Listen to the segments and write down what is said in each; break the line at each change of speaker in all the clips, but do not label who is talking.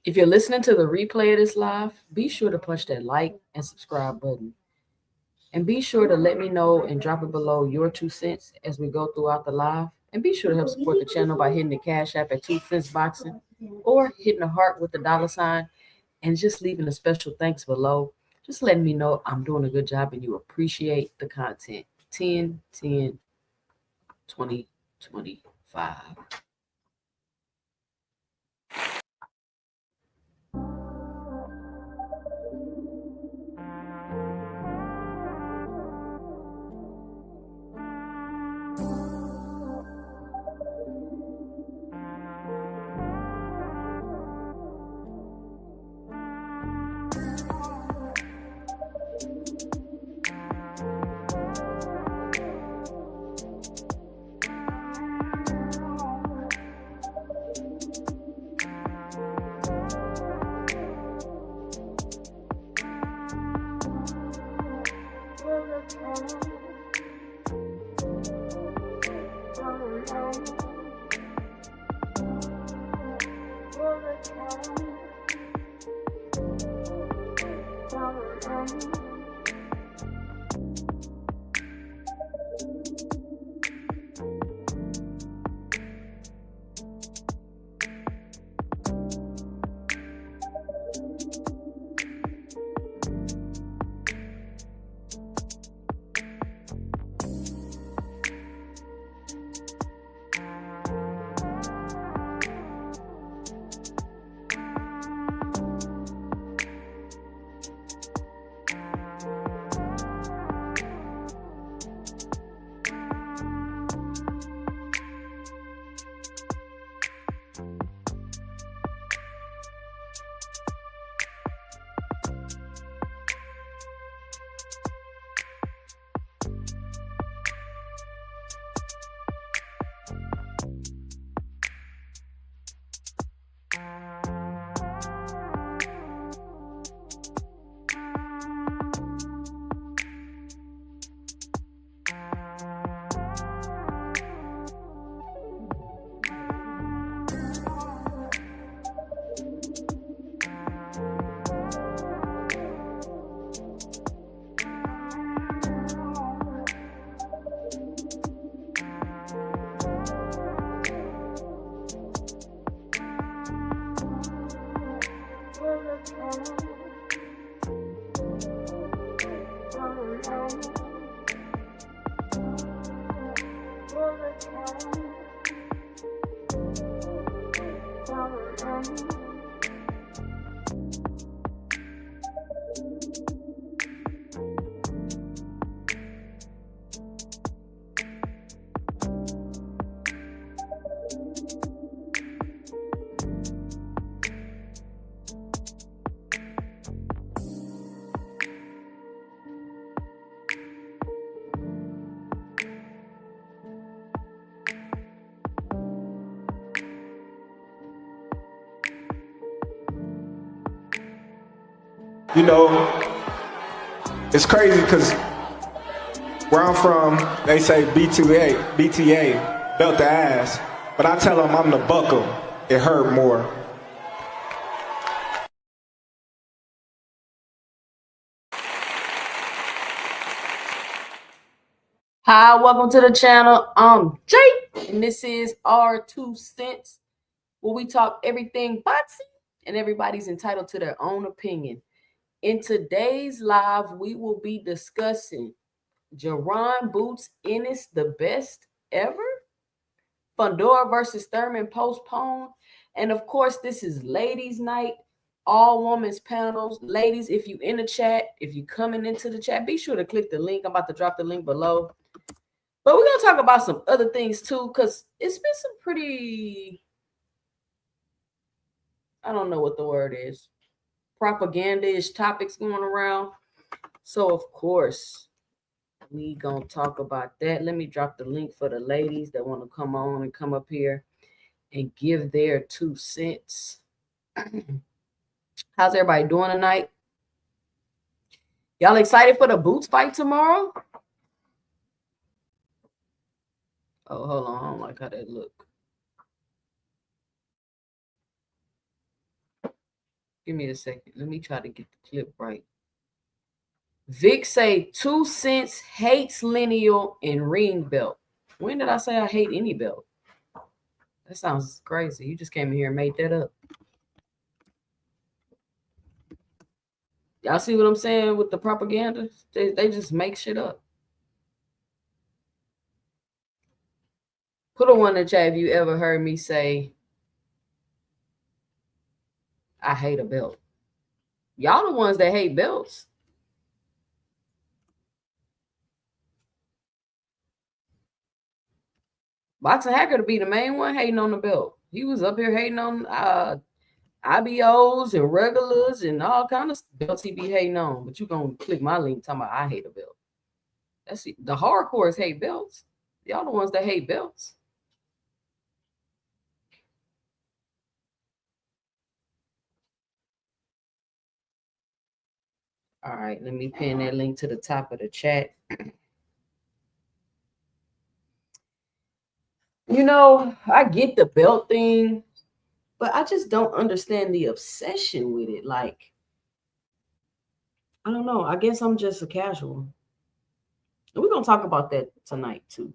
If you're listening to the replay of this live, be sure to punch that like and subscribe button. And be sure to let me know and drop it below your 2 cents as we go throughout the live. And be sure to help support the channel by hitting the Cash App at 2 cents boxing or hitting the heart with the $sign and just leaving a special thanks below. Just letting me know I'm doing a good job and you appreciate the content. 10, 10, 20, 25.
You know, it's crazy because where I'm from, they say BTA, belt the ass. But I tell them I'm the buckle. It hurt more.
Hi, welcome to the channel. I'm Jake, and this is our 2 cents, where we talk everything boxing, and everybody's entitled to their own opinion. In today's live, we will be discussing Jaron boots Ennis the best ever, Fundora versus Thurman postponed, and of course, this is ladies' night, all women's panels. Ladies, if you in the chat, if you coming into the chat, be sure to click the link. I'm about to drop the link below. But we're going to talk about some other things too, because it's been some pretty, I don't know what the word is, propaganda-ish topics going around. So, of course, we going to talk about that. Let me drop the link for the ladies that want to come on and come up here and give their 2 cents. How's everybody doing tonight? Y'all excited for the boots fight tomorrow? Oh, hold on. I don't like how that look. Give me a second. Let me try to get the clip right. Vic say 2 cents hates lineal and ring belt. When did I say I hate any belt? That sounds crazy. You just came in here and made that up. Y'all see what I'm saying with the propaganda? They just make shit up. Put a one in the chat if you ever heard me say I hate a belt. Y'all the ones that hate belts. Boxing Hacker to be the main one hating on the belt. He was up here hating on IBOs and regulars and all kind of belts he be hating on. But you gonna click my link talking about I hate a belt. That's the hardcores hate belts. Y'all the ones that hate belts. All right, let me pin that link to the top of the chat. You know, I get the belt thing, but I just don't understand the obsession with it. Like, I don't know. I guess I'm just a casual. And we're going to talk about that tonight, too.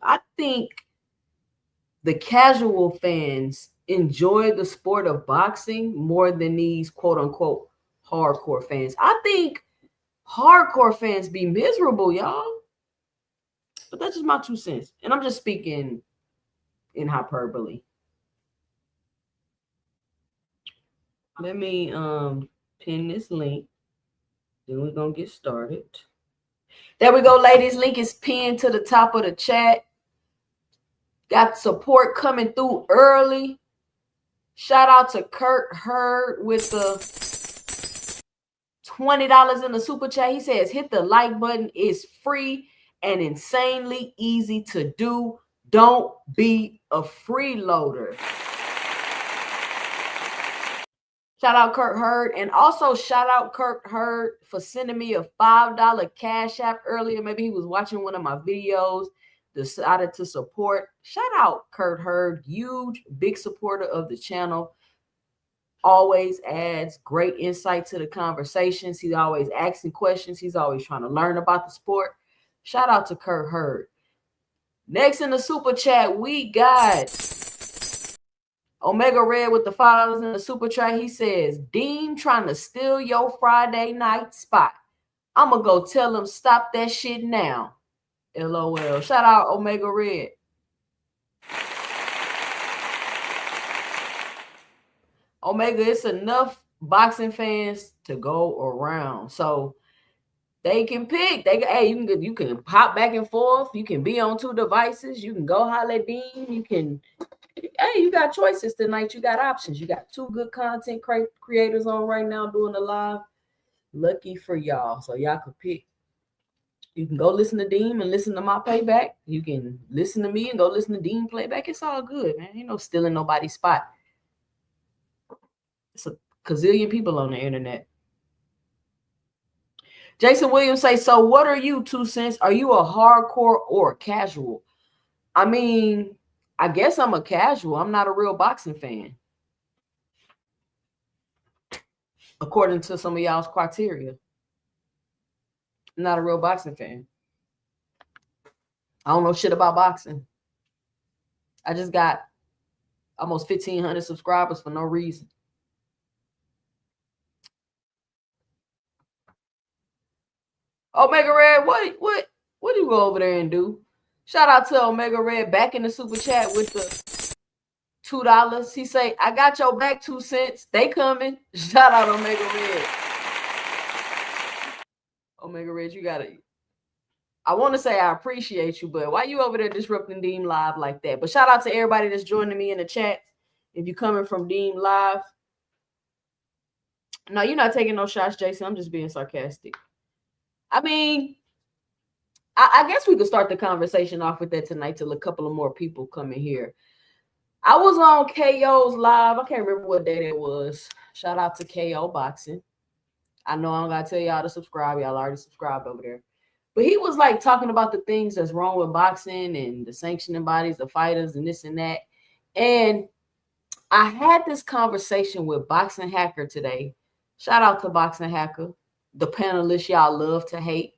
I think the casual fans enjoy the sport of boxing more than these quote-unquote hardcore fans. I think hardcore fans be miserable, y'all. But that's just my 2 cents. And I'm just speaking in hyperbole. Let me pin this link. Then we're going to get started. There we go, ladies. Link is pinned to the top of the chat. Got support coming through early. Shout out to Kurt Hurd with the $20 in the super chat. He says, hit the like button. It's free and insanely easy to do. Don't be a freeloader. Shout out Kurt Hurd. And also shout out Kurt Hurd for sending me a $5 Cash App earlier. Maybe he was watching one of my videos, decided to support. Shout out Kurt Hurd, huge, big supporter of the channel. Always adds great insight to the conversations. He's always asking questions. He's always trying to learn about the sport. Shout out to Kurt Hurd. Next in the super chat, we got Omega Red with the $5 in the super chat. He says, Dean trying to steal your Friday night spot. I'm going to go tell him stop that shit now. LOL. Shout out Omega Red. Omega, it's enough boxing fans to go around. So they can pick. Hey, you can pop back and forth. You can be on 2 devices. You can go holler at Dean. You can, hey, you got choices tonight. You got options. You got 2 good content creators on right now doing the live. Lucky for y'all. So y'all can pick. You can go listen to Dean and listen to my playback. You can listen to me and go listen to Dean playback. It's all good, man. Ain't no stealing nobody's spot. It's a gazillion people on the internet. Jason Williams say, so what are you, 2 cents? Are you a hardcore or a casual? I mean, I guess I'm a casual. I'm not a real boxing fan. According to some of y'all's criteria. I'm not a real boxing fan. I don't know shit about boxing. I just got almost 1,500 subscribers for no reason. Omega Red, what do you go over there and do? Shout out to Omega Red back in the super chat with the $2. He say, I got your back, 2 cents. They coming. Shout out Omega Red. Omega Red, you gotta. I want to say I appreciate you, but why you over there disrupting Deem Live like that? But shout out to everybody that's joining me in the chat. If you're coming from Deem Live. No, you're not taking no shots, Jason. I'm just being sarcastic. I mean, I guess we could start the conversation off with that tonight till a couple of more people come in here. I was on KO's live. I can't remember what day that was. Shout out to KO Boxing. I know I don't got to tell y'all to subscribe. Y'all already subscribed over there. But he was like talking about the things that's wrong with boxing and the sanctioning bodies, the fighters and this and that. And I had this conversation with Boxing Hacker today. Shout out to Boxing Hacker, the panelists y'all love to hate.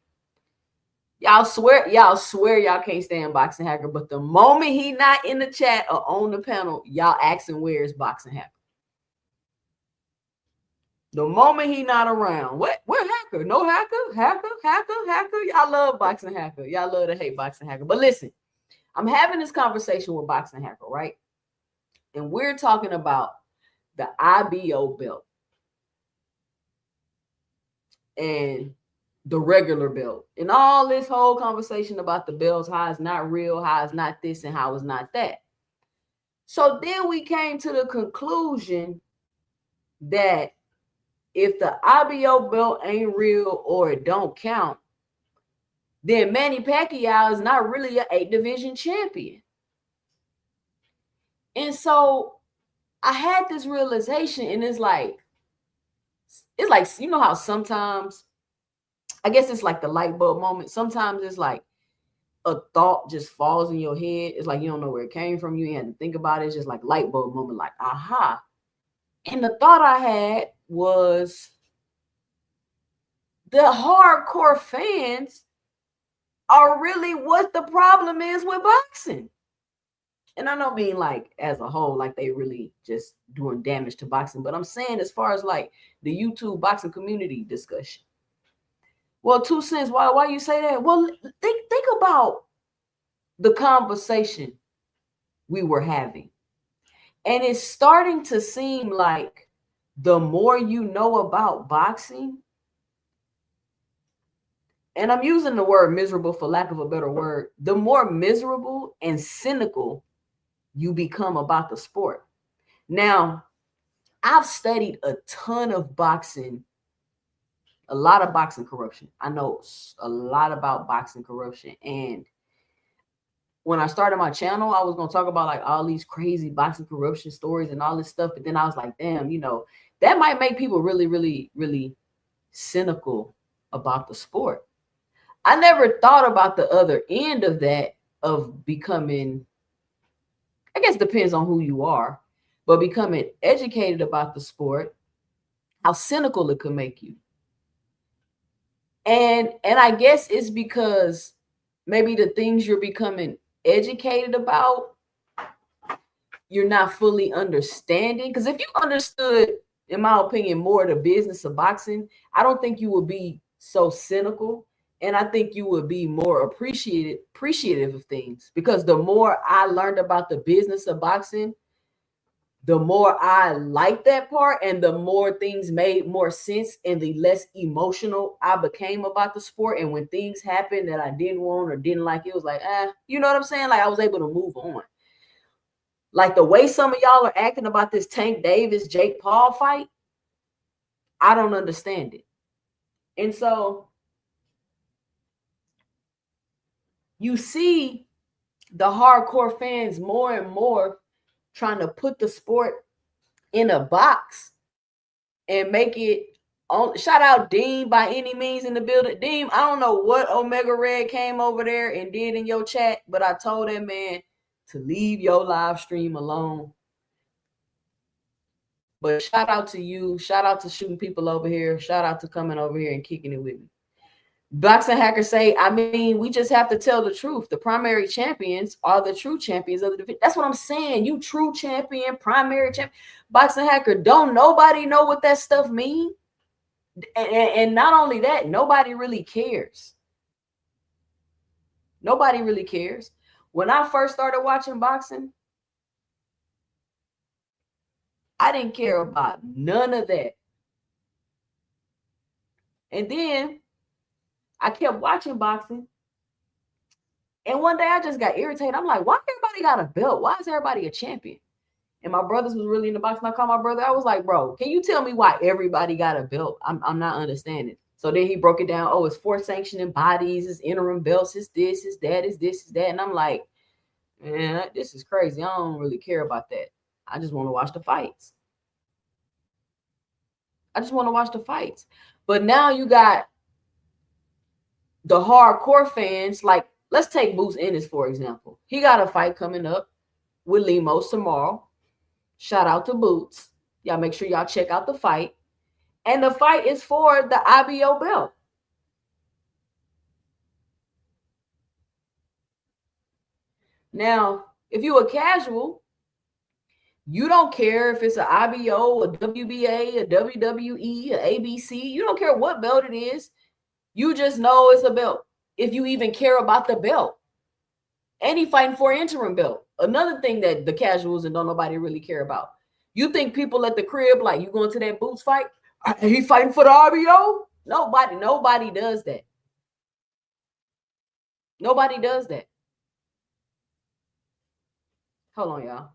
Y'all swear y'all can't stand Boxing Hacker, but the moment he not in the chat or on the panel, y'all asking where is Boxing Hacker. The moment he not around, where Hacker? No Hacker. Y'all love Boxing Hacker. Y'all love to hate Boxing Hacker. But listen, I'm having this conversation with Boxing Hacker, right? And we're talking about the IBO belt and the regular belt and all this whole conversation about the belts, how it's not real, how it's not this, and how it's not that. So then we came to the conclusion that if the IBO belt ain't real or it don't count, then Manny Pacquiao is not really an 8-division champion. And so I had this realization, and it's like, you know how sometimes, I guess it's like the light bulb moment. Sometimes it's like a thought just falls in your head. It's like you don't know where it came from. You had to think about it. It's just like light bulb moment, like, aha. And the thought I had was the hardcore fans are really what the problem is with boxing. And I don't mean like as a whole, like they really just doing damage to boxing, but I'm saying as far as like the YouTube boxing community discussion. Well, 2 cents. Why you say that? Well, think about the conversation we were having. And it's starting to seem like the more you know about boxing, and I'm using the word miserable for lack of a better word, the more miserable and cynical you become about the sport. Now, I've studied a ton of boxing, a lot of boxing corruption. I know a lot about boxing corruption. And when I started my channel, I was going to talk about like all these crazy boxing corruption stories and all this stuff. But then I was like, damn, you know, that might make people really, really, really cynical about the sport. I never thought about the other end of that, of becoming, I guess it depends on who you are, but becoming educated about the sport, how cynical it could make you. And I guess it's because maybe the things you're becoming educated about, you're not fully understanding. Because if you understood, in my opinion, more the business of boxing, I don't think you would be so cynical. And I think you would be more appreciative of things. Because the more I learned about the business of boxing, the more I liked that part, and the more things made more sense, and the less emotional I became about the sport. And when things happened that I didn't want or didn't like, it was like, you know what I'm saying? Like I was able to move on. Like the way some of y'all are acting about this Tank Davis, Jake Paul fight, I don't understand it. And so you see the hardcore fans more and more trying to put the sport in a box and make it on. Shout out Dean by any means in the building. Dean, I don't know what Omega Red came over there and did in your chat, but I told that man to leave your live stream alone. But shout out to you. Shout out to shooting people over here. Shout out to coming over here and kicking it with me. Boxing Hackers say, I mean, we just have to tell the truth. The primary champions are the true champions of the division. That's what I'm saying. You true champion, primary champion. Boxing Hacker, don't nobody know what that stuff means. And not only that, nobody really cares. Nobody really cares. When I first started watching boxing, I didn't care about none of that. And then I kept watching boxing. And one day I just got irritated. I'm like, why everybody got a belt? Why is everybody a champion? And my brothers was really in the boxing. I called my brother. I was like, bro, can you tell me why everybody got a belt? I'm not understanding. So then he broke it down. Oh, it's 4 sanctioning bodies, it's interim belts, it's this, it's that, it's this, it's that. And I'm like, man, this is crazy. I don't really care about that. I just want to watch the fights. But now you got the hardcore fans, like, let's take Ennis, for example. He got a fight coming up with Lemos tomorrow. Shout out to Boots. Y'all make sure y'all check out the fight. And the fight is for the IBO belt. Now, if you a casual, you don't care if it's an IBO, a WBA, a WWE, a ABC. You don't care what belt it is. You just know it's a belt. If you even care about the belt. And he fighting for an interim belt. Another thing that the casuals and don't nobody really care about. You think people at the crib, like, you going to that Boots fight? He fighting for the RBO? Nobody does that. Nobody does that. Hold on, y'all.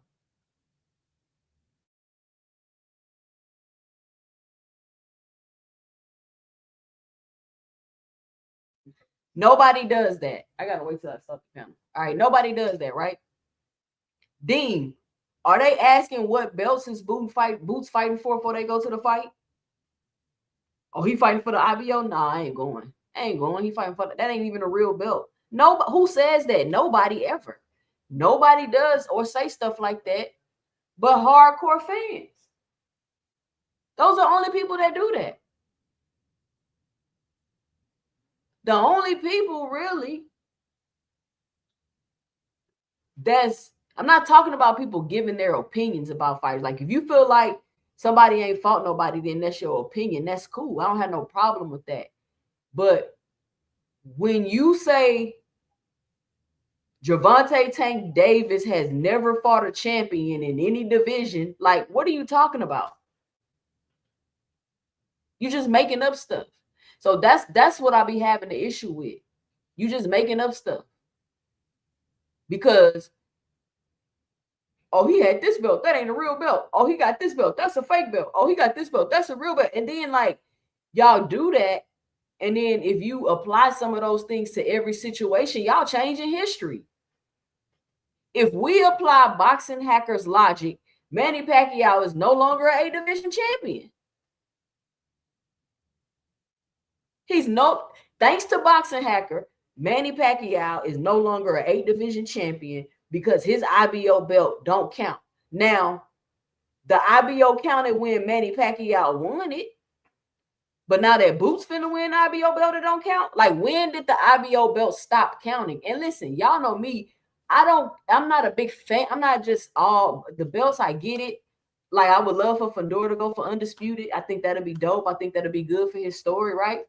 Nobody does that. I gotta wait till I stop the panel. All right, nobody does that, right? Dean, are they asking what belts is Boots fighting for before they go to the fight? Oh, he fighting for the IBO? Nah, I ain't going. He fighting for that ain't even a real belt. No, who says that? Nobody ever. Nobody does or say stuff like that, but hardcore fans. Those are only people that do that. The only people really I'm not talking about people giving their opinions about fights. Like, if you feel like somebody ain't fought nobody, then that's your opinion. That's cool. I don't have no problem with that. But when you say Gervonta Tank Davis has never fought a champion in any division, like, what are you talking about? You're just making up stuff. So that's what I be having the issue with. You just making up stuff. Because, oh, he had this belt. That ain't a real belt. Oh, he got this belt. That's a fake belt. Oh, he got this belt. That's a real belt. And then, like, y'all do that. And then if you apply some of those things to every situation, y'all changing history. If we apply boxing hackers logic, Manny Pacquiao is no longer an A-division champion. Thanks to boxing hacker, Manny Pacquiao is no longer an 8-division champion because his IBO belt don't count. Now, the IBO counted when Manny Pacquiao won it, but now that Boots finna win IBO belt, it don't count. Like, when did the IBO belt stop counting? And listen, y'all know me. I'm not a big fan. I'm not just all the belts. I get it. Like, I would love for Fundora to go for undisputed. I think that'd be dope. I think that'd be good for his story, right?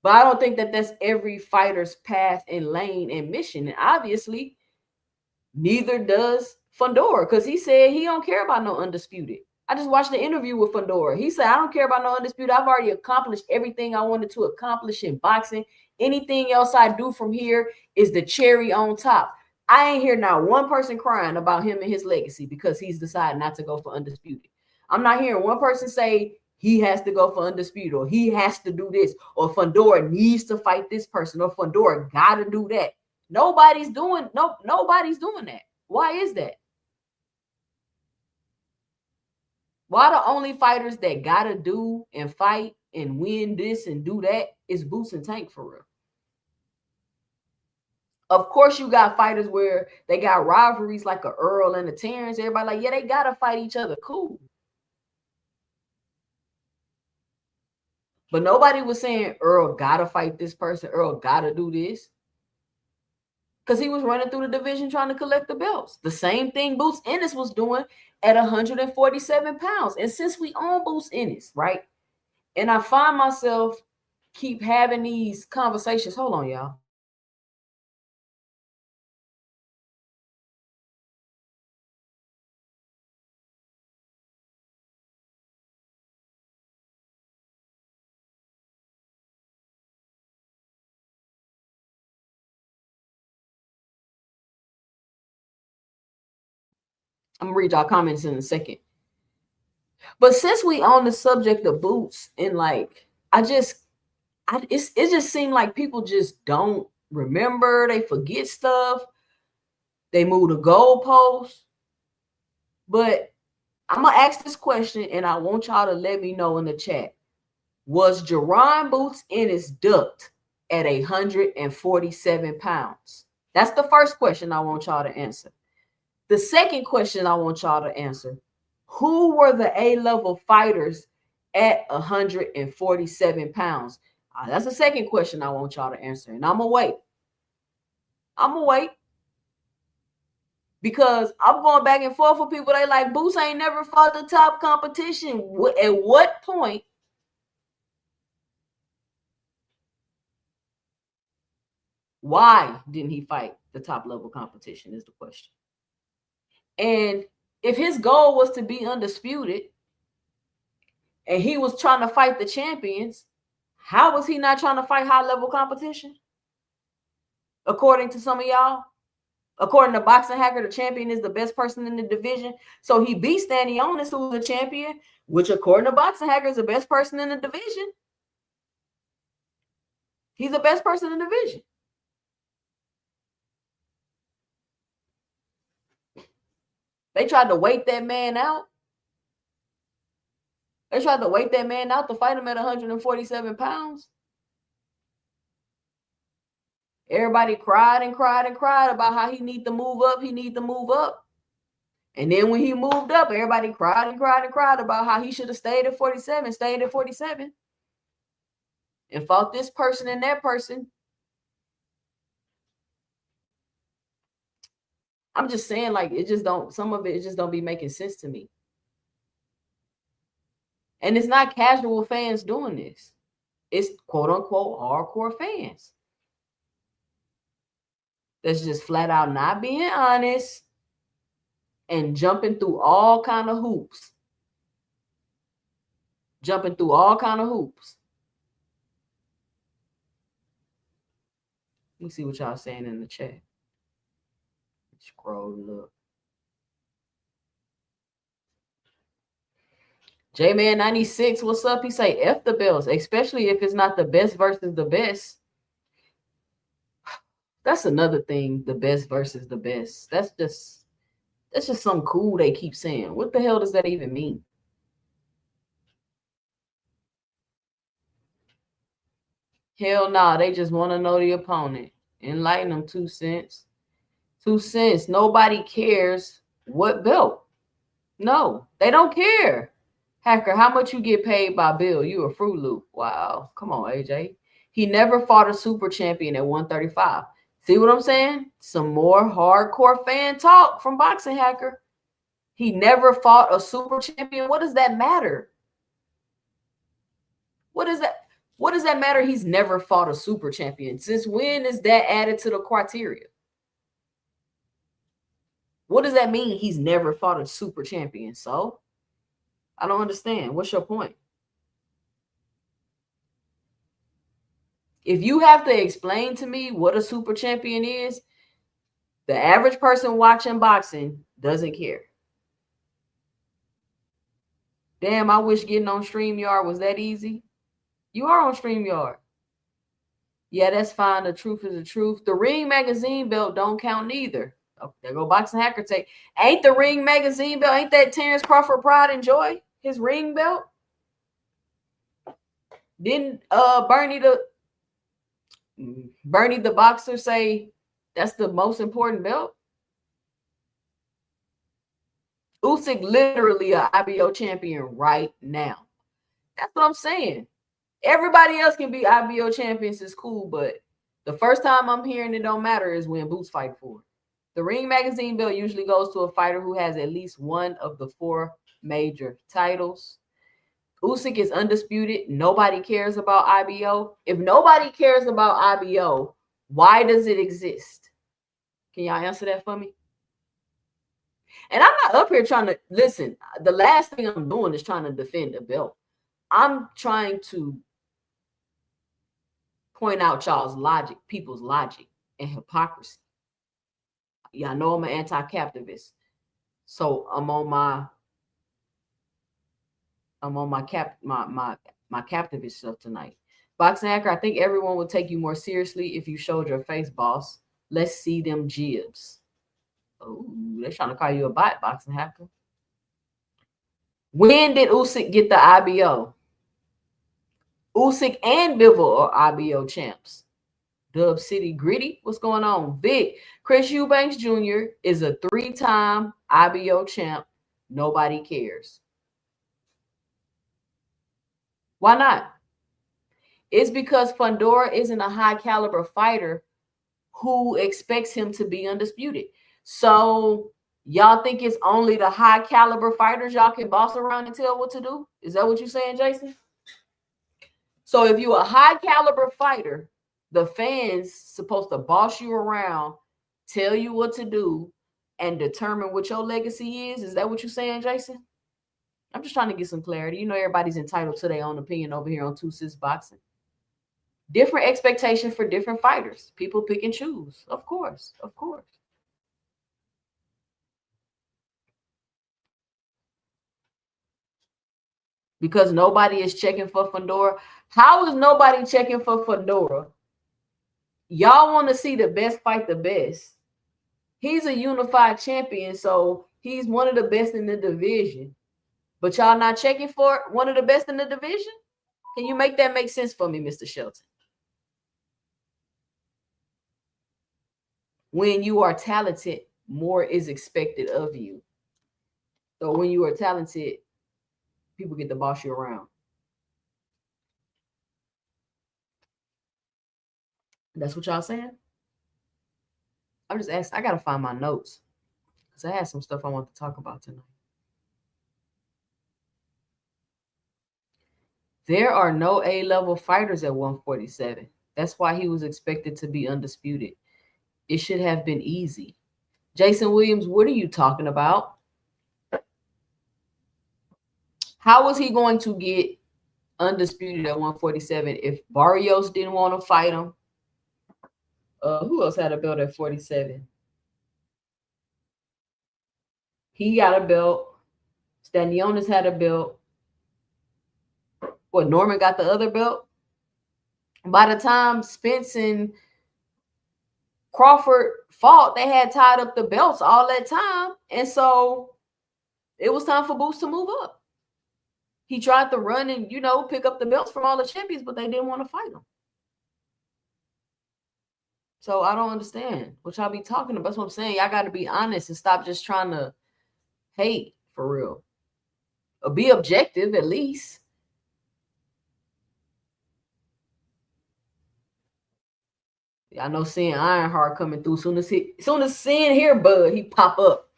But I don't think that that's every fighter's path and lane and mission. And obviously, neither does Fundora, because he said he don't care about no undisputed. I just watched the interview with Fundora. He said, I don't care about no undisputed. I've already accomplished everything I wanted to accomplish in boxing. Anything else I do from here is the cherry on top. I ain't hear not one person crying about him and his legacy because he's decided not to go for undisputed. I'm not hearing one person say he has to go for undisputed, or he has to do this, or Fundora needs to fight this person, or Fundora got to do that. Nobody's doing that. Why is that? Why the only fighters that gotta do and fight and win this and do that is Boots and Tank, for real? Of course, you got fighters where they got rivalries like a Earl and a Terrence. Everybody like, yeah, they gotta fight each other. Cool. But nobody was saying Earl gotta fight this person. Earl gotta do this. Because he was running through the division trying to collect the belts. The same thing Boots Ennis was doing at 147 pounds. And since we own Boots Ennis, right? And I find myself keep having these conversations. Hold on, y'all. I'm gonna read y'all comments in a second. But since we on the subject of Boots, and like, it just seemed like people just don't remember. They forget stuff. They move the goalposts. But I'm gonna ask this question, and I want y'all to let me know in the chat. Was Jaron Boots Ennis ducked at 147 pounds? That's the first question I want y'all to answer. The second question I want y'all to answer: who were the A-level fighters at 147 pounds? That's the second question I want y'all to answer, and I'm gonna wait. Because I'm going back and forth with people. They like, Boots ain't never fought the top competition. At what point? Why didn't he fight the top level competition is the question. And if his goal was to be undisputed and he was trying to fight the champions, how was he not trying to fight high level competition? According to some of y'all, according to Boxing Hacker, the champion is the best person in the division. So he beat Stanionis, who was the champion, which according to Boxing Hacker is the best person in the division. He's the best person in the division. They tried to wait that man out. They tried to wait that man out to fight him at 147 pounds. Everybody cried and cried and cried about how he need to move up. He need to move up. And then when he moved up, everybody cried and cried and cried about how he should have stayed at 47, and fought this person and that person. I'm just saying, like, it just don't, some of it just don't be making sense to me. And it's not casual fans doing this. It's quote unquote hardcore fans. That's just flat out not being honest and jumping through all kind of hoops. Let me see what y'all saying in the chat. Scroll up. J-Man 96, what's up? He say F the belts, especially if it's not the best versus the best. That's another thing, the best versus the best. That's just something cool they keep saying. What the hell does that even mean? Hell nah, they just want to know the opponent. Enlighten them, 2 cents. 2 cents. Nobody cares what belt. No, they don't care. Hacker, how much you get paid by Bill? You a Fruit Loop. Wow. Come on, AJ. He never fought a super champion at 135. See what I'm saying? Some more hardcore fan talk from Boxing Hacker. He never fought a super champion. What does that matter? What does that matter? He's never fought a super champion. Since when is that added to the criteria? What does that mean? He's never fought a super champion. So I don't understand. What's your point? If you have to explain to me what a super champion is, the average person watching boxing doesn't care. Damn, I wish getting on StreamYard was that easy. You are on StreamYard. Yeah, that's fine. The truth is the truth. The Ring Magazine belt don't count neither. Oh, there go Boxing Hacker take. Ain't the Ring Magazine belt, ain't that Terrence Crawford Pride and Joy? His ring belt? Didn't Bernie the boxer say that's the most important belt? Usyk literally an IBO champion right now. That's what I'm saying. Everybody else can be IBO champions, is cool, but the first time I'm hearing it don't matter is when Boots fight for it. The Ring Magazine belt usually goes to a fighter who has at least one of the 4 major titles. Usyk is undisputed. Nobody cares about IBO. If nobody cares about IBO, why does it exist? Can y'all answer that for me? And I'm not up here trying to, listen, the last thing I'm doing is trying to defend a belt. I'm trying to point out y'all's logic, people's logic and hypocrisy. Y'all know I'm an anti-captivist. So I'm on my captivist stuff tonight. Boxing Hacker, I think everyone would take you more seriously if you showed your face, boss. Let's see them jibs. Oh, they're trying to call you a bot, Boxing Hacker. When did Usyk get the IBO? Usyk and Bivol are IBO champs. Dub City Gritty, what's going on? Vic, Chris Eubanks Jr. is a 3-time IBO champ. Nobody cares. Why not? It's because Fundora isn't a high caliber fighter who expects him to be undisputed. So y'all think it's only the high caliber fighters y'all can boss around and tell what to do? Is that what you're saying, Jason? So if you're a high caliber fighter, the fans supposed to boss you around, tell you what to do, and determine what your legacy is. Is that what you're saying, Jason? I'm just trying to get some clarity. You know, everybody's entitled to their own opinion over here on Two Sis Boxing. Different expectations for different fighters. People pick and choose. Of course. Of course. Because nobody is checking for Fundora. How is nobody checking for Fundora? Y'all want to see the best fight the best. He's a unified champion, so he's one of the best in the division. But y'all not checking for one of the best in the division? Can you make that make sense for me, Mr. Shelton? When you are talented, more is expected of you. So when you are talented, people get to boss you around. That's what y'all saying? I'm just asking. I got to find my notes because I had some stuff I want to talk about tonight. There are no A-level fighters at 147. That's why he was expected to be undisputed. It should have been easy. Jason Williams, what are you talking about? How was he going to get undisputed at 147 if Barrios didn't want to fight him? Who else had a belt at 47? He got a belt. Stanionis had a belt. What, Norman got the other belt? By the time Spence and Crawford fought, they had tied up the belts all that time. And so it was time for Boots to move up. He tried to run and, you know, pick up the belts from all the champions, but they didn't want to fight him. So I don't understand what y'all be talking about. That's what I'm saying. Y'all got to be honest and stop just trying to hate for real. Or be objective at least. I know seeing Ironheart coming through. Soon as seeing here, bud, he pop up.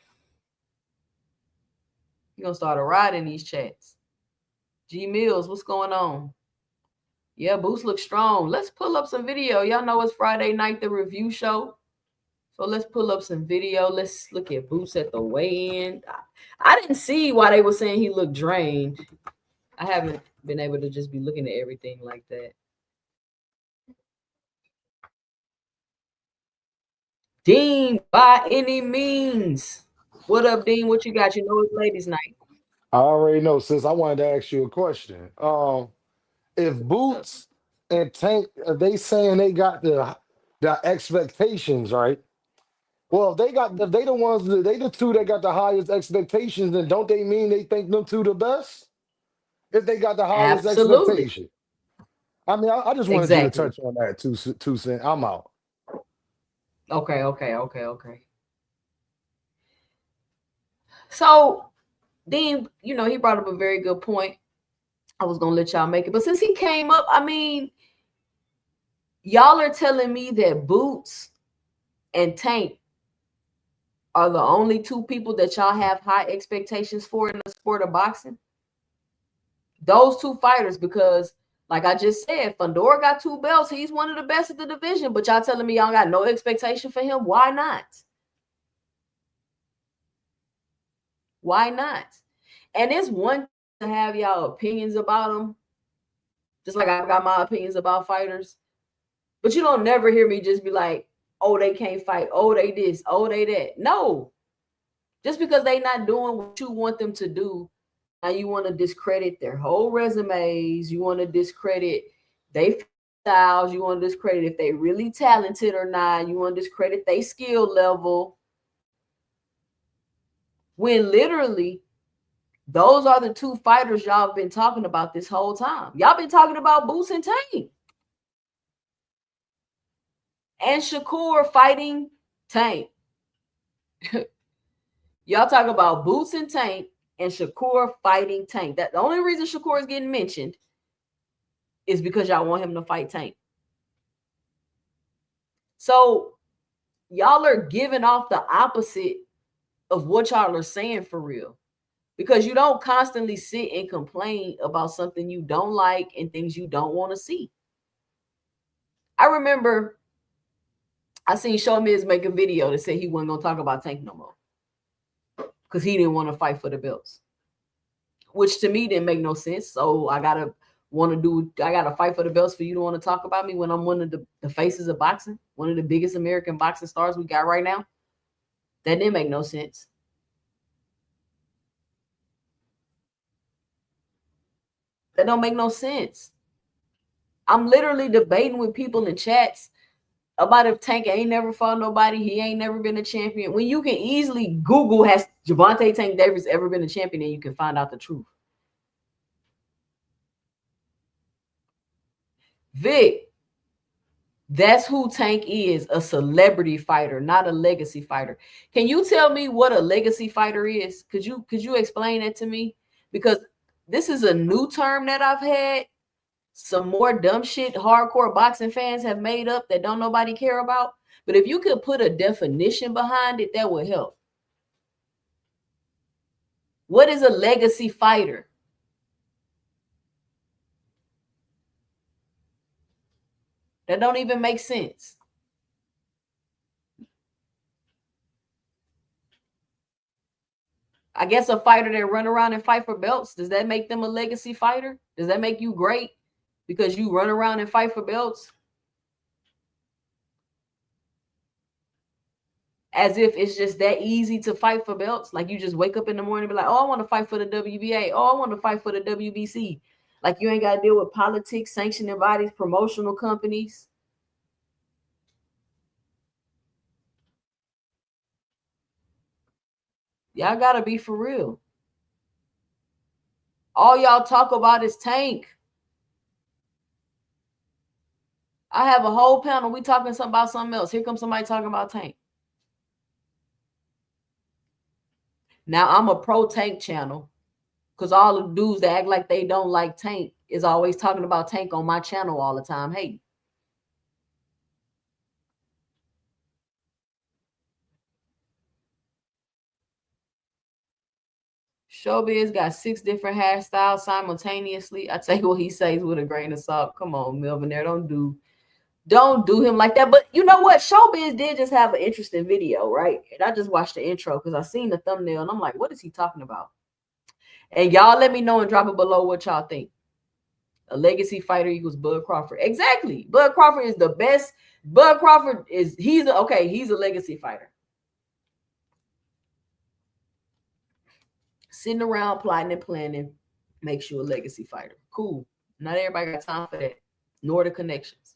He gonna start a ride in these chats. G Mills, what's going on? Yeah, Boots looks strong. Let's pull up some video. Y'all know it's Friday night, the review show. So let's pull up some video. Let's look at Boots at the weigh-in. I didn't see why they were saying he looked drained. I haven't been able to just be looking at everything like that. Dean, by any means. What up, Dean? What you got? You know it's ladies' night.
I already know. Since I wanted to ask you a question. If Boots and Tank, they saying they got the expectations right. Well, they the ones they the two that got the highest expectations, then don't they mean they think them two the best? If they got the highest
Absolutely.
expectation. I mean, I just wanted you to touch on that two cent. I'm out.
Okay. So, Dean, you know, he brought up a very good point. I was going to let y'all make it. But since he came up, I mean, y'all are telling me that Boots and Tank are the only two people that y'all have high expectations for in the sport of boxing? Those two fighters, because like I just said, Fundora got 2 belts. He's one of the best of the division, but y'all telling me y'all got no expectation for him? Why not? Why not? And it's one to have y'all opinions about them, just like I got my opinions about fighters. But you don't never hear me just be like, oh, they can't fight. Oh, they this. Oh, they that. No. Just because they not doing what you want them to do, now you want to discredit their whole resumes. You want to discredit their styles. You want to discredit if they really talented or not. You want to discredit their skill level. When literally, those are the 2 fighters y'all have been talking about this whole time. Y'all been talking about Boots and Tank. and Shakur fighting Tank. Y'all talk about Boots and Tank and Shakur fighting Tank. That the only reason Shakur is getting mentioned is because y'all want him to fight Tank. So y'all are giving off the opposite of what y'all are saying for real. Because you don't constantly sit and complain about something you don't like and things you don't want to see. I remember I seen Show Miz make a video that said he wasn't going to talk about Tank no more because he didn't want to fight for the belts, which to me didn't make no sense. So I got to fight for the belts for you to want to talk about me when I'm one of the faces of boxing, one of the biggest American boxing stars we got right now. That didn't make no sense. That don't make no sense. I'm literally debating with people in chats about if Tank ain't never fought nobody, he ain't never been a champion. When you can easily Google, has Gervonta Tank Davis ever been a champion, and you can find out the truth. Vic, that's who Tank is, a celebrity fighter, not a legacy fighter. Can you tell me what a legacy fighter is? Could you explain that to me? Because this is a new term that I've had. Some more dumb shit hardcore boxing fans have made up that don't nobody care about. But if you could put a definition behind it, that would help. What is a legacy fighter? That don't even make sense. I guess a fighter that run around and fight for belts, does that make them a legacy fighter? Does that make you great because you run around and fight for belts? As if it's just that easy to fight for belts. Like you just wake up in the morning and be like, oh, I want to fight for the WBA. Oh, I want to fight for the WBC. Like you ain't got to deal with politics, sanctioning bodies, promotional companies. Y'all got to be for real. All y'all talk about is Tank. I have a whole panel. We talking about something else. Here comes somebody talking about Tank. Now I'm a pro Tank channel because all the dudes that act like they don't like Tank is always talking about Tank on my channel all the time. Hey. Showbiz got 6 different hairstyles simultaneously. I take what he says with a grain of salt. Come on, Melvin, there. Don't do him like that. But you know what? Showbiz did just have an interesting video, right? And I just watched the intro because I seen the thumbnail and I'm like, what is he talking about? And y'all let me know and drop it below what y'all think. A legacy fighter equals Bud Crawford. Exactly. Bud Crawford is the best. Bud Crawford he's a legacy fighter. Sitting around plotting and planning makes you a legacy fighter. Cool. Not everybody got time for that, nor the connections.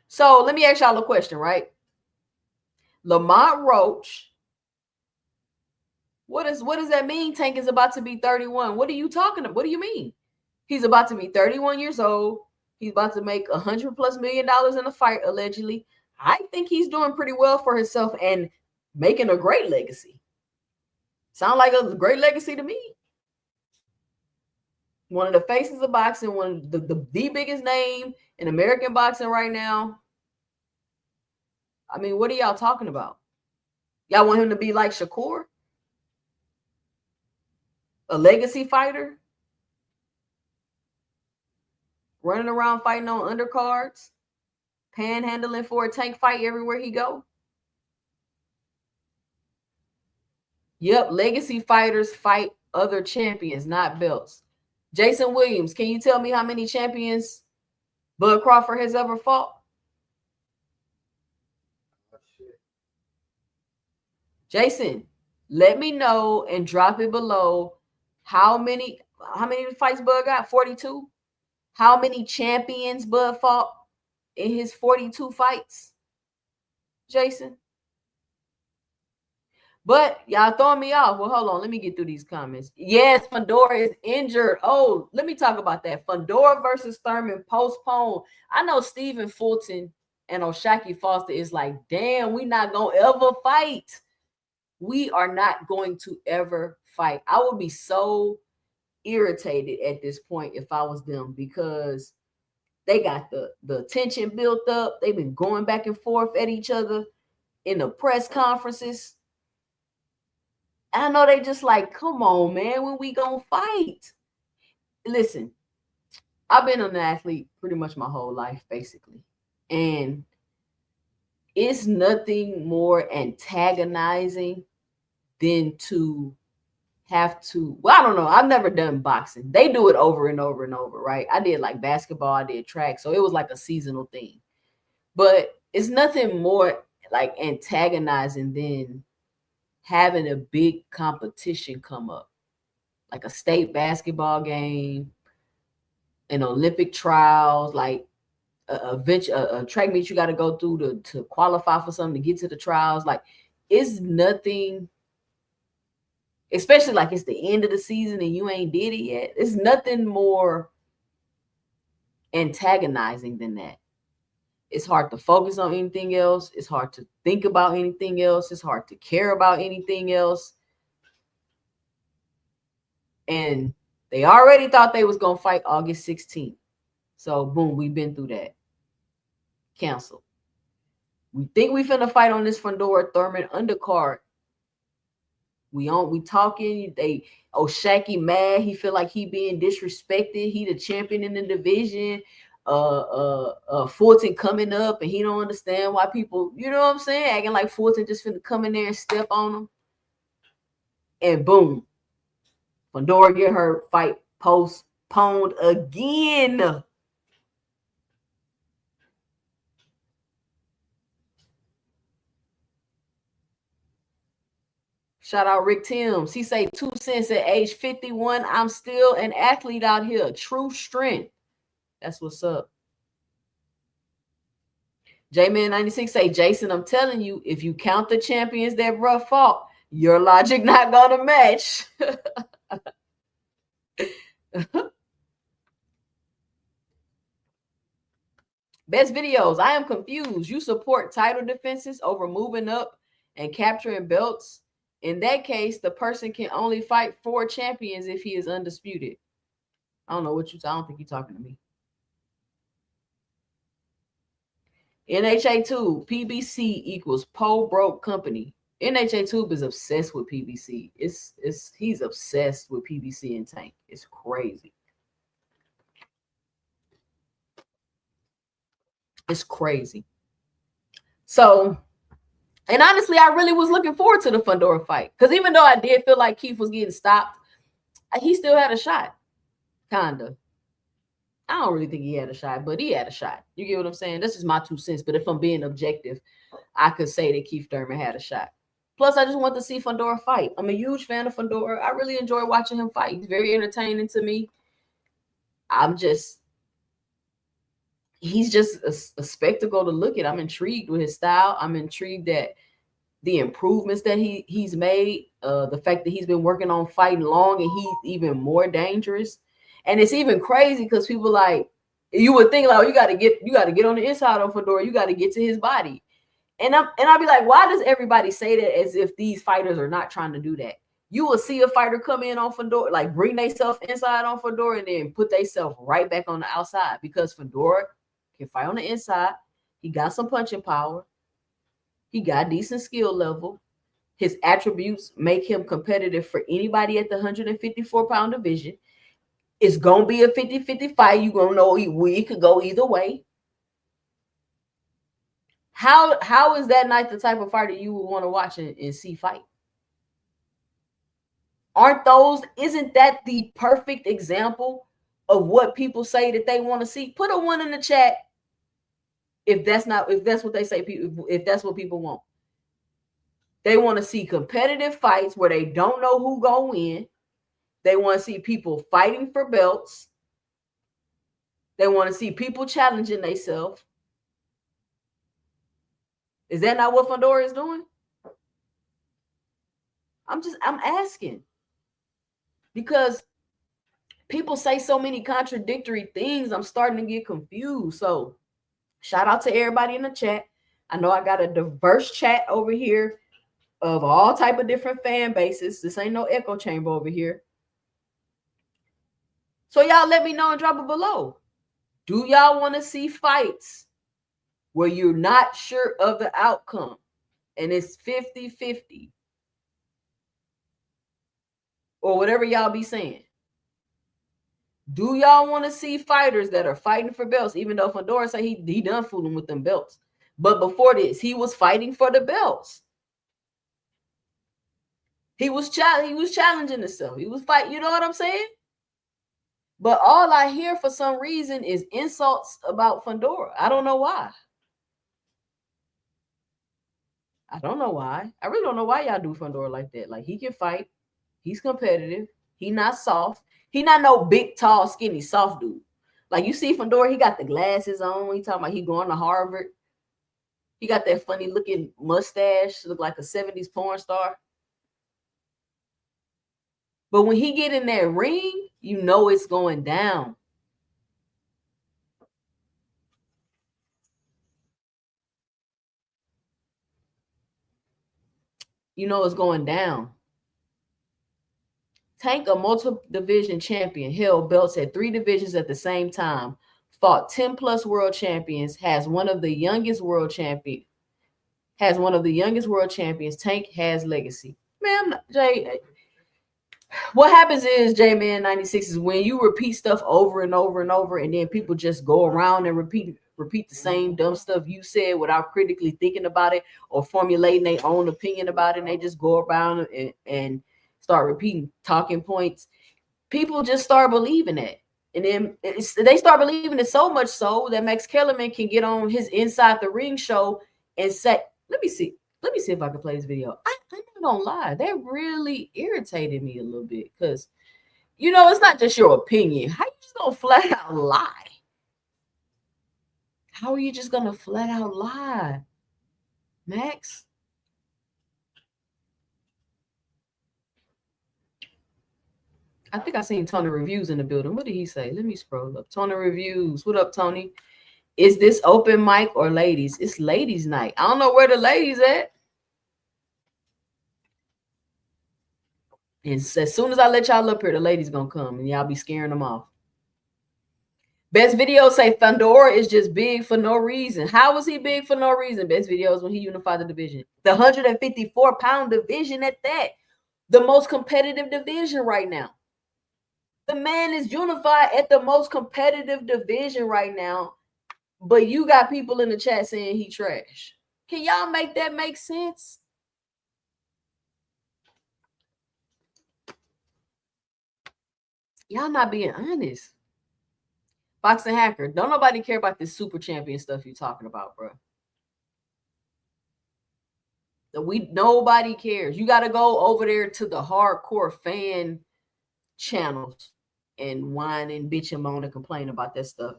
So let me ask y'all a question, right? Lamont Roach. What does that mean? Tank is about to be 31. What are you talking about? What do you mean? He's about to be 31 years old. He's about to make $100+ million in a fight, allegedly. I think he's doing pretty well for himself and making a great legacy. Sound like a great legacy to me. One of the faces of boxing, one of the biggest name in American boxing right now. I mean, what are y'all talking about? Y'all want him to be like Shakur? A legacy fighter? Running around fighting on undercards? Panhandling for a Tank fight everywhere he go? Yep, legacy fighters fight other champions, not belts. Jason Williams, can you tell me how many champions Bud Crawford has ever fought? Jason, let me know and drop it below. How many fights Bud got? 42? How many champions Bud fought in his 42 fights? Jason? But y'all throwing me off. Well, hold on. Let me get through these comments. Yes, Fundora is injured. Oh, let me talk about that. Fundora versus Thurman postponed. I know Stephen Fulton and Oshaki Foster is like, damn, we not going to ever fight. We are not going to ever fight. I would be so irritated at this point if I was them, because they got the tension built up. They've been going back and forth at each other in the press conferences. I know they just like, come on, man, when we gonna fight? Listen, I've been an athlete pretty much my whole life, basically. And it's nothing more antagonizing than to have to, well, I don't know. I've never done boxing. They do it over and over and over, right? I did like basketball, I did track. So it was like a seasonal thing. But it's nothing more like antagonizing than having a big competition come up, like a state basketball game, an Olympic trials, like a track meet you got to go through to qualify for something, to get to the trials. Like, it's nothing, especially like it's the end of the season and you ain't did it yet. It's nothing more antagonizing than that. It's hard to focus on anything else. It's hard to think about anything else. It's hard to care about anything else. And they already thought they was going to fight August 16th. So, boom, we've been through that. Canceled. We think we finna fight on this Fundora Thurman undercard. We talking. Shaqy mad. He feel like he being disrespected. He the champion in the division. Fulton coming up, and he don't understand why people, you know what I'm saying, acting like Fulton just finna come in there and step on him. And boom, Fundora get her fight postponed again. Shout out Rick Timms. He say 2 cents at age 51. I'm still an athlete out here. True strength. That's what's up. J-Man96 say, Jason, I'm telling you, if you count the champions that bruh fought, your logic not gonna match. Best videos. I am confused. You support title defenses over moving up and capturing belts. In that case, the person can only fight 4 champions if he is undisputed. I don't know what I don't think you're talking to me. NHA Tube, PBC equals Poe Broke Company. NHA Tube is obsessed with PBC. He's obsessed with PBC and Tank. It's crazy. It's crazy. So, and honestly, I really was looking forward to the Fundora fight, because even though I did feel like Keith was getting stopped, he still had a shot. Kinda. I don't really think he had a shot, but he had a shot. You get what I'm saying? This is my 2 cents. But if I'm being objective, I could say that Keith Thurman had a shot. Plus, I just want to see Fundora fight. I'm a huge fan of Fundora. I really enjoy watching him fight. He's very entertaining to me. He's just a spectacle to look at. I'm intrigued with his style. I'm intrigued at the improvements that he's made. The fact that he's been working on fighting long, and he's even more dangerous. And it's even crazy because people like, you would think like, oh, you got to get on the inside of Fundora. You got to get to his body. And I'll be like, why does everybody say that as if these fighters are not trying to do that? You will see a fighter come in on Fundora, like bring themselves inside on Fundora and then put themselves right back on the outside, because Fundora can fight on the inside. He got some punching power. He got decent skill level. His attributes make him competitive for anybody at the 154-pound division. It's going to be a 50-50 fight. You're going to know we could go either way. How is that not the type of fighter you would want to watch and see fight? Isn't that the perfect example of what people say that they want to see? Put a 1 in the chat if that's what they say, if that's what people want. They want to see competitive fights where they don't know who go win. They want to see people fighting for belts. They want to see people challenging themselves. Is that not what Fundora is doing? I'm asking because people say so many contradictory things. I'm starting to get confused. So shout out to everybody in the chat. I know I got a diverse chat over here of all type of different fan bases. This ain't no echo chamber over here. So y'all let me know and drop it below. Do y'all want to see fights where you're not sure of the outcome and it's 50-50? Or whatever y'all be saying. Do y'all want to see fighters that are fighting for belts, even though Fundora said he done fooling with them belts? But before this, he was fighting for the belts. He was challenging himself. He was fighting, you know what I'm saying? But all I hear for some reason is insults about Fundora. I don't know why. I don't know why. I really don't know why y'all do Fundora like that. Like, he can fight. He's competitive. He not soft. He not no big, tall, skinny, soft dude. Like, you see Fundora, he got the glasses on. He talking about he going to Harvard. He got that funny looking mustache, look like a 70s porn star. But when he get in that ring, you know it's going down. You know it's going down. Tank, a multi-division champion, held belts at 3 divisions at the same time, fought 10+ world champions, has one of the youngest world champions. Tank has legacy. Man, Jay, what happens is, J-Man 96, is when you repeat stuff over and over and over, and then people just go around and repeat the same dumb stuff you said without critically thinking about it or formulating their own opinion about it, and they just go around and start repeating talking points. People just start believing it. And then they start believing it so much so that Max Kellerman can get on his Inside the Ring show and say, let me see if I can play this video. I'm not gonna lie, that really irritated me a little bit because, you know, it's not just your opinion. How you just gonna flat out lie? How are you just gonna flat out lie, Max? I think I seen Tony Reviews in the building. What did he say? Let me scroll up. Tony Reviews. What up, Tony? Is this open mic or ladies? It's ladies' night. I don't know where the ladies at. And as soon as I let y'all up here, the ladies gonna come and y'all be scaring them off. Best videos say Fundora is just big for no reason. How was he big for no reason? Best videos when he unified the division. The 154-pound division at that. The most competitive division right now. The man is unified at the most competitive division right now. But you got people in the chat saying he trash. Can y'all make that make sense? Y'all not being honest. Boxing Hacker, don't nobody care about this super champion stuff you talking about, bro. Nobody cares. You got to go over there to the hardcore fan channels and whine and bitch and moan and complain about that stuff.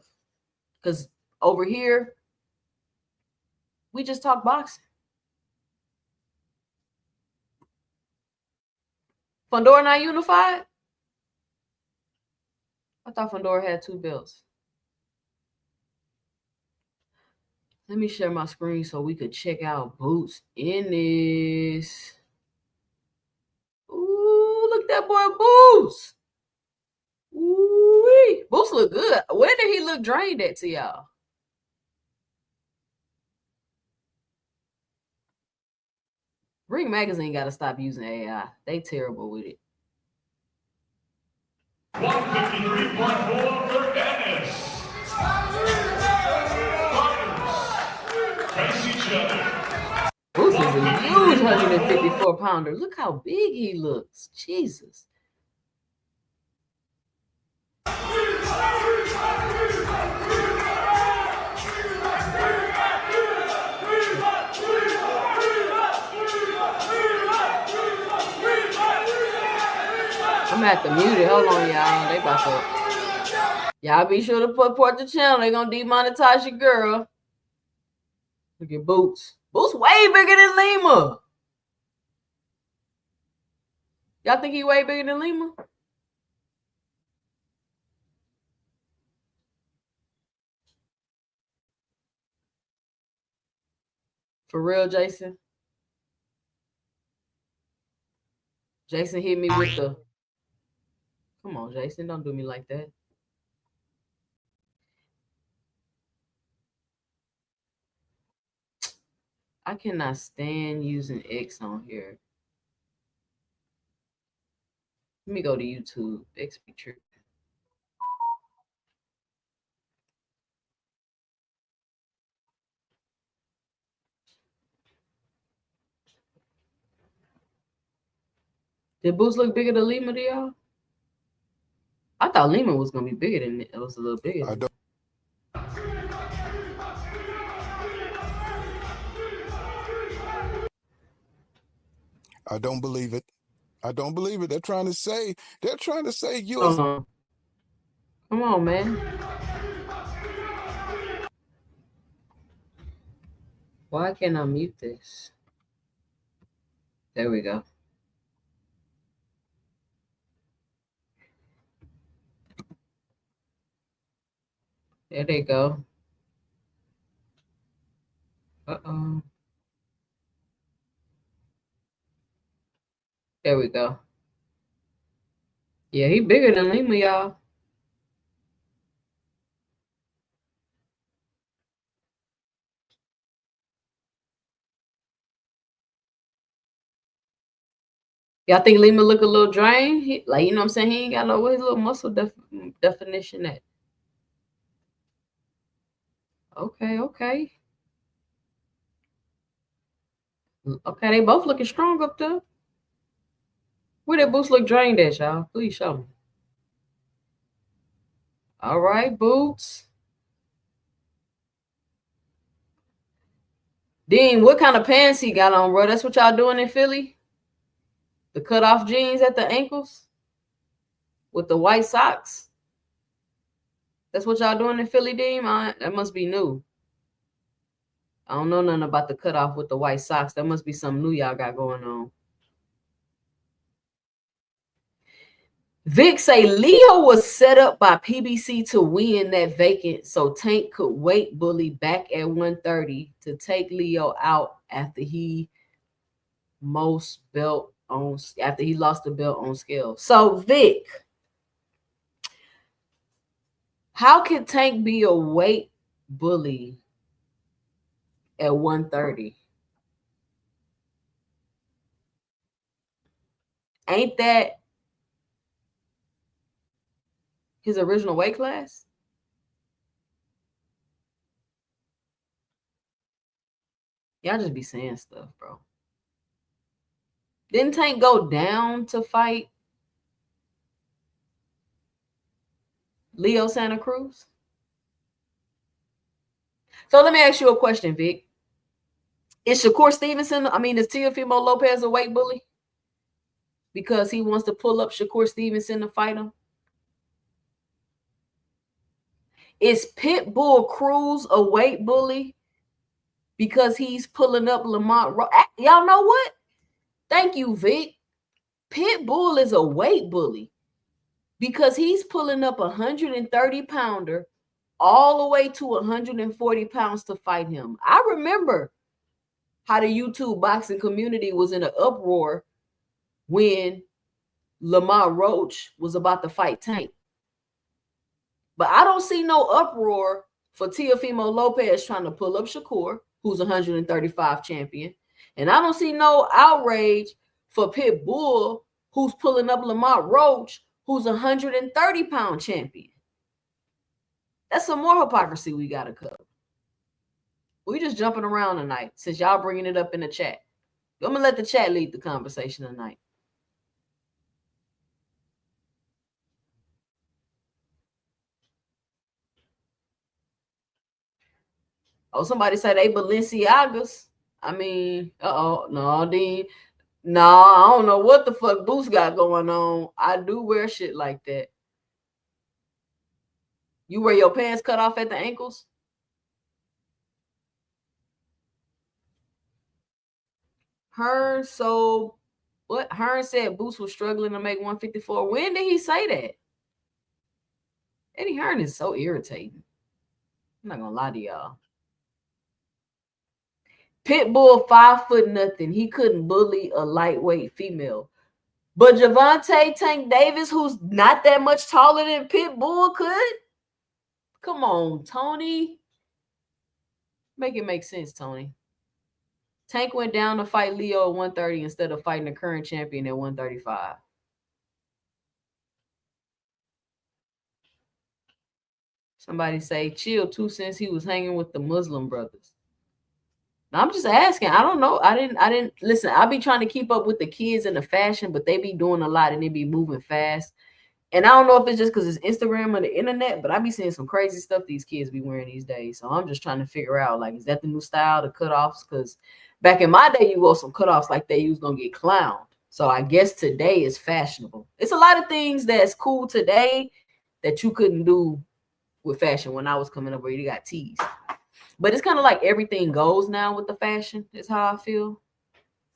Because over here, we just talk boxing. Fundora not unified? I thought Fundora had 2 belts. Let me share my screen so we could check out Boots Ennis. Ooh, look at that boy Boots. Ooh, Boots look good. Where did he look drained at to y'all? Ring Magazine got to stop using AI. They terrible with it.
153.4 for Ennis. Face each other.
Boots is a huge 154-pounder. Look how big he looks. Jesus. I'm gonna have to mute it. Hold on, y'all. They about to. Y'all be sure to support the channel. They're gonna demonetize your girl. Look at Boots. Boots way bigger than Lima. Y'all think he way bigger than Lima? For real, Jason? Jason hit me with the... Come on, Jason. Don't do me like that. I cannot stand using X on here. Let me go to YouTube. X be tripping. Did Boots look bigger than Lima to y'all? I thought Lima was gonna be bigger than it. Was a little bigger.
I don't believe it. I don't believe it. They're trying to say you.
Come on, man. Why can't I mute this? There we go. There they go. Uh-oh. There we go. Yeah, he bigger than Lima, y'all. Y'all think Lima look a little drained? You know what I'm saying? He ain't got no his little muscle definition at. Okay. Okay, they both looking strong up there. Where that Boots look drained at, y'all? Please show me. All right, Boots. Dean, what kind of pants he got on, bro? That's what y'all doing in Philly? The cutoff jeans at the ankles with the white socks? That's what y'all doing in Philly, Dean? That must be new. I don't know nothing about the cutoff with the white socks. That must be something new y'all got going on. Vic say Leo was set up by PBC to win that vacant so Tank could weight bully back at 130 to take Leo out after he lost the belt on scale. So Vic, how can Tank be a weight bully at 130? Ain't that his original weight class? Y'all just be saying stuff, bro. Didn't Tank go down to fight Leo Santa Cruz? So let me ask you a question, Vic. Is Teofimo Lopez a weight bully? Because he wants to pull up Shakur Stevenson to fight him? Is Pitbull Cruz a weight bully because he's pulling up Lamont? Y'all know what? Thank you, Vic. Pitbull is a weight bully because he's pulling up 130 pounder all the way to 140 pounds to fight him. I remember how the YouTube boxing community was in an uproar when Lamont Roach was about to fight Tank. But I don't see no uproar for Teofimo Lopez trying to pull up Shakur, who's 135 champion. And I don't see no outrage for Pitbull, who's pulling up Lamont Roach, who's 130-pound champion. That's some more hypocrisy we got to cover. We just jumping around tonight since y'all bringing it up in the chat. I'm going to let the chat lead the conversation tonight. Oh, somebody said they Balenciagas. No, Dean. No, I don't know what the fuck Boots got going on. I do wear shit like that. You wear your pants cut off at the ankles? Hearn sold What? Hearn said Boots was struggling to make 154. When did he say that? Eddie Hearn is so irritating. I'm not gonna lie to y'all. Pitbull 5'0". He couldn't bully a lightweight female. But Javante Tank Davis, who's not that much taller than Pitbull, could? Come on, Tony. Make it make sense, Tony. Tank went down to fight Leo at 130 instead of fighting the current champion at 135. Somebody say, chill, 2 cents. He was hanging with the Muslim brothers. I'm just asking. I don't know. I didn't listen. I be trying to keep up with the kids and the fashion, but they be doing a lot and they be moving fast. And I don't know if it's just because it's Instagram or the internet, but I be seeing some crazy stuff these kids be wearing these days. So I'm just trying to figure out, like, is that the new style, the cutoffs? Because back in my day, you wore some cutoffs like that, you was going to get clowned. So I guess today is fashionable. It's a lot of things that's cool today that you couldn't do with fashion when I was coming up where you got teased. But it's kind of like everything goes now with the fashion, is how I feel.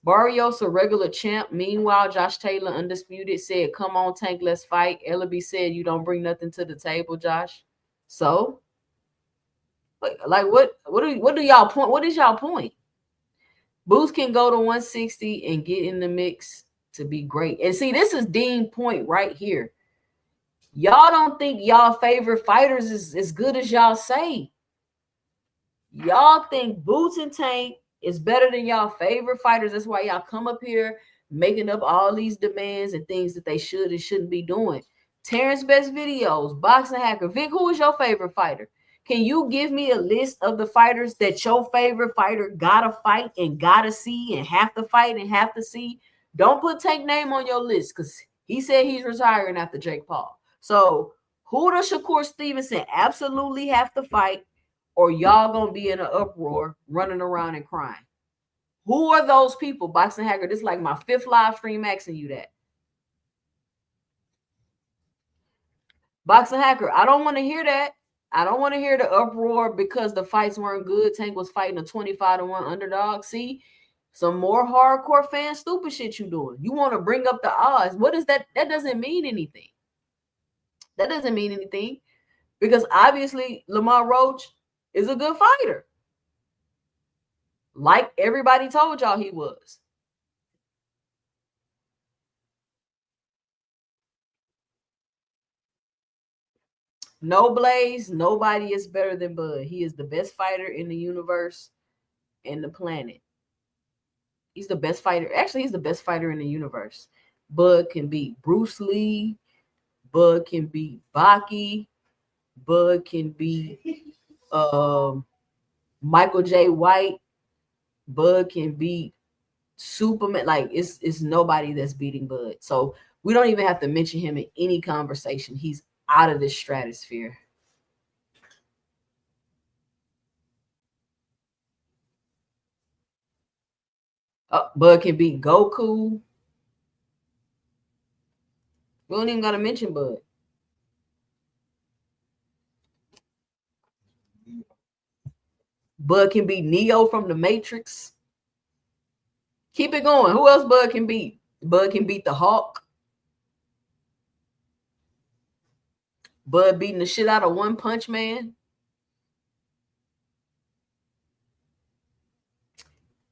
Barrios, a regular champ. Meanwhile, Josh Taylor, undisputed, said, come on, Tank, let's fight. Ellaby said, you don't bring nothing to the table, Josh. So, like, what do y'all point? What is y'all point? Boots can go to 160 and get in the mix to be great. And see, this is Dean point right here. Y'all don't think y'all favorite fighters is as good as y'all say. Y'all think Boots and Tank is better than y'all favorite fighters. That's why y'all come up here making up all these demands and things that they should and shouldn't be doing. Terrence Best Videos, Boxing Hacker. Vic, who is your favorite fighter? Can you give me a list of the fighters that your favorite fighter gotta fight and gotta see and have to fight and have to see? Don't put Tank name on your list because he said he's retiring after Jake Paul. So who does Shakur Stevenson absolutely have to fight, or y'all gonna be in an uproar running around and crying? Who are those people? Boxing Hacker, this is like my 5th live stream asking you that. Boxing Hacker, I don't want to hear that. I don't want to hear the uproar because the fights weren't good. Tank was fighting a 25-1 underdog. See, some more hardcore fan stupid shit you doing. You want to bring up the odds. What is that? That doesn't mean anything. That doesn't mean anything because obviously Lamar Roach is a good fighter. Like everybody told y'all he was. No Blaze, nobody is better than Bud. He is the best fighter in the universe and the planet. He's the best fighter. Actually, he's the best fighter in the universe. Bud can beat Bruce Lee. Bud can beat Baki. Bud can beat Michael J. White. Bud can beat Superman. Like, it's nobody that's beating Bud. So we don't even have to mention him in any conversation. He's out of this stratosphere. Bud can beat Goku. We don't even got to mention Bud. Bud can beat Neo from the Matrix. Keep it going. Who else Bud can beat? Bud can beat the Hulk. Bud beating the shit out of One Punch Man.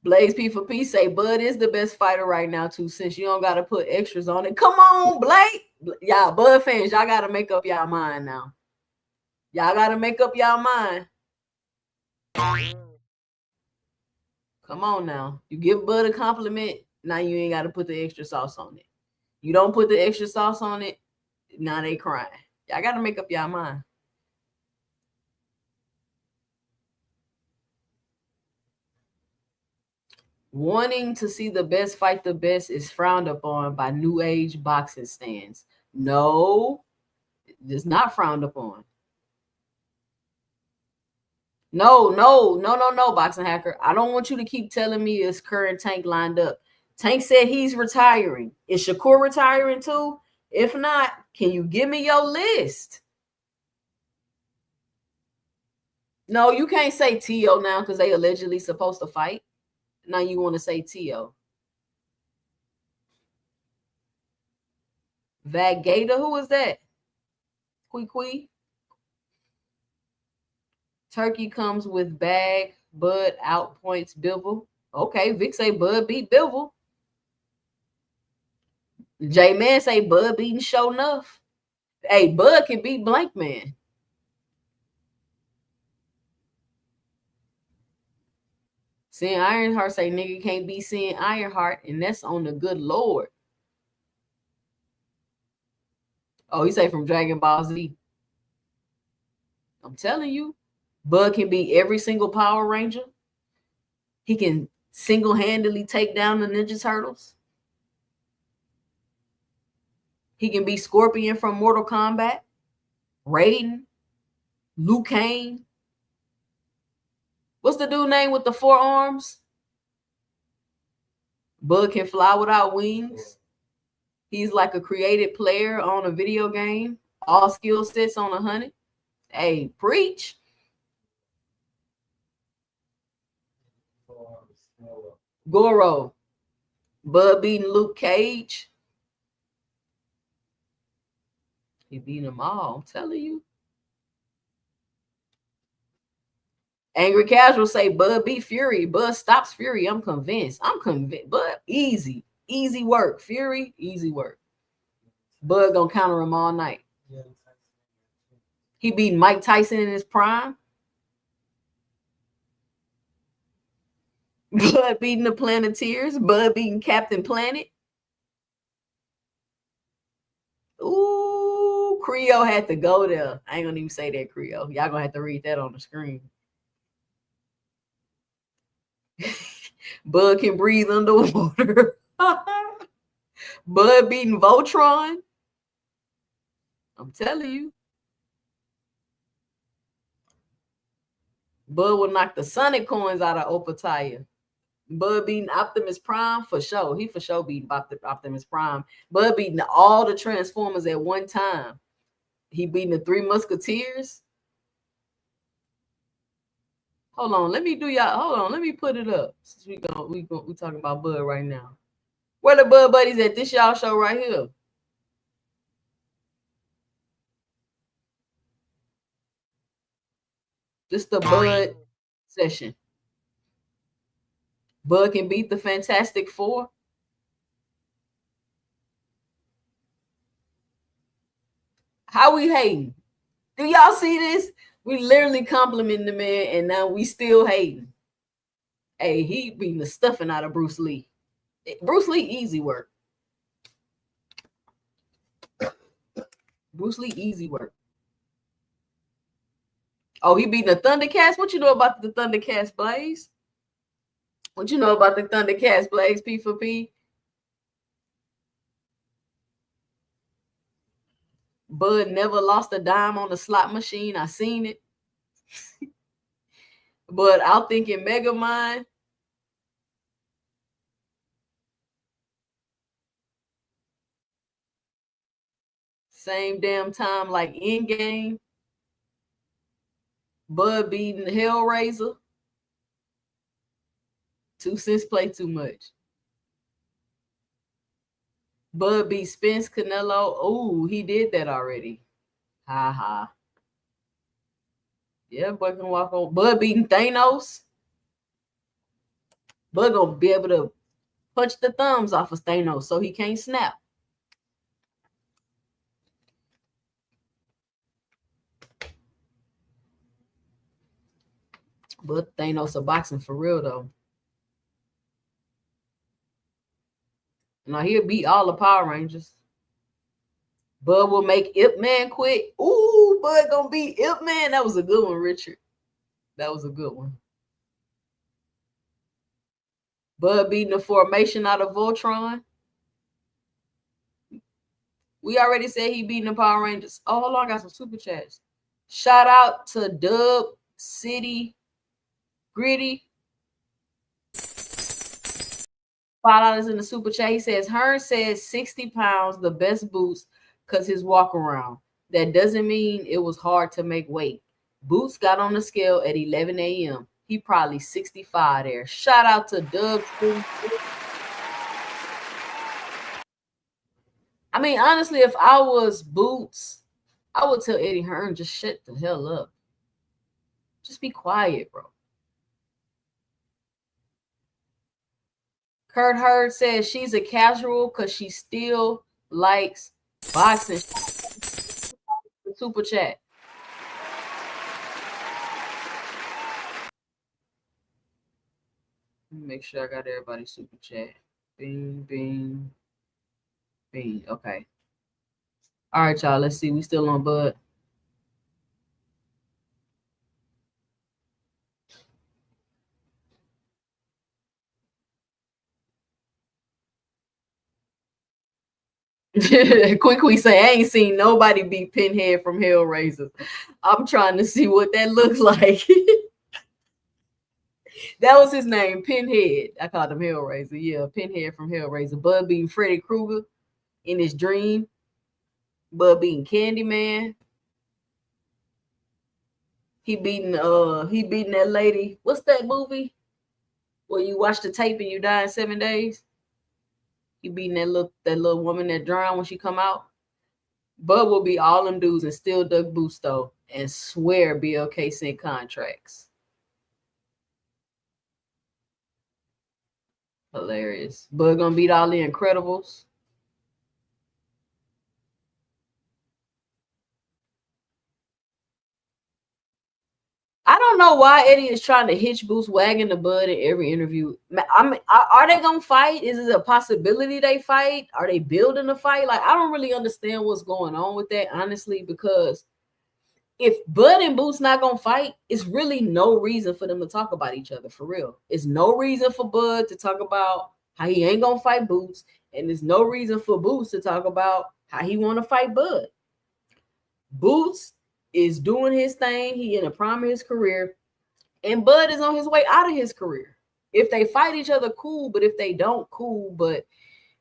Blaze P for P say Bud is the best fighter right now too, since you don't got to put extras on it. Come on, Blake. Y'all Bud fans, y'all got to make up y'all mind now. Y'all got to make up y'all mind. Come on now. You give Bud a compliment, now you ain't got to put the extra sauce on it. You don't put the extra sauce on it, now they crying. Y'all got to make up y'all mind. Wanting to see the best fight the best is frowned upon by new age boxing stands. No, it's not frowned upon. No, Boxing Hacker. I don't want you to keep telling me it's current Tank lined up. Tank said he's retiring. Is Shakur retiring too? If not, can you give me your list? No, you can't say T.O. now because they allegedly supposed to fight. Now you want to say T.O. Vagata, who is that? Quee. Turkey comes with bag. Bud outpoints Bivol. Okay, Vic say Bud beat Bivol. J-Man say Bud beating Show Enough. Hey, Bud can beat Blank Man. Seeing Ironheart say nigga can't be seeing Ironheart, and that's on the good Lord. Oh, he say from Dragon Ball Z. I'm telling you, Bud can beat every single Power Ranger. He can single-handedly take down the Ninja Turtles. He can be Scorpion from Mortal Kombat, Raiden, Liu Kang. What's the dude name with the 4 arms? Bud can fly without wings. He's like a created player on a video game. All skill sets on 100. Hey, preach. Goro. Bud beating Luke Cage. He beat them all. I'm telling you. Angry Casual say Bud beat Fury. Bud stops Fury. I'm convinced. Bud, easy work. Fury, easy work. Bud gonna counter him all night. He beat Mike Tyson in his prime. Bud beating the Planeteers. Bud beating Captain Planet. Ooh, Creole had to go there. I ain't gonna even say that, Creole. Y'all gonna have to read that on the screen. Bud can breathe underwater. Bud beating Voltron. I'm telling you. Bud will knock the Sonic coins out of Opataya. Bud beating Optimus Prime for sure. He for sure beating Optimus Prime. Bud beating all the Transformers at one time. He beating the 3 Musketeers. Hold on, let me put it up. Since we talking about Bud right now. Where the Bud buddies at? This y'all show right here. This the Bud session. Bud can beat the Fantastic Four. How we hating? Do y'all see this? We literally complimenting the man, and now we still hating. Hey, he beating the stuffing out of Bruce Lee. Bruce Lee, easy work. Bruce Lee, easy work. Oh, he beating the Thundercats? What you know about the Thundercats, Blaze? What you know about the Thundercats, Blaze, P for P? Bud never lost a dime on the slot machine. I seen it. But I'm thinking Megamind. Same damn time like Endgame. Bud beating Hellraiser. 2 cents play too much. Bud beat Spence Canelo. Oh, he did that already. Ha ha. Yeah, Bud can walk on. Bud beating Thanos. Bud gonna be able to punch the thumbs off of Thanos so he can't snap. But Thanos a boxing for real though. Now he'll beat all the Power Rangers. Bud will make Ip Man quit. Ooh, Bud gonna beat Ip Man. That was a good one, Richard. That was a good one. Bud beating the formation out of Voltron. We already said he beating the Power Rangers. Oh, hold on, I got some super chats. Shout out to Dub City Gritty. $5 in the super chat. He says Hearn says 60 pounds, the best boots, because his walk around. That doesn't mean it was hard to make weight. Boots got on the scale at 11 a.m. He probably 65 there. Shout out to Doug. I mean, honestly, if I was Boots, I would tell Eddie Hearn, just shut the hell up. Just be quiet, bro. Kurt Hurd says she's a casual because she still likes boxing. Super chat. Make sure I got everybody's super chat. Bing, bing, bing. Okay. All right, y'all. Let's see. We still on Bud. Quickly say, I ain't seen nobody beat Pinhead from Hellraiser. I'm trying to see what that looks like. That was his name, Pinhead. I called him Hellraiser. Yeah, Pinhead from Hellraiser. Bud beating Freddy Krueger in his dream. Bud beating Candyman. He beating that lady. What's that movie where you watch the tape and you die in 7 days? He beating that little woman that drowned when she come out. Bud will be all them dudes and still Doug Boots though, and swear BLK sent contracts. Hilarious. Bud gonna beat all the Incredibles. I don't know why Eddie is trying to hitch Boots wagging the Bud in every interview. I mean, are they gonna fight? Is it a possibility they fight? Are they building a fight? Like, I don't really understand what's going on with that, honestly, because if Bud and Boots not gonna fight, it's really no reason for them to talk about each other, for real. It's no reason for Bud to talk about how he ain't gonna fight Boots, and there's no reason for Boots to talk about how he want to fight Bud. Boots is doing his thing. He in the prime of his career, and Bud is on his way out of his career. If they fight each other, cool, but if they don't, cool. But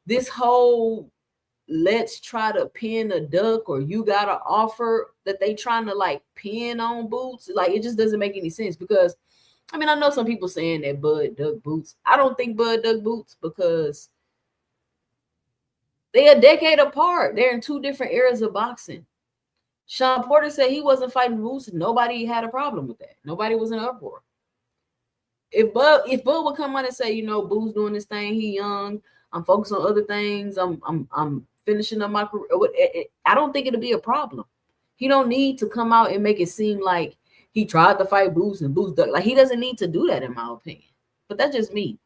this whole let's try to pin a duck or you got an offer that they trying to like pin on Boots, like it just doesn't make any sense. Because I mean, I know some people saying that Bud duck Boots. I don't think Bud duck Boots because they're a decade apart. They're in two different eras of boxing. Sean Porter said he wasn't fighting Boots. Nobody had a problem with that. Nobody was in an uproar. If Bud would come out and say, you know, Boots doing this thing, he young, I'm focused on other things, I'm finishing up my career, I don't think it'll be a problem. He don't need to come out and make it seem like he tried to fight Boots and Boots ducked. Like, he doesn't need to do that, in my opinion. But that's just me.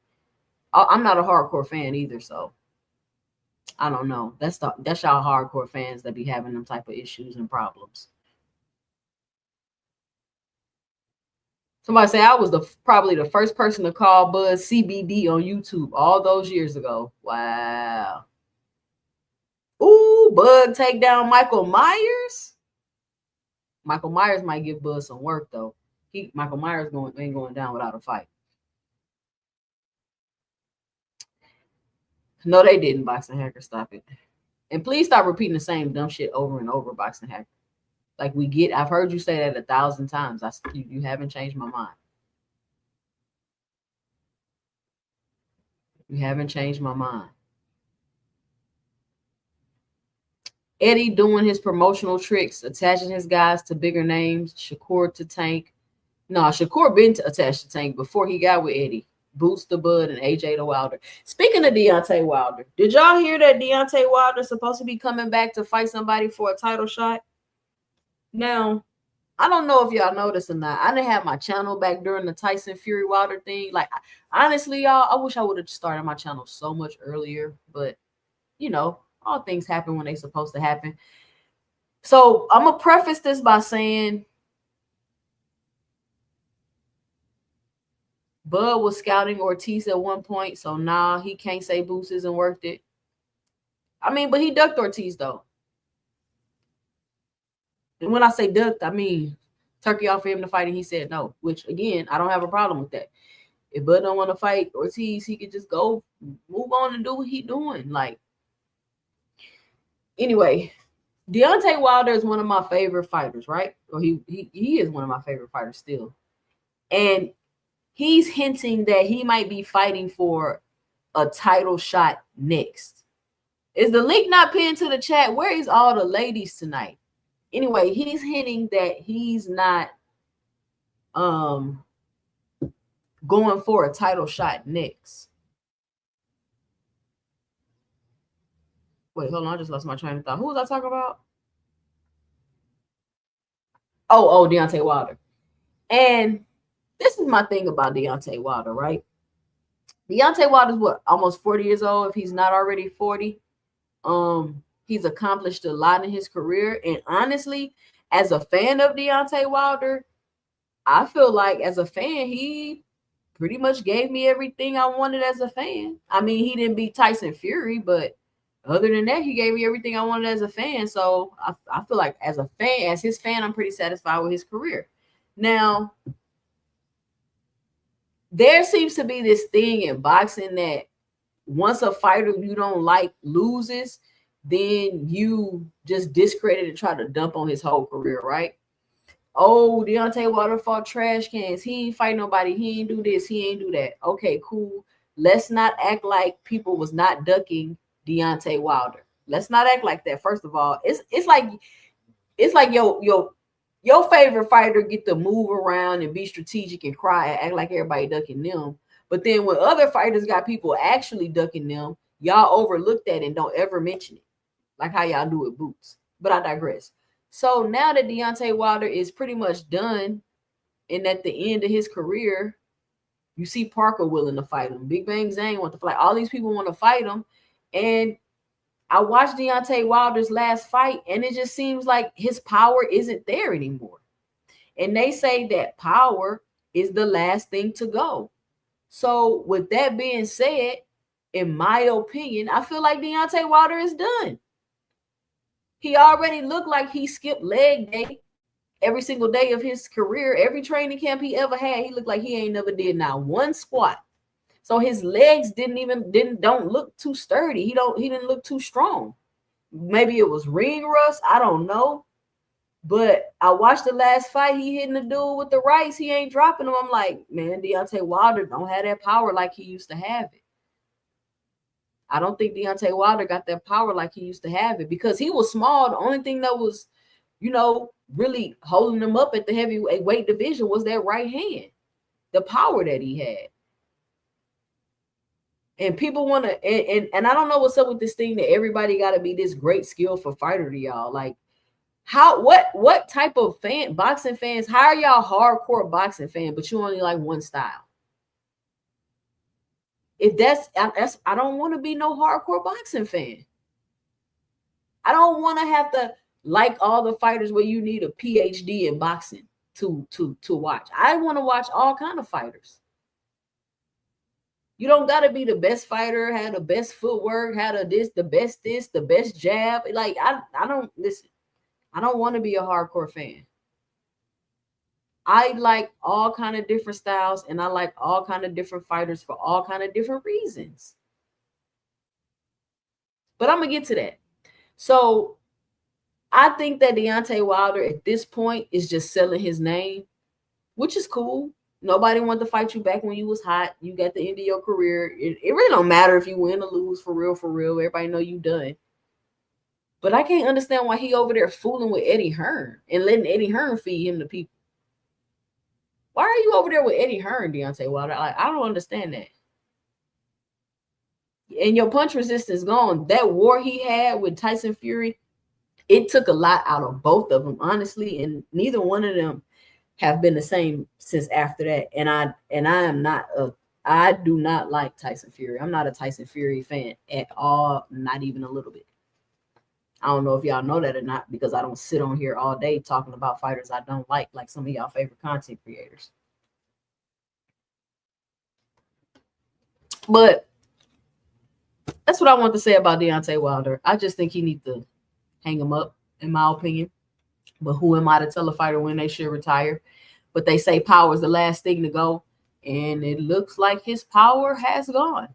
I'm not a hardcore fan either, so I don't know. That's y'all hardcore fans that be having them type of issues and problems. Somebody say I was probably the first person to call Bud CBD on YouTube all those years ago. Wow. Ooh, Bud take down Michael Myers. Michael Myers might give Bud some work though. Michael Myers ain't going down without a fight. No, they didn't, Boxing Hacker. Stop it. And please stop repeating the same dumb shit over and over, Boxing Hacker. Like, I've heard you say that 1,000 times. You haven't changed my mind. You haven't changed my mind. Eddie doing his promotional tricks, attaching his guys to bigger names. Shakur to Tank. No, Shakur been attached to Tank before he got with Eddie. Boots to Bud and AJ to Wilder. Speaking of Deontay Wilder, did y'all hear that Deontay Wilder is supposed to be coming back to fight somebody for a title shot? Now, I don't know if y'all noticed or not. I didn't have my channel back during the Tyson Fury Wilder thing. Like, honestly, y'all, I wish I would have started my channel so much earlier. But, you know, all things happen when they're supposed to happen. So I'm going to preface this by saying Bud was scouting Ortiz at one point. So nah, he can't say Boots isn't worth it. I mean, but he ducked Ortiz, though. And when I say ducked, I mean turkey off for him to fight, and he said no, which, again, I don't have a problem with that. If Bud don't want to fight Ortiz, he could just go move on and do what he's doing. Like, anyway, Deontay Wilder is one of my favorite fighters, right? Or he is one of my favorite fighters still. And he's hinting that he might be fighting for a title shot next. Is the link not pinned to the chat? Where is all the ladies tonight? Anyway, he's hinting that he's not going for a title shot next. Wait, hold on. I just lost my train of thought. Who was I talking about? Oh, Deontay Wilder. And this is my thing about Deontay Wilder, right? Deontay Wilder's what, almost 40 years old, if he's not already 40. He's accomplished a lot in his career. And honestly, as a fan of Deontay Wilder, I feel like as a fan, he pretty much gave me everything I wanted as a fan. I mean, he didn't beat Tyson Fury, but other than that, he gave me everything I wanted as a fan. So I feel like as a fan, as his fan, I'm pretty satisfied with his career. Now, there seems to be this thing in boxing that once a fighter you don't like loses, then you just discredit and try to dump on his whole career, right? Oh, Deontay Wilder fought trash cans. He ain't fight nobody. He ain't do this. He ain't do that. Okay, cool. Let's not act like people was not ducking Deontay Wilder. Let's not act like that. First of all, it's like your favorite fighter get to move around and be strategic and cry and act like everybody ducking them. But then when other fighters got people actually ducking them, y'all overlook that and don't ever mention it, like how y'all do with Boots. But I digress. So now that Deontay Wilder is pretty much done and at the end of his career, you see Parker willing to fight him. Big Bang Zane want to fight. All these people want to fight him. And I watched Deontay Wilder's last fight, and it just seems like his power isn't there anymore. And they say that power is the last thing to go. So with that being said, in my opinion, I feel like Deontay Wilder is done. He already looked like he skipped leg day every single day of his career. Every training camp he ever had, he looked like he ain't never did not one squat. So his legs don't look too sturdy. He didn't look too strong. Maybe it was ring rust. I don't know. But I watched the last fight. He hitting the dude with the rights. He ain't dropping him. I'm like, man, Deontay Wilder don't have that power like he used to have it. I don't think Deontay Wilder got that power like he used to have it because he was small. The only thing that was, really holding him up at the heavyweight weight division was that right hand, the power that he had. And people want to, and I don't know what's up with this thing that everybody got to be this great skillful fighter to y'all. Like, what type of boxing fans? How are y'all hardcore boxing fan, but you only like one style? If that's I don't want to be no hardcore boxing fan. I don't want to have to like all the fighters where you need a PhD in boxing to watch. I want to watch all kind of fighters. You don't got to be the best fighter, have the best footwork, have the best jab. Like I don't listen. I don't want to be a hardcore fan. I like all kind of different styles, and I like all kind of different fighters for all kind of different reasons. But I'm going to get to that. So I think that Deontay Wilder at this point is just selling his name, which is cool. Nobody wanted to fight you back when you was hot. You got the end of your career. It really don't matter if you win or lose, for real, for real. Everybody know you done. But I can't understand why he over there fooling with Eddie Hearn and letting Eddie Hearn feed him to people. Why are you over there with Eddie Hearn, Deontay Wilder? I don't understand that. And your punch resistance gone. That war he had with Tyson Fury, it took a lot out of both of them, honestly. And neither one of them have been the same since after that. And I do not like Tyson Fury. I'm not a Tyson Fury fan at all, not even a little bit. I don't know if y'all know that or not, because I don't sit on here all day talking about fighters I don't like some of y'all favorite content creators. But that's what I want to say about Deontay Wilder. I just think he needs to hang him up, in my opinion. But who am I to tell a fighter when they should retire? But they say power is the last thing to go, and it looks like his power has gone.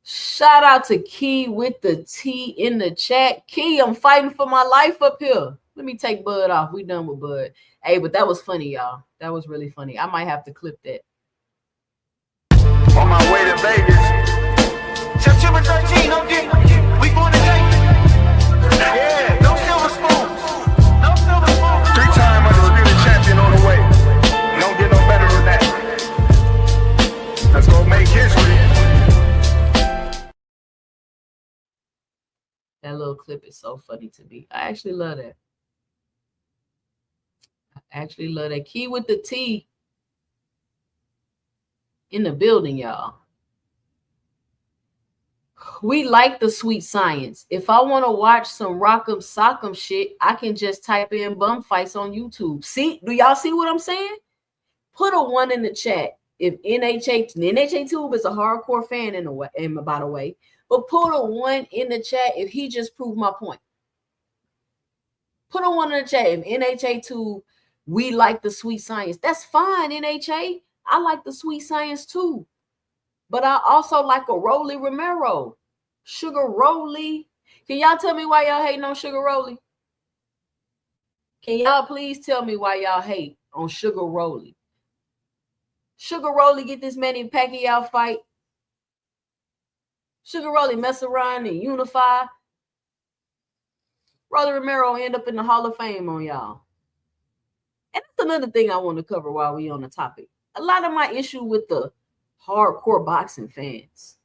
Shout out to Key with the T in the chat. Key, I'm fighting for my life up here. Let me take Bud off. We done with Bud. Hey, but that was funny, y'all. That was really funny. I might have to clip that.
On my way to Vegas. September 13th,
That little clip is so funny to me. I actually love that. I actually love that. Key with the T in the building, y'all. We like the sweet science. If I want to watch some rock'em sock'em shit, I can just type in bum fights on YouTube. See, do y'all see what I'm saying? Put a one in the chat. If NHA Tube is a hardcore fan in a way, and by the way, but put a one in the chat if he just proved my point. Put a one in the chat. If NHA Tube, we like the sweet science. That's fine, NHA. I like the sweet science too. But I also like a Rolly Romero. Sugar Rolly. Can y'all tell me why y'all hating on Sugar Rolly? Can y'all please tell me why y'all hate on Sugar Rolly? Sugar Rolly get this Manny Pacquiao fight. Sugar Rolly mess around and unify. Rolly Romero end up in the Hall of Fame on y'all. And that's another thing I want to cover while we on the topic. A lot of my issue with the hardcore boxing fans.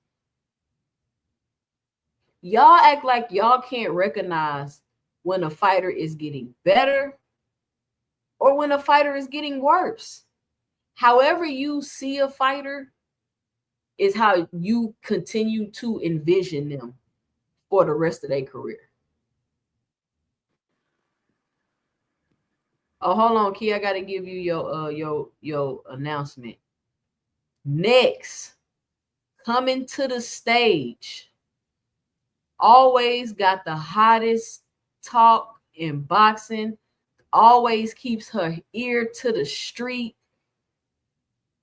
Y'all act like y'all can't recognize when a fighter is getting better or when a fighter is getting worse. However you see a fighter is how you continue to envision them for the rest of their career. Oh, hold on, Key. I gotta give you your announcement. Next, coming to the stage, always got the hottest talk in boxing, always keeps her ear to the street.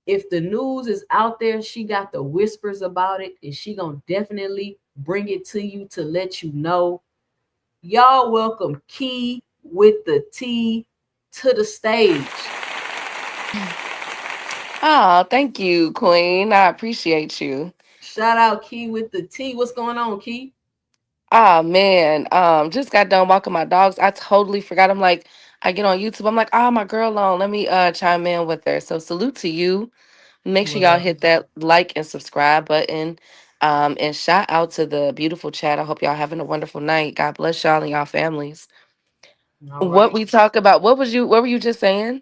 If the news is out there, she got the whispers about it, and she gonna definitely bring it to you to let you know. Y'all welcome Key with the T to the stage.
Oh, thank you, Queen. I appreciate you.
Shout out Key with the T. What's going on, Key?
Oh man, just got done walking my dogs. I totally forgot. I'm like, I get on YouTube. I'm like, oh, my girl on. Let me chime in with her. So salute to you. Make sure
What
y'all
up?
hit that like and subscribe button. And shout out to the beautiful chat. I hope y'all having a wonderful night. God bless y'all and y'all families.
All
What
right.
we talk about? What were you just saying?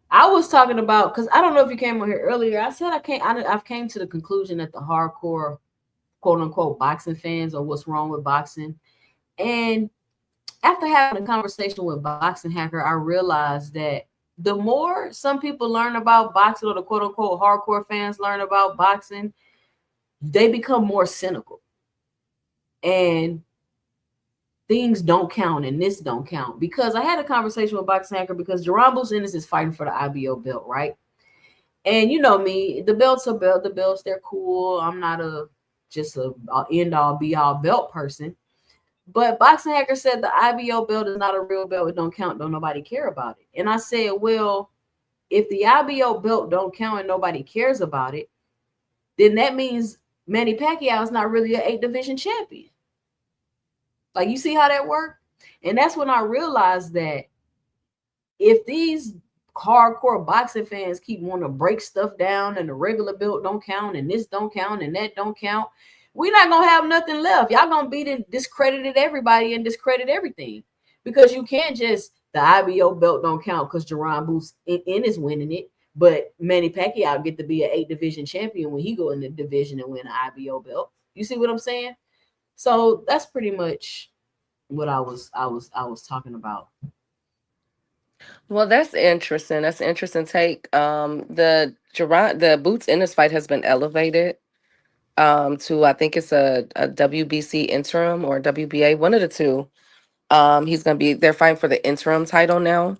I was talking about, because I don't know if you came on here earlier. I said I've came to the conclusion that the hardcore quote unquote boxing fans or what's wrong with boxing. And after having a conversation with Boxing Hacker, I realized that the more some people learn about boxing, or the quote unquote hardcore fans learn about boxing, they become more cynical. And things don't count and this don't count. Because I had a conversation with Boxing Hacker because Jaron Ennis is fighting for the IBO belt, right? And you know me, the belts are the belts, they're cool. I'm not just a end all be all belt person. But Boxing Hacker said the IBO belt is not a real belt. It don't count. Don't nobody care about it. And I said, well, if the IBO belt don't count and nobody cares about it, then that means Manny Pacquiao is not really an 8 division champion. Like, you see how that worked? And that's when I realized that if these hardcore boxing fans keep wanting to break stuff down and the regular belt don't count and this don't count and that don't count, we're not gonna have nothing left. Y'all gonna beat and discredited everybody and discredit everything, because you can't just the IBO belt don't count because Jaron Boots is winning it, but Manny Pacquiao get to be an 8 division champion when he go in the division and win an IBO belt. You see what I'm saying? So that's pretty much what I was talking about.
Well, that's interesting. That's an interesting take. The Boots Ennis fight has been elevated to, I think it's a WBC interim or WBA, one of the two. They're fighting for the interim title now.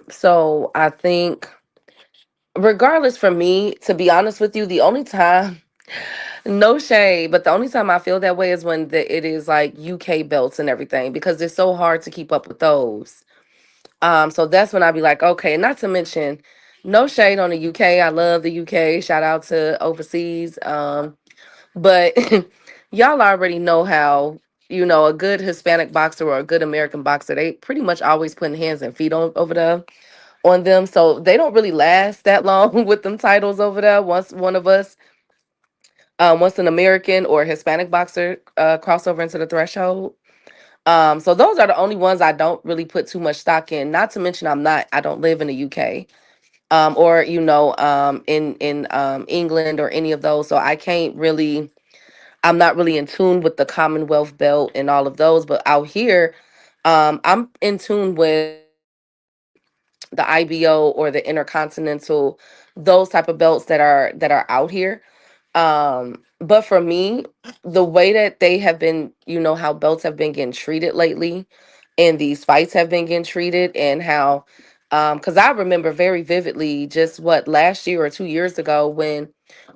So I think, regardless, for me, to be honest with you, the only time, no shade, but the only time I feel that way is when it is like UK belts and everything, because it's so hard to keep up with those. So that's when I'd be like, okay, not to mention, no shade on the UK. I love the UK. Shout out to overseas. But y'all already know how, a good Hispanic boxer or a good American boxer, they pretty much always putting hands and feet over there on them. So they don't really last that long with them titles over there once one of us once an American or Hispanic boxer cross over into the threshold. So those are the only ones I don't really put too much stock in. Not to mention I don't live in the UK, or in England or any of those. So I can't really, I'm not really in tune with the Commonwealth belt and all of those. But out here, I'm in tune with the IBO or the Intercontinental, those type of belts that are out here. But for me, the way that they have been, how belts have been getting treated lately, and these fights have been getting treated, and how, because I remember very vividly just what last year or 2 years ago when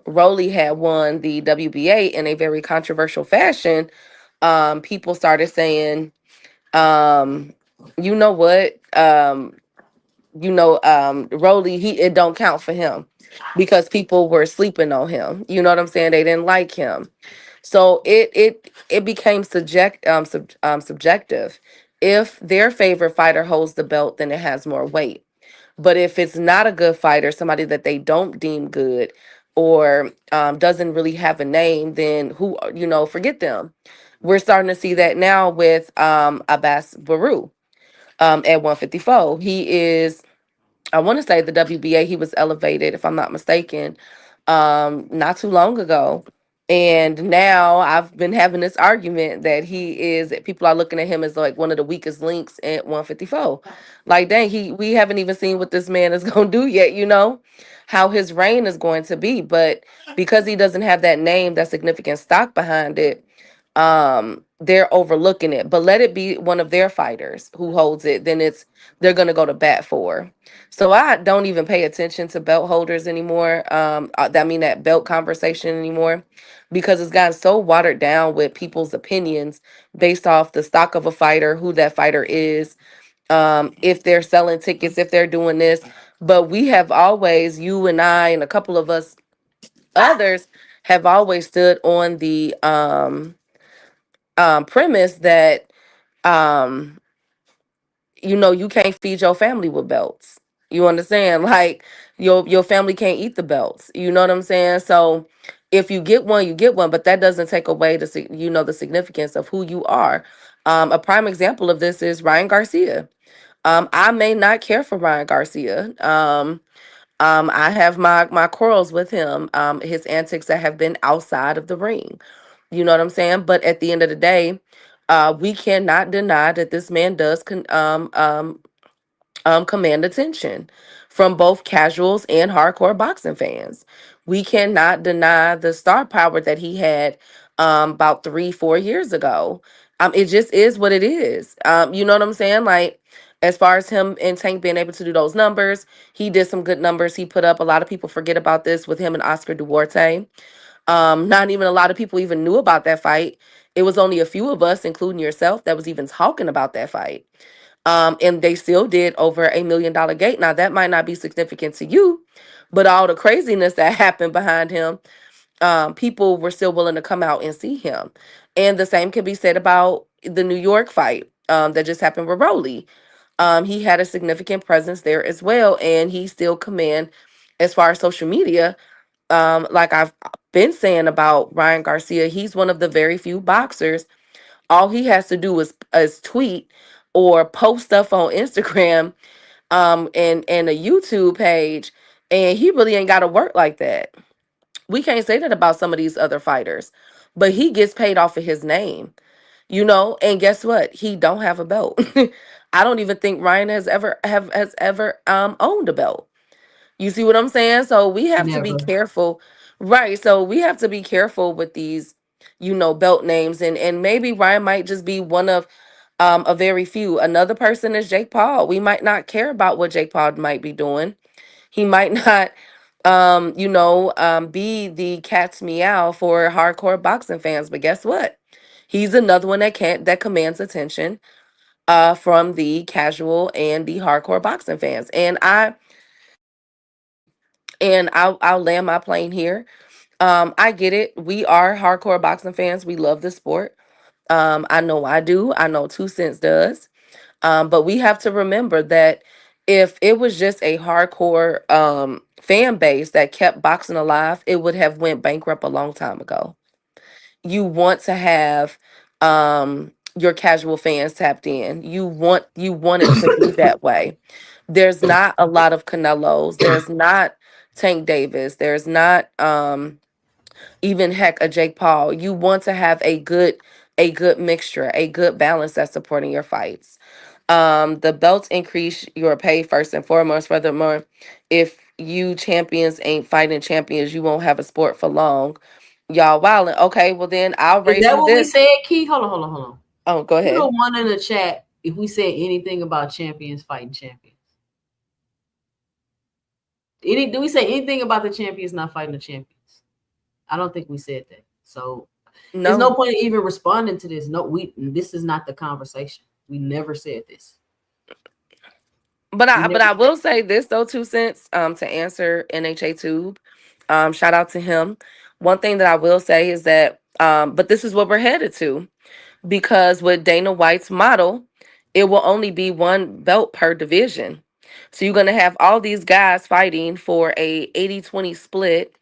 Rolly had won the WBA in a very controversial fashion. People started saying, um, you know what, Rolly, it don't count for him because people were sleeping on him. You know what I'm saying? They didn't like him. So it became subjective. If their favorite fighter holds the belt, then it has more weight. But if it's not a good fighter, somebody that they don't deem good, or doesn't really have a name, then forget them. We're starting to see that now with Abbas Baru at 154. He is, I want to say, the WBA, he was elevated, if I'm not mistaken, not too long ago. And now I've been having this argument that people are looking at him as like one of the weakest links at 154. Like, dang, we haven't even seen what this man is going to do yet, how his reign is going to be. But because he doesn't have that name, that significant stock behind it, they're overlooking it. But let it be one of their fighters who holds it, then they're going to go to bat for. So I don't even pay attention to belt holders anymore. I mean that belt conversation anymore, because it's gotten so watered down with people's opinions based off the stock of a fighter, who that fighter is, if they're selling tickets, if they're doing this. But we have always, you and I and a couple of us others, have always stood on the premise that um you can't feed your family with belts. You understand? Like, your family can't eat the belts. You know what I'm saying? So if you get one, you get one, but that doesn't take away the significance of who you are. A prime example of this is Ryan Garcia. I may not care for Ryan Garcia. I have my quarrels with him, his antics that have been outside of the ring. You know what I'm saying? But at the end of the day, we cannot deny that this man does command attention from both casuals and hardcore boxing fans. We cannot deny the star power that he had about 3-4 years ago. It just is what it is. You know what I'm saying? Like, as far as him and Tank being able to do those numbers, he did some good numbers. He put up, a lot of people forget about this with him and Oscar Duarte. Not even a lot of people even knew about that fight. It was only a few of us, including yourself, that was even talking about that fight. And they still did over $1 million gate. Now, that might not be significant to you, but all the craziness that happened behind him, people were still willing to come out and see him. And the same can be said about the New York fight that just happened with Rolly. He had a significant presence there as well, and he still command, as far as social media, like I've been saying about Ryan Garcia, he's one of the very few boxers. All he has to do is tweet or post stuff on Instagram, and a YouTube page, and he really ain't got to work like that. We can't say that about some of these other fighters, but he gets paid off of his name, and guess what? He don't have a belt. I don't even think Ryan has ever owned a belt. You see what I'm saying? So we have to be
Never.
careful. Right. So we have to be careful with these, belt names, and maybe Ryan might just be one of a very few. Another person is Jake Paul. We might not care about what Jake Paul might be doing. He might not be the cat's meow for hardcore boxing fans, but guess what? He's another one that commands attention from the casual and the hardcore boxing fans. I'll land my plane here. I get it. We are hardcore boxing fans. We love the sport. I know I do. I know Two Cents does. But we have to remember that if it was just a hardcore fan base that kept boxing alive, it would have went bankrupt a long time ago. You want to have your casual fans tapped in. You want it to be that way. There's not a lot of Canelos. There's not Tank Davis. There's not even heck a Jake Paul. You want to have a good mixture, a good balance that's supporting your fights. The belts increase your pay first and foremost. Furthermore, if you champions ain't fighting champions, you won't have a sport for long. Y'all wildin'. Okay, well then I'll
Is
raise
that
you
what we
this.
said, Key? Hold on.
Oh, go
You
ahead.
don't want in the chat if we said anything about champions fighting champions. Do we say anything about the champions not fighting the champions? I don't think we said that. So there's no
No.
point in even responding to this. No, this is not the conversation. We never said this.
But
We
I
never
will say this though, 2 cents, to answer NHA Tube. Shout out to him. One thing that I will say is that but this is what we're headed to, because with Dana White's model, it will only be one belt per division. So you're gonna have all these guys fighting for a 80-20 split,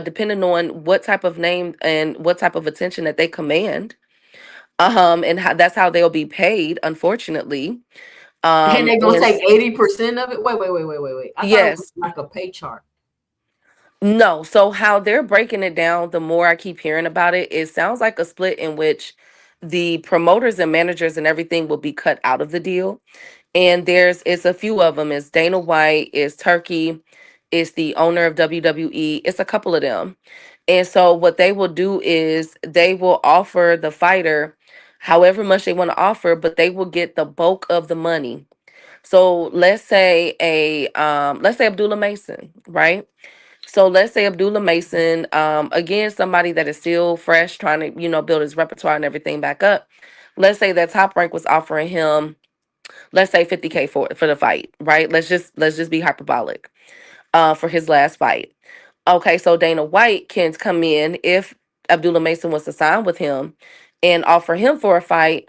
depending on what type of name and what type of attention that they command. And that's how they'll be paid, unfortunately.
and they're gonna
And
take 80% of it. Wait. I thought it was
yes.
like a pay chart.
No, so how they're breaking it down, the more I keep hearing about it, it sounds like a split in which the promoters and managers and everything will be cut out of the deal. And it's a few of them. It's Dana White, it's Turkey, it's the owner of WWE, it's a couple of them. And so what they will do is they will offer the fighter however much they want to offer, but they will get the bulk of the money. So let's say Abdullah Mason, right? So let's say Abdullah Mason, again, somebody that is still fresh, trying to, build his repertoire and everything back up. Let's say that Top Rank was offering him, let's say 50K for the fight, right? Let's just be hyperbolic, for his last fight. Okay, so Dana White can come in if Abdullah Mason was to sign with him and offer him for a fight,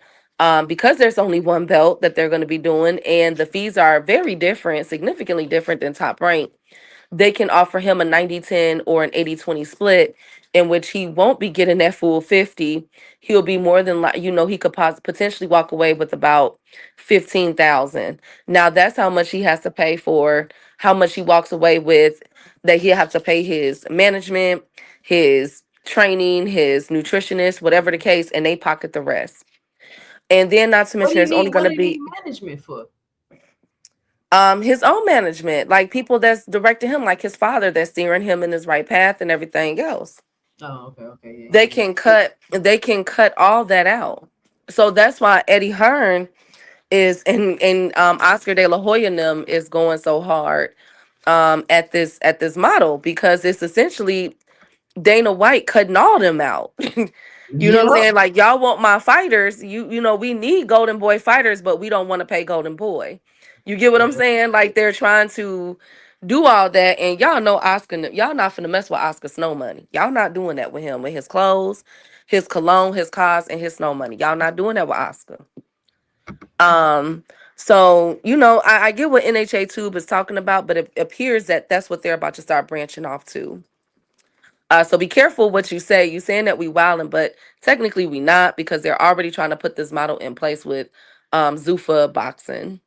because there's only one belt that they're going to be doing, and the fees are very different, significantly different than Top Rank. They can offer him a 90-10 or an 80-20 split in which he won't be getting that full 50. He'll be more than like, he could potentially walk away with about 15,000. Now that's how much he has to pay for, how much he walks away with, that he'll have to pay his management, his training, his nutritionist, whatever the case, and they pocket the rest. And then not to
What do
mention
you
there's only
need? What
going to
do you need
be
management for?
his own management, like people that's directing him, like his father that's steering him in his right path and everything else.
Oh, okay,
They
yeah.
can cut all that out. So that's why Eddie Hearn is and Oscar De La Hoya and them is going so hard at this model, because it's essentially Dana White cutting all them out. You know what I'm
Yep.
saying? Like, y'all want my fighters. We need Golden Boy fighters, but we don't want to pay Golden Boy. You get what I'm
Yeah.
saying? Like, they're trying to do all that, and y'all know Oscar. Y'all not finna mess with Oscar Snow Money. Y'all not doing that with him, with his clothes, his cologne, his cars, and his snow money. Y'all not doing that with Oscar. Um. So I get what NHA Tube is talking about, but it appears that that's what they're about to start branching off to. So be careful what you say. You saying that we wilding, but technically we not, because they're already trying to put this model in place with Zuffa boxing.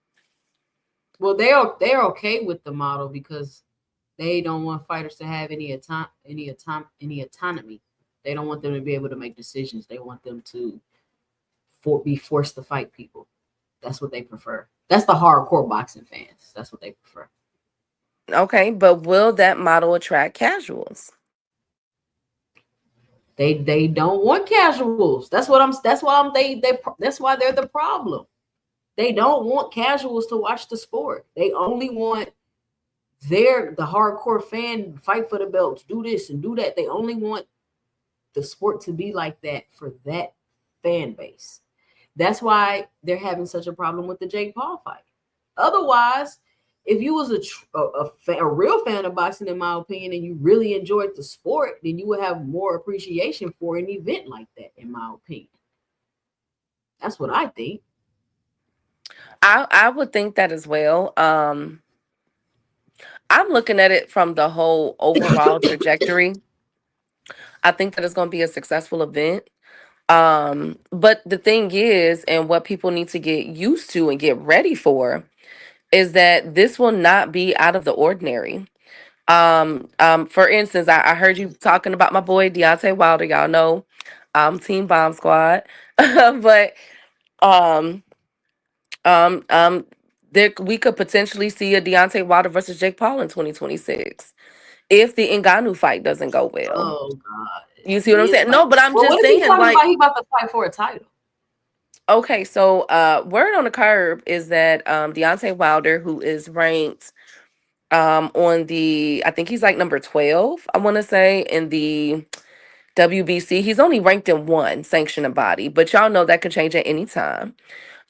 Well, they're okay with the model because they don't want fighters to have any autonomy. They don't want them to be able to make decisions. They want them to be forced to fight people. That's what they prefer. That's the hardcore boxing fans. That's what they prefer.
Okay, but will that model attract casuals?
They don't want casuals. That's why they're the problem. They don't want casuals to watch the sport. They only want the hardcore fan fight for the belts, do this and do that. They only want the sport to be like that for that fan base. That's why they're having such a problem with the Jake Paul fight. Otherwise, if you was a real fan of boxing, in my opinion, and you really enjoyed the sport, then you would have more appreciation for an event like that, in my opinion. That's what I think.
I would think that as well. I'm looking at it from the whole overall trajectory. I think that it's going to be a successful event. But the thing is, and what people need to get used to and get ready for, is that this will not be out of the ordinary. For instance, I heard you talking about my boy Deontay Wilder. Y'all know I'm Team Bomb Squad, but um, um, um, there we could potentially see a Deontay Wilder versus Jake Paul in 2026 if the Ngannou fight doesn't go well.
Oh God.
You see what I'm
He is
saying?
fighting.
No, but I'm
Well, what
just
is he
saying,
talking
like,
about? He about to fight for a title.
okay, so word on the curb is that Deontay Wilder, who is ranked on the, I think he's like number 12, I want to say, in the WBC. He's only ranked in one sanctioning body, but y'all know that could change at any time.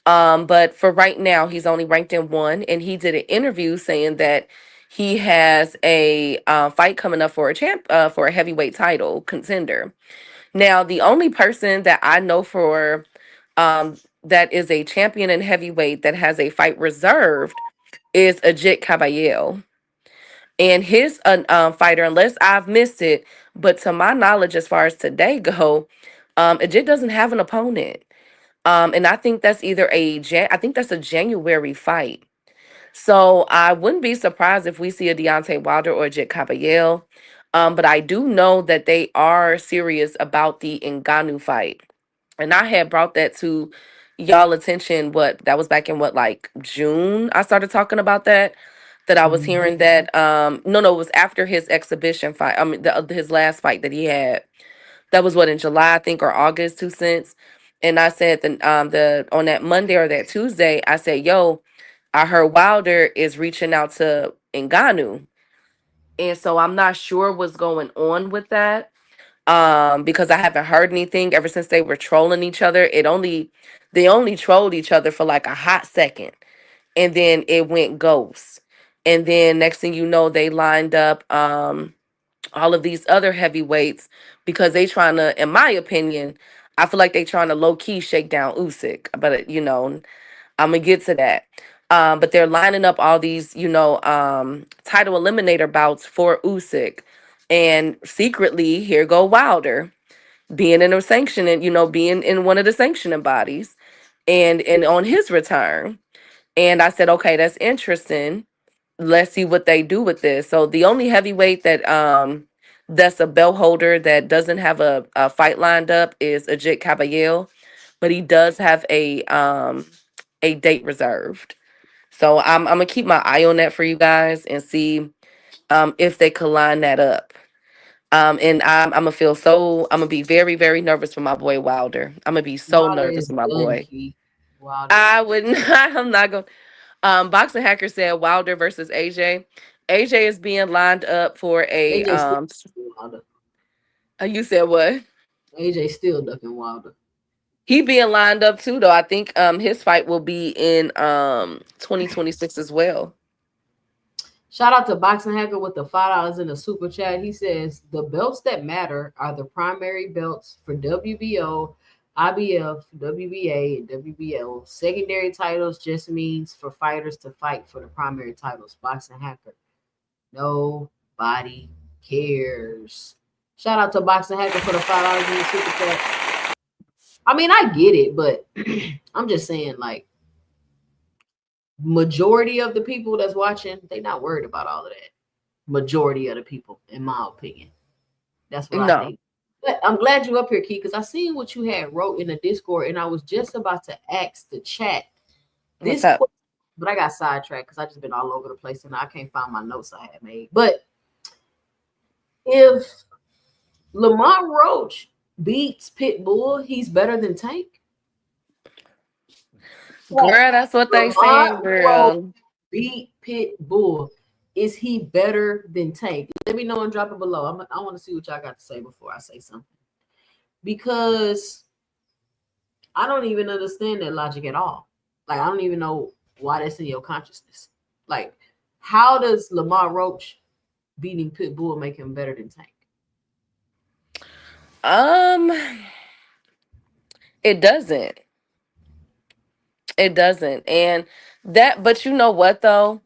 But for right now, he's only ranked in one, and he did an interview saying that he has a fight coming up for a for a heavyweight title contender. Now, the only person that I know for that is a champion in heavyweight that has a fight reserved is Ajit Caballero. And his fighter, unless I've missed it, but to my knowledge, as far as today go, Ajit doesn't have an opponent. And I think that's either I think that's a January fight. So I wouldn't be surprised if we see a Deontay Wilder or a Jit Caballero. But I do know that they are serious about the Ngannou fight. And I had brought that to y'all attention. What that was back in what, like June? I started talking about that. That I was
Mhm.
hearing that no, it was after his exhibition fight. I mean his last fight that he had. That was what, in July, I think, or August, 2 cents. And I said the on that Monday or that Tuesday, I said, yo, I heard Wilder is reaching out to Ngannou. And so I'm not sure what's going on with that. Because I haven't heard anything ever since they were trolling each other. They only trolled each other for like a hot second. And then it went ghost. And then next thing you know, they lined up all of these other heavyweights because they trying to, in my opinion, I feel like they trying to low key shake down Usyk. But I'm gonna get to that. But they're lining up all these, title eliminator bouts for Usyk, and secretly here go Wilder being in a sanctioning, being in one of the sanctioning bodies, and on his return. And I said, okay, that's interesting. Let's see what they do with this. So the only heavyweight that's a belt holder that doesn't have a fight lined up is Ajit Caballero, but he does have a date reserved. So I'm gonna keep my eye on that for you guys and see if they could line that up. And I'm gonna be very, very nervous for my boy Wilder. I'm gonna be so
Wilder
nervous
is
for my
done,
boy.
Key. Wilder is
I would not. I'm not gonna. Boxing Hacker said Wilder versus AJ. AJ is being lined up for a
AJ still ducking Wilder.
You said what?
AJ still ducking Wilder.
He being lined up too, though. I think his fight will be in 2026 as well.
Shout out to Boxing Hacker with the $5 in the super chat. He says the belts that matter are the primary belts for WBO, IBF, WBA, and WBL. Secondary titles just means for fighters to fight for the primary titles. Boxing Hacker. Nobody cares. Shout out to Boxing Hacker for the $5 in the super chat. I mean, I get it, but I'm just saying, like, majority of the people that's watching, they not worried about all of that. Majority of the people, in my opinion. That's what I
No,
think. But I'm glad you up here, Key, because I seen what you had wrote in the Discord, and I was just about to ask the chat
what's
this
up?
question, but I got sidetracked because I just been all over the place and I can't find my notes I had made. But if Lamont Roach beats Pitbull, he's better than Tank.
Girl, that's what they saying,
Lamont Roach
girl.
beat Pitbull. Is he better than Tank? Let me know and drop it below. I want to see what y'all got to say before I say something. Because I don't even understand that logic at all. Like, I don't even know why that's in your consciousness. Like, how does Lamar Roach beating Pitbull make him better than Tank?
Um, it doesn't. It doesn't. And that, but you know what though?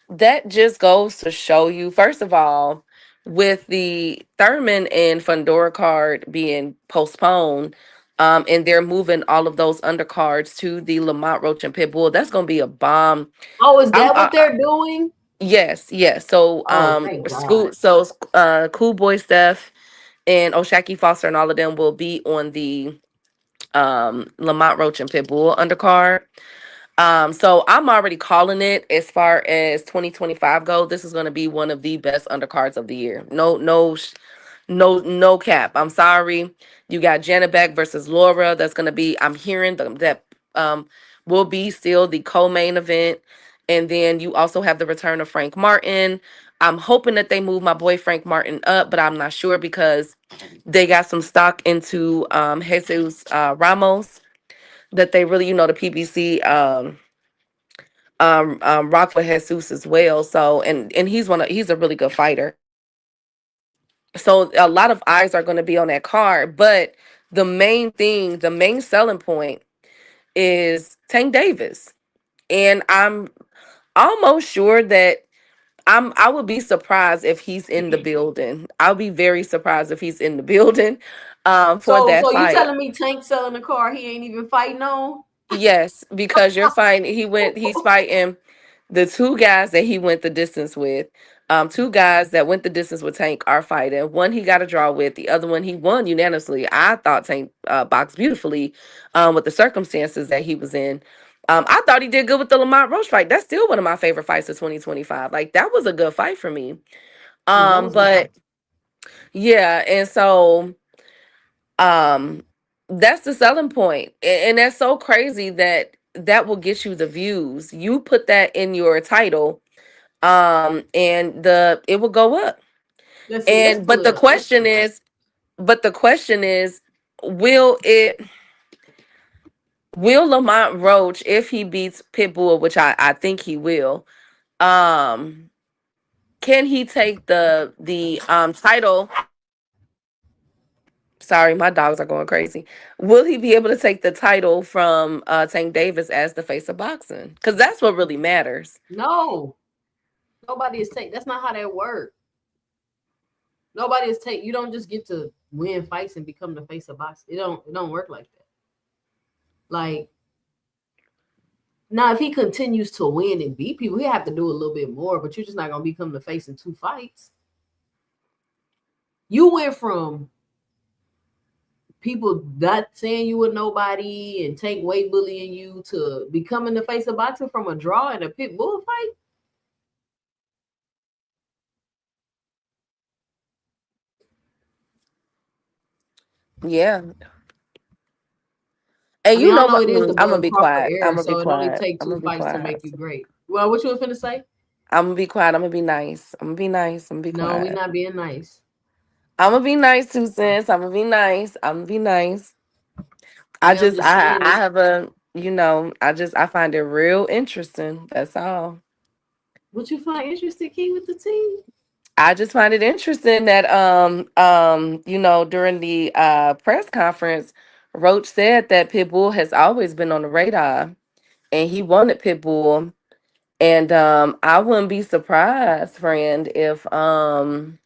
That just goes to show you, first of all, with the Thurman and Fundora card being postponed, and they're moving all of those undercards to the Lamont Roach and Pitbull, that's gonna be a bomb.
Oh, is
I'm
that what they're doing?
yes, yes. So
Oh, thank God.
Cool Boy Steph and Oshaki Foster and all of them will be on the Lamont Roach and Pitbull undercard. So I'm already calling it as far as 2025 go. This is going to be one of the best undercards of the year. No cap. I'm sorry. You got Janet Beck versus Laura. That's going to be, I'm hearing that will be still the co-main event. And then you also have the return of Frank Martin. I'm hoping that they move my boy Frank Martin up, but I'm not sure because they got some stock into Jesus Ramos that they really, the PBC rock with Jesus as well. So and he's a really good fighter. So a lot of eyes are going to be on that card, but the main selling point is Tank Davis. And I'm almost sure that I would be surprised if he's in the building. I'll be very surprised if he's in the building for that
So you
fight.
telling me Tank selling the car he ain't even fighting on?
Yes, because you're fighting. He's fighting the two guys that he went the distance with. Two guys that went the distance with Tank are fighting. One he got a draw with. The other one he won unanimously. I thought Tank boxed beautifully, with the circumstances that he was in. I thought he did good with the Lamont Roach fight. That's still one of my favorite fights of 2025. Like that was a good fight for me.
Yeah, that was
But yeah, and so um that's the selling point. And that's so crazy that that will get you the views. You put that in your title, and it will go up.
let's
And
pull it up.
but the question is, will it will Lamont Roach, if he beats Pitbull, which I think he will, um can he take the title? Sorry, my dogs are going crazy. Will he be able to take the title from Tank Davis as the face of boxing? Because that's what really matters.
No, nobody is take. That's not how that works. Nobody is take. You don't just get to win fights and become the face of boxing. It don't work like that. Like now, if he continues to win and beat people, he'll have to do a little bit more. But you're just not gonna become the face in 2 fights. You went from people not saying you were nobody and Tank weight bullying you to becoming the face of boxing from a draw in a pit bull fight.
Yeah. And
I mean, I know it is
I'm
the
gonna
blood
be
proper
quiet. I'm
era,
gonna be
so it only
quiet.
takes
I'm
2
gonna be
fights to
quiet.
make you great. Well, what you were finna say?
I'm gonna be quiet. I'm gonna be nice. I'm gonna be nice. I'm gonna be
No, we
quiet.
not being nice.
I'm gonna be nice, 2 cents. I'm gonna be nice. I'm gonna be nice.
Yeah, I'm just saying
I
this.
have I find it real interesting. That's all.
What you find interesting, Key, with the team?
I just find it interesting that during the press conference, Roach said that Pitbull has always been on the radar and he wanted Pitbull. And I wouldn't be surprised, friend, if um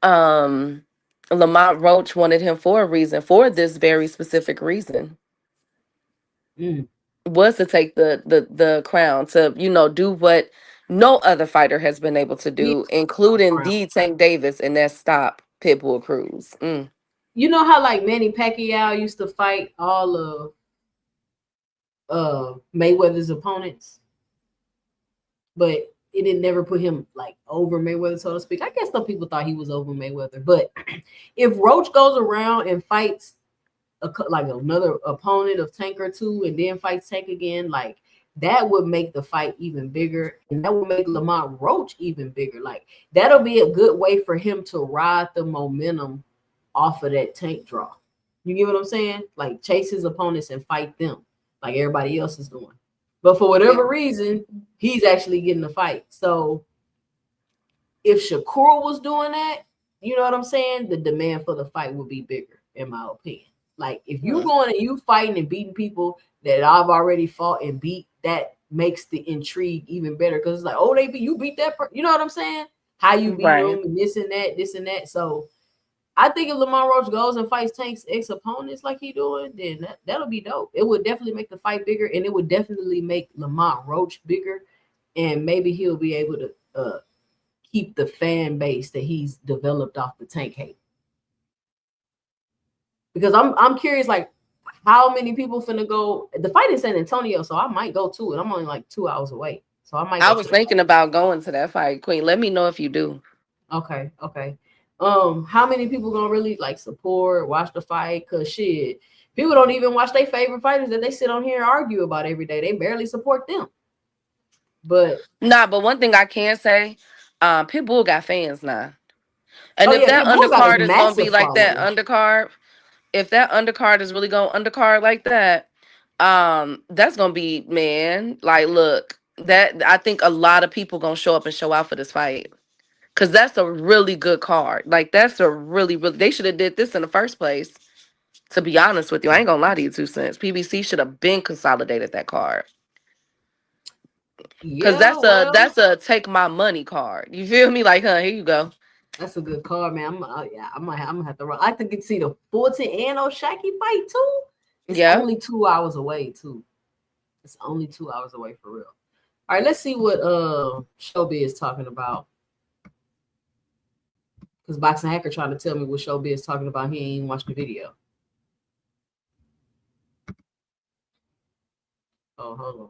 Lamont Roach wanted him for a reason, for this very specific reason.
Mm,
Was to take the crown, to do what no other fighter has been able to
he
do, including
crown.
the Tank Davis, and that stop Pitbull Cruz.
You know how like Manny Pacquiao used to fight all of Mayweather's opponents, but it didn't never put him like over Mayweather, so to speak. I guess some people thought he was over Mayweather, but if Roach goes around and fights like another opponent of Tank or two, and then fights Tank again, like that would make the fight even bigger, and that would make Lamont Roach even bigger. Like that'll be a good way for him to ride the momentum off of that Tank draw. You get what I'm saying? Like chase his opponents and fight them, like everybody else is doing. But for whatever reason, he's actually getting the fight. So if Shakur was doing that, you know what I'm saying? The demand for the fight would be bigger, in my opinion. Like if you going and you fighting and beating people that I've already fought and beat, that makes the intrigue even better because it's like, oh, you beat that you know what I'm saying? How you beat
Right.
them and this and that, this and that. So I think if Lamont Roach goes and fights Tank's ex opponents like he doing, then that'll be dope. It would definitely make the fight bigger, and it would definitely make Lamont Roach bigger, and maybe he'll be able to keep the fan base that he's developed off the Tank hate. Because I'm curious, like how many people finna go? The fight in San Antonio, so I might go to it. I'm only like 2 hours away, so I might.
I was thinking about going to that fight, Queen. Let me know if you do.
Okay. How many people gonna really like support, watch the fight? Cause shit, people don't even watch their favorite fighters that they sit on here and argue about every day. They barely support them. But
one thing I can say, Pitbull got fans now. And
oh
if
yeah,
that
Pitbull got a
undercard is gonna be
massive
like that
following.
undercard, if that undercard is really gonna undercard like that, that's gonna be, man, like look, that I think a lot of people gonna show up and show out for this fight. Cause that's a really good card. Like that's a really, really they should have did this in the first place. To be honest with you, I ain't gonna lie to you 2 cents. PBC should have been consolidated that card. Cause
Yeah, well,
that's a take my money card. You feel me? Like, here you go.
that's a good card, man. I'm gonna have to run. I think it's see the Fulton and O'Shaquie fight too. It's
Yeah.
only 2 hours away too. It's only 2 hours away for real. All right, let's see what Showbiz is talking about. Because Boxing Hacker trying to tell me what Showbiz is talking about. He ain't even watched the video. Oh, hold on.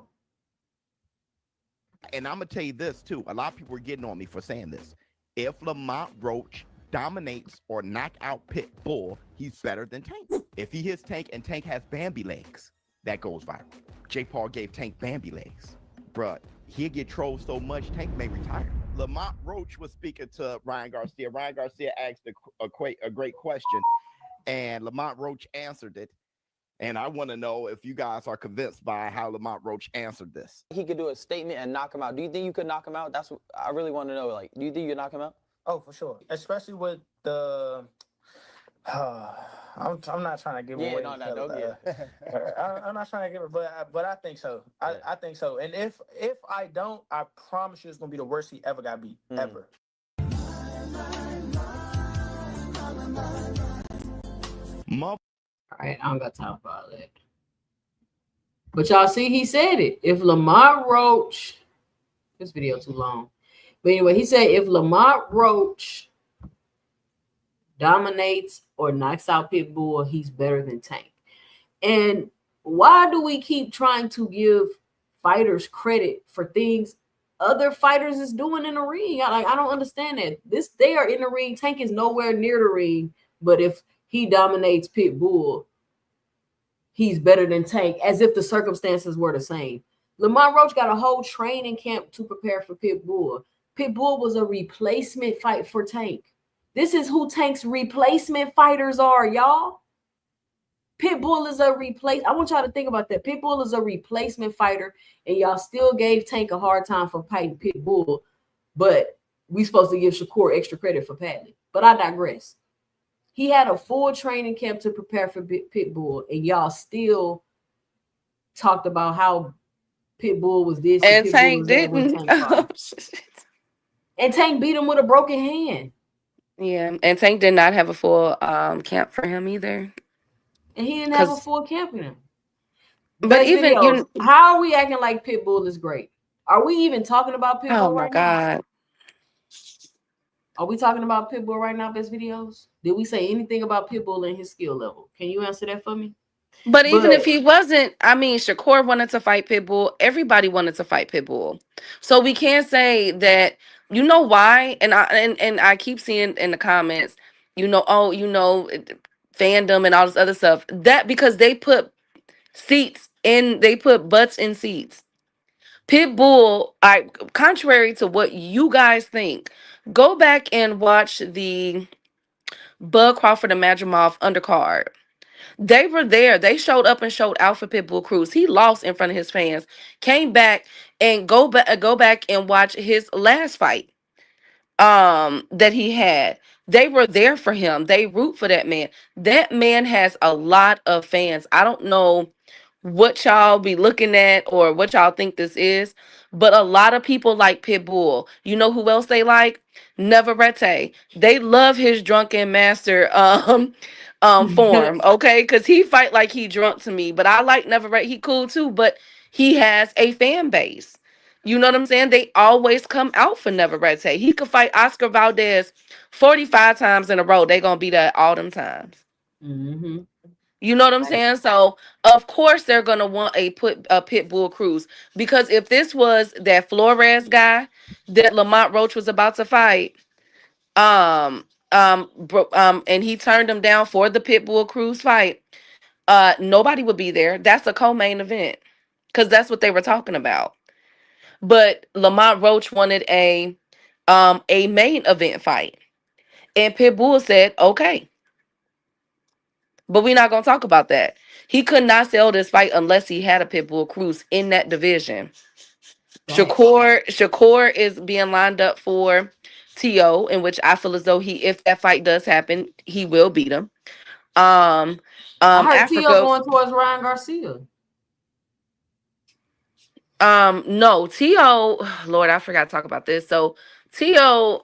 And I'm gonna tell you this too. A lot of people are getting on me for saying this. If Lamont Roach dominates or knock out Pitbull, he's better than Tank. If he hits Tank and Tank has Bambi legs, that goes viral. Jake Paul gave Tank Bambi legs. Bruh, he'll get trolled so much, Tank may retire. Lamont Roach was speaking to Ryan Garcia. Ryan Garcia asked a great question, and Lamont Roach answered it. And I want to know if you guys are convinced by how Lamont Roach answered this.
He could do a statement and knock him out. Do you think you could knock him out? That's what I really want to know. Like, do you think you could knock him out?
Oh, for sure. Especially with the. I'm not trying to give away.
No,
I'm not trying to give it, but I think so. I think so. And if I don't, I promise you, it's gonna be the worst he ever got beat ever.
All right, I don't got time for all that. But y'all see, he said it. If Lamont Roach, this video too long. But anyway, he said if Lamont Roach dominates or knocks out Pitbull, he's better than Tank. And why do we keep trying to give fighters credit for things other fighters is doing in the ring? I don't understand that. They are in the ring. Tank is nowhere near the ring. But if he dominates Pitbull, he's better than Tank, as if the circumstances were the same. Lamont Roach got a whole training camp to prepare for Pitbull. Pitbull was a replacement fight for Tank. This is who Tank's replacement fighters are, y'all. Pitbull is a replace. I want y'all to think about that. Pitbull is a replacement fighter, and y'all still gave Tank a hard time for fighting Pitbull, but we supposed to give Shakur extra credit for Padley. But I digress. He had a full training camp to prepare for Pitbull, and y'all still talked about how Pitbull was this
and
Pitbull
Tank
was that when
didn't.
Tank fought. And Tank beat him with a broken hand.
Yeah, and Tank did not have a full camp for him either.
And he didn't have a full camp in him.
But even
videos, how are we acting like Pitbull is great? Are we even talking about Pitbull
oh my
right
God.
now? Are we talking about Pitbull right now, best videos? Did we say anything about Pitbull and his skill level? Can you answer that for me?
But even if he wasn't, I mean, Shakur wanted to fight Pitbull. Everybody wanted to fight Pitbull. So we can't say that, you know why? And I keep seeing in the comments, fandom and all this other stuff. That because they put they put butts in seats. Pitbull, contrary to what you guys think, go back and watch the Bud Crawford and Madrimov undercard. They were there. They showed up and showed out for Pitbull Cruz. He lost in front of his fans. Came back and go back and watch his last fight. that he had. They were there for him. They root for that man. That man has a lot of fans. I don't know what y'all be looking at or what y'all think this is, but a lot of people like Pitbull. You know who else they like? Neverete. They love his drunken master form, okay? Because he fight like he drunk to me, but I like Neverete. He cool too, but he has a fan base. You know what I'm saying? They always come out for Neverete. He could fight Oscar Valdez 45 times in a row. They gonna be there all them times.
Mm-hmm.
You know what I'm saying? So of course they're gonna want a pit bull cruise, because if this was that Flores guy that Lamont Roach was about to fight, and he turned him down for the pit bull cruise fight, nobody would be there. That's a co-main event, because that's what they were talking about. But Lamont Roach wanted a main event fight, and Pitbull said okay. But we're not gonna talk about that. He could not sell this fight unless he had a Pitbull Cruz in that division.
Right.
Shakur is being lined up for TO, in which I feel as though if that fight does happen, he will beat him.
I heard Tio
Africa.
going towards Ryan Garcia.
No, TO. Lord, I forgot to talk about this. So TO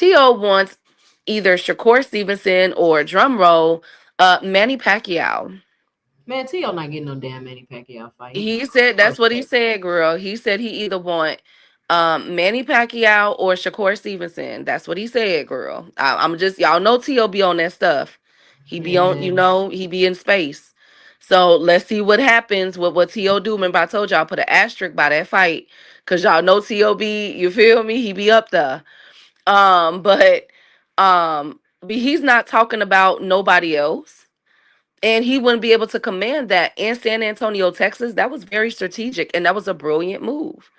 wants either Shakur Stevenson or drumroll, Manny Pacquiao.
Man, Tio not getting no damn Manny Pacquiao fight.
He said that's what he said, girl. He said he either want Manny Pacquiao or Shakur Stevenson. That's what he said, girl. I'm just, y'all know T.O. be on that stuff. He be on, he be in space. So let's see what happens with what T.O. do. Remember, I told y'all put an asterisk by that fight, because y'all know T.O. be, you feel me? He be up there. But he's not talking about nobody else. And he wouldn't be able to command that in San Antonio, Texas. That was very strategic, and that was a brilliant move.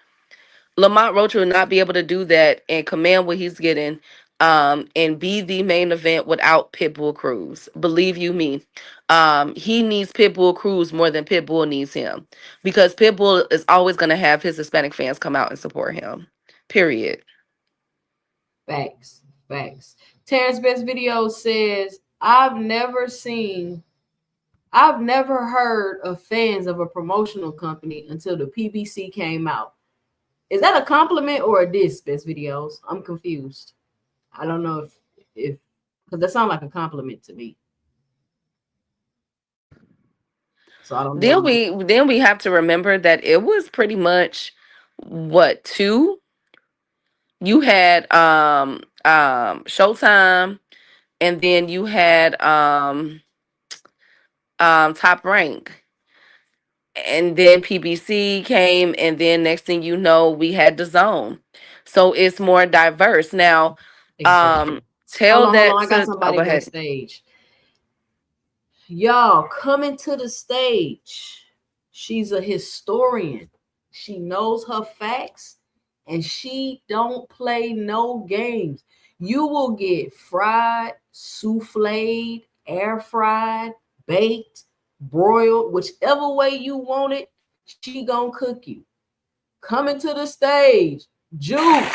Lamont Roach will not be able to do that and command what he's getting, and be the main event without Pitbull Cruz. Believe you me, he needs Pitbull Cruz more than Pitbull needs him, because Pitbull is always going to have his Hispanic fans come out and support him. Period.
Facts. Terrence Best Video says, I've never heard of fans of a promotional company until the PBC came out. Is that a compliment or a diss, Best Videos? I'm confused. I don't know if because that sounds like a compliment to me. So I don't know.
Then we have to remember that it was pretty much what, two? You had Showtime, and then you had Top Rank, and then PBC came, and then next thing you know, we had the Zone. So it's more diverse now.
Exactly.
Tell
Hold
that
on. I got
to,
somebody
go ahead.
backstage. Y'all coming to the stage. She's a historian. She knows her facts, and she don't play no games. You will get fried, souffled, air fried, baked, broiled, whichever way you want it. She gonna cook you. Coming to the stage, Juice.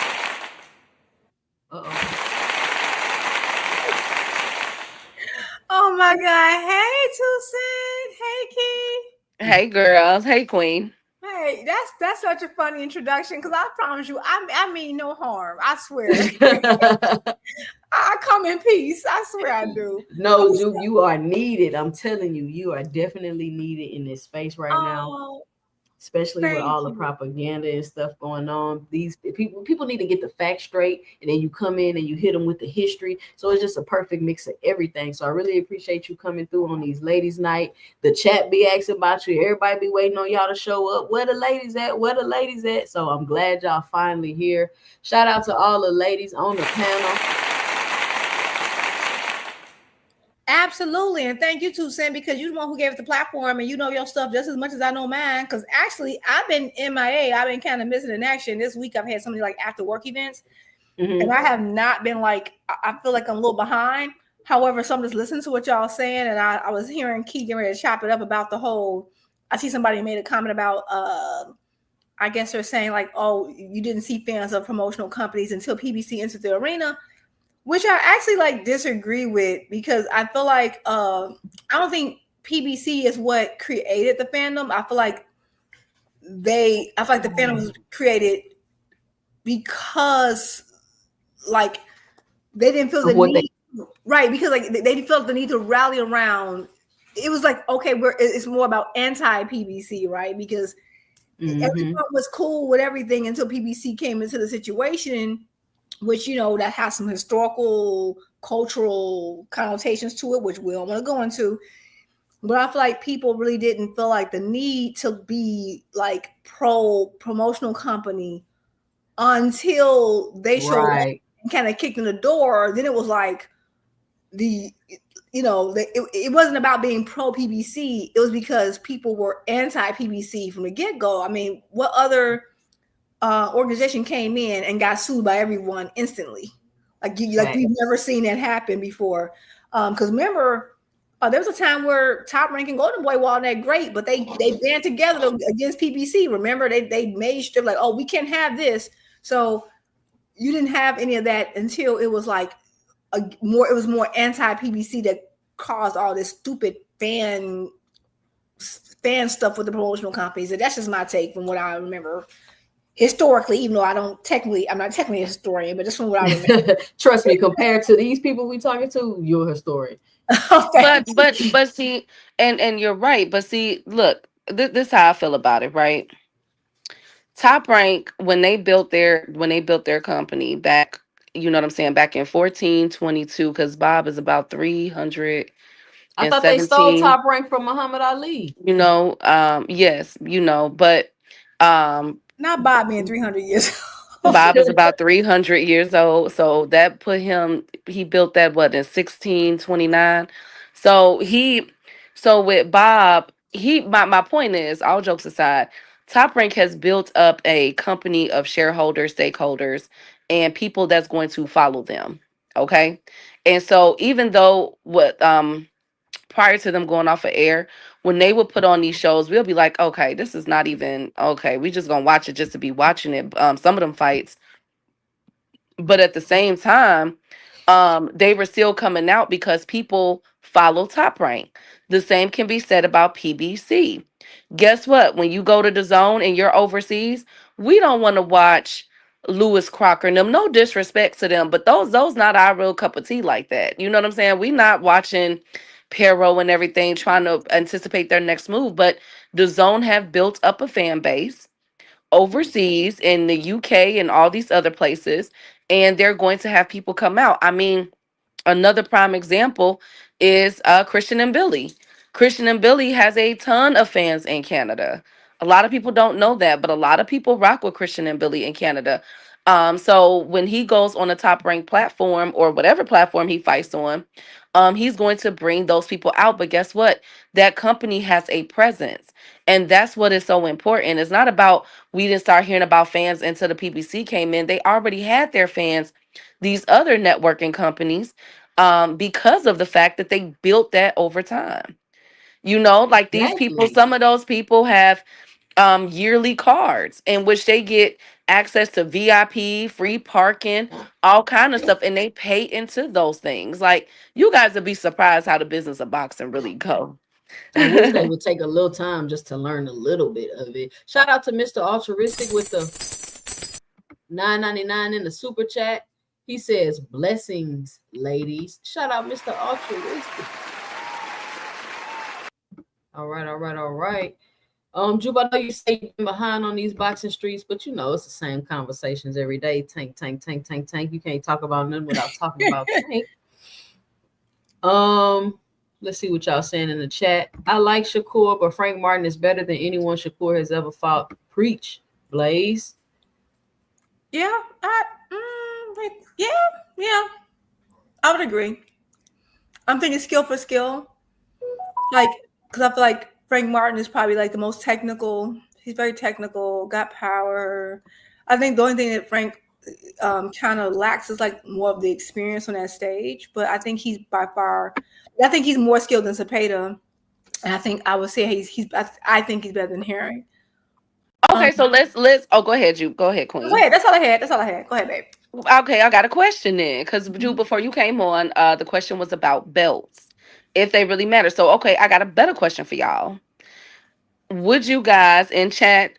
Oh my God. Hey, Tucson. Hey, Key.
Hey, girls. Hey, Queen.
Hey, that's such a funny introduction, because I promise you, I mean no harm. I swear. I come in peace. I swear I do.
No, Juke, you are needed. I'm telling you, you are definitely needed in this space right now. Especially with all the propaganda and stuff going on. These people need to get the facts straight, and then you come in and you hit them with the history. So it's just a perfect mix of everything. So I really appreciate you coming through on these ladies' night. The chat be asking about you. Everybody be waiting on y'all to show up. Where the ladies at? Where the ladies at? So I'm glad y'all finally here. Shout out to all the ladies on the panel.
Absolutely. And thank you, Tucson, because you're the one who gave us the platform, and you know your stuff just as much as I know mine. Because actually, I've been MIA. I've been kind of missing in action. This week, I've had something like after work events, and I have not been like, I feel like I'm a little behind. However, so I'm just listening to what y'all saying, and I was hearing Key getting ready to chop it up about the whole, I see somebody made a comment about, I guess they're saying like, oh, you didn't see fans of promotional companies until PBC entered the arena, which I actually like disagree with, because I feel like I don't think PBC is what created the fandom. I feel like the fandom was created because like they didn't feel the need, right? Because like they felt the need to rally around. It was like, okay, it's more about anti-PBC, right? Because everyone was cool with everything until PBC came into the situation, which, you know, that has some historical, cultural connotations to it, which we don't want to go into. But I feel like people really didn't feel like the need to be like promotional company until they showed up and kind of kicked in the door. Then it was like it wasn't about being pro PBC. It was because people were anti PBC from the get go. I mean, what other organization came in and got sued by everyone instantly? Like we've never seen that happen before. Because remember, there was a time where Top Rank and Golden Boy were all that great, but they band together against PBC. Remember, they made sure like, oh, we can't have this. So you didn't have any of that until it was like it was more anti-PBC that caused all this stupid fan stuff with the promotional companies. And that's just my take from what I remember historically, even though I'm not technically a historian, but just from what I remember.
Trust me, compared to these people we talking to, you're a historian.
Okay. But see, and you're right. But see, look, this is how I feel about it, right? Top Rank, when they built their company back, you know what I'm saying, back in 1422, because Bob is about 317.
I thought they stole Top Rank from Muhammad Ali.
You know, yes, you know, but
not Bob being 300 years old.
Bob is about 300 years old, so that put him. He built that in 1629. So with Bob, my point is, all jokes aside, Top Rank has built up a company of shareholders, stakeholders, and people that's going to follow them. Okay, and so even though prior to them going off of air, when they would put on these shows, we'll be like, okay, this is not even okay. We just gonna watch it just to be watching it. Some of them fights, but at the same time, they were still coming out because people follow Top Rank. The same can be said about PBC. Guess what? When you go to the zone and you're overseas, we don't want to watch Lewis Crocker and them. No disrespect to them, but those not our real cup of tea like that. You know what I'm saying? We not watching Pero and everything, trying to anticipate their next move. But the zone have built up a fan base overseas in the UK and all these other places, and they're going to have people come out. I mean, another prime example is Christian and Billy. Christian and Billy has a ton of fans in Canada. A lot of people don't know that, but a lot of people rock with Christian and Billy in Canada. So when he goes on a Top Rank platform or whatever platform he fights on, he's going to bring those people out. But guess what? That company has a presence. And that's what is so important. It's not about we didn't start hearing about fans until the PBC came in. They already had their fans, these other networking companies, because of the fact that they built that over time. You know, like these people, some of those people have yearly cards in which they get access to VIP, free parking, all kind of stuff, and they pay into those things. Like, you guys would be surprised how the business of boxing really go.
I wish they would take a little time just to learn a little bit of it. Shout out to Mr. Altruistic with the $9.99 in the super chat. He says, blessings, ladies. Shout out, Mr. Altruistic. All right. Juba, I know you say you've been behind on these boxing streets, but you know it's the same conversations every day. Tank. You can't talk about nothing without talking about Tank. Let's see what y'all saying in the chat. I like Shakur, but Frank Martin is better than anyone Shakur has ever fought. Preach, Blaze.
Yeah, I would agree. I'm thinking skill for skill. Like, because I feel like Frank Martin is probably like the most technical. He's very technical, got power. I think the only thing that Frank kind of lacks is like more of the experience on that stage. But I think he's by far, I think he's more skilled than Cepeda. And I think I would say I think he's better than Herring.
Okay, so let's oh, go ahead, Jupe. Go ahead,
Go
Queen.
ahead. That's all I had. That's all I had. Go ahead, babe.
Okay, I got a question then, because Jupe, before you came on, the question was about belts, if they really matter. So, okay, I got a better question for y'all. Would you guys in chat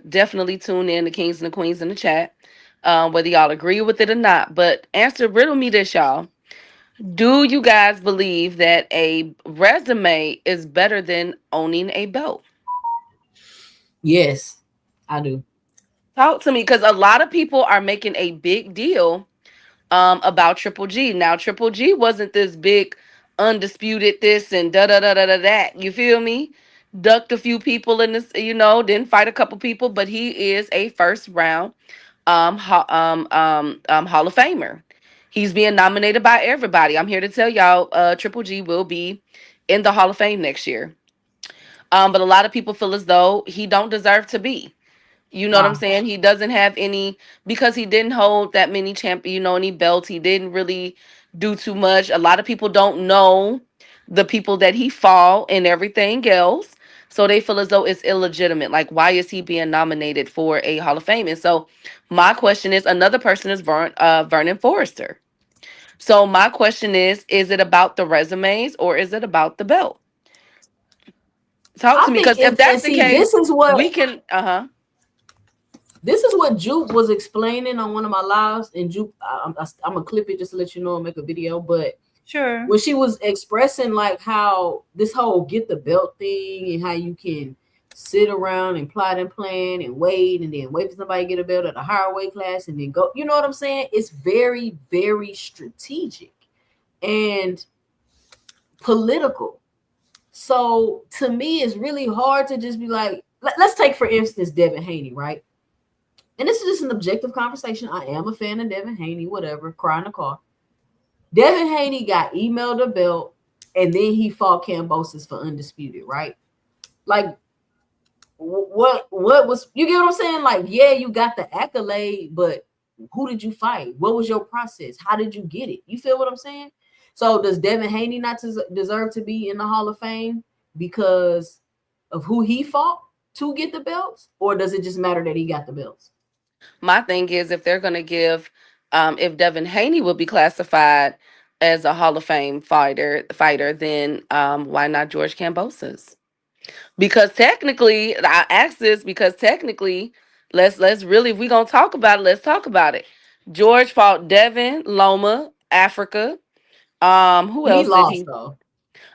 definitely tune in, the kings and the queens in the chat, whether y'all agree with it or not? But riddle me this, y'all. Do you guys believe that a resume is better than owning a belt?
Yes, I do.
Talk to me, because a lot of people are making a big deal about Triple G. Now, Triple G wasn't this big undisputed this and da da da da da that. You feel me? Ducked a few people in this, didn't fight a couple people, but he is a first round Hall of Famer. He's being nominated by everybody. I'm here to tell y'all, Triple G will be in the Hall of Fame next year. But a lot of people feel as though he don't deserve to be. You know what I'm
Wow.
saying? He doesn't have any, because he didn't hold that many any belts. He didn't really do too much. A lot of people don't know the people that he fought and everything else. So they feel as though it's illegitimate. Like, why is he being nominated for a Hall of Fame? And so my question is, another person is Vernon Forrester. So my question is it about the resumes or is it about the belt? Talk
I
to me,
think,
because if
and
that's the
see,
case, we can,
this is what Jupe was explaining on one of my lives. And Jupe, I'm gonna clip it just to let you know and make a video. But
Sure.
when she was expressing like how this whole get the belt thing and how you can sit around and plot and plan and wait for somebody to get a belt at a higher weight class and then go, you know what I'm saying? It's very, very strategic and political. So to me, it's really hard to just be like, let's take for instance Devin Haney, right? And this is just an objective conversation. I am a fan of Devin Haney, whatever, cry in the car. Devin Haney got emailed a belt, and then he fought Kambosos for undisputed, right? Like, what was, you get what I'm saying? Like, yeah, you got the accolade, but who did you fight? What was your process? How did you get it? You feel what I'm saying? So does Devin Haney not deserve to be in the Hall of Fame because of who he fought to get the belts, or does it just matter that he got the belts?
my thing is, if they're going to give, if Devin Haney will be classified as a Hall of Fame fighter, then why not George Kambosos? Because technically, I ask this because technically, let's really, if we're gonna talk about it, let's talk about it. George fought Devin, Loma, Africa. Who
He
else did
lost
he?
though.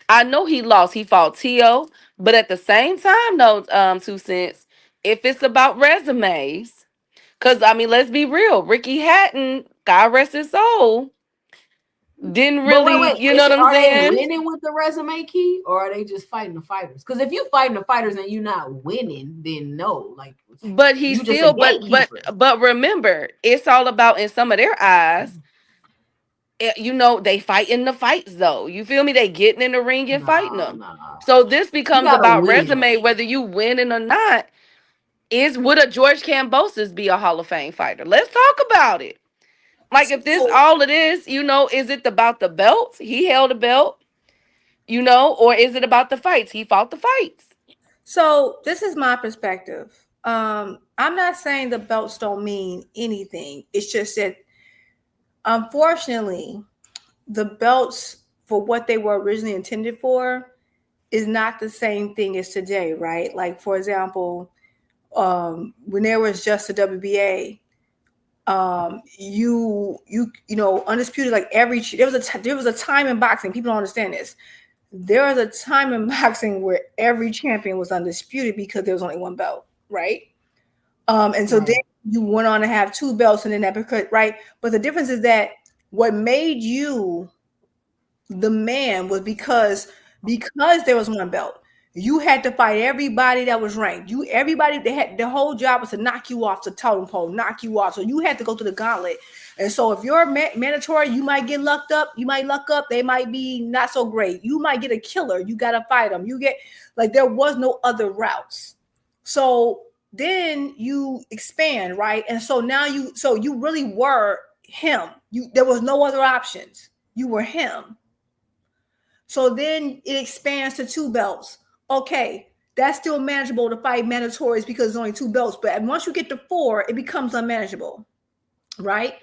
I know he lost. He fought Tio, but at the same time, though, 2 cents. If it's about resumes, because I mean, let's be real. Ricky Hatton, God rest his soul, didn't
But
really, you know
wait,
what I'm
are they
saying?
winning with the resume key, or are they just fighting the fighters? Because if you fighting the fighters and you're not winning, then no, like
But he
you just a
still,
gatekeeper.
but remember, it's all about, in some of their eyes, they fighting the fights though. You feel me? They getting in the ring and fighting
Nah,
them.
nah.
So this
You
becomes
gotta
about
win.
resume, whether you winning or not. Would a George Kambosos be a Hall of Fame fighter? Let's talk about it. Like, if this
So,
all it is, is it about the belts? He held a belt, or is it about the fights? He fought the fights.
so this is my perspective. I'm not saying the belts don't mean anything. It's just that, unfortunately, the belts for what they were originally intended for is not the same thing as today, right? Like, for example, when there was just the WBA, undisputed, like there was a time in boxing. People don't understand this. There was a time in boxing where every champion was undisputed because there was only one belt, right? And so then you went on to have two belts, and then that, right? But the difference is that what made you the man was because there was one belt. You had to fight everybody that was ranked. Everybody, they had, their whole job was to knock you off the totem pole, knock you off. So you had to go through the gauntlet. And so if you're mandatory, you might get lucked up. You might luck up. They might be not so great. You might get a killer. You got to fight them. There was no other routes. So then you expand, right? And so now you really were him. There was no other options. You were him. So then it expands to two belts. Okay, that's still manageable to fight mandatories because there's only 2 belts. But once you get to 4, it becomes unmanageable, right?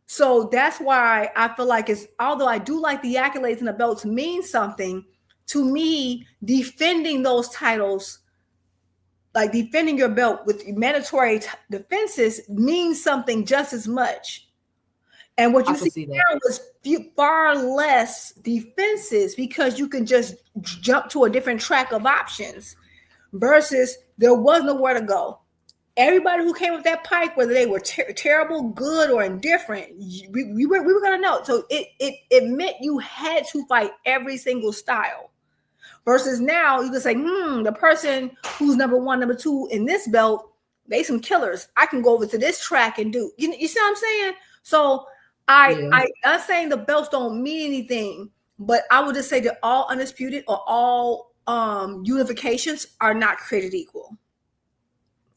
So that's why I feel like although I do like the accolades and the belts mean something, to me, defending those titles, like defending your belt with mandatory defenses, means something just as much. And what you see now is far less defenses because you can just jump to a different track of options versus there was nowhere to go. Everybody who came with that pike, whether they were terrible, good, or indifferent, we were going to know. So it meant you had to fight every single style. Versus now, you can say, the person who's number 1, number 2 in this belt, they some killers. I can go over to this track and do. You see what I'm saying? So I'm not saying the belts don't mean anything, but I would just say that all undisputed or all unifications are not created equal,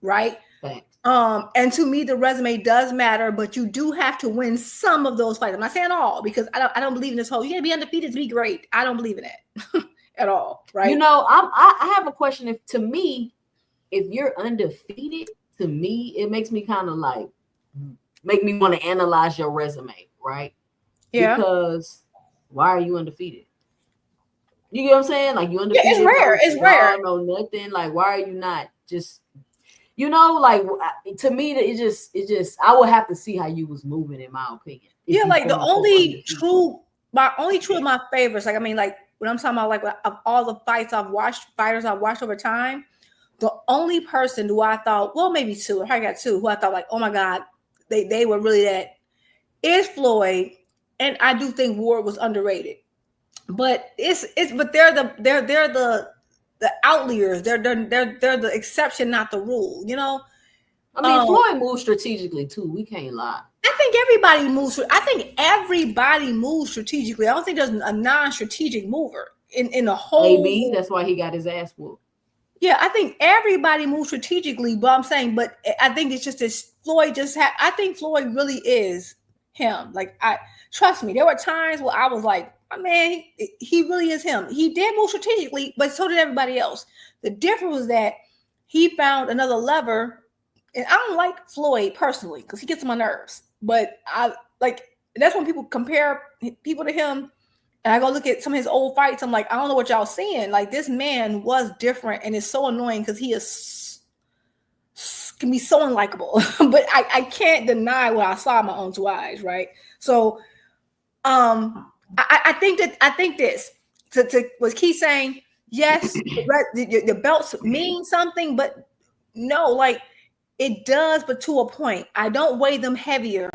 right?
Thanks.
And to me, the resume does matter, but you do have to win some of those fights. I'm not saying all because I don't believe in this whole you got to be undefeated to be great. I don't believe in that at all, right?
You know, I have a question. If you're undefeated, to me, it makes me kind of like make me want to analyze your resume, right?
Yeah.
Because why are you undefeated? You get what I'm saying? Like you undefeated.
Yeah, it's rare. It's rare.
No, nothing. Like why are you not just? You know, like to me, it just. I would have to see how you was moving, in my opinion.
Yeah, like my only true of my favorites. Like I mean, like when I'm talking about like of all the fighters I've watched over time, the only person who I thought, well, maybe 2, I got 2 who I thought like, oh my God, they were really that is Floyd, and I do think Ward was underrated, but but they're the outliers. They're the exception, not the rule. You know.
I mean, Floyd moves strategically too. We can't lie.
I think everybody moves strategically. I don't think there's a non-strategic mover in the whole.
AB, that's why he got his ass whooped.
Yeah, I think everybody moves strategically, but I'm saying, but I think it's just this Floyd I think Floyd really is him. Like trust me, there were times where I was like, oh, man, he really is him. He did move strategically, but so did everybody else. The difference was that he found another lever. And I don't like Floyd personally because he gets on my nerves. But that's when people compare people to him. And I go look at some of his old fights. I'm like, I don't know what y'all seeing. Like this man was different and it's so annoying because he can be so unlikable. But I can't deny what I saw in my own 2 eyes, right? So I think this to was Keith saying, yes, the belts mean something, but no, like it does, but to a point. I don't weigh them heavier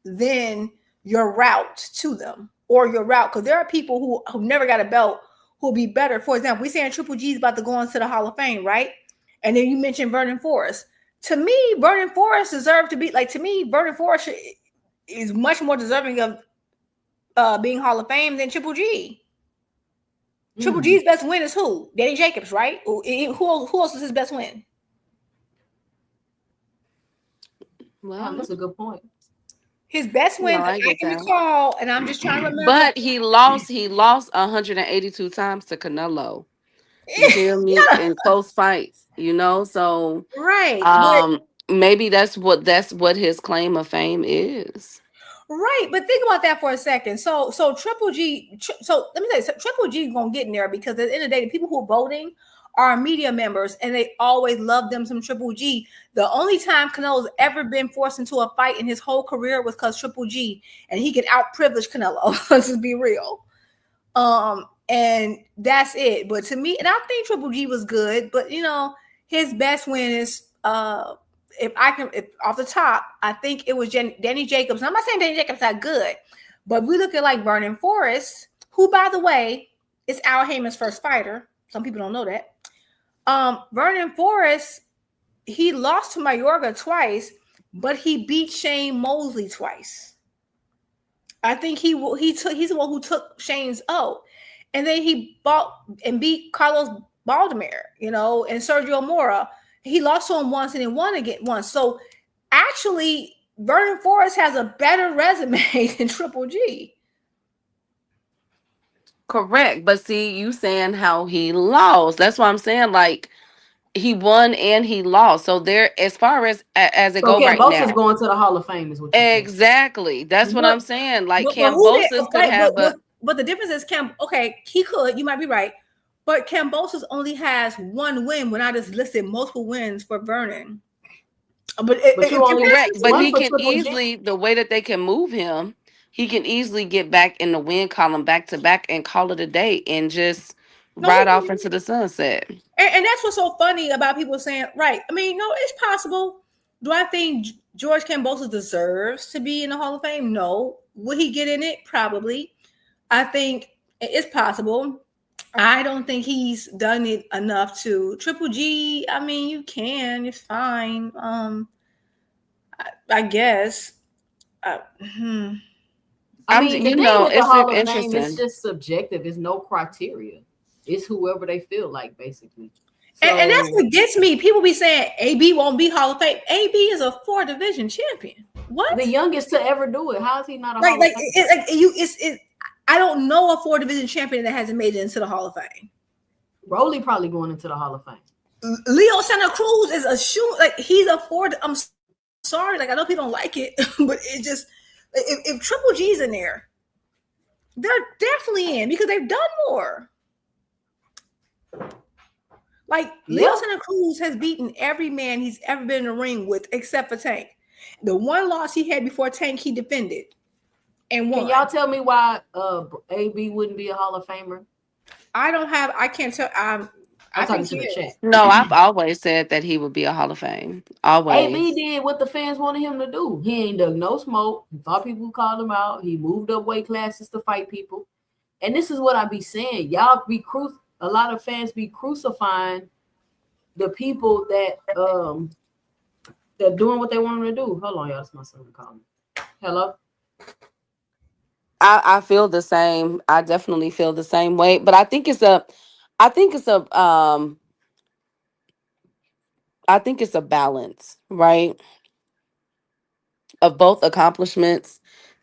than your route to them or your route, because there are people who never got a belt who'll be better. For example, we saying Triple G is about to go into the Hall of Fame, right? And then you mentioned Vernon Forrest. To me, Vernon Forrest deserved to be like. To me, Vernon Forrest is much more deserving of being Hall of Fame than Triple G. Triple G's best win is who? Danny Jacobs, right? Who else is his best win?
Well, that's a good point.
His best win, I can recall, and I'm just trying to remember.
But he lost 182 times to Canelo. You hear me? In close fights, you know. So
right,
maybe that's what his claim of fame is.
Right, but think about that for a second. So Triple G. So let me tell you, Triple G is gonna get in there because at the end of the day, the people who are voting are media members, and they always love them some Triple G. The only time Canelo's ever been forced into a fight in his whole career was because Triple G, and he could out-privilege Canelo. Let's just be real. And that's it. But to me, and I think Triple G was good, but you know, his best win is if off the top, I think it was Danny Jacobs. I'm not saying Danny Jacobs not good, but we look at like Vernon Forrest, who, by the way, is Al Heyman's first fighter. Some people don't know that. Vernon Forrest, he lost to Mayorga twice, but he beat Shane Mosley twice. I think he's the one who took Shane's O. And then he fought and beat Carlos Baldomir, you know, and Sergio Mora. He lost to him once and then won again once. So actually, Vernon Forrest has a better resume than Triple G.
Correct. But see, you saying how he lost. That's why I'm saying like he won and he lost. So there, as far as it
So
go right
Cambosa's
now.
going to the Hall of Fame, is what you're saying.
Exactly. That's what
But
I'm saying. Like
but who did
Cambosis could
right?
have a
But the difference is okay, he could. You might be right, but Cambosis only has one win. When I just listed multiple wins for Vernon. But
But you only
correct. But
one
he
for
can
Triple G.
easily, the way that they can move him, he can easily get back in the win column back to back and call it a day and just
no,
ride off into the sunset.
and that's what's so funny about people saying, right? I mean, no, it's possible. Do I think George Cambosis deserves to be in the Hall of Fame? No. Will he get in it? Probably. I think it's possible. I don't think he's done it enough to Triple G. I mean, you can, it's fine. I guess.
I
I'm,
mean, the
you
thing
know,
with the
it's
Hall of Fame,
interesting.
it's just subjective. It's no criteria. It's whoever they feel like, basically. So,
and that's what gets me. People be saying AB won't be Hall of Fame. AB is a 4-division champion. What?
The youngest to ever do it. How is he not a
Like,
Hall
like
of Fame?
it, I don't know a 4-division champion that hasn't made it into the Hall of Fame.
Rolly probably going into the Hall of Fame.
Leo Santa Cruz is a shoe. Like, he's a 4. I'm sorry. Like, I know people don't like it, but it just, if Triple G's in there, they're definitely in because they've done more. Like, Leo Santa Cruz has beaten every man he's ever been in the ring with, except for Tank. The one loss he had before Tank, he defended and won.
Can y'all tell me why AB wouldn't be a Hall of Famer?
I can't tell.
I'm talking to the chat.
No, I've always said that he would be a Hall of Fame. Always.
AB did what the fans wanted him to do. He ain't dug no smoke. He thought people called him out. He moved up weight classes to fight people. And this is what I be saying. Y'all be a lot of fans be crucifying the people that they're doing what they want them to do. Hold on, y'all. That's my son calling. Hello.
I feel the same. I definitely feel the same way. But I think it's a balance, right? Of both accomplishments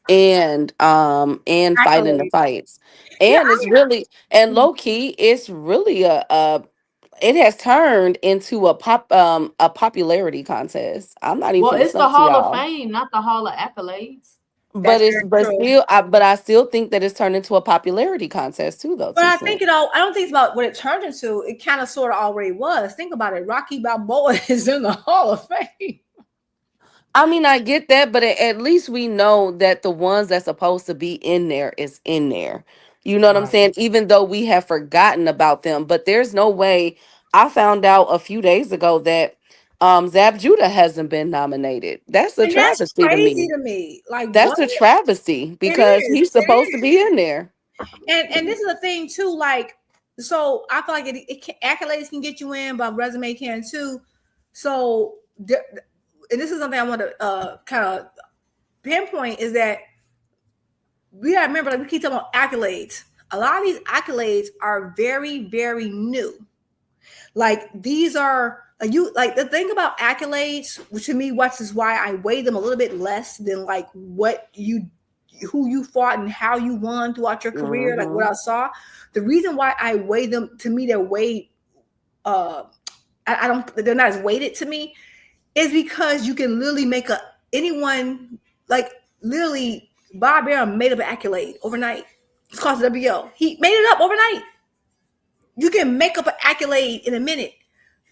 and fighting the fights. And it's really, and low key, it's really it has turned into a popularity contest. I'm not even
Well, it's the
stunt to
Hall of
y'all.
Fame, not the Hall of Accolades.
But I still think that it's turned into a popularity contest too, though.
But I think I don't think it's about what it turned into. It kind of sort of already was. Think about it. Rocky Balboa is in the Hall of Fame.
I mean, I get that, but at least we know that the ones that's supposed to be in there is in there. You know what I'm saying? Even though we have forgotten about them, but there's no way. I found out a few days ago that Zab Judah hasn't been nominated. That's a travesty
that's crazy
to me.
to me. Like,
That's
what?
a travesty because he's supposed to be in there.
And this is the thing too. Like, so I feel like accolades can get you in, but resume can too. So, and this is something I want to kind of pinpoint is that we gotta remember, like, we keep talking about accolades. A lot of these accolades are very, very new. Like, these are like the thing about accolades, which to me, which is why I weigh them a little bit less than like who you fought and how you won throughout your career, like what I saw. The reason why I weigh them, to me, they're weighed. They're not as weighted to me, is because you can literally make anyone, like, literally Bob Arum made up an accolade overnight. It's called the WO. He made it up overnight. You can make up an accolade in a minute.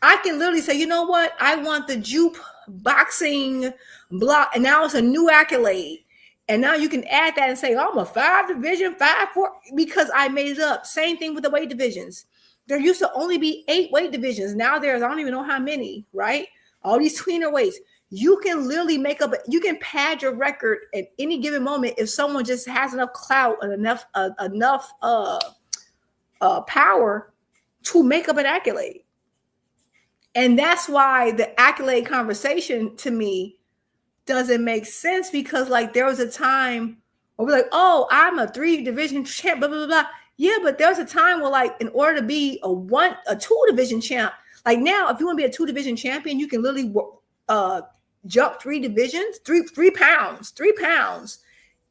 I can literally say, you know what? I want the Jupe boxing block, and now it's a new accolade. And now you can add that and say, oh, I'm a 5-division, 5-4, because I made it up. Same thing with the weight divisions. There used to only be 8 weight divisions. Now there's, I don't even know how many, right? All these tweener weights. You can literally you can pad your record at any given moment if someone just has enough clout and enough power to make up an accolade. And that's why the accolade conversation to me doesn't make sense, because, like, there was a time where we're like, oh, I'm a 3-division champ, blah, blah, blah, blah. Yeah, but there was a time where, like, in order to be a 2-division champ, like now, if you want to be a 2-division champion, you can literally jump 3 divisions, 3 pounds,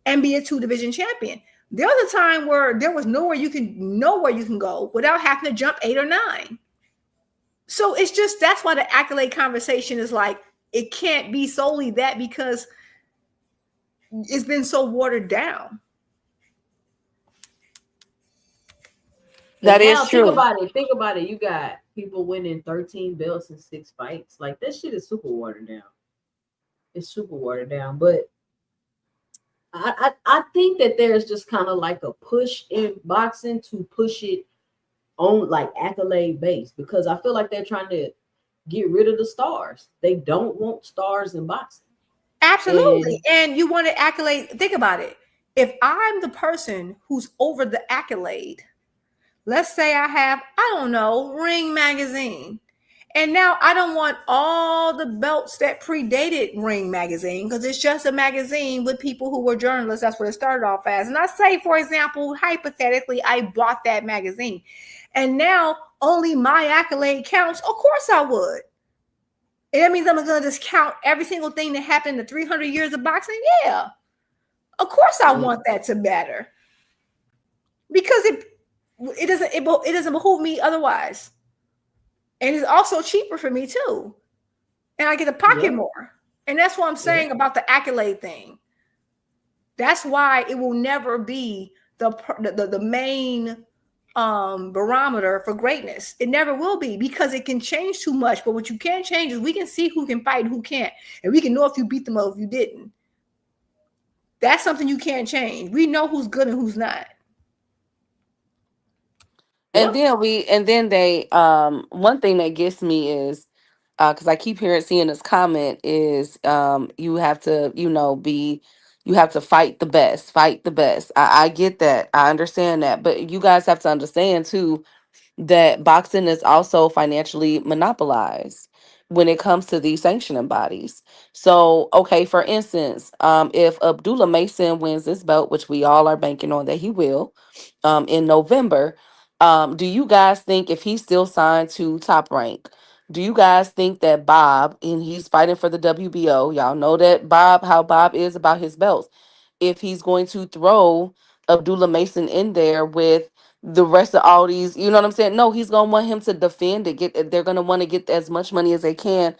and be a 2-division champion. There was a time where there was nowhere you can go without having to jump 8 or 9. So it's just that's why the accolade conversation is like it can't be solely that because it's been so watered down.
And
That is
now think
true.
about it. Think about it. You got people winning 13 belts in 6 fights. Like that shit is super watered down. It's super watered down. But I think that there's just kind of like a push in boxing to push it on like accolade base because I feel like they're trying to get rid of the stars. They don't want stars in boxing.
Absolutely. And you want to accolade. Think about it. If I'm the person who's over the accolade, let's say I have, I don't know, Ring Magazine. And now I don't want all the belts that predated Ring Magazine because it's just a magazine with people who were journalists. That's what it started off as. And I say, for example, hypothetically, I bought that magazine. And now only my accolade counts. Of course I would. And that means I'm going to just count every single thing that happened in the 300 years of boxing? Yeah. Of course I want that to matter. Because it doesn't behoove me otherwise. And it's also cheaper for me too. And I get to pocket more. And that's what I'm saying about the accolade thing. That's why it will never be the main barometer for greatness. It never will be because it can change too much. But what you can change is we can see who can fight and who can't. And we can know if you beat them or if you didn't. That's something you can't change. We know who's good and who's not.
And then they one thing that gets me is because I keep seeing this comment is you have to you have to fight the best. I get that, I understand that, but you guys have to understand too that boxing is also financially monopolized when it comes to these sanctioning bodies. So, okay, for instance, if Abdullah Mason wins this belt, which we all are banking on that he will, in November, do you guys think if he's still signed to Top Rank, do you guys think that Bob, and he's fighting for the WBO, y'all know that how Bob is about his belts, if he's going to throw Abdullah Mason in there with the rest of all these, you know what I'm saying? No, he's gonna want him to defend it. They're gonna want to get as much money as they can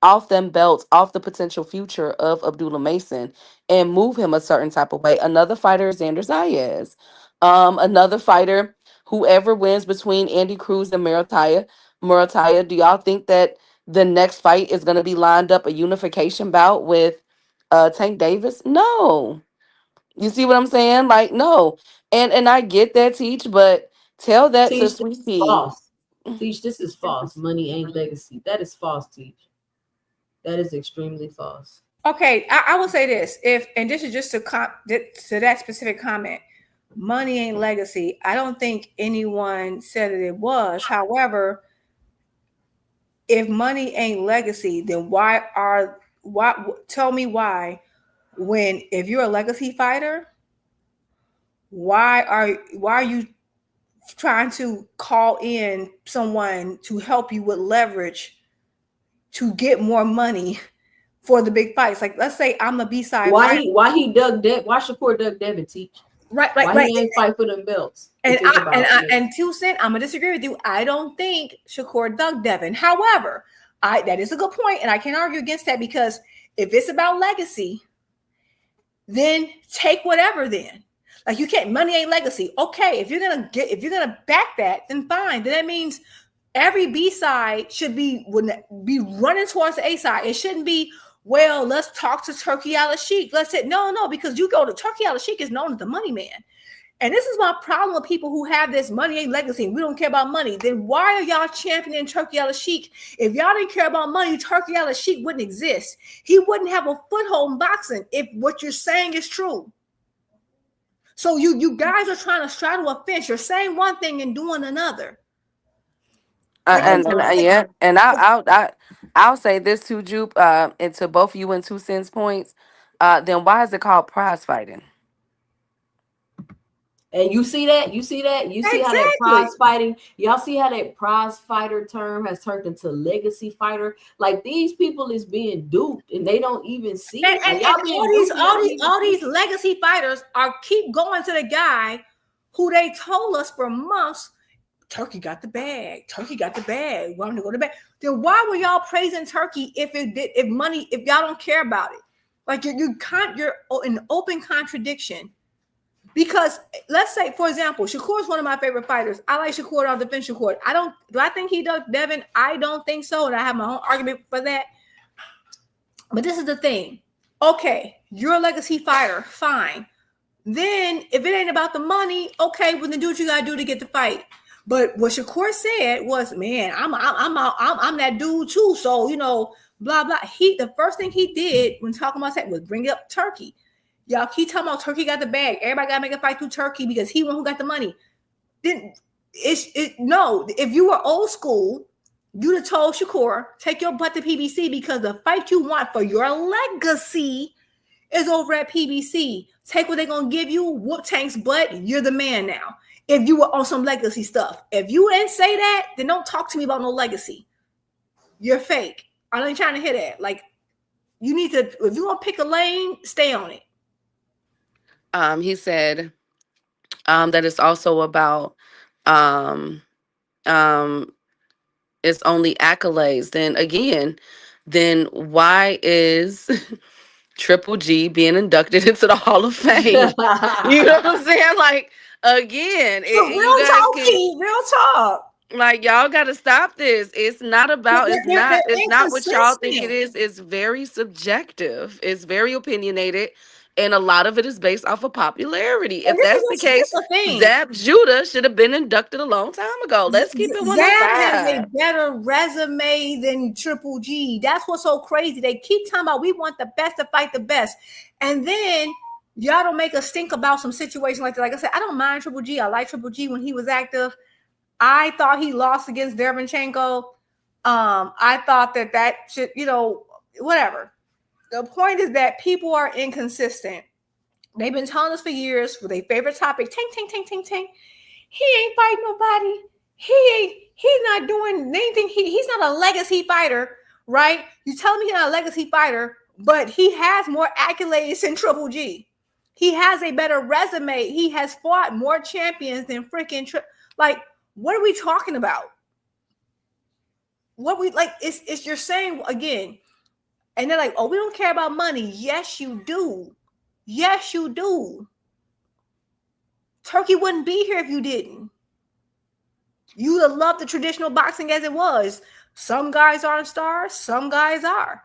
off them belts, off the potential future of Abdullah Mason, and move him a certain type of way. Another fighter is Xander Zayas. Another fighter, whoever wins between Andy Cruz and Murataya, do y'all think that the next fight is gonna be lined up a unification bout with Tank Davis? No. You see what I'm saying? Like, no. And I get that, Teach, but tell that to
Teach, this
Sweet
is
Pea.
false. Teach, this is false. Money ain't legacy. That is false, Teach. That is extremely false.
Okay, I will say this. And this is just to that specific comment. Money ain't legacy. I don't think anyone said that it was. However, if money ain't legacy, then why tell me why when if you're a legacy fighter, why are you trying to call in someone to help you with leverage to get more money for the big fights? Like, let's say I'm a B-side fighter.
Why Shakur Doug Devin, Teach?
Right.
Why he ain't fight for them belts?
And 2 Cent, I'm gonna disagree with you. I don't think Shakur dug Devin. However, that is a good point, and I can't argue against that because if it's about legacy, then take whatever. Then, like, you can't. Money ain't legacy. Okay, if you're gonna back that, then fine. Then that means every B side should be running towards the A side. It shouldn't be, well, let's talk to Turkey Al Sheikh. Let's say no, because you go to Turkey Al Sheikh is known as the money man. And this is my problem with people who have this money ain't legacy. We don't care about money. Then why are y'all championing Turkey Al Sheikh? If y'all didn't care about money, Turkey Al Sheikh wouldn't exist. He wouldn't have a foothold in boxing if what you're saying is true. So you guys are trying to straddle a fence. You're saying one thing and doing another.
And I'll say this too, Jupe, and to both of you in 2 cents points. Then why is it called prize fighting?
And you see that? You see how that prize fighting, y'all see how that prize fighter term has turned into legacy fighter? Like these people is being duped and they don't even see it.
And all these legacy fighters are keep going to the guy who they told us for months, Turkey got the bag. Turkey got the bag. Want to go to bag. Then why were y'all praising Turkey if y'all don't care about it? Like you're in open contradiction. Because let's say, for example, Shakur is one of my favorite fighters. I like Shakur. I'll defend Shakur. Do I think he does Devin? I don't think so. And I have my own argument for that. But this is the thing. Okay, you're a legacy fighter. Fine. Then if it ain't about the money, okay, well then do what you gotta do to get the fight. But what Shakur said was, man, I'm that dude too. So, blah, blah. The first thing he did when talking about that was bring up Turkey. Y'all keep talking about Turkey got the bag. Everybody got to make a fight through Turkey because he one who got the money. No, if you were old school, you'd have told Shakur, take your butt to PBC because the fight you want for your legacy is over at PBC. Take what they're going to give you, whoop Tank's butt, you're the man now. If you were on some legacy stuff. If you didn't say that, then don't talk to me about no legacy. You're fake. I ain't trying to hear that. Like, you need to, if you want to pick a lane, stay on it.
He said that it's also about it's only accolades. Then why is Triple G being inducted into the Hall of Fame? You know what I'm saying? Like, again,
real talk.
Like, y'all got to stop this. It's not about, it's not what y'all think it is. It's very subjective. It's very opinionated. And a lot of it is based off of popularity. If that's the case, Zab Judah should have been inducted a long time ago. Let's keep it 105.
Zab has a better resume than Triple G. That's what's so crazy. They keep talking about we want the best to fight the best. And then y'all don't make us think about some situation like that. Like I said, I don't mind Triple G. I like Triple G when he was active. I thought he lost against Derevyanchenko. I thought that should, whatever. The point is that people are inconsistent. They've been telling us for years for their favorite topic, tank. He ain't fighting nobody. He's not doing anything. He's not a legacy fighter, right? You tell me he's not a legacy fighter, but he has more accolades than Triple G. He has a better resume. He has fought more champions than freaking like, what are we talking about? It's you're saying again. And they're like, oh, we don't care about money. Yes, you do. Yes, you do. Turkey wouldn't be here if you didn't. You would have loved the traditional boxing as it was. Some guys aren't stars. Some guys are.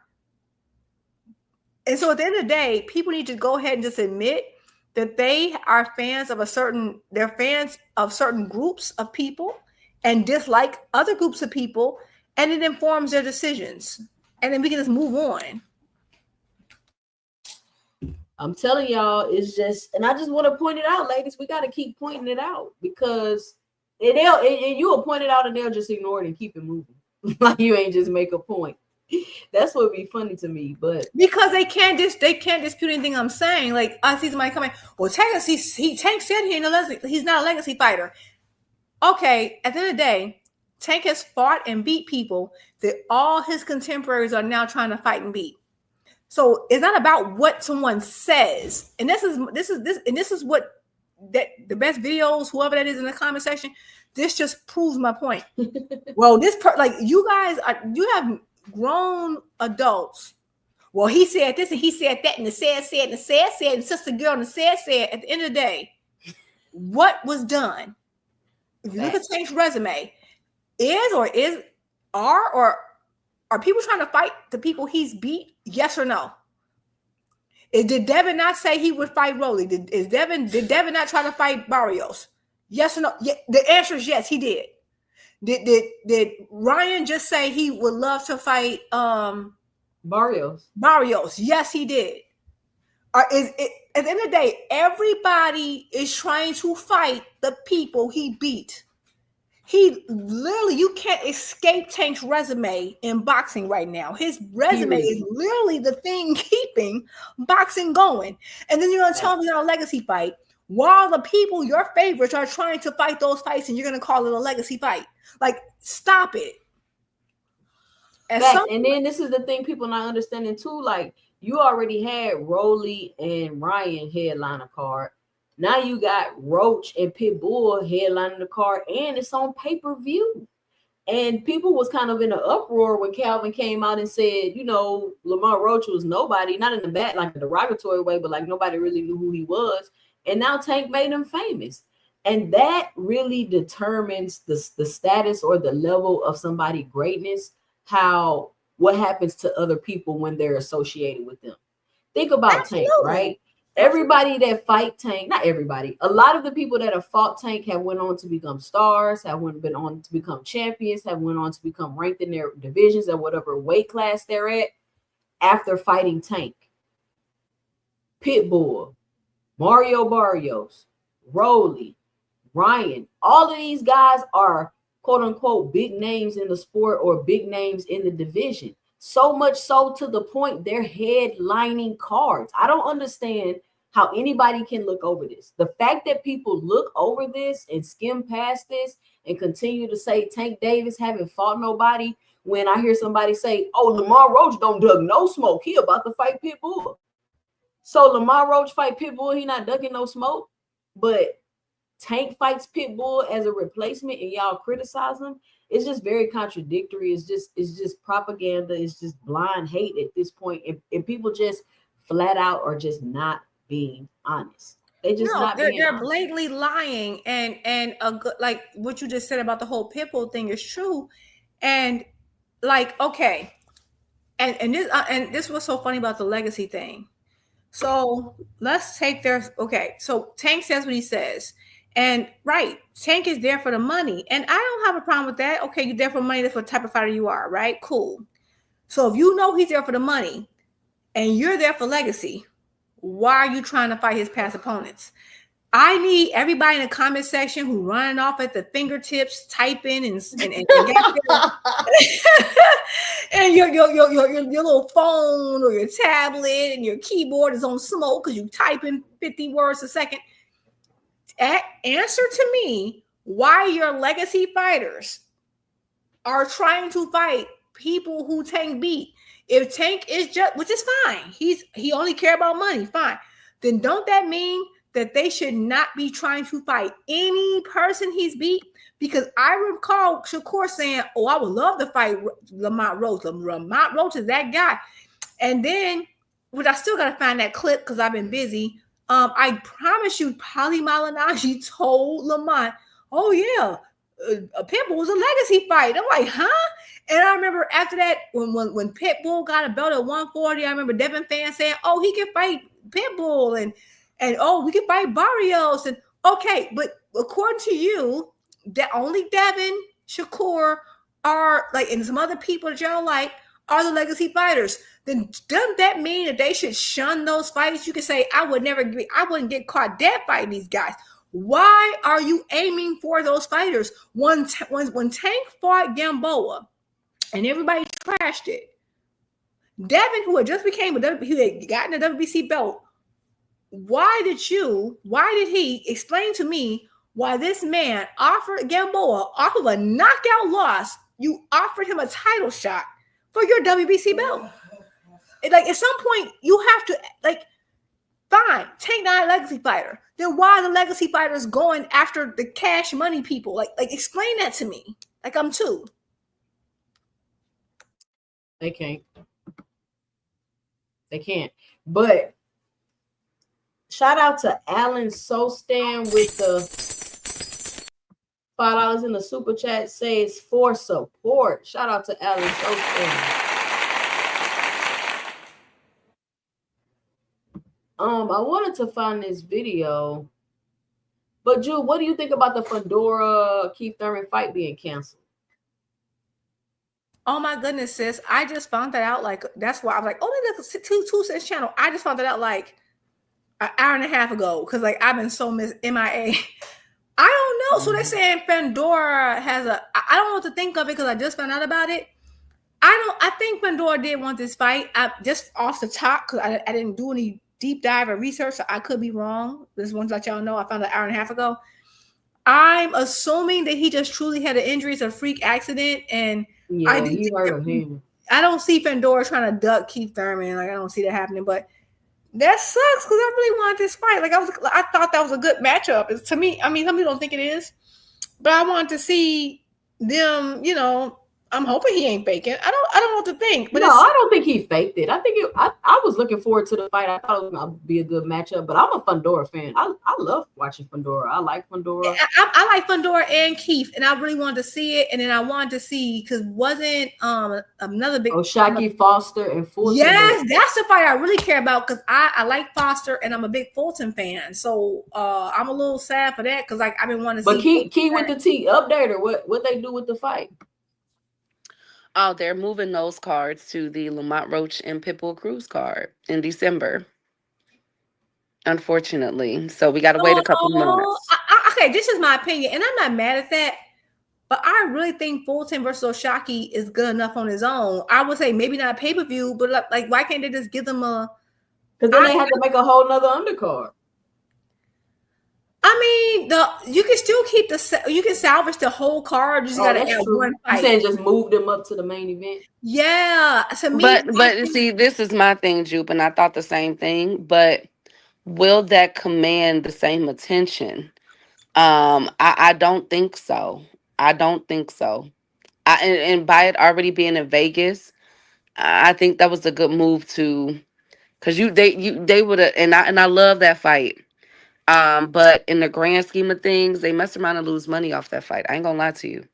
And so at the end of the day, people need to go ahead and just admit that they are fans of they're fans of certain groups of people and dislike other groups of people. And it informs their decisions. And then we can just move on.
I'm telling y'all, it's just, and I just want to point it out, ladies. We got to keep pointing it out because and you will point it out and they'll just ignore it and keep it moving. Like you ain't just make a point. That's what would be funny to me, but
because they can't dispute anything I'm saying. Like I see somebody coming, well, Tank said he's not a legacy fighter. Okay, at the end of the day, Tank has fought and beat people that all his contemporaries are now trying to fight and beat. So it's not about what someone says. And this is what that the best videos, whoever that is in the comment section, this just proves my point. Well, you guys you have grown adults. Well, he said this and he said that, and the said and the said and sister girl and the said at the end of the day, what was done? If you look at Tank's resume, are people trying to fight the people he's beat? Yes or no? Did Devin not say he would fight Rolly? Did Devin not try to fight Barrios? Yes or no? Yeah, the answer is yes, he did. Did Ryan just say he would love to fight
Barrios?
Yes, he did. At the end of the day, everybody is trying to fight the people he beat. He literally, you can't escape Tank's resume in boxing right now. His resume is literally the thing keeping boxing going. And then you're going to tell me on a legacy fight while the people, your favorites, are trying to fight those fights, and you're going to call it a legacy fight. Like, stop it.
And then this is the thing people not understanding too. Like, you already had Rolly and Ryan headline a card. Now you got Roach and Pitbull headlining the card, and it's on pay-per-view. And people was kind of in an uproar when Calvin came out and said, you know, Lamar Roach was nobody, not in the bad, like a derogatory way, but like nobody really knew who he was. And now Tank made him famous. And that really determines the status or the level of somebody's greatness, what happens to other people when they're associated with them. Think about Tank, right? Everybody that fight Tank, not everybody, a lot of the people that have fought Tank have went on to become stars, have been on to become champions, have went on to become ranked in their divisions at whatever weight class they're at after fighting Tank. Pitbull, Mario Barrios, Rolly, Ryan, all of these guys are quote unquote big names in the sport or big names in the division. So much so to the point they're headlining cards. I don't understand how anybody can look over this. The fact that people look over this and skim past this and continue to say Tank Davis haven't fought nobody, when I hear somebody say, oh, Lamar Roach don't dug no smoke, he about to fight Pitbull. So Lamar Roach fight Pitbull, he not ducking no smoke, but Tank fights Pitbull as a replacement and y'all criticize him. It's just very contradictory. It's just propaganda. It's just blind hate at this point. And people just flat out are just not being honest. They're
blatantly lying. And like what you just said about the whole Pitbull thing is true. And like, okay. And this was so funny about the legacy thing. So let's take so Tank says what he says. And right, Tank is there for the money. And I don't have a problem with that. Okay, you're there for money. That's what type of fighter you are, right? Cool. So if you know he's there for the money and you're there for legacy, why are you trying to fight his past opponents? I need everybody in the comment section who running off at the fingertips, typing and and your little phone or your tablet and your keyboard is on smoke because you typing 50 words a second. Answer to me why your legacy fighters are trying to fight people who Tank beat. If Tank is just, which is fine, he only care about money, fine. Then don't that mean that they should not be trying to fight any person he's beat? Because I recall Shakur saying, oh, I would love to fight Lamont Roach. Lamont Roach is that guy. And then, which I still got to find that clip because I've been busy. I promise you, Polly Malignaggi told Lamont, oh, yeah, Pitbull was a legacy fight. I'm like, huh? And I remember after that, when Pitbull got a belt at 140, I remember Devin Fan saying, oh, he can fight Pitbull. And oh, we can fight Barrios. And okay, but according to you, that only Devin, Shakur are like, and some other people that y'all like are the legacy fighters. Then doesn't that mean that they should shun those fights? You can say, I wouldn't get caught dead fighting these guys. Why are you aiming for those fighters? When Tank fought Gamboa and everybody trashed it, Devin, who had just who had gotten a WBC belt, why did he explain to me why this man offered Gamboa off of a knockout loss? You offered him a title shot for your WBC belt. Like at some point you have to fine, Tank not a legacy fighter. Then why are the legacy fighters going after the cash money people? Like explain that to me. Like I'm too.
They can't. But shout out to Alan Sostan with the $5 in the super chat, says for support. Shout out to Alan Sostan. I wanted to find this video, but Jude, what do you think about the Fundora Keith Thurman fight being canceled?
Oh my goodness, sis! I just found that out. Like that's why I was like, oh, look, 2 cents channel. I just found that out like an hour and a half ago because like I've been so MIA. I don't know. So they're saying Fundora has I don't know what to think of it because I just found out about it. I think Fundora did want this fight. I just off the top because I didn't do any deep dive and research, so I could be wrong. This one to let y'all know, I found an hour and a half ago. I'm assuming that he just truly had an injury, it's a freak accident, and
Yeah, he hurt him.
I don't see Fundora trying to duck Keith Thurman. Like, I don't see that happening, but that sucks because I really wanted this fight. Like, I thought that was a good matchup. It's, to me, I mean, some people don't think it is, but I wanted to see them. You know, I'm hoping he ain't faking. I don't know what to think. But
no, I don't think he faked it. I think I was looking forward to the fight. I thought it was gonna be a good matchup. But I'm a Fundora fan. I love watching Fundora. I like Fundora.
I like Fundora and Keith, and I really wanted to see it. And then I wanted to see because wasn't another big
Shaki Foster and Fulton.
Yes, that's the fight I really care about because I like Foster and I'm a big Fulton fan. So I'm a little sad for that because like I've been wanting to see.
But Key with the T update or what they do with the fight?
Oh, they're moving those cards to the Lamont Roach and Pitbull Cruz card in December. Unfortunately. So we got to wait a couple months.
Okay, this is my opinion, and I'm not mad at that. But I really think Fulton versus Oshaki is good enough on his own. I would say maybe not pay-per-view, but like why can't they just give them a?
Because then they have to make a whole nother undercard.
I mean, you can still keep you can salvage the whole card. You just gotta have one fight.
You saying just move them up to the main event?
Yeah. To me,
but see, this is my thing, Jupe, and I thought the same thing. But will that command the same attention? I don't think so. I don't think so. And by it already being in Vegas, I think that was a good move to, because they would have, and I love that fight. But in the grand scheme of things, they mess around and lose money off that fight. I ain't gonna lie to you.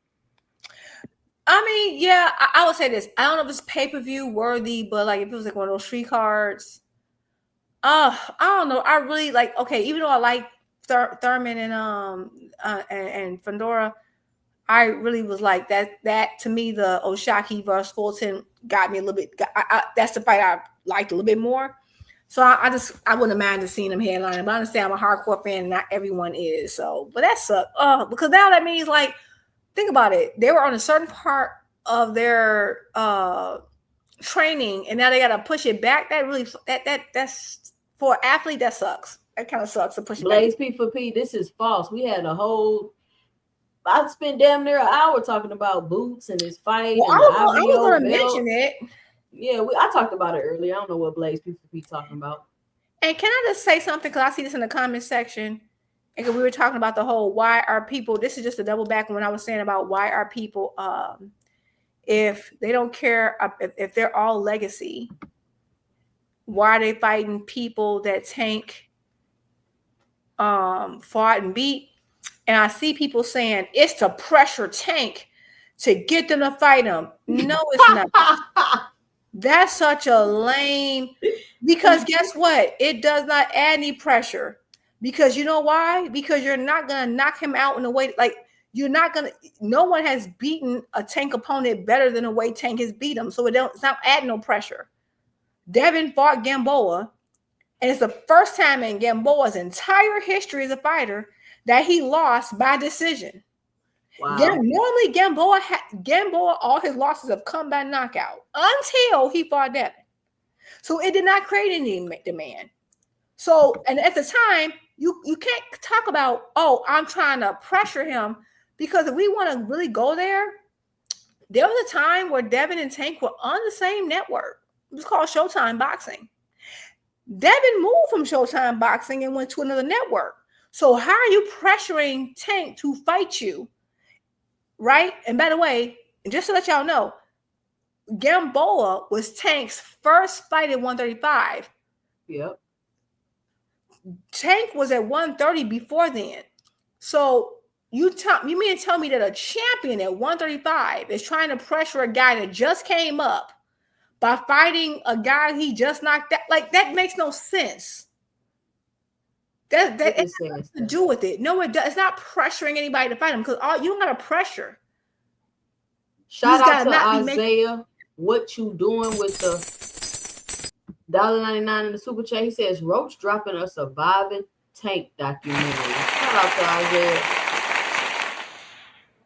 I mean, yeah, I would say this. I don't know if it's pay-per-view worthy, but like if it was like one of those free cards, I don't know. I really like. Okay, even though I like Thurman and Fundora, I really was like that. That to me, the Oshaki versus Fulton got me a little bit. That's the fight I liked a little bit more. So I wouldn't have minded seeing them headlining. But I understand I'm a hardcore fan, and not everyone is. So, but that sucked. Because now that means like, think about it. They were on a certain part of their training, and now they got to push it back. That really that's for an athlete. That sucks. That kind of sucks to push it
Blaze
back.
P4P. This is false. We had a whole. I spent damn near an hour talking about Boots and his fight.
Well,
and
I was going to mention it.
Yeah, I talked about it earlier. I don't know what Blaze P4P talking about.
And can I just say something? Because I see this in the comment section. And we were talking about the whole why are people. This is just a double back on what I was saying about why are people, if they don't care, if they're all legacy, why are they fighting people that Tank fought and beat? And I see people saying it's to pressure Tank to get them to fight him. No, it's not. That's such a lame, because guess what? It does not add any pressure. Because you know why? Because you're not going to knock him out in a way, like you're not going to, no one has beaten a Tank opponent better than the way Tank has beat him. So it's not adding no pressure. Devin fought Gamboa, and it's the first time in Gamboa's entire history as a fighter that he lost by decision.
Wow.
Normally, Gamboa, all his losses have come by knockout until he fought Devin. So it did not create any demand. So, and at the time, you can't talk about, oh, I'm trying to pressure him, because if we want to really go there was a time where Devin and Tank were on the same network. It was called Showtime Boxing. Devin moved from Showtime Boxing and went to another network. So how are you pressuring Tank to fight you? Right? And by the way, just to let y'all know, Gamboa was Tank's first fight at 135.
Yep.
Tank was at 130 before then. So you mean to tell me that a champion at 135 is trying to pressure a guy that just came up by fighting a guy he just knocked out? Like, that makes no sense. That has nothing to do with it. No, it does. It's not pressuring anybody to fight him, because you don't got to pressure.
Shout out to Isaiah. What you doing with the $1.99 in the super chat? He says Roach dropping a surviving Tank documentary. Shout out to Isaiah.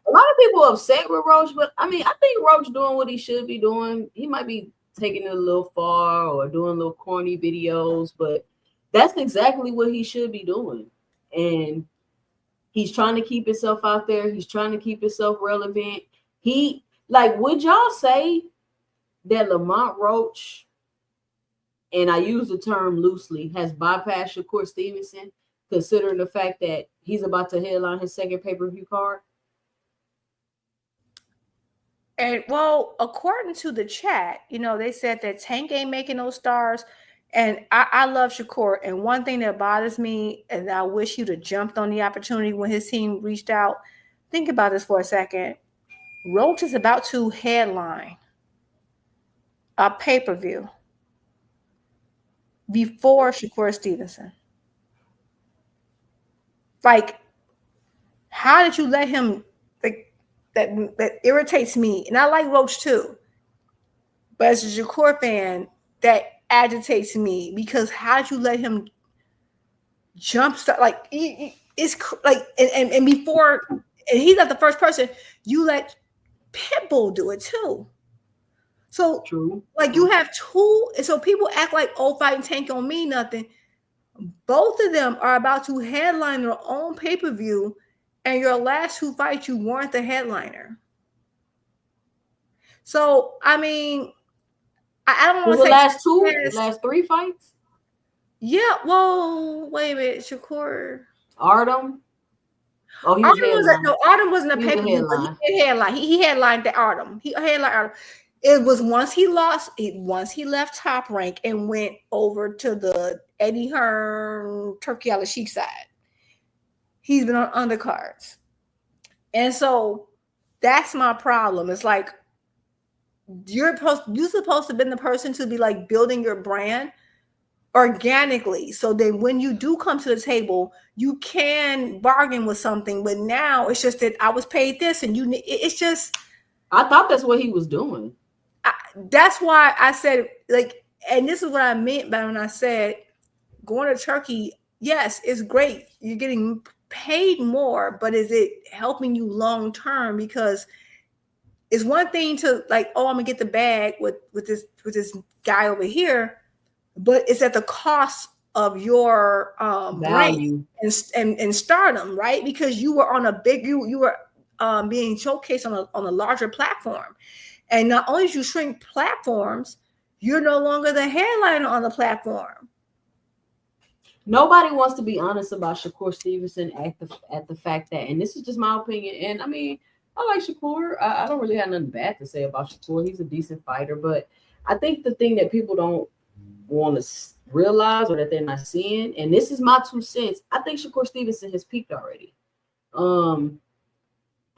A lot of people are upset with Roach, but I mean, I think Roach doing what he should be doing. He might be taking it a little far or doing little corny videos, but That's exactly what he should be doing. And he's trying to keep himself out there. He's trying to keep himself relevant. He, like, would y'all say that Lamont Roach, and I use the term loosely, has bypassed Shakur Stevenson, considering the fact that he's about to headline his second pay-per-view card?
And well, according to the chat, they said that Tank ain't making no stars. And I love Shakur. And one thing that bothers me, and I wish he'd have jumped on the opportunity when his team reached out. Think about this for a second. Roach is about to headline a pay-per-view before Shakur Stevenson. Like, how did you let him, like, that irritates me. And I like Roach too. But as a Shakur fan, that agitates me, because how did you let him jumpstart? Like, it's like, and before, and he's not the first person. You let Pitbull do it too. So,
True.
Like, you have two, and so people act like, oh, fighting Tank don't mean nothing. Both of them are about to headline their own pay-per-view, and your last two fights, you weren't the headliner. So, I mean, I don't want to say
the last three fights.
Yeah, well, wait a minute, Shakur.
Artem. Oh, he
Artem wasn't a pay-per-view, but he did headline. He headlined the Artem. He headlined Artem. It was once he left Top Rank and went over to the Eddie Hearn, Turkey Al Sheikh side. He's been on undercards. And so that's my problem. It's like, you're supposed to have been the person to be like building your brand organically, so that when you do come to the table, you can bargain with something. But now it's just that I was paid this, and it's just,
I thought that's what he was doing.
That's why I said, like, and this is what I meant by when I said going to Turkey. Yes, it's great. You're getting paid more, but is it helping you long term? Because it's one thing to, like, oh, I'm gonna get the bag with this guy over here, but it's at the cost of your value and stardom, right? Because you were on a big, you were being showcased on a larger platform, and not only did you shrink platforms, you're no longer the headliner on the platform.
Nobody wants to be honest about Shakur Stevenson at the fact that, and this is just my opinion, and I mean, I like Shakur. I don't really have nothing bad to say about Shakur. He's a decent fighter, but I think the thing that people don't want to realize, or that they're not seeing, and this is my 2 cents, I think Shakur Stevenson has peaked already.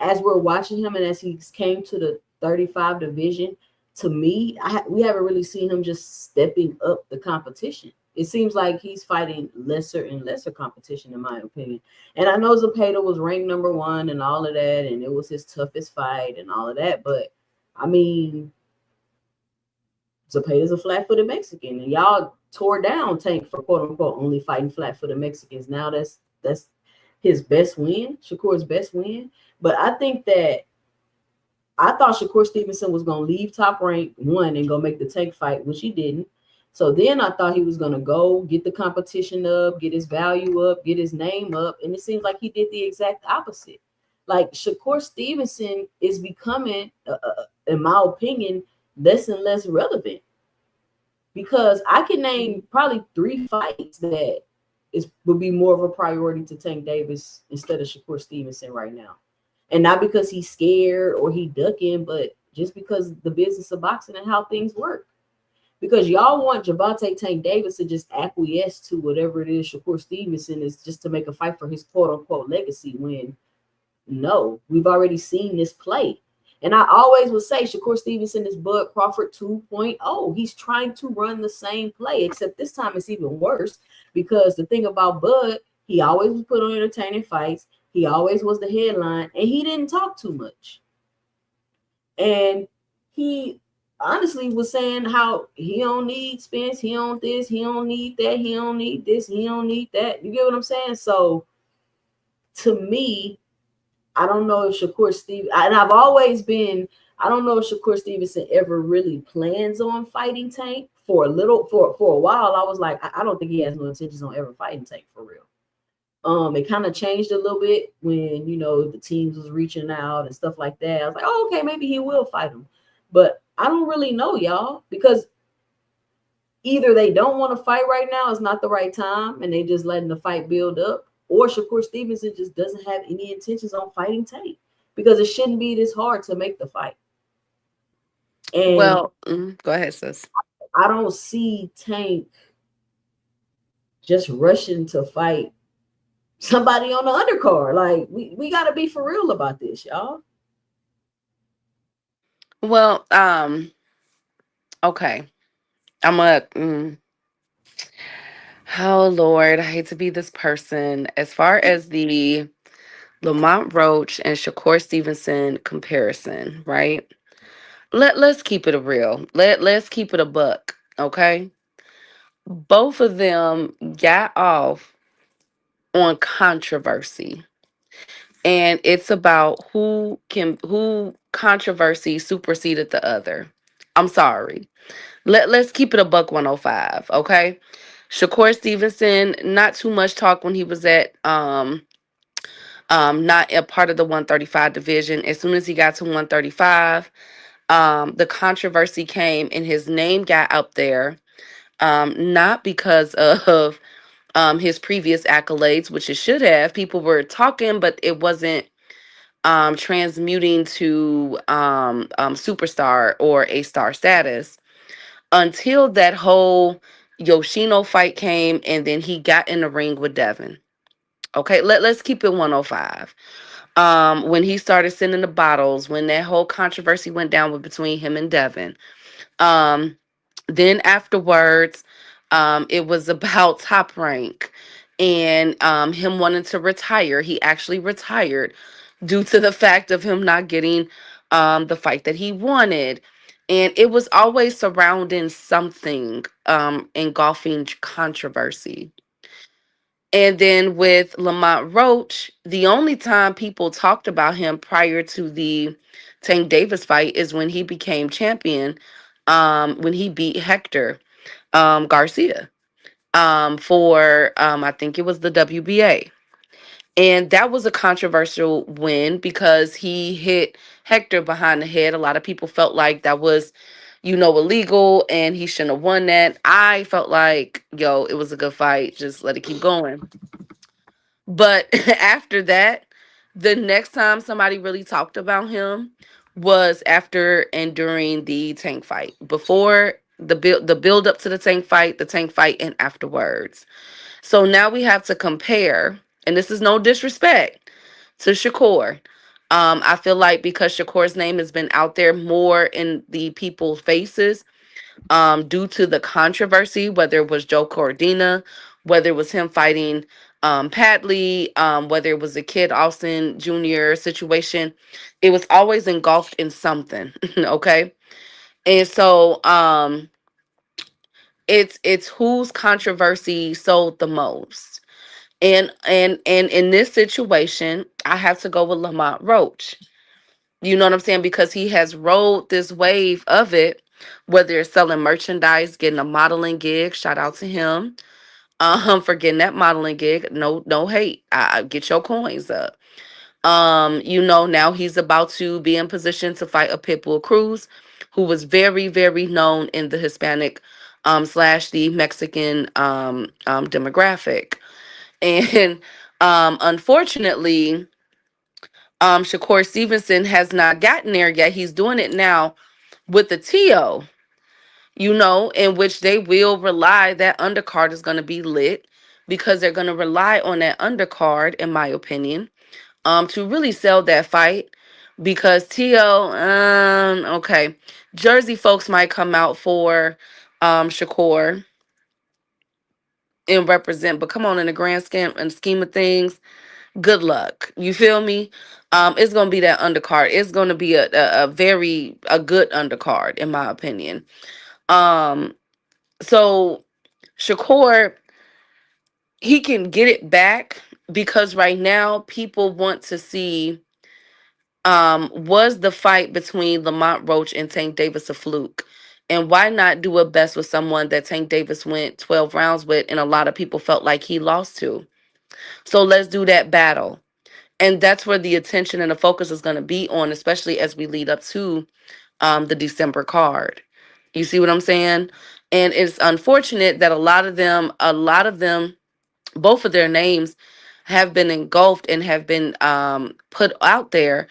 As we're watching him, and as he came to the 35 division, to me, we haven't really seen him just stepping up the competition. It seems like he's fighting lesser and lesser competition, in my opinion. And I know Zepeda was ranked number 1 and all of that, and it was his toughest fight and all of that. But, I mean, Zepeda's a flat-footed Mexican, and y'all tore down Tank for quote-unquote only fighting flat-footed Mexicans. Now that's his best win, Shakur's best win. But I think that I thought Shakur Stevenson was going to leave Top Rank 1 and go make the Tank fight, which he didn't. So then I thought he was going to go get the competition up, get his value up, get his name up. And it seems like he did the exact opposite. Like, Shakur Stevenson is becoming, in my opinion, less and less relevant. Because I can name probably 3 fights that would be more of a priority to Tank Davis instead of Shakur Stevenson right now. And not because he's scared or he ducking, but just because the business of boxing and how things work. Because y'all want Gervonta Tank Davis to just acquiesce to whatever it is Shakur Stevenson is, just to make a fight for his quote-unquote legacy, when no, we've already seen this play. And I always would say Shakur Stevenson is Bud Crawford 2.0. He's trying to run the same play, except this time it's even worse, because the thing about Bud, he always was put on entertaining fights. He always was the headline, and he didn't talk too much. And he honestly was saying how he don't need Spence, he don't this, he don't need that, he don't need this, he don't need that. You get what I'm saying? So to me, I don't know if Shakur Stevenson, and I've always been I don't know if Shakur Stevenson ever really plans on fighting Tank. For a while. I was like, I don't think he has no intentions on ever fighting Tank for real. It kind of changed a little bit when the teams was reaching out and stuff like that. I was like, oh, okay, maybe he will fight him, but I don't really know, y'all, because either they don't want to fight right now, it's not the right time, and they just letting the fight build up, or Shakur Stevenson just doesn't have any intentions on fighting Tank because it shouldn't be this hard to make the fight. And
Well, go ahead, sis.
I don't see Tank just rushing to fight somebody on the undercard. Like we got to be for real about this, y'all.
Well, okay. I'm a. Oh Lord, I hate to be this person. As far as the Lamont Roach and Shakur Stevenson comparison, right? Let's keep it a real. Let's keep it a buck, okay? Both of them got off on controversy. And it's about who controversy superseded the other. I'm sorry. Let's keep it a buck 105, okay? Shakur Stevenson, not too much talk when he was at not a part of the 135 division. As soon as he got to 135, the controversy came and his name got up there. Not because of his previous accolades, which it should have. People were talking, but it wasn't transmuting to superstar or a star status until that whole Yoshino fight came, and then he got in the ring with Devin. Okay, let's keep it 105. When he started sending the bottles, when that whole controversy went down with between him and Devin. Then afterwards, it was about Top Rank and him wanting to retire. He actually retired due to the fact of him not getting the fight that he wanted. And it was always surrounding something engulfing controversy. And then with Lamont Roach, the only time people talked about him prior to the Tank Davis fight is when he became champion, when he beat Hector Garcia for I think it was the WBA. And that was a controversial win because he hit Hector behind the head. A lot of people felt like that was, illegal and he shouldn't have won that. I felt like, yo, it was a good fight. Just let it keep going. But after that, the next time somebody really talked about him was after and during the Tank fight. Before the build up to the Tank fight, and afterwards. So now we have to compare, and this is no disrespect to Shakur. I feel like because Shakur's name has been out there more in the people's faces, due to the controversy, whether it was Joe Cordina, whether it was him fighting Padley, whether it was a Kid Austin Jr. situation, it was always engulfed in something. Okay. And so it's whose controversy sold the most. And in this situation, I have to go with Lamont Roach. You know what I'm saying? Because he has rode this wave of it, whether it's selling merchandise, getting a modeling gig. Shout out to him for getting that modeling gig. No hate. I get your coins up. Now he's about to be in position to fight a Pitbull Cruz, who was very, very known in the Hispanic slash the Mexican demographic. And unfortunately, Shakur Stevenson has not gotten there yet. He's doing it now with the TO, in which they will rely, that undercard is going to be lit because they're going to rely on that undercard, in my opinion, to really sell that fight. Because TO, okay, Jersey folks might come out for Shakur and represent, but come on, in the grand scheme of things, good luck. You feel me? It's gonna be that undercard. It's gonna be a very good undercard, in my opinion. So Shakur, he can get it back because right now people want to see Was the fight between Lamont Roach and Tank Davis a fluke? And why not do it best with someone that Tank Davis went 12 rounds with and a lot of people felt like he lost to? So let's do that battle. And that's where the attention and the focus is going to be on, especially as we lead up to the December card. You see what I'm saying? And it's unfortunate that a lot of them, both of their names have been engulfed and have been put out there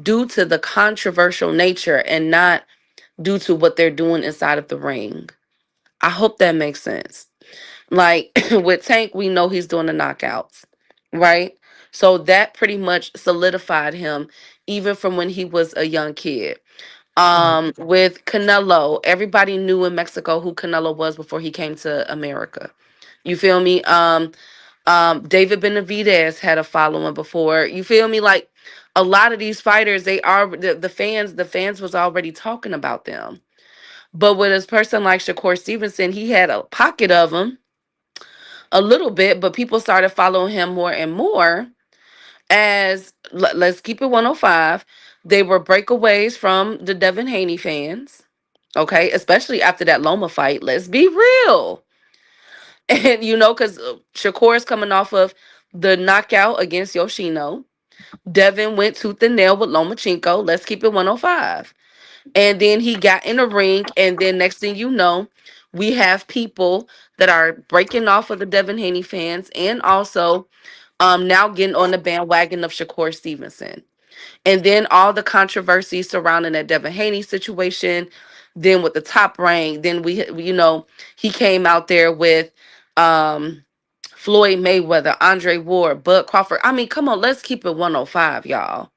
due to the controversial nature and not due to what they're doing inside of the ring. I hope that makes sense. Like with Tank, we know he's doing the knockouts, right? So that pretty much solidified him even from when he was a young kid. With Canelo, everybody knew in Mexico who Canelo was before he came to America. You feel me? David Benavidez had a following before. You feel me? Like a lot of these fighters, they are the fans was already talking about them. But with a person like Shakur Stevenson, he had a pocket of them a little bit, but people started following him more and more as let's keep it 105. They were breakaways from the Devin Haney fans. Okay, especially after that Loma fight. Let's be real. And because Shakur is coming off of the knockout against Yoshino. Devin went tooth and nail with Lomachenko. Let's keep it 105. And then he got in a ring, and then next thing you know, we have people that are breaking off of the Devin Haney fans and also now getting on the bandwagon of Shakur Stevenson. And then all the controversy surrounding that Devin Haney situation. Then with the Top Rank, then he came out there with Floyd Mayweather, Andre Ward, Bud Crawford. I mean, come on, let's keep it 105, y'all.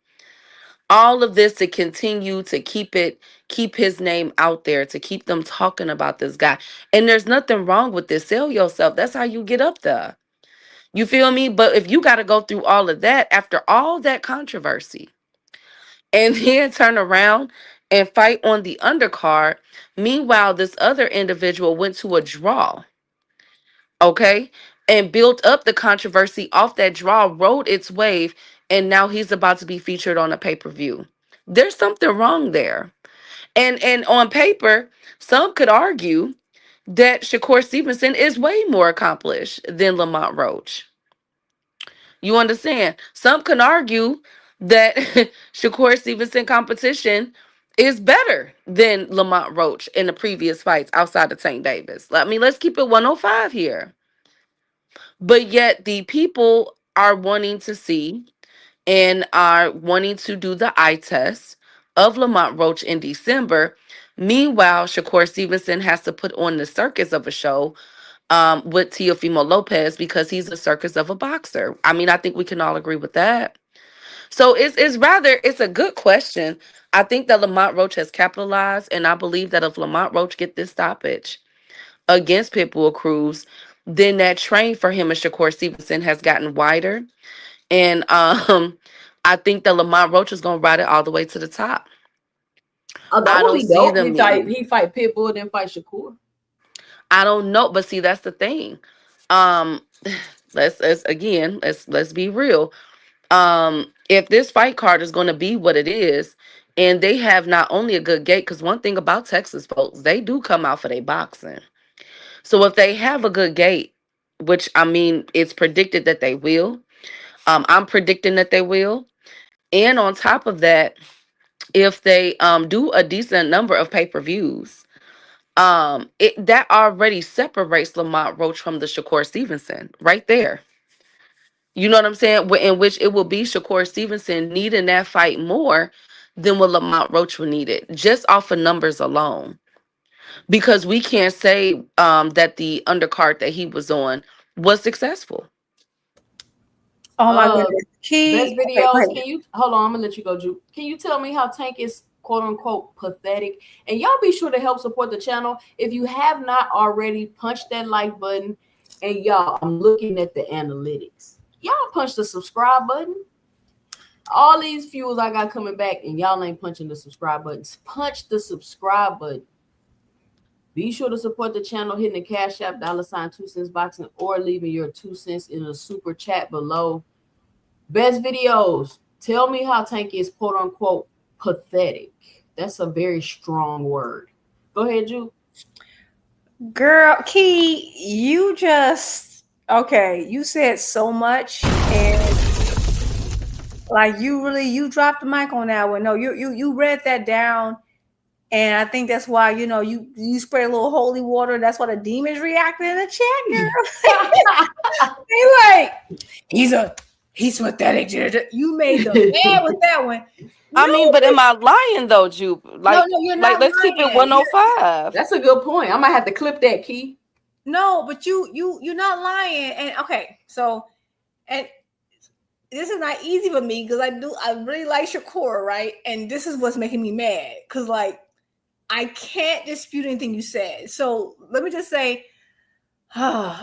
All of this to continue to keep his name out there, to keep them talking about this guy. And there's nothing wrong with this. Sell yourself. That's how you get up there. You feel me? But if you got to go through all of that after all that controversy and then turn around and fight on the undercard, meanwhile, this other individual went to a draw, okay, and built up the controversy off that draw, rode its wave, and now he's about to be featured on a pay-per-view. There's something wrong there. And on paper, some could argue that Shakur Stevenson is way more accomplished than Lamont Roach. You understand? Some can argue that Shakur Stevenson competition is better than Lamont Roach in the previous fights outside of Tank Davis. I mean, let's keep it 105 here. But yet the people are wanting to see and are wanting to do the eye test of Lamont Roach in December. Meanwhile, Shakur Stevenson has to put on the circus of a show with Teofimo Lopez because he's a circus of a boxer. I mean, I think we can all agree with that. So it's a good question. I think that Lamont Roach has capitalized, and I believe that if Lamont Roach get this stoppage against Pitbull Cruz, then that train for him and Shakur Stevenson has gotten wider. And I think that Lamont Roach is gonna ride it all the way to the top.
Oh, that
I
would
don't
be
see
dope.
them
He fight Pitbull, then fight Shakur.
I don't know, but see, that's the thing. Um, let's be real. If this fight card is going to be what it is, and they have not only a good gate, because one thing about Texas folks, they do come out for their boxing. So if they have a good gate, which I mean, it's predicted that they will. I'm predicting that they will. And on top of that, if they do a decent number of pay-per-views, that already separates Lamont Roach from the Shakur Stevenson right there. You know what I'm saying? In which it will be Shakur Stevenson needing that fight more than what Lamont Roach would need it, just off of numbers alone. Because we can't say that the undercard that he was on was successful.
Oh my goodness.
Best
Okay,
videos.
go
Can you hold on? I'm gonna let you go, Juke. Can you tell me how Tank is quote unquote pathetic? And y'all be sure to help support the channel. If you have not already, punch that like button. And y'all, I'm looking at the analytics. Y'all punch the subscribe button. All these views I got coming back, and y'all ain't punching the subscribe buttons. Punch the subscribe button. Be sure to support the channel, hitting the Cash App, $ 2 cents boxing, or leaving your 2 cents in a super chat below. Best videos. Tell me how Tank is quote unquote pathetic. That's a very strong word. Go ahead, Ju.
Girl, Key, you just okay. You said so much, and like you dropped the mic on that one. No, you read that down, and I think that's why you spray a little holy water. That's why the demons reacted in the chat, girl. They like he's pathetic. You made them mad with that one.
I mean, but am I lying though, Jupe? Like,
no, you're not
let's keep it
lying.
105.
That's a good point. I might have to clip that, Key.
No, but you're not lying. And okay, so and this is not easy for me because I really like Shakur, right? And this is what's making me mad because like I can't dispute anything you said. So let me just say,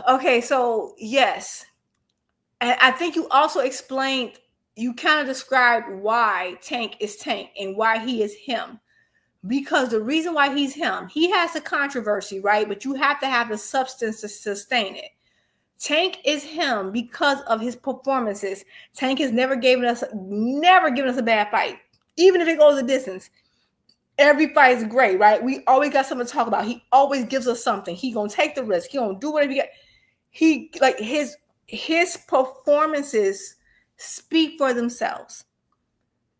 okay, so yes. And I think you also explained, you kind of described why Tank is Tank and why he is him. Because the reason why he's him, he has a controversy, right? But you have to have the substance to sustain it. Tank is him because of his performances. Tank has never given us a bad fight, even if it goes a distance. Every fight is great, right? We always got something to talk about. He always gives us something. He gonna take the risk. He gonna do whatever he got. He like his performances speak for themselves.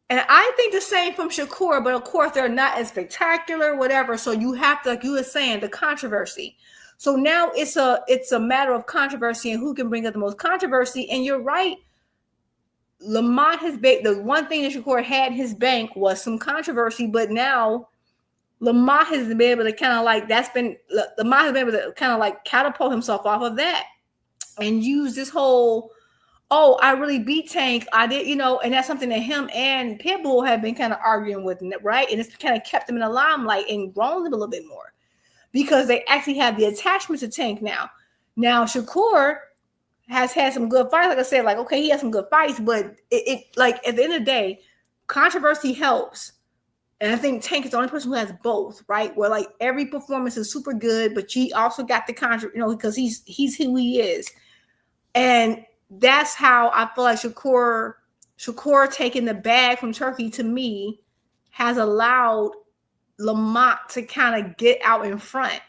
And I think the same from Shakur, but of course they're not as spectacular, whatever. So you have to, like you were saying, the controversy. So now it's a matter of controversy and who can bring up the most controversy. And you're right. Lamont has been the one thing that Shakur had in his bank was some controversy, but now Lamont has been able to kind of like Lamont has been able to kind of like catapult himself off of that and use this whole, oh, I really beat Tank. I did, and that's something that him and Pitbull have been kind of arguing with, right? And it's kind of kept them in the limelight and grown them a little bit more because they actually have the attachment to Tank now. Now, Shakur has had some good fights. Like I said, like, okay, he has some good fights, but it like at the end of the day, controversy helps. And I think Tank is the only person who has both, right? Where like every performance is super good, but he also got the because he's who he is. And that's how I feel like Shakur taking the bag from Turkey to me has allowed Lamont to kind of get out in front.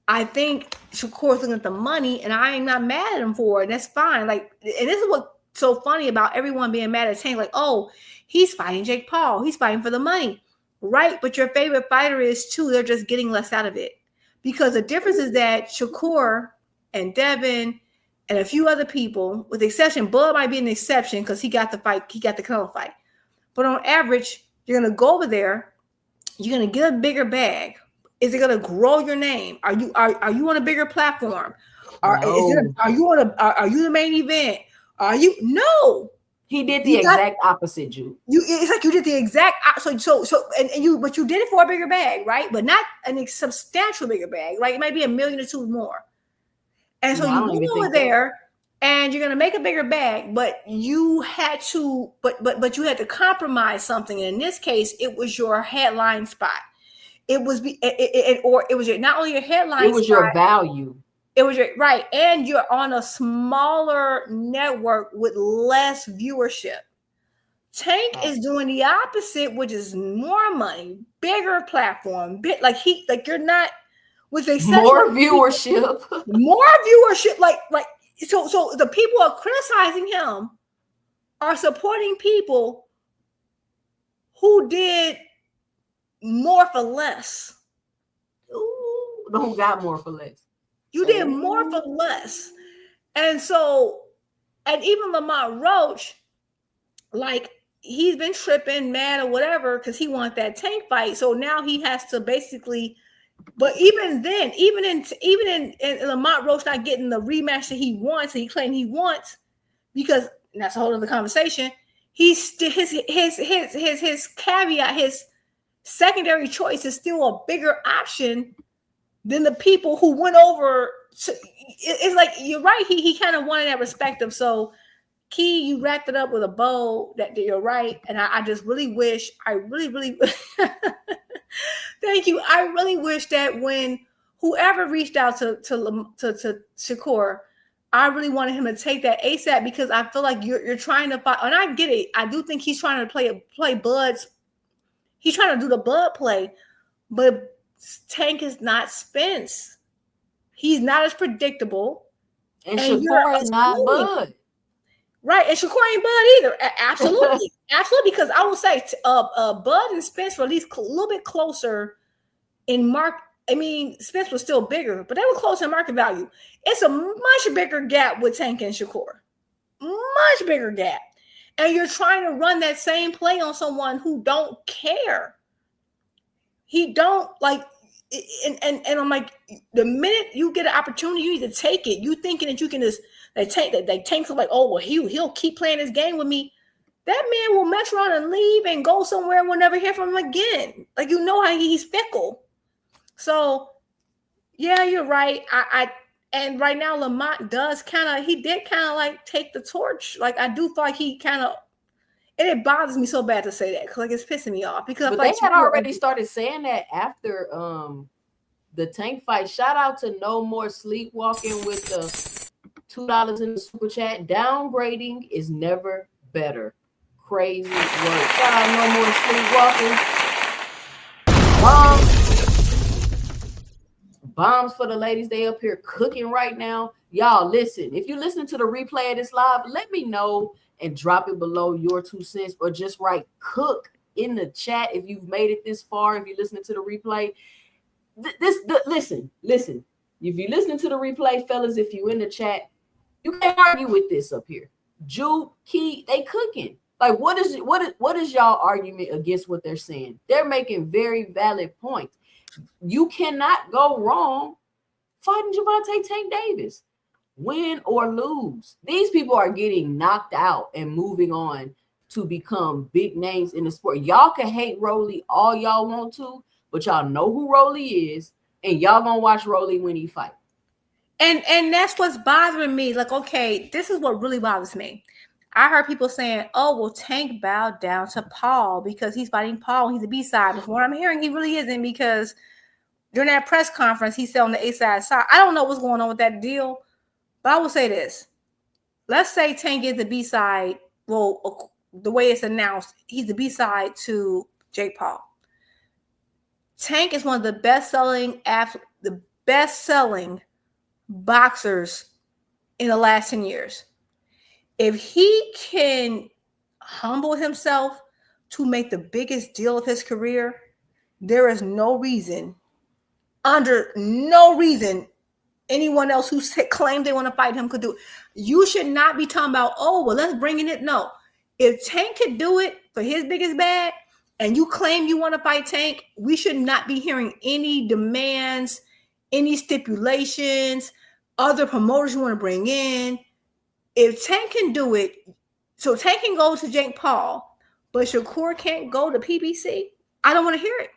I think Shakur's looking at the money, and I ain't not mad at him for it. That's fine. Like, and this is what's so funny about everyone being mad at Tank. Like, oh, he's fighting Jake Paul. He's fighting for the money, right? But your favorite fighter is too. They're just getting less out of it because the difference is that Shakur and Devin and a few other people, with the exception, Bud might be an exception because he got the fight. He got the Canelo fight. But on average, you're gonna go over there. You're gonna get a bigger bag. Is it going to grow your name? Are you on a bigger platform? Are you the main event? Are you? No.
He did the exact opposite, Ju.
It's like you did the exact so but you did it for a bigger bag, right? But not a substantial bigger bag. Like it might be $1 million or $2 million more. And so you go over there and you're going to make a bigger bag, but you had to you had to compromise something. And in this case, it was your headline spot. It was not only your headline.
It was your value.
It was your right, and you're on a smaller network with less viewership. Tank is doing the opposite, which is more money, bigger platform, you're not with
more viewership,
more viewership. Like so the people are criticizing him are supporting people who did more for less.
Ooh, who got more for less?
You did more for less. And so, and even Lamont Roach, like he's been tripping, mad or whatever, because he wants that Tank fight. So now he has to basically, but even then, even in Lamont Roach not getting the rematch that he wants, he claimed he wants, because that's a whole other conversation. He's still his caveat, his secondary choice is still a bigger option than the people who went over. It's like, you're right. He kind of wanted that perspective. So Key, you wrapped it up with a bow that you're right. And I just really wish, really, thank you. I really wish that when whoever reached out to Shakur, I really wanted him to take that ASAP because I feel like you're trying to fight, and I get it. I do think he's trying to play Bud's. He's trying to do the Bud play, but Tank is not Spence. He's not as predictable,
and Shakur is not Bud.
Right, and Shakur ain't Bud either. Absolutely, absolutely. Because I would say, Bud and Spence were at least a little bit closer in mark. I mean, Spence was still bigger, but they were close in market value. It's a much bigger gap with Tank and Shakur, much bigger gap. And you're trying to run that same play on someone who don't care. He don't like, and I'm like, the minute you get an opportunity, you need to take it. You thinking that you can just Tank's like, oh well, he'll keep playing this game with me. That man will mess around and leave and go somewhere and we'll never hear from him again. Like, you know how he's fickle. So yeah, you're right. And right now Lamont did kind of like take the torch. Like, I do feel like he kind of, and it bothers me so bad to say that because like it's pissing me off because
but they had already started saying that after the Tank fight. Shout out to No More Sleepwalking with the $2 in the super chat. Downgrading is never better. Crazy work. Shout out No More Sleepwalking. Bombs for the ladies. They up here cooking right now. Y'all listen. If you listen to the replay of this live, let me know and drop it below your 2 cents, or just write cook in the chat if you've made it this far. If you're listening to the replay, listen. If you listen to the replay, fellas, if you in the chat, you can't argue with this up here. Jude, Key, they cooking. Like, what is y'all argument against what they're saying? They're making very valid points. You cannot go wrong fighting Gervonta Tank Davis, win or lose. These people are getting knocked out and moving on to become big names in the sport. Y'all can hate Rolly all y'all want to, but y'all know who Rolly is, and y'all gonna watch Rolly when he fight.
And that's what's bothering me. Like, okay, this is what really bothers me. I heard people saying, oh, well, Tank bowed down to Paul because he's fighting Paul. He's a B-side. But from what I'm hearing, he really isn't, because during that press conference, he said on the A-side side. I don't know what's going on with that deal, but I will say this. Let's say Tank is the B-side. Well, the way it's announced, he's the B-side to Jake Paul. Tank is one of the best-selling boxers in the last 10 years. If he can humble himself to make the biggest deal of his career, there is no reason, anyone else who claimed they want to fight him could do it. You should not be talking about, oh, well, let's bring in it. No. If Tank could do it for his biggest bag and you claim you want to fight Tank, we should not be hearing any demands, any stipulations, other promoters you want to bring in. If Tank can do it, so Tank can go to Jake Paul, but Shakur can't go to PBC, I don't want to hear it.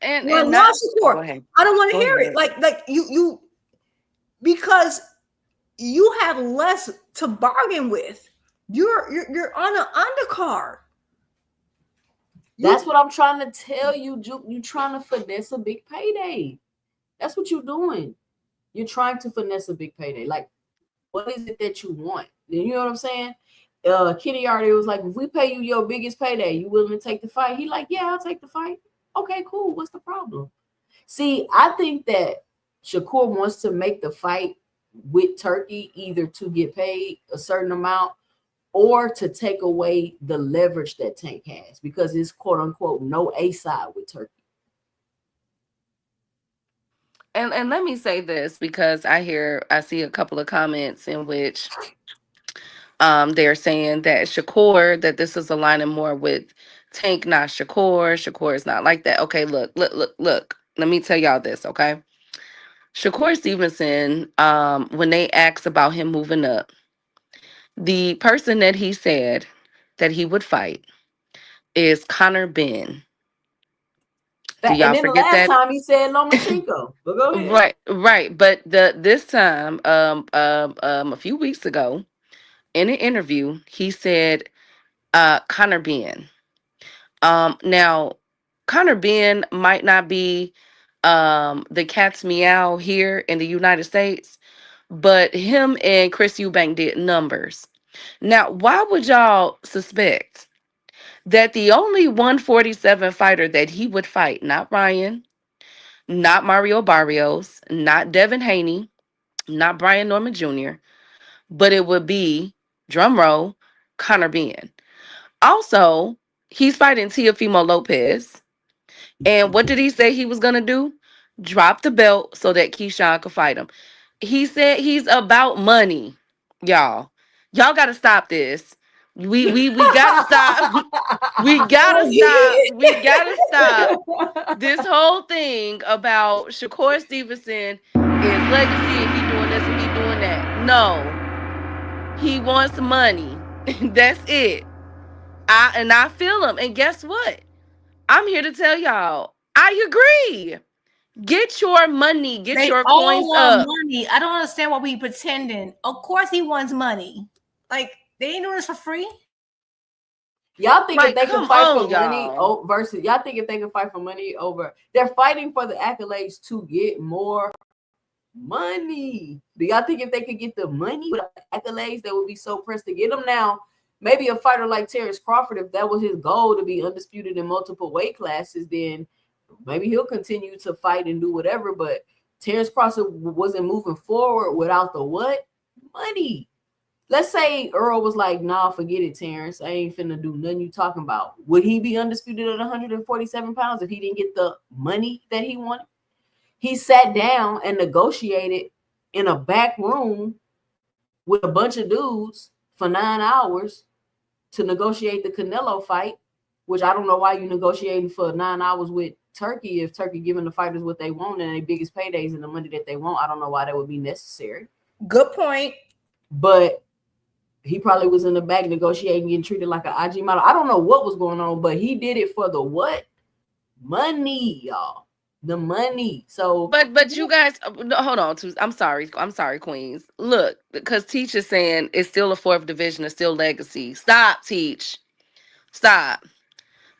And not Shakur. I don't want to hear it. Like you because you have less to bargain with. You're on an undercard.
That's what I'm trying to tell you. You trying to finesse a big payday. That's what you're doing. You're trying to finesse a big payday. Like, what is it that you want? You know what I'm saying? Kenny already was like, if we pay you your biggest payday, you willing to take the fight? He like, yeah, I'll take the fight. Okay, cool. What's the problem? See, I think that Shakur wants to make the fight with Turkey either to get paid a certain amount or to take away the leverage that Tank has, because it's quote unquote no A side with Turkey.
And let me say this, because I see a couple of comments in which they're saying that Shakur, that this is aligning more with Tank, not Shakur. Shakur is not like that. Okay, look. Let me tell y'all this, okay? Shakur Stevenson, when they asked about him moving up, the person that he said that he would fight is Conor Benn. Do y'all
and then
forget
the last
that?
time he said Lomachenko. But go ahead.
Right. But this time, a few weeks ago, in an interview, he said Conor Benn. Now, Conor Benn might not be the cat's meow here in the United States, but him and Chris Eubank did numbers. Now, why would y'all suspect that the only 147 fighter that he would fight, not Ryan, not Mario Barrios, not Devin Haney, not Brian Norman Jr., but it would be, drum roll, Conor Benn. Also, he's fighting Teofimo Lopez. And what did he say he was going to do? Drop the belt so that Keyshawn could fight him. He said he's about money, y'all. Y'all got to stop this. We got to stop. We got to stop. We got to stop this whole thing about Shakur Stevenson, his legacy, if he doing this and he doing that. No. He wants money. That's it. I feel him. And guess what? I'm here to tell y'all, I agree. Get your money. Get
They
your
all
coins
want
up.
money. I don't understand why we pretending. Of course he wants money. Like, they ain't doing this for free.
Y'all think
Like,
if they
come
can fight
on,
for money
y'all.
versus y'all think if they can fight for money over, they're fighting for the accolades to get more money. Do y'all think if they could get the money with accolades, they would be so pressed to get them? Now, maybe a fighter like Terrence Crawford, if that was his goal to be undisputed in multiple weight classes, then maybe he'll continue to fight and do whatever. But Terrence Crawford wasn't moving forward without the what? Money. Let's say Earl was like, nah, forget it, Terrence. I ain't finna do nothing you talking about. Would he be undisputed at 147 pounds if he didn't get the money that he wanted? He sat down and negotiated in a back room with a bunch of dudes for 9 hours to negotiate the Canelo fight, which I don't know why you negotiating for 9 hours with Turkey if Turkey giving the fighters what they want and their biggest paydays and the money that they want. I don't know why that would be necessary.
Good point.
But he probably was in the back negotiating, getting treated like an IG model. I don't know what was going on, but he did it for the what? Money, y'all. The money. So,
but you guys, no, hold on. I'm sorry, Queens. Look, because Teach is saying it's still a fourth division, it's still legacy. Stop, Teach. Stop.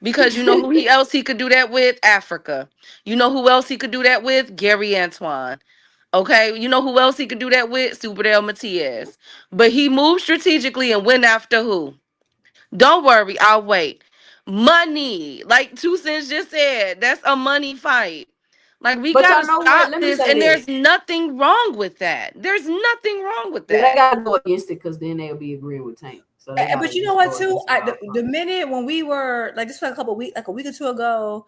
Because you know who else he could do that with? Africa. You know who else he could do that with? Gary Antoine. Okay, you know who else he could do that with? Superdale Matias. But he moved strategically and went after who? Don't worry, I'll wait. Money. Like Two Cents just said, that's a money fight. Like, we
but
gotta
y'all know what?
stop
Let me
this,
say
and
this.
there's nothing wrong with that. There's nothing wrong with
They
that.
gotta go against it because then they'll be agreeing with Tank. So they
But you know what too? The minute when we were like this was a week or two ago,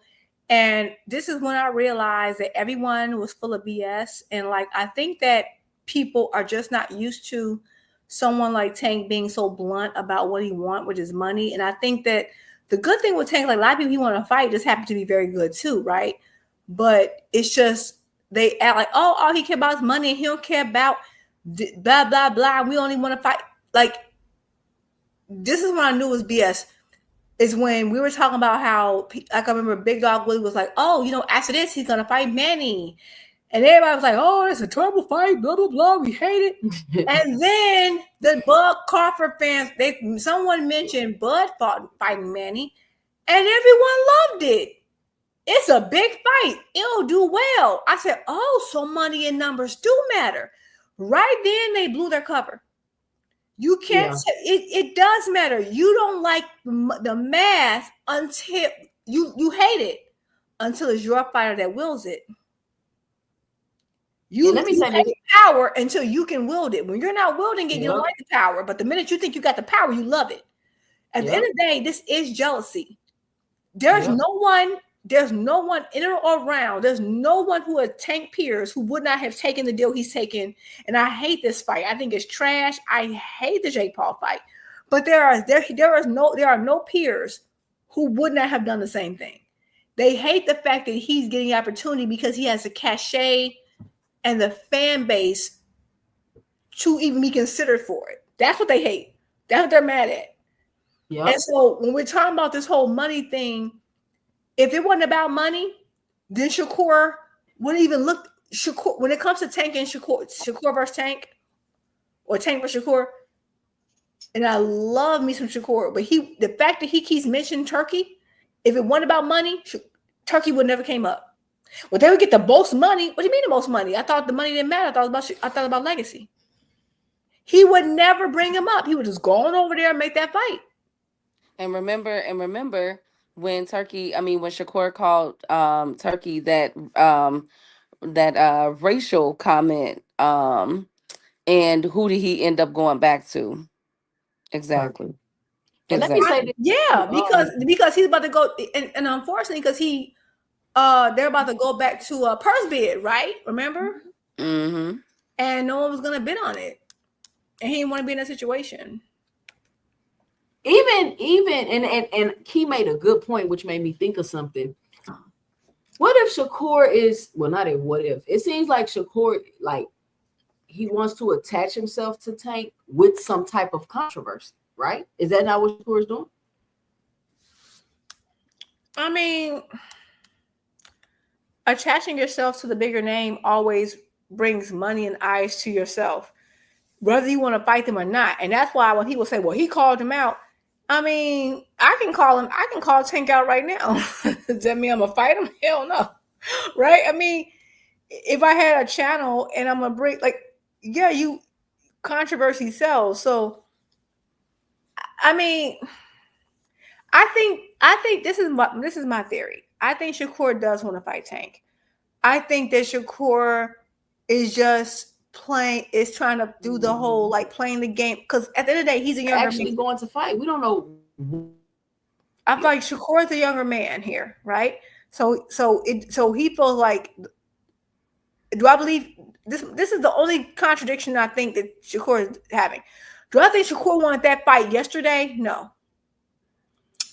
and this is when I realized that everyone was full of BS. And like I think that people are just not used to someone like Tank being so blunt about what he wants, which is money. And I think that the good thing with Tank, like a lot of people he want to fight, just happen to be very good too, right? But it's just they act like, oh, all he care about is money, and he don't care about blah blah blah. We only want to fight. Like, this is when I knew it was BS. Is when we were talking about how, like, I remember Big Dog Willie was like, oh, you know, after this, he's going to fight Manny. And everybody was like, oh, it's a terrible fight, blah, blah, blah. We hate it. And then the Bud Crawford fans, someone mentioned Bud fighting Manny, and everyone loved it. It's a big fight. It'll do well. I said, oh, so money and numbers do matter. Right then, they blew their cover. You can't say it does matter. You don't like the math until you hate it until it's your fighter that wills it. Let me say this. Power until you can wield it. When you're not wielding it, you don't like the power. But the minute you think you got the power, you love it. At the end of the day, this is jealousy. There's no one in or around. There's no one who has Tank peers who would not have taken the deal he's taken. And I hate this fight. I think it's trash. I hate the Jake Paul fight. But there are no peers who would not have done the same thing. They hate the fact that he's getting the opportunity because he has the cachet and the fan base to even be considered for it. That's what they hate. That's what they're mad at. Yep. And so when we're talking about this whole money thing, if it wasn't about money, then Shakur wouldn't even look. Shakur, when it comes to Tank and Shakur versus Tank, or Tank versus Shakur, and I love me some Shakur, but the fact that he keeps mentioning Turkey, if it wasn't about money, Turkey would never came up. Well, they would get the most money. What do you mean the most money? I thought the money didn't matter. I thought about legacy. He would never bring him up. He would just go on over there and make that fight.
And remember when when Shakur called Turkey that racial comment, and who did he end up going back to? Exactly.
And let me say this.
Yeah, because he's about to go, and unfortunately, because they're about to go back to a purse bid, right? Remember?
Mm-hmm.
And no one was gonna bid on it, and he didn't want to be in that situation.
Even and Key made a good point, which made me think of something. What if Shakur is not a what if? It seems like Shakur, like, he wants to attach himself to Tank with some type of controversy, right? Is that not what Shakur is doing?
I mean, attaching yourself to the bigger name always brings money and eyes to yourself, whether you want to fight them or not. And that's why when people say, well, he called him out. I mean, I can call Tank out right now. Does that mean I'm gonna fight him? Hell no. Right? I mean, if I had a channel and I'm gonna bring, like, yeah, you controversy sells. So I mean, I think this is my theory. I think Shakur does want to fight Tank. I think that Shakur is just trying to do the whole, like, playing the game, because at the end of the day, he's a younger
man. Going to fight. We don't know.
I feel like Shakur is a younger man here, right? So he feels like, do I believe this is the only contradiction I think that Shakur is having. Do I think Shakur wanted that fight yesterday? No.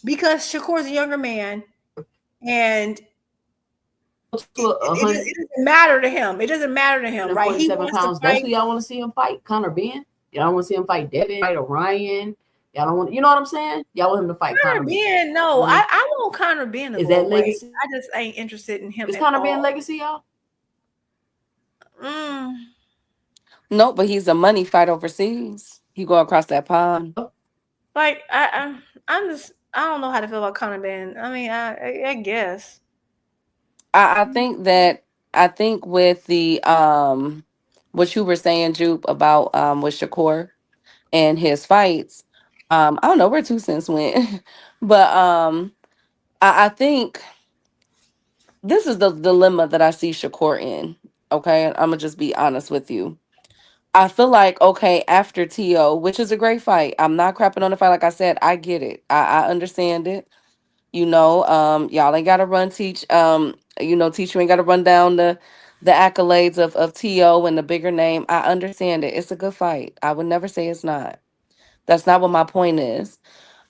Because Shakur is a younger man, and it doesn't matter to him. It doesn't matter to him, right? He wants
pounds. That's who y'all want to see him fight. Conor Ben. Y'all don't want to see him fight Devin, fight Orion. Y'all don't want, you know what I'm saying? Y'all want him to fight
Conor Ben. No, I want Conor Ben to
Is that legacy?
I just ain't interested in him.
Is Conor Ben legacy, y'all?
No, but he's a money fight overseas. He go across that pond.
Like, I don't know how to feel about Conor Ben. I mean, I guess.
I think with the what you were saying, Jupe, about with Shakur and his fights, I don't know where 2 cents went, but I think this is the dilemma that I see Shakur in. Okay, I'm gonna just be honest with you. I feel like, okay, after TO, which is a great fight, I'm not crapping on the fight. Like I said, I get it. I understand it. Y'all ain't gotta teach you ain't gotta run down the accolades of TO and the bigger name. I understand it. It's a good fight. I would never say it's not. That's not what my point is.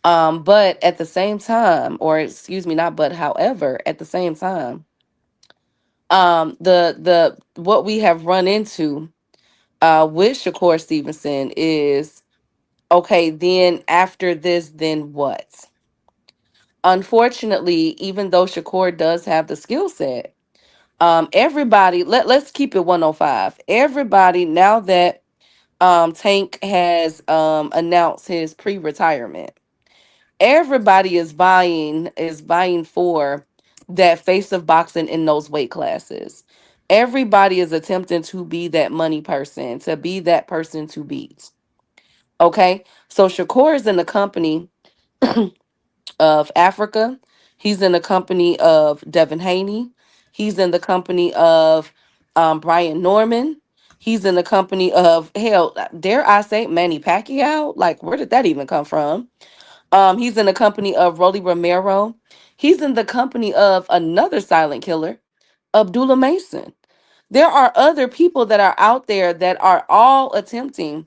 But at the same time, or excuse me, not but, however, at the same time, the what we have run into with Shakur Stevenson is, okay, then after this, then what? Unfortunately, even though Shakur does have the skill set, everybody, let's keep it 105. Everybody, now that Tank has announced his pre-retirement, everybody is vying for that face of boxing in those weight classes. Everybody is attempting to be that money person, to be that person to beat. Okay, so Shakur is in the company of Africa. He's in the company of Devin Haney. He's in the company of Brian Norman. He's in the company of, hell, dare I say, Manny Pacquiao. Like, where did that even come from? He's in the company of Rolly Romero. He's in the company of another silent killer, Abdullah Mason. There are other people that are out there that are all attempting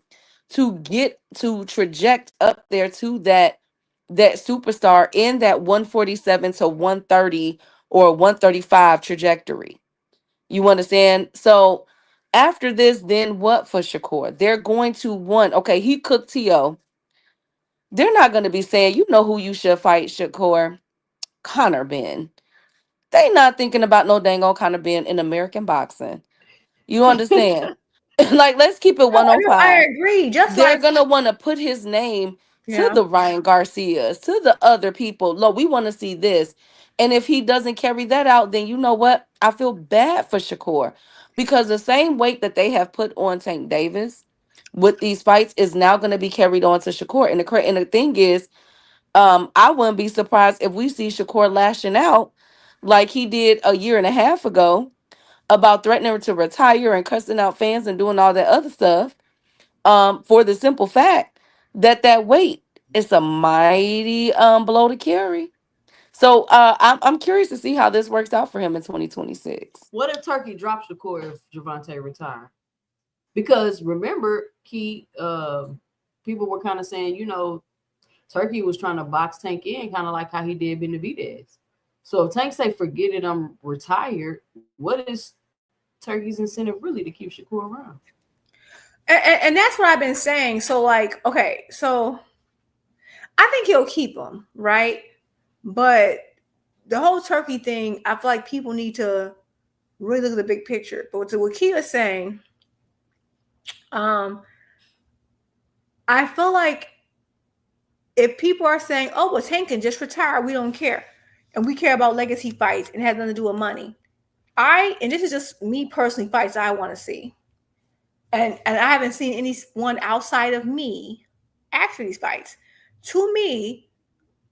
to get to traject up there to that superstar in that 147 to 130 or 135 trajectory. You understand? So after this, then what for Shakur? They're going to want, okay, he cooked TO. They're not going to be saying, you know who you should fight, Shakur? Conor Ben. They not thinking about no dang old Conor Ben in American boxing. You understand? Like, let's keep it 105.
I agree.
They're gonna want to put his name to the Ryan Garcias, to the other people. Look, we want to see this. And if he doesn't carry that out, then you know what? I feel bad for Shakur, because the same weight that they have put on Tank Davis with these fights is now going to be carried on to Shakur. And the thing is, I wouldn't be surprised if we see Shakur lashing out like he did a year and a half ago about threatening to retire and cussing out fans and doing all that other stuff. For the simple fact that that weight is a mighty blow to carry. So I'm curious to see how this works out for him in 2026.
What if Turkey drops Shakur if Gervonta retire? Because remember, people were kind of saying, you know, Turkey was trying to box Tank in, kind of like how he did Benavidez. So if Tank say, forget it, I'm retired, what is Turkey's incentive really to keep Shakur around?
And that's what I've been saying. So, like, okay, so I think he'll keep him, right? But the whole Turkey thing, I feel like people need to really look at the big picture. But what Kia's saying, I feel like if people are saying, oh, well, Tank can just retire, we don't care. And we care about legacy fights and it has nothing to do with money. And this is just me personally, fights I want to see. And I haven't seen anyone outside of me ask for these fights. To me,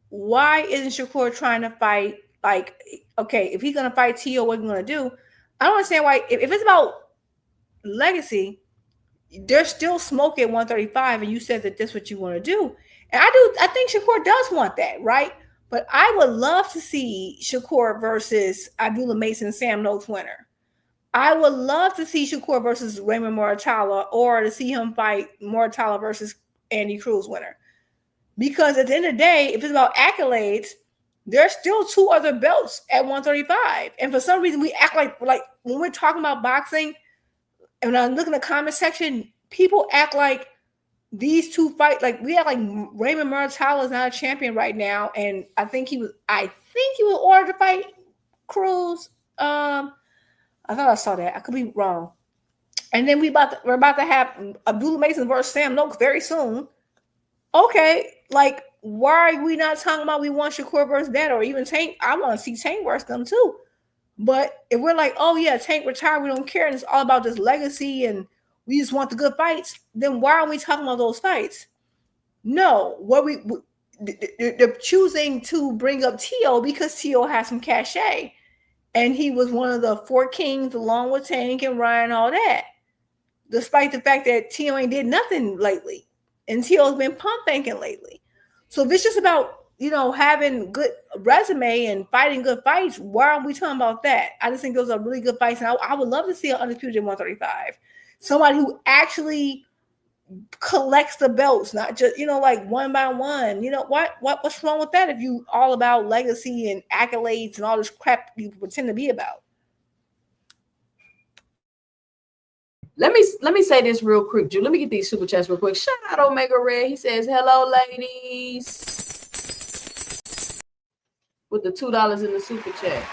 why isn't Shakur trying to fight? Like, okay, if he's going to fight Tio, what are you going to do? I don't understand why. If it's about legacy, there's still smoke at 135, and you said that that's what you want to do. And I think Shakur does want that, right? But I would love to see Shakur versus Abdullah Mason, Sam Noakes winner. I would love to see Shakur versus Raymond Muratalla, or to see him fight Muratalla versus Andy Cruz winner. Because at the end of the day, if it's about accolades, there's still 2 other belts at 135. And for some reason, we act like when we're talking about boxing, and when I look in the comment section, people act like these 2 fight, like we act like Raymond Muratalla is not a champion right now. And I think he was ordered to fight Cruz. I thought I saw that. I could be wrong. And then we're about to have Abdullah Mason versus Sam Noakes very soon. Okay, like, why are we not talking about we want Shakur versus that, or even Tank? I want to see Tank versus them too. But if we're like, oh yeah, Tank retired, we don't care, and it's all about this legacy and we just want the good fights, then why are we talking about those fights? No, they're choosing to bring up Tio because Tio has some cachet. And he was one of the 4 kings along with Tank and Ryan, all that. Despite the fact that Tio ain't did nothing lately. And Tio's been pump faking lately. So if it's just about, you know, having good resume and fighting good fights, why aren't we talking about that? I just think those are really good fights. And I would love to see an undisputed 135. Somebody who actually collects the belts, not just, you know, like one by one. You know, what's wrong with that if you all about legacy and accolades and all this crap you pretend to be about?
Let me say this real quick, Drew. Let me get these super chats real quick. Shout out Omega Red. He says, hello, ladies. With the $2 in the super chat.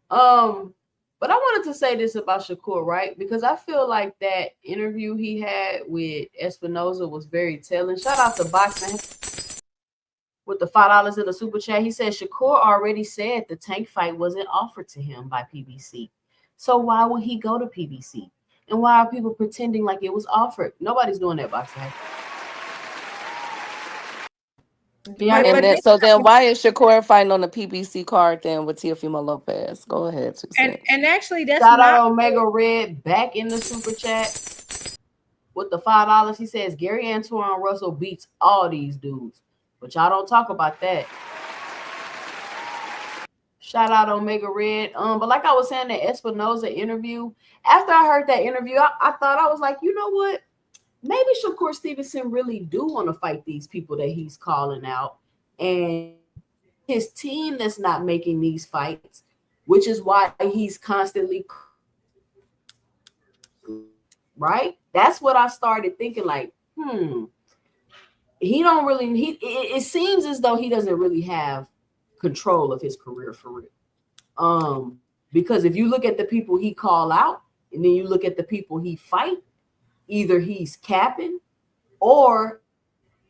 But I wanted to say this about Shakur, right? Because I feel like that interview he had with Espinoza was very telling. Shout out to Boxing with the $5 in the super chat. He said Shakur already said the Tank fight wasn't offered to him by PBC. So why would he go to PBC? And why are people pretending like it was offered? Nobody's doing that, Boxing.
So then why is Shakur fighting on the PBC card then with Teofimo Lopez? Go ahead.
And actually, that's
shout out Omega Red back in the super chat with the $5. He says Gary Antoine Russell beats all these dudes, but y'all don't talk about that. Shout out Omega Red. But like I was saying, the Espinoza interview, after I heard that interview, I thought, I was like, you know what? Maybe Shakur Stevenson really do want to fight these people that he's calling out. And his team that's not making these fights, which is why he's constantly, right? That's what I started thinking, like, he don't really, it seems as though he doesn't really have control of his career for real. Because if you look at the people he call out and then you look at the people he fight, either he's capping or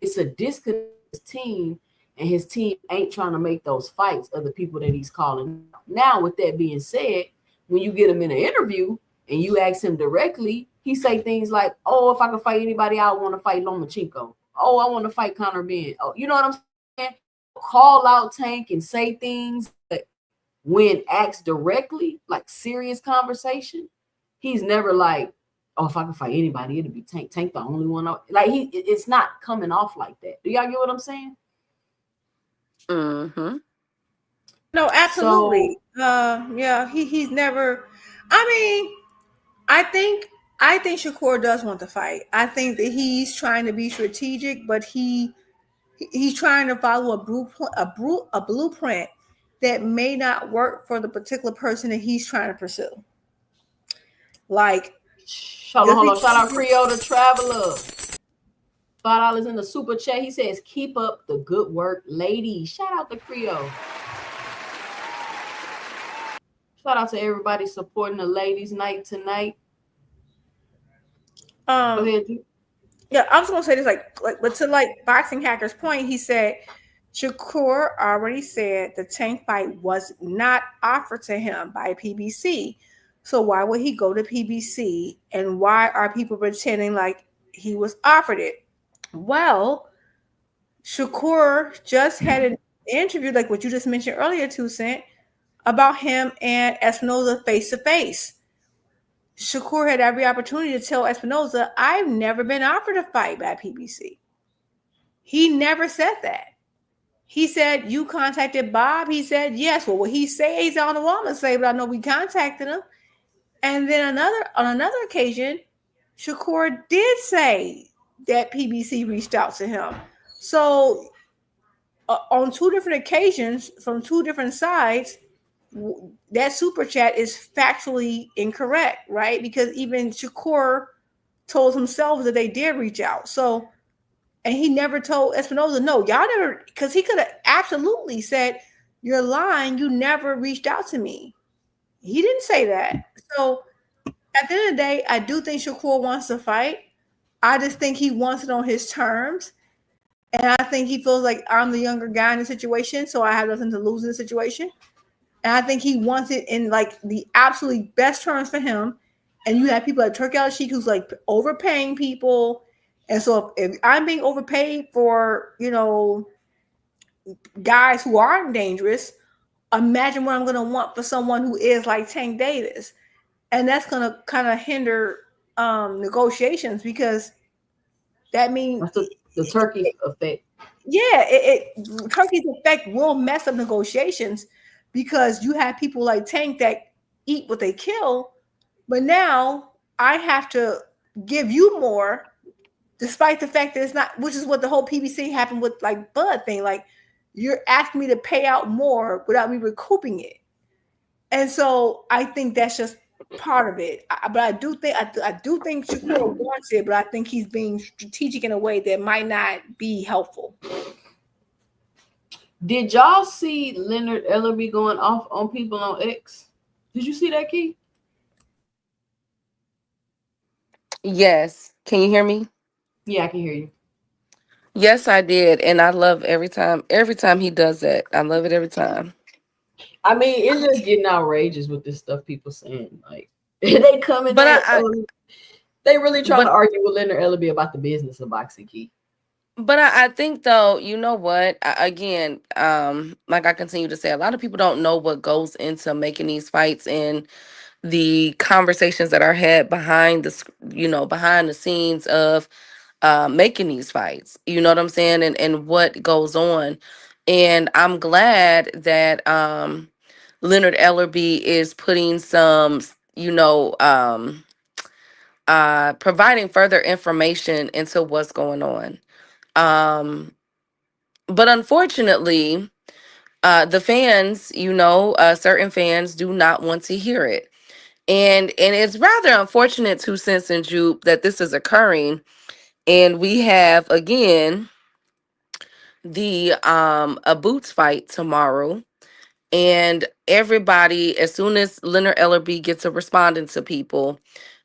it's a disconnect team and his team ain't trying to make those fights of the people that he's calling. Now, with that being said, when you get him in an interview and you ask him directly, he say things like, "Oh, if I could fight anybody, I want to fight Lomachenko. Oh, I want to fight Conor Ben." Oh, you know what I'm saying? Call out Tank and say things that when asked directly, like serious conversation, he's never like, "Oh, if I could fight anybody, it'd be Tank. Tank the only one." Like it's not coming off like that. Do y'all get what I'm saying?
Mm-hmm.
No, absolutely. Yeah, he's never. I mean, I think Shakur does want to fight. I think that he's trying to be strategic, but he's trying to follow a blueprint that may not work for the particular person that he's trying to pursue. Like,
hold on. Shout out Creole the Traveler. $5 in the super chat. He says, "Keep up the good work, ladies." Shout out to Creole. Shout out to everybody supporting the ladies' night tonight. Go ahead, G.
Yeah, I was gonna say this, but to Boxing Hacker's point, he said Shakur already said the Tank fight was not offered to him by PBC. So why would he go to PBC? And why are people pretending like he was offered it? Well, Shakur just had an interview, like what you just mentioned earlier, 2 Cent, about him and Espinoza face to face. Shakur had every opportunity to tell Espinoza, "I've never been offered a fight by PBC." He never said that. He said, "You contacted Bob?" He said, "Yes." Well, what he said, he's on the wall and say, but I know we contacted him. And then on another occasion, Shakur did say that PBC reached out to him. So on 2 different occasions from 2 different sides, that super chat is factually incorrect, right? Because even Shakur told himself that they did reach out. So, and he never told Espinoza, "No, y'all never," because he could have absolutely said, "You're lying. You never reached out to me." He didn't say that. So at the end of the day, I do think Shakur wants to fight. I just think he wants it on his terms. And I think he feels like I'm the younger guy in the situation, so I have nothing to lose in the situation. And I think he wants it in like the absolutely best terms for him. And you have people like Turkey Al Sheik who's like overpaying people. And so if I'm being overpaid for, guys who aren't dangerous, imagine what I'm going to want for someone who is like Tank Davis. And that's going to kind of hinder negotiations, because that means
the Turkey effect.
Yeah, Turkey's effect will mess up negotiations, because you have people like Tank that eat what they kill, but now I have to give you more, despite the fact that it's not, which is what the whole PBC happened with like Bud thing. Like, you're asking me to pay out more without me recouping it, and so I think that's just part of it. But I do think Shakur wants it, but I think he's being strategic in a way that might not be helpful.
Did y'all see Leonard Ellerby going off on people on X? Did you see that, Key?
Yes. Can you hear me?
Yeah, I can hear you.
Yes, I did. And I love every time he does that. I love it every time.
I mean, it's just getting outrageous with this stuff people saying. Like, they coming at they really trying to argue with Leonard Ellerby about the business of boxing, Key.
But I think, though, you know what? Again, like I continue to say, a lot of people don't know what goes into making these fights and the conversations that are had behind the scenes of making these fights. You know what I'm saying? And what goes on. And I'm glad that Leonard Ellerby is putting some, providing further information into what's going on. But unfortunately, the fans, certain fans do not want to hear it. And it's rather unfortunate, 2 Cents and Jupe, that this is occurring. And we have, again, the a Boots fight tomorrow. And everybody, as soon as Leonard Ellerby gets to responding to people,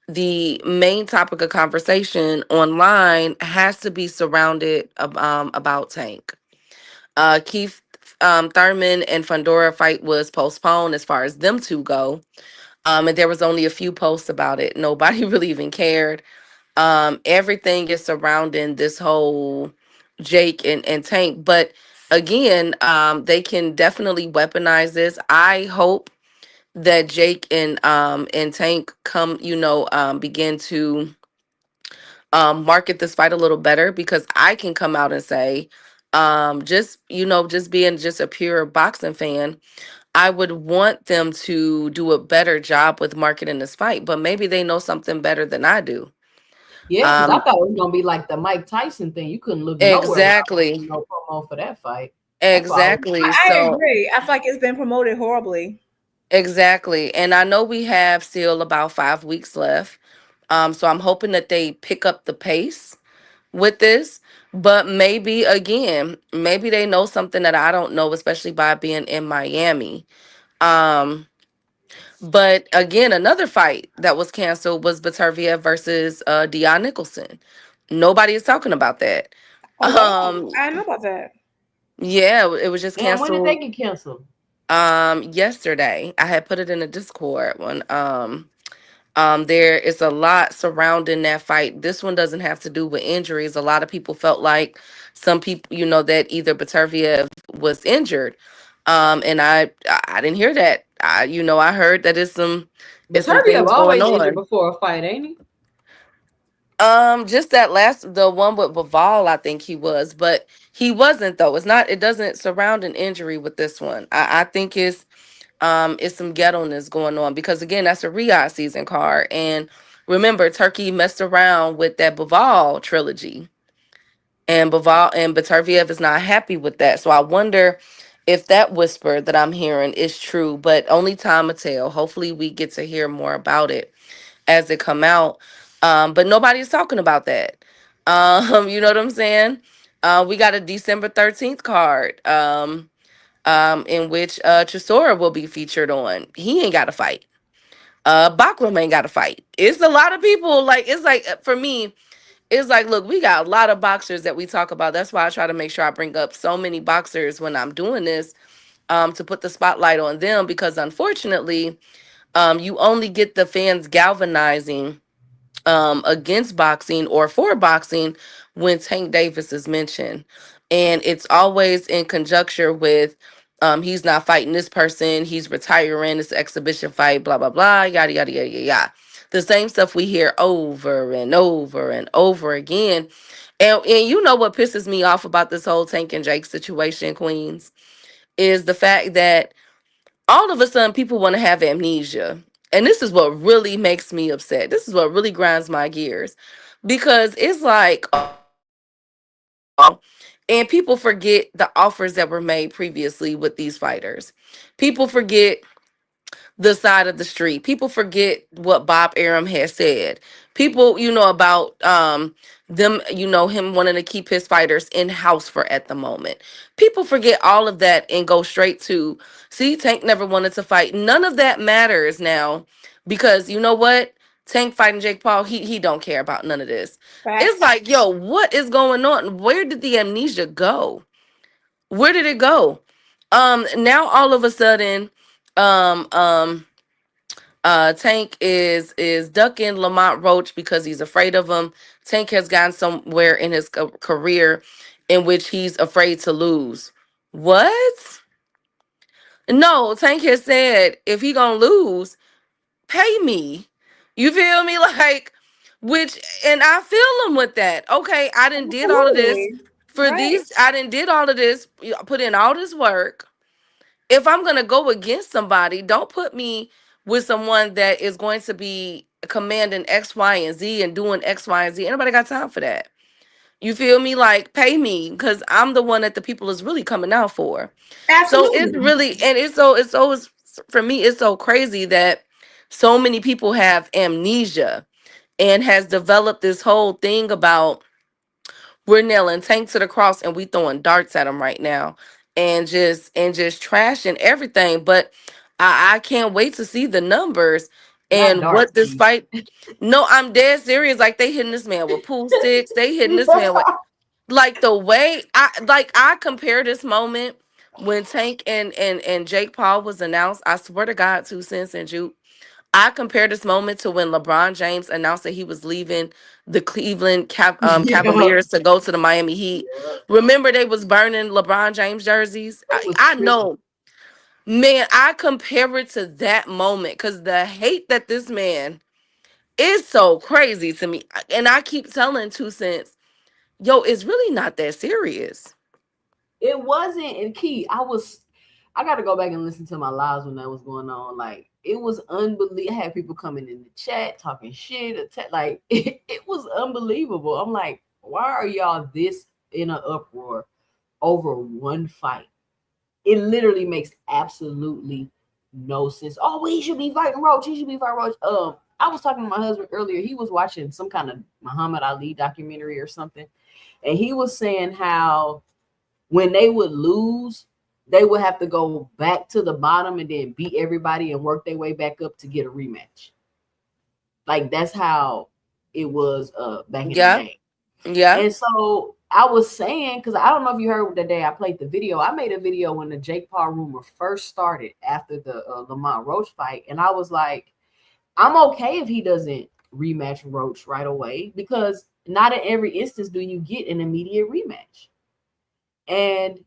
the main topic of conversation online has to be surrounded about Tank. Keith Thurman and Fundora fight was postponed as far as them two go. And there was only a few posts about it. Nobody really even cared. Everything is surrounding this whole Jake and Tank. But again, they can definitely weaponize this. I hope that Jake and Tank come, begin to market this fight a little better, because I can come out and say, just being just a pure boxing fan, I would want them to do a better job with marketing this fight, but maybe they know something better than I do.
Yeah, because I
Um,
thought it was gonna be like the Mike Tyson thing. You couldn't look nowhere without
exactly,
no promo for that fight. That's why I was
exactly.
I
So
agree. I feel like it's been promoted horribly.
exactly, and I know we have still about 5 weeks left. So I'm hoping that they pick up the pace with this, but maybe again, maybe they know something that I don't know, especially by being in Miami. Um, but again, another fight that was canceled was Batervia versus Dion Nicholson. Nobody is talking about that.
Oh wow,
Um,
I didn't know about that.
yeah, it was just
damn. When did they
canceled
get canceled?
yesterday. I had put it in the Discord when there is a lot surrounding that fight. This one doesn't have to do with injuries. A lot of people felt like some people, that either Baterviev was injured. And I didn't hear that. I heard that
But
it's some
Turby have
things going
always injured
on.
before a fight, ain't he?
Just the one with Baval, I think he was, but he wasn't though. It doesn't surround an injury with this one. I think it's some ghetto-ness going on, because again, that's a Riyadh season card. And remember, Turkey messed around with that Baval trilogy, and Baterviev is not happy with that. So I wonder if that whisper that I'm hearing is true, but only time will tell. Hopefully we get to hear more about it as it come out. But nobody's talking about that. You know what I'm saying? We got a December 13th card. In which Chisora will be featured on. He ain't got to fight. Bakram ain't got to fight. It's a lot of people. Like, it's like, for me, it's like, look, we got a lot of boxers that we talk about. That's why I try to make sure I bring up so many boxers when I'm doing this, to put the spotlight on them, because unfortunately, you only get the fans galvanizing against boxing or for boxing when Tank Davis is mentioned. And it's always in conjecture with he's not fighting this person, he's retiring, this exhibition fight, blah, blah, blah, yada, yada, yada, yada, yada. The same stuff we hear over and over and over again. And you know what pisses me off about this whole Tank and Jake situation, Queens, is the fact that all of a sudden people want to have amnesia. And this is what really makes me upset. This is what really grinds my gears. Because it's like, and people forget the offers that were made previously with these fighters. People forget the side of the street. People forget what Bob Arum has said. People, about them, him wanting to keep his fighters in house for at the moment. People forget all of that and go straight to, see, Tank never wanted to fight. None of that matters now, because you know what? Tank fighting Jake Paul, he don't care about none of this. It's
Facts.
like, yo, what is going on? Where did the amnesia go? Where did it go? Now all of a sudden, um, um, Tank is ducking Lamont Roach because he's afraid of him. Tank has gotten somewhere in his career in which he's afraid to lose. What? No, Tank has said if he gonna lose, pay me. You feel me? Like, which, and I feel him with that. Okay, I didn't did all of this
Absolutely.
for
Right.
these. I didn't did all of this. Put in all this work. If I'm gonna go against somebody, don't put me with someone that is going to be commanding X, Y, and Z and doing X, Y, and Z. Anybody got time for that? You feel me? Like, pay me, because I'm the one that the people is really coming out for. So it's
Absolutely.
really, and it's for me, it's so crazy that so many people have amnesia and has developed this whole thing about we're nailing Tank to the cross and we throwing darts at him right now, and just trashing everything. But I can't wait to see the numbers
Not
and
dark
what this
teeth.
fight. No, I'm dead serious. Like, they hitting this man with pool sticks. They hitting this man with. like the way I compare this moment when Tank and Jake Paul was announced. I swear to God, 2 Cents and Juke. I compare this moment to when LeBron James announced that he was leaving the Cleveland
Yeah.
Cavaliers to go to the Miami Heat. Remember, they was burning LeBron James jerseys.
It was
I
tripping.
know, man. I compare it to that moment because the hate that this man is so crazy to me, and I keep telling 2 Cents, yo, it's really not that serious.
It wasn't. And Key, I got to go back and listen to my lives when that was going on. Like, it was unbelievable. I had people coming in the chat talking shit. Like, it was unbelievable. I'm like, why are y'all this in an uproar over one fight? It literally makes absolutely no sense. Oh, well, he should be fighting Roach. He should be fighting Roach. I was talking to my husband earlier. He was watching some kind of Muhammad Ali documentary or something. And he was saying how when they would lose, they would have to go back to the bottom and then beat everybody and work their way back up to get a rematch. Like, that's how it was back in the
Yeah,
day.
yeah.
And so I was saying, because I don't know if you heard the day I played the video. I made a video when the Jake Paul rumor first started after the Lamont Roach fight. And I was like, I'm okay if he doesn't rematch Roach right away, because not in every instance do you get an immediate rematch. And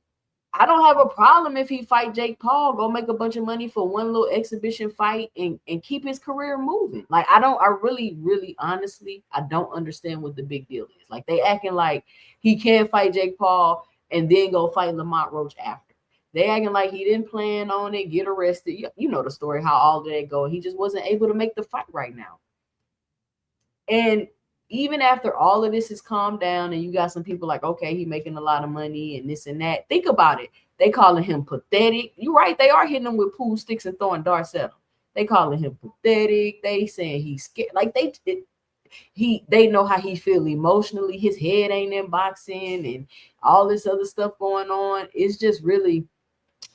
I don't have a problem if he fight Jake Paul, go make a bunch of money for one little exhibition fight and keep his career moving. Like, I really, honestly, I don't understand what the big deal is. Like, they acting like he can't fight Jake Paul and then go fight Lamont Roach after. They acting like he didn't plan on it, get arrested. You know the story, how all of that go. He just wasn't able to make the fight right now. And even after all of this has calmed down and you got some people like, okay, he making a lot of money and this and that. Think about it. They calling him pathetic. You're right. They are hitting him with pool sticks and throwing darts at him. They calling him pathetic. They saying he's scared. Like, they know how he feel emotionally. His head ain't in boxing and all this other stuff going on. It's just really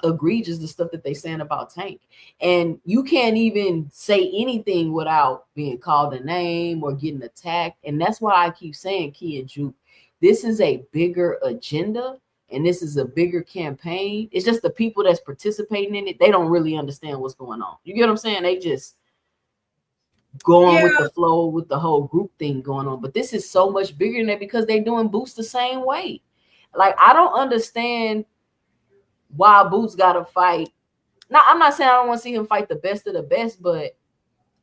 egregious, the stuff that they saying about Tank. And you can't even say anything without being called a name or getting attacked. And that's why I keep saying, Key and Juke, this is a bigger agenda and this is a bigger campaign. It's just the people that's participating in it, they don't really understand what's going on. You get what I'm saying? They just going with the flow with the whole group thing going on. But this is so much bigger than that because they're doing Boots the same way. Like, I don't understand why Boots got to fight. Now, I'm not saying I don't want to see him fight the best of the best, but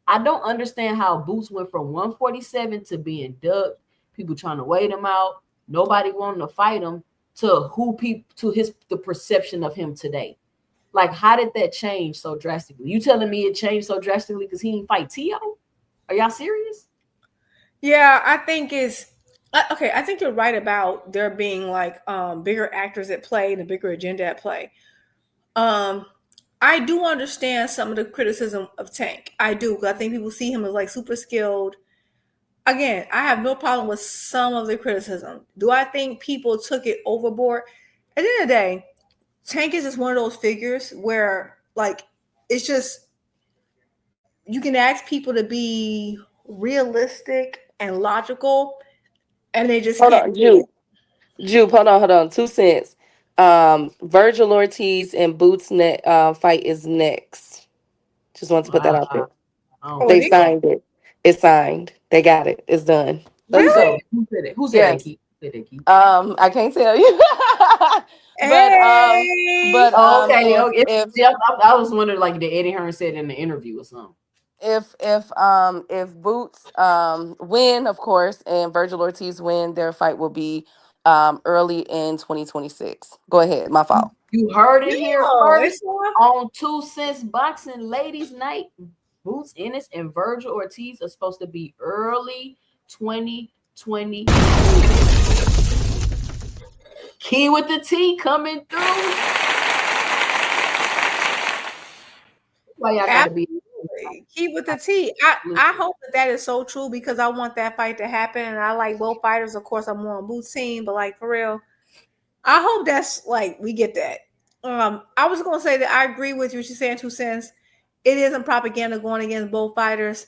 I don't understand how Boots went from 147 to being ducked, people trying to wait him out, nobody wanting to fight him, to the perception of him today. Like, how did that change so drastically? You telling me it changed so drastically because he didn't fight T.O.? Are y'all serious?
Yeah, I think it's okay. I think you're right about there being like bigger actors at play and a bigger agenda at play. I do understand some of the criticism of Tank. I do, because I think people see him as like super skilled. Again, I have no problem with some of the criticism. Do I think people took it overboard? At the end of the day, Tank is just one of those figures where, like, it's just, you can ask people to be realistic and logical, and they just
Hold
can't
on,
do it.
Jupe, hold on. 2 Cents. Virgil Ortiz and Boots fight is next. Just want to put that out there.
Oh,
Oh,
They
it is?
signed it. It's signed. They got it. It's done.
Who
Let's
Really?
said
go.
it? Who said that,
Yes.
Keith? Who said that, Keith?
I can't tell you. but
Hey.
Oh, okay. Okay.
if
See, I was wondering, like, did Eddie Hearn said in the interview or something?
if Boots win, of course, and Virgil Ortiz win, their fight will be early in 2026. Go ahead. My fault.
You heard it here
No,
first
it's not.
on 2 Cents Boxing Ladies Night. Boots Ennis and Virgil Ortiz are supposed to be early 2020. Key with the T coming through. Why y'all gotta be?
Keep with the T. I hope that is so true, because I want that fight to happen, and I like both fighters. Of course, I'm more on Boots' team, but like, for real, I hope that's like we get that. I was gonna say that I agree with you. What you're saying, 2 Cents. It isn't propaganda going against both fighters.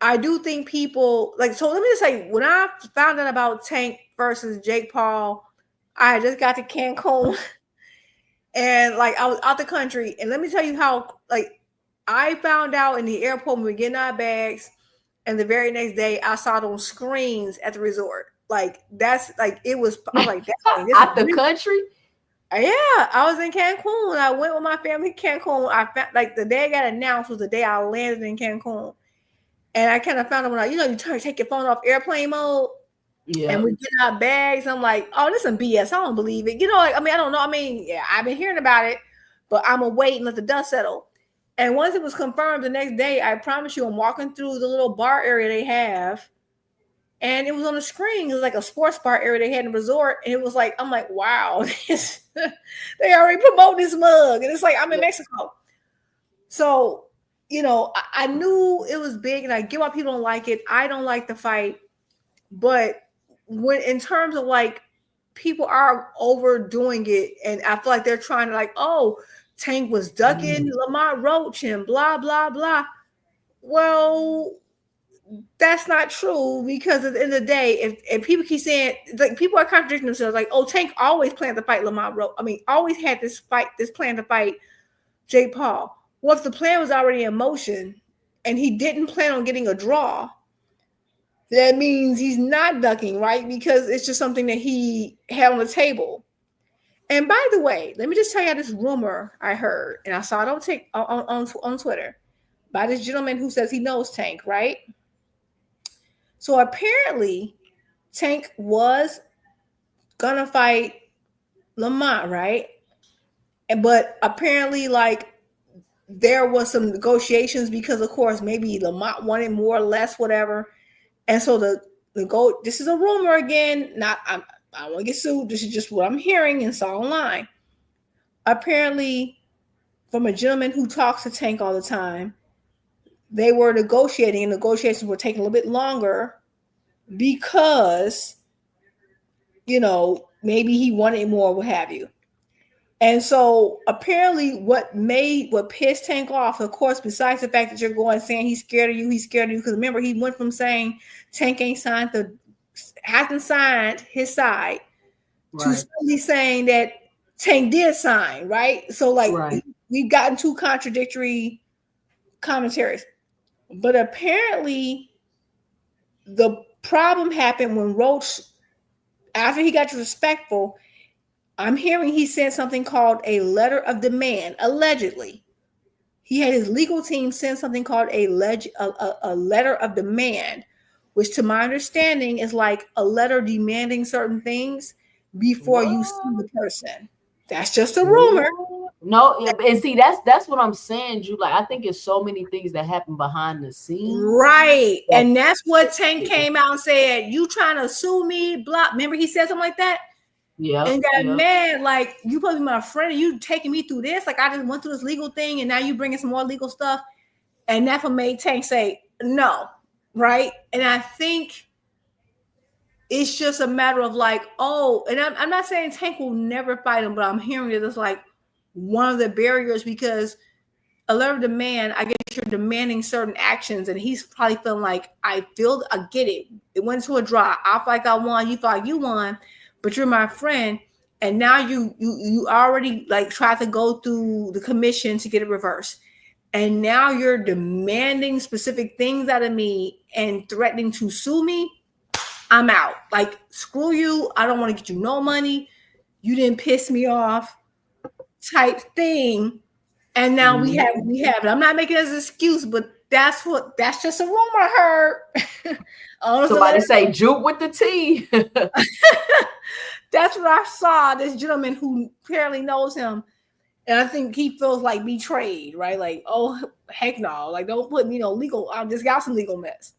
I do think people like. So let me just say, when I found out about Tank versus Jake Paul, I had just got to Cancun, and like I was out the country. And let me tell you how like I found out in the airport when we were getting our bags, and the very next day I saw it on screens at the resort. Like that's like it was. I was like, dang, this
Out
is
the country.
Yeah, I was in Cancun. I went with my family to Cancun. I found like the day I got announced was the day I landed in Cancun. And I kind of found out when you take your phone off airplane mode.
Yeah.
And we get our bags. I'm like, oh, this is some BS. I don't believe it. Like, I don't know. Yeah, I've been hearing about it, but I'm gonna wait and let the dust settle. And once it was confirmed the next day, I promise you, I'm walking through the little bar area they have. And it was on the screen. It was like a sports bar area they had in the resort. And it was like, I'm like, wow, they already promote this mug. And it's like, I'm in Mexico. So, I knew it was big, and I get why people don't like it. I don't like the fight. But when in terms of like people are overdoing it, and I feel like they're trying to like, oh, Tank was ducking Lamont Roach and blah, blah, blah. Well, that's not true, because at the end of the day, if people keep saying, like, people are contradicting themselves, like, oh, Tank always planned to fight Lamont Roach. Always had this plan to fight Jake Paul. Well, if the plan was already in motion and he didn't plan on getting a draw, that means he's not ducking, right? Because it's just something that he had on the table. And by the way, let me just tell you this rumor I heard, and I saw it on Twitter, by this gentleman who says he knows Tank, right? So apparently, Tank was gonna fight Lamont, right? But apparently, like, there was some negotiations because, of course, maybe Lamont wanted more or less, whatever. And so this is a rumor again. I don't want to get sued. This is just what I'm hearing and saw online. Apparently, from a gentleman who talks to Tank all the time, they were negotiating, and negotiations were taking a little bit longer because, maybe he wanted more, what have you. And so apparently what pissed Tank off, of course, besides the fact that you're going saying he's scared of you, because remember, he went from saying Tank hasn't signed his side, right, to suddenly saying that Tank did sign, right? So like, right, we've gotten two contradictory commentaries. But apparently the problem happened when Roach, after he got disrespectful, I'm hearing he sent something called a letter of demand, allegedly. He had his legal team send something called a letter of demand, which to my understanding is like a letter demanding certain things before you sue the person. That's just a rumor.
No, and see, that's what I'm saying, Drew. Like, I think it's so many things that happen behind the scenes.
Right. And that's what Tank came out and said, you trying to sue me, blah. Remember he said something like that? Yeah. And got mad, like, you supposed to be my friend and you taking me through this. Like, I just went through this legal thing and now you bringing some more legal stuff. And that's what made Tank say no. Right. And I think it's just a matter of like, oh, and I'm not saying Tank will never fight him, but I'm hearing that it's like one of the barriers, because a letter of demand, I guess you're demanding certain actions, and he's probably feeling like, I get it. It went to a draw. I feel like I won. You feel like you won. But you're my friend, and now you already like tried to go through the commission to get it reversed, and now you're demanding specific things out of me and threatening to sue me. I'm out. Like, screw you. I don't want to get you no money. You didn't piss me off, type thing. And now we have it. I'm not making it as an excuse, but that's just a rumor I heard.
Somebody say juke with the T.
That's what I saw. This gentleman who apparently knows him, and I think he feels like betrayed, right? Like, oh heck no, like, don't put me legal. I just got some legal mess.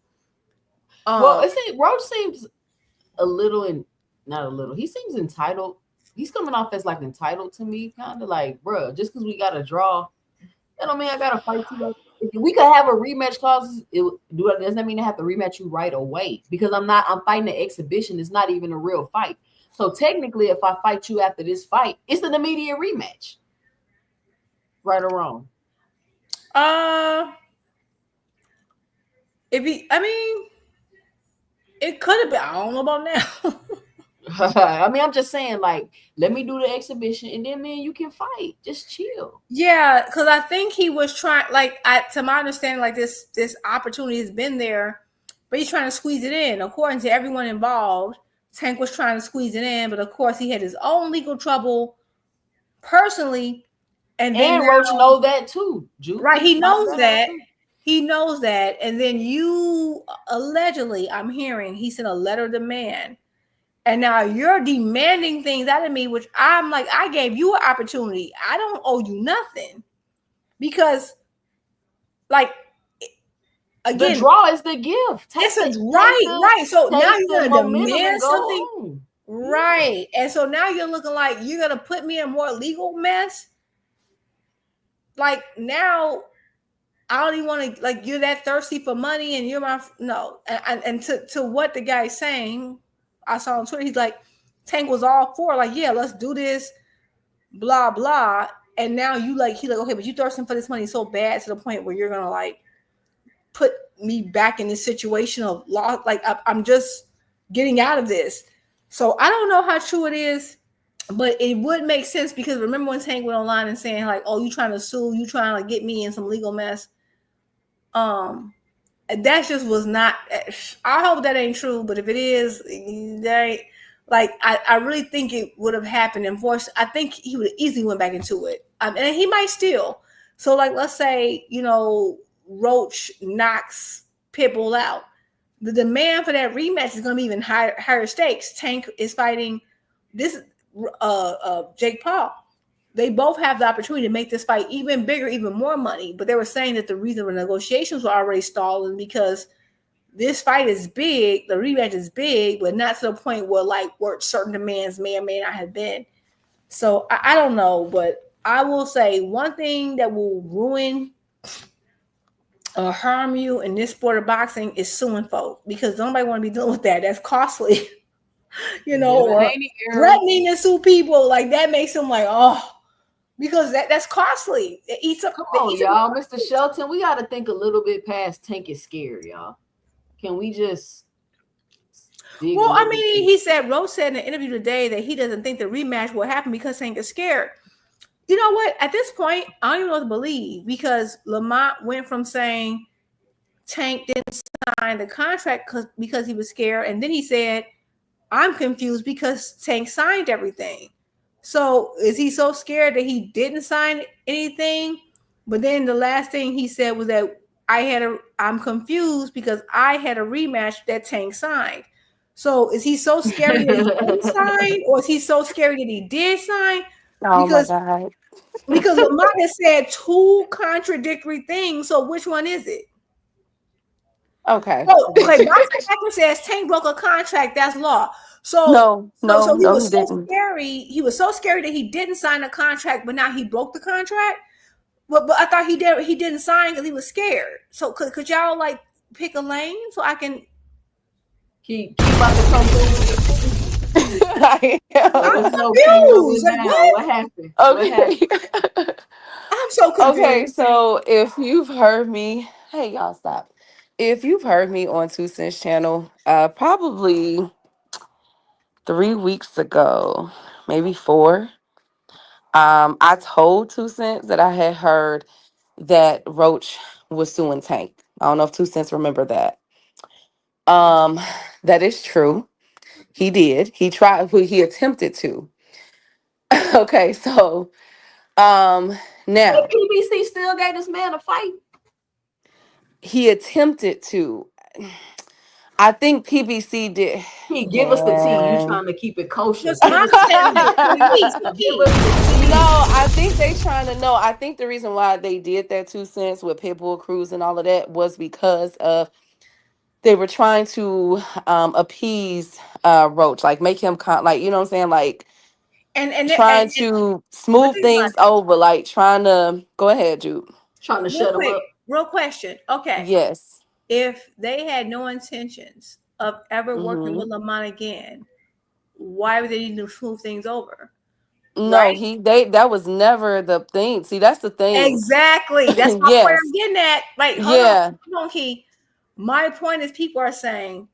Well, Roach seems a little, not a little. He seems entitled. He's coming off as like entitled to me, kind of like, bro. Just because we got a draw, that don't mean I gotta fight you. If we could have a rematch clause, doesn't mean I have to rematch you right away, because I'm fighting an exhibition. It's not even a real fight. So technically, if I fight you after this fight, it's an immediate rematch. Right or wrong?
If he, I mean, it could have been. I don't know about now.
I mean, I'm just saying, like, let me do the exhibition, and then man, you can fight. Just chill.
Yeah, because I think he was trying. Like, to my understanding, like this opportunity has been there, but he's trying to squeeze it in. According to everyone involved, Tank was trying to squeeze it in, but of course, he had his own legal trouble personally, and then
Roach know that too.
Right, he knows that. He knows that, and then you allegedly, I'm hearing, he sent a letter of demand. And now you're demanding things out of me, which I'm like, I gave you an opportunity. I don't owe you nothing. Because, like, again,
the draw is the gift.
It's right. So now you're going to demand something.
On.
Right. And so now you're looking like you're going to put me in more legal mess. Like, now I don't even want to, like, you're that thirsty for money and you're my, no. And to what the guy's saying, I saw on Twitter, he's like, Tank was all for, like, yeah, let's do this, blah, blah. And now he's like, okay, but you thirsting for this money so bad to the point where you're going to, like, put me back in this situation of law. Like, I'm just getting out of this. So I don't know how true it is, but it would make sense because remember when Tank went online and saying, like, oh, you trying to sue, you trying to get me in some legal mess. That just was not. I hope that ain't true, but if it is, that ain't, like, I really think it would have happened. And I think he would have easily went back into it, and he might still. So, like, let's say Roach knocks Pitbull out. The demand for that rematch is going to be even higher stakes. Tank is fighting this Jake Paul. They both have the opportunity to make this fight even bigger, even more money. But they were saying that the reason the negotiations were already stalling because this fight is big, the rematch is big, but not to the point where, like, where certain demands may or may not have been. So I don't know, but I will say one thing that will ruin or harm you in this sport of boxing is suing folk, because nobody want to be dealing with that. That's costly, or threatening to sue people. Like, that makes them like, oh. Because that's costly. It eats up.
Come on, y'all. Mr. Shelton, we got to think a little bit past Tank is scared, y'all. Can we just...
Well, I mean, he said, Rose said in an interview today that he doesn't think the rematch will happen because Tank is scared. You know what? At this point, I don't even know what to believe, because Lamont went from saying Tank didn't sign the contract because he was scared, and then he said, I'm confused because Tank signed everything. So is he so scared that he didn't sign anything? But then the last thing he said was that I'm confused because I had a rematch that Tank signed. So is he so scary that he didn't sign, or is he so scary that he did sign?
Oh my God.
Because Lamont has said two contradictory things. So which one is it?
Okay.
Okay. Boxing says Tank broke a contract. That's law. So he was so scary. He was so scary that he didn't sign a contract, but now he broke the contract. But I thought he didn't sign because he was scared. So could y'all, like, pick a lane so I can
keep about to come through?
I'm confused.
What happened?
Okay.
I'm so confused.
Okay, so if you've heard me, hey y'all, stop. If you've heard me on 2 Cents channel, probably 3 weeks ago, maybe 4, I told 2 Cents that I had heard that Roach was suing Tank. I don't know if 2 Cents remember that. That is true. He did. He he attempted to. Okay, so now
PBC still gave this man a fight.
He attempted to. I think PBC did.
He give us the tea. You trying to keep it kosher?
No, I think they trying to know. I think the reason why they did that 2 Cents with Pitbull Cruise and all of that was because of they were trying to appease Roach, like make him like, you know what I'm saying, like trying to smooth things over, like trying to go ahead, Jude.
Trying to shut him up.
Real question. Okay.
Yes.
If they had no intentions of ever working with Lamont again, why would they need to smooth things over?
No, right? That was never the thing. See, that's the thing.
Exactly. That's my point I'm getting at. Right. Hold on, Key. My point is, people are saying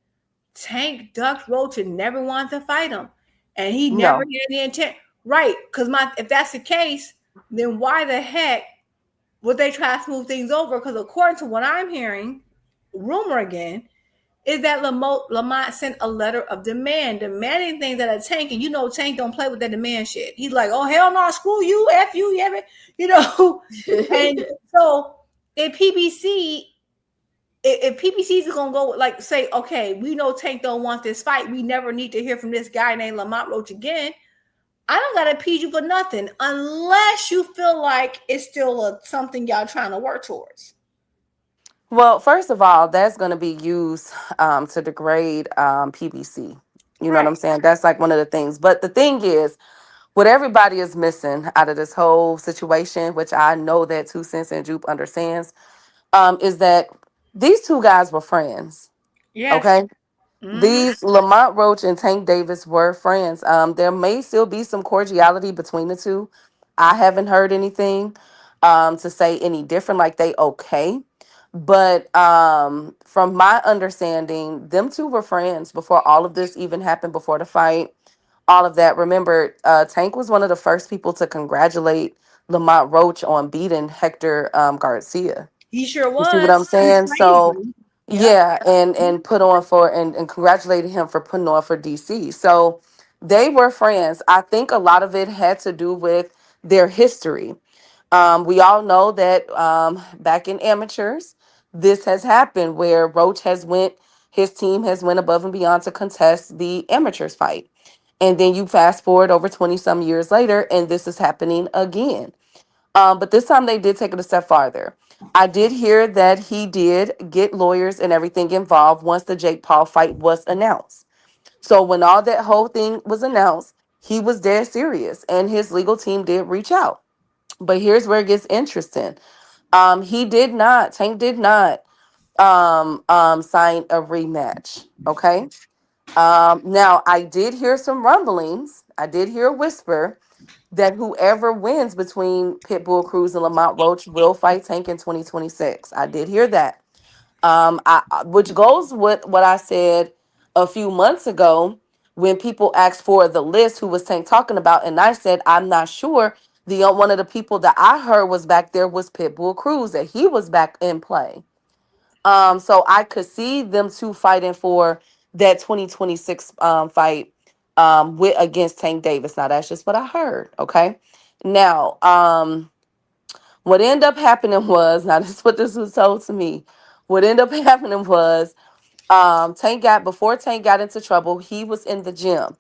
Tank ducked Roach and never wanted to fight him, and he never
No.
had the intent. Right? Because if that's the case, then why the heck would they try to smooth things over? Because according to what I'm hearing, rumor again, is that Lamont sent a letter of demand, demanding things that are Tank, and Tank don't play with that demand shit. He's like, oh hell no, screw you, F you, and so if PBC is gonna go like say, okay, we know Tank don't want this fight, we never need to hear from this guy named Lamont Roach again. I don't gotta appease you for nothing unless you feel like it's still something y'all trying to work towards.
Well, first of all, that's going to be used to degrade PBC. You know what
Right.
I'm saying? That's like one of the things. But the thing is, what everybody is missing out of this whole situation, which I know that Two Cents and Jupe understands, is that these two guys were friends.
Yes.
Okay? These Lamont Roach and Tank Davis were friends. There may still be some cordiality between the two. I haven't heard anything to say any different, like they okay. But from my understanding, them two were friends before all of this even happened, before the fight, all of that. Remember, Tank was one of the first people to congratulate Lamont Roach on beating Hector Garcia.
He sure
You see what I'm
was. He's
saying? So
crazy. Yep.
yeah, and put on for and congratulated him for putting on for DC. So they were friends. I think a lot of it had to do with their history. We all know that back in amateurs, this has happened where Roach has went, his team has went above and beyond to contest the amateurs fight. And then you fast forward over 20 some years later, and this is happening again. But this time they did take it a step farther. I did hear that he did get lawyers and everything involved once the Jake Paul fight was announced. So when all that whole thing was announced, he was dead serious and his legal team did reach out. But here's where it gets interesting. Tank did not sign a rematch. Okay. Now I did hear some rumblings. I did hear a whisper that whoever wins between Pitbull Cruz and Lamont Roach will fight Tank in 2026. I did hear that. Which goes with what I said a few months ago when people asked for the list who was Tank talking about, and I said I'm not sure. The one of the people that I heard was back there was Pitbull Cruz, that he was back in play. So I could see them two fighting for that 2026 fight with against Tank Davis. Now that's just what I heard. Okay. Now, what ended up happening was, now this is what this was told to me. What ended up happening was before Tank got into trouble, he was in the gym.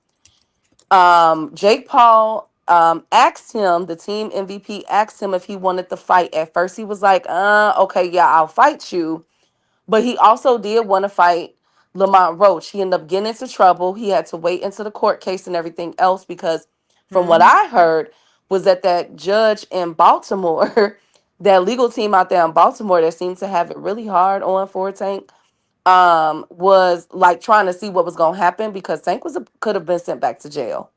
Jake Paul asked him, the team MVP asked him if he wanted to fight. At first he was like, okay, yeah, I'll fight you. But he also did want to fight Lamont Roach. He ended up getting into trouble. He had to wait into the court case and everything else because from what I heard was that judge in Baltimore, that legal team out there in Baltimore that seemed to have it really hard on for Tank, was like trying to see what was going to happen because Tank could have been sent back to jail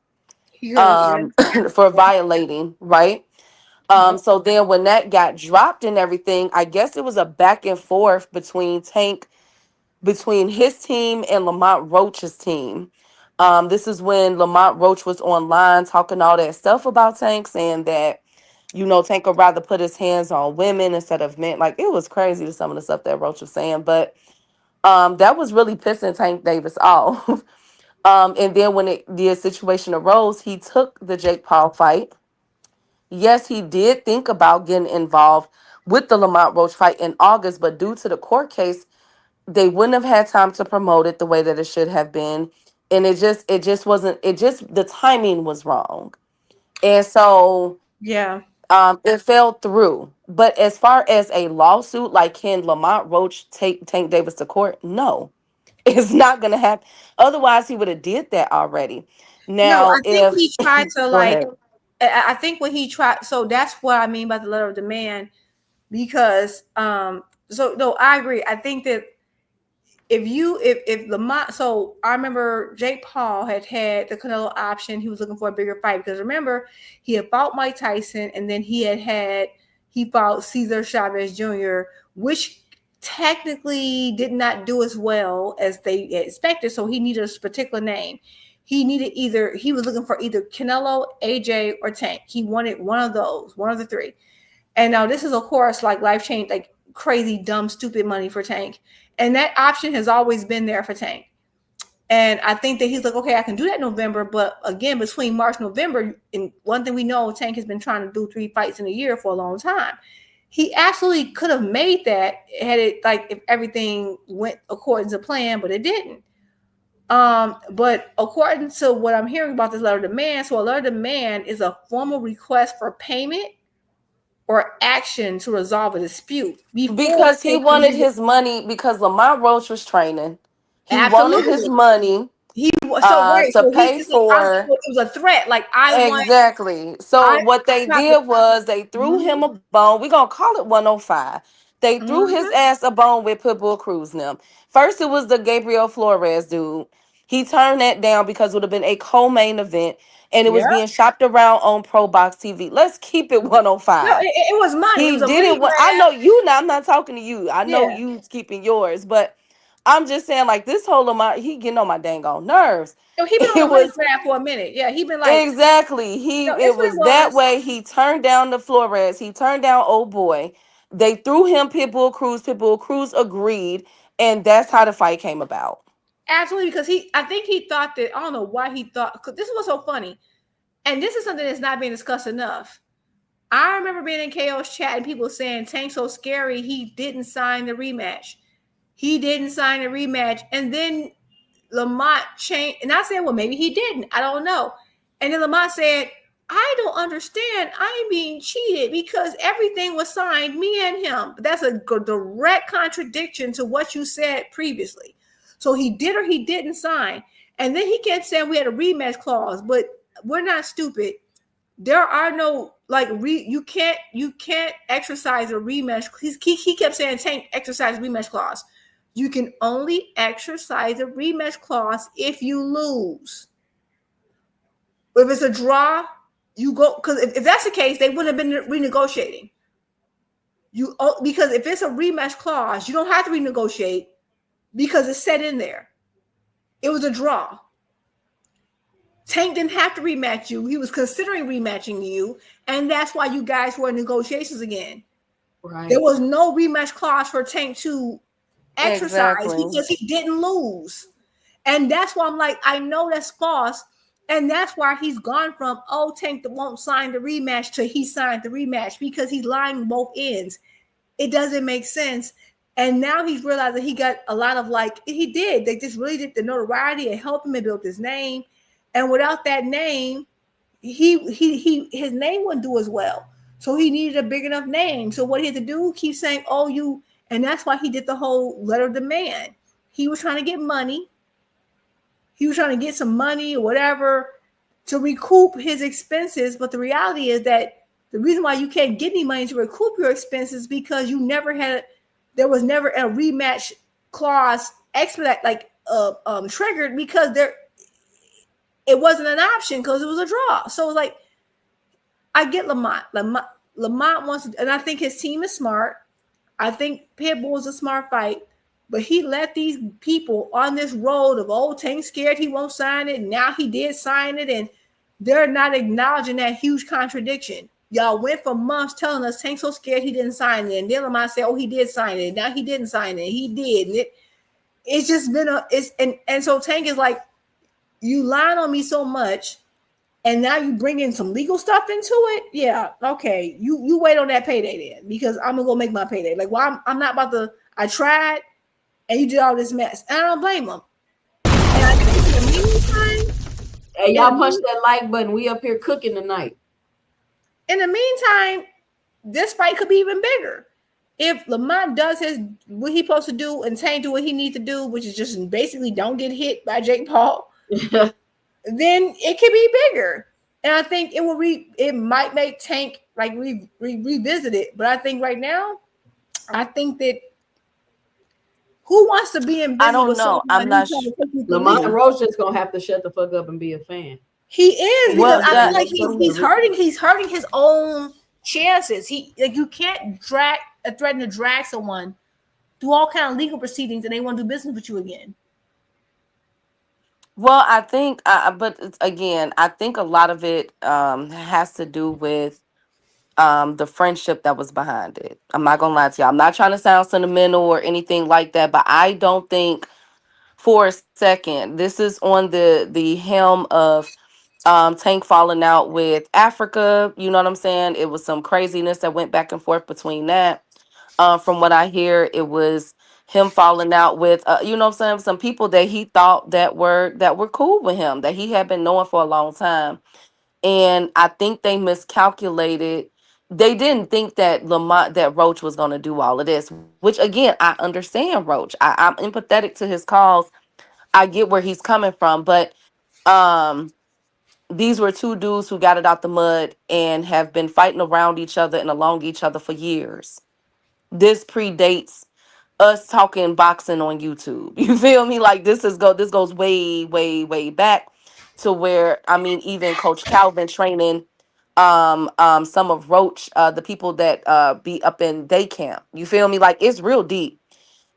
He could have, yeah.
for violating, right? So then when that got dropped and everything, I guess it was a back and forth between his team and Lamont Roach's team. This is when Lamont Roach was online talking all that stuff about Tank, saying that, Tank would rather put his hands on women instead of men. Like, it was crazy to some of the stuff that Roach was saying, but that was really pissing Tank Davis off. And then when the situation arose, he took the Jake Paul fight. Yes, he did think about getting involved with the Lamont Roach fight in August, but due to the court case, they wouldn't have had time to promote it the way that it should have been. And it just wasn't, the timing was wrong. And so
Yeah.
it fell through. But as far as a lawsuit, like can Lamont Roach take Tank Davis to court? No, it's not going to happen. Otherwise, he would have did that already.
No,
Now,
I think he tried to
go
like.
ahead.
I think what he tried. So that's what I mean by the letter of demand, because So no, I agree. I think that if Lamont, so I remember Jake Paul had the Canelo option. He was looking for a bigger fight because remember he had fought Mike Tyson and then he fought Cesar Chavez Jr., which technically did not do as well as they expected, so he needed a particular name. He was looking for either Canelo, AJ, or Tank. He wanted one of those, one of the three. And now this is, of course, like life change, like crazy, dumb, stupid money for Tank. And that option has always been there for Tank. And I think that he's like, okay, I can do that in November. But again, between March and November, and one thing we know, Tank has been trying to do 3 fights in a year for a long time. He absolutely could have made that had it, like, if everything went according to plan, but it didn't. But according to what I'm hearing about this letter of demand, so a letter of demand is a formal request for payment or action to resolve a dispute.
Because he wanted his money because Lamont Roach was training. He wanted his
Absolutely.
money to pay for.
It was a threat. Like, I want.
Exactly. So what they did was they threw him a bone. We're going to call it 105. They threw his ass a bone with Pitbull Cruz now. First, it was the Gabriel Flores dude. He turned that down because it would have been a co-main event, and it was being shopped around on Pro Box TV. Let's keep it 105.
No, it was money.
He
It was
did it. I know you now. I'm not talking to you. I know
Yeah.
you keeping yours, but I'm just saying, like, this whole amount, he getting on my dang on nerves.
So he been on the money grab for a minute. Yeah, he been like,
exactly. It was that way. He turned down the Flores. He turned down old boy. They threw him Pitbull Cruz. Pitbull Cruz agreed, and that's how the fight came about.
Absolutely, because I think he thought that, I don't know why he thought, because this was so funny, and this is something that's not being discussed enough. I remember being in KO's chat and people saying Tank's so scary, he didn't sign the rematch. He didn't sign the rematch. And then Lamont changed, and I said, well, maybe he didn't. I don't know. And then Lamont said, I don't understand. I'm being cheated because everything was signed, me and him. But that's a direct contradiction to what you said previously. So he did or he didn't sign. And then he kept saying we had a rematch clause, but we're not stupid. There are no, like, you can't exercise a rematch. He kept saying Tank exercise rematch clause. You can only exercise a rematch clause if you lose. If it's a draw, you go, because if that's the case, they wouldn't have been renegotiating. Because if it's a rematch clause, you don't have to renegotiate because it's set in there. It was a draw. Tank didn't have to rematch you. He was considering rematching you, and that's why you guys were in negotiations again.
Right.
There was no rematch clause for Tank to exercise because he didn't lose. And that's why I'm like, I know that's false. And that's why he's gone from, oh, Tank won't sign the rematch to he signed the rematch, because he's lying both ends. It doesn't make sense. And now he's realized that he got a lot of, like, he did. They just really did the notoriety and helped him and built his name. And without that name, his name wouldn't do as well. So he needed a big enough name. So what he had to do, keep saying, oh, you, and that's why he did the whole letter of demand. He was trying to get money. He was trying to get some money or whatever to recoup his expenses. But the reality is that the reason why you can't get any money to recoup your expenses because you never had, there was never a rematch clause triggered, because it wasn't an option because it was a draw. So like, I get Lamont. Lamont wants to, and I think his team is smart. I think Pitbull is a smart fight, but he let these people on this road of, oh, Tank's scared he won't sign it. Now he did sign it, and they're not acknowledging that huge contradiction. Y'all went for months telling us Tank's so scared he didn't sign it, and then Lamont said, oh, he did sign it. Now he didn't sign it. He did. And it's just been and so Tank is like, you lied on me so much, and now you bring in some legal stuff into it. Yeah, okay. You wait on that payday then, because I'm gonna go make my payday. Like, well, I'm not about to. I tried, and you did all this mess, and I don't blame them. And I think in the meantime,
hey, y'all punch that like button. We up here cooking tonight.
In the meantime, this fight could be even bigger. If Lamont does what he's supposed to do and Tank do what he needs to do, which is just basically don't get hit by Jake Paul, then it could be bigger. And I think it might make Tank like revisit it. But I think right now, I think that who wants to be in business?
I don't know. I'm not sure.
Lamont Roach is gonna have to shut the fuck up and be a fan.
He is, because I feel like he's hurting his own chances. You can't threaten to drag someone through all kind of legal proceedings, and they want to do business with you again.
Well, I think, again, I think a lot of it has to do with the friendship that was behind it. I'm not gonna lie to you. I'm not trying to sound sentimental or anything like that, but I don't think for a second this is on the helm of Tank falling out with Africa. You know what I'm saying? It was some craziness that went back and forth between that. From what I hear, it was him falling out with you know what I'm saying, some people that he thought that were cool with him, that he had been knowing for a long time. And I think they miscalculated. They didn't think that Lamont, that Roach was going to do all of this, which again, I understand Roach. I'm empathetic to his cause. I get where he's coming from, but um these were two dudes who got it out the mud and have been fighting around each other and along each other for years. This predates us talking boxing on YouTube. You feel me? Like this goes way, way, way back to where, I mean, even Coach Calvin training some of Roach, the people that be up in day camp. You feel me? Like, it's real deep.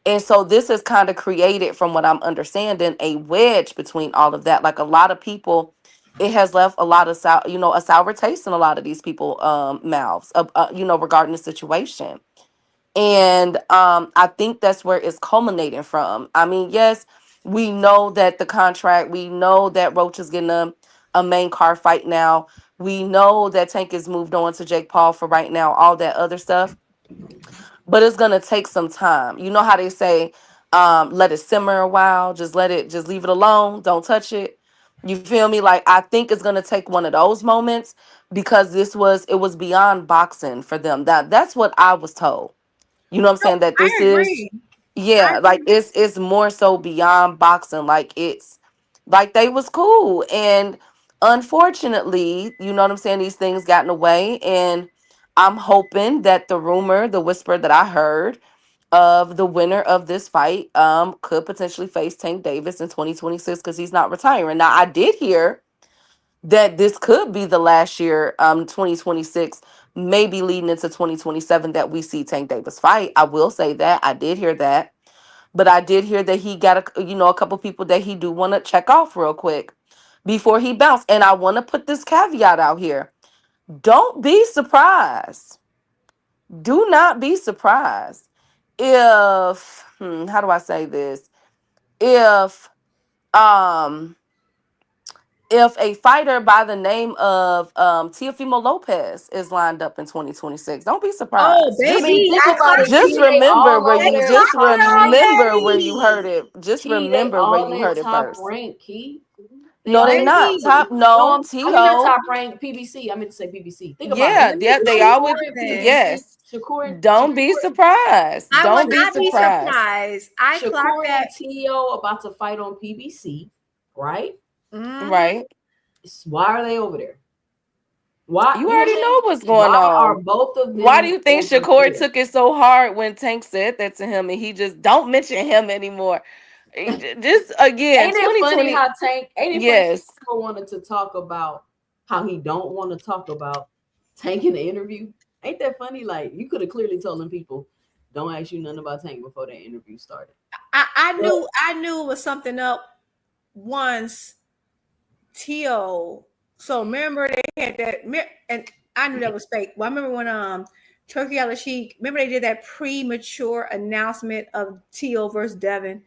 And so this has kind of created, from what I'm understanding, a wedge between all of that. Like, a lot of people, it has left a lot of a sour taste in a lot of these people mouths, regarding the situation. And I think that's where it's culminating from. I mean, yes, we know that the contract, we know that Roach is getting a main car fight now. We know that Tank has moved on to Jake Paul for right now, all that other stuff. But it's gonna take some time. You know how they say, let it simmer a while, just leave it alone, don't touch it. You feel me? Like, I think it's gonna take one of those moments, because it was beyond boxing for them. That's what I was told. You know what I'm
No,
saying? That
I
this is,
agree. I
yeah, like,
agree.
it's more so beyond boxing. Like, it's like they was cool. And unfortunately, you know what I'm saying, these things got in the way. And I'm hoping that the whisper that I heard of the winner of this fight could potentially face Tank Davis in 2026, because he's not retiring. Now, I did hear that this could be the last year, 2026, maybe leading into 2027, that we see Tank Davis fight. I will say that I did hear that, but I did hear that he got a couple people that he do want to check off real quick before he bounced. And I want to put this caveat out here: don't be surprised. Do not be surprised if how do I say this? If um if a fighter by the name of Teofimo Lopez is lined up in 2026. Don't be
Oh,
surprised.
I
Just
mean,
baby,
think
I
about
clocked
it,
just
T. They
remember
all
where
over
they
you
there
just
clocked it
top rank.
remember where you heard
already.
it. Just
T, they
remember where
all
you
in
heard it
top
first.
rank, Key. They
No, they
all in
not.
top
Baby,
Top
rank. No,
no,
I mean not
T.O.
top rank. PBC. I meant to say PBC. Think about it.
Yeah,
let me
yeah,
tell
they
you
all with,
Shakur and
something.
PBC.
yes.
Shakur and
Don't be surprised.
I would
Don't be
not be
Shakur,
surprised.
surprised. I clocked
Shakur and
that.
T.O. about to fight on PBC, right?
Mm-hmm.
Right?
Why are they over there? Why,
You
you know what I'm
already
saying?
know what's going
Why are
on.
both of
Why do
them
you think
over
Shakur
there?
took it so hard when Tank said that to him, and he just don't mention him anymore? Just again,
Ain't it funny
2020.
how Tank? Ain't it funny Tank
Yes.
never wanted to talk about how he don't want to talk about Tank in the interview? Ain't that funny? Like, you could have clearly told them people, don't ask you nothing about Tank before the interview started. But
I knew it was something up once T.O. So remember they had that, and I knew that was fake. Well, I remember when Turkey Al Sheik, remember they did that premature announcement of T.O. versus Devin.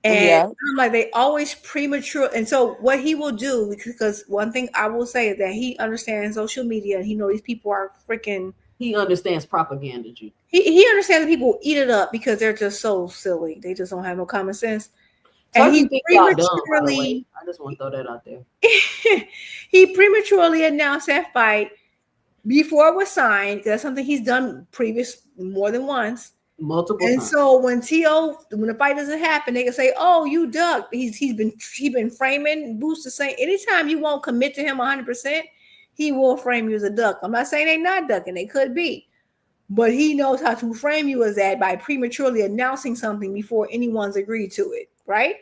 And
Yeah.
I'm like, they always premature. And so what he will do, because one thing I will say is that he understands social media and he knows these people are freaking.
he understands propaganda, G.
He understands that people eat it up because they're just so silly. They just don't have no common sense. And
Turkey
he
think y'all dumb, by the way.
prematurely
I just want to throw that out there.
he prematurely announced that fight before it was signed. That's something he's done previous more than once.
Multiple
And
times.
so when the fight doesn't happen, they can say, "Oh, you ducked." He's been framing Boots to say anytime you won't commit to him 100%, he will frame you as a duck. I'm not saying they're not ducking; they could be, but he knows how to frame you as that by prematurely announcing something before anyone's agreed to it, right?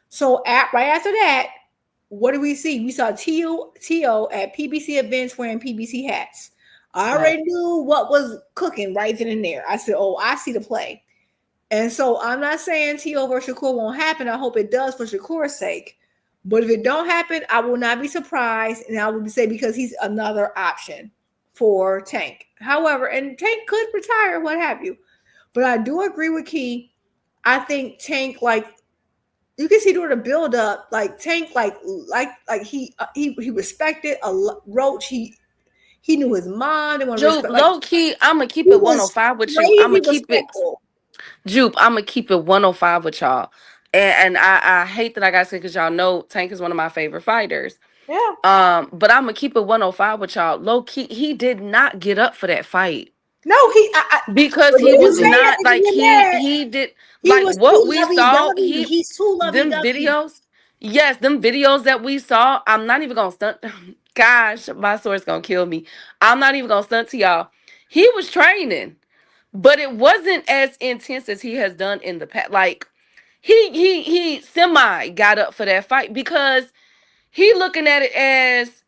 So right after that, what do we see? We saw T.O. at PBC events wearing PBC hats. I
Right.
already knew what was cooking right then and there. I said, "Oh, I see the play." And so I'm not saying T.O. versus Shakur won't happen. I hope it does for Shakur's sake. But if it don't happen, I will not be surprised. And I would say because he's another option for Tank. However, and Tank could retire, what have you. But I do agree with Key. I think Tank, like, you can see during the build up, like Tank, like he respected Roach. He knew his mom. They want to
Jupe,
respect. Like,
low key, I'm gonna keep
he
it
was
105 with you. I'm
crazy
gonna keep it,
respectful.
Jupe. I'm gonna keep it 105 with y'all. And I hate that I gotta say because y'all know Tank is one of my favorite fighters.
Yeah.
But I'm gonna keep it 105 with y'all. Low key, he did not get up for that fight.
No,
Because
but
he
when you
was
say that,
not
they
like
get mad.
he did
He
like
was
what
too
we
lovey
saw.
dovey. He's too lovey
Them
dovey.
videos, yes, them videos that we saw. I'm not even gonna stunt. Gosh, my sword's gonna kill me. I'm not even gonna stunt to y'all. He was training, but it wasn't as intense as he has done in the past. Like he semi got up for that fight because he looking at it as,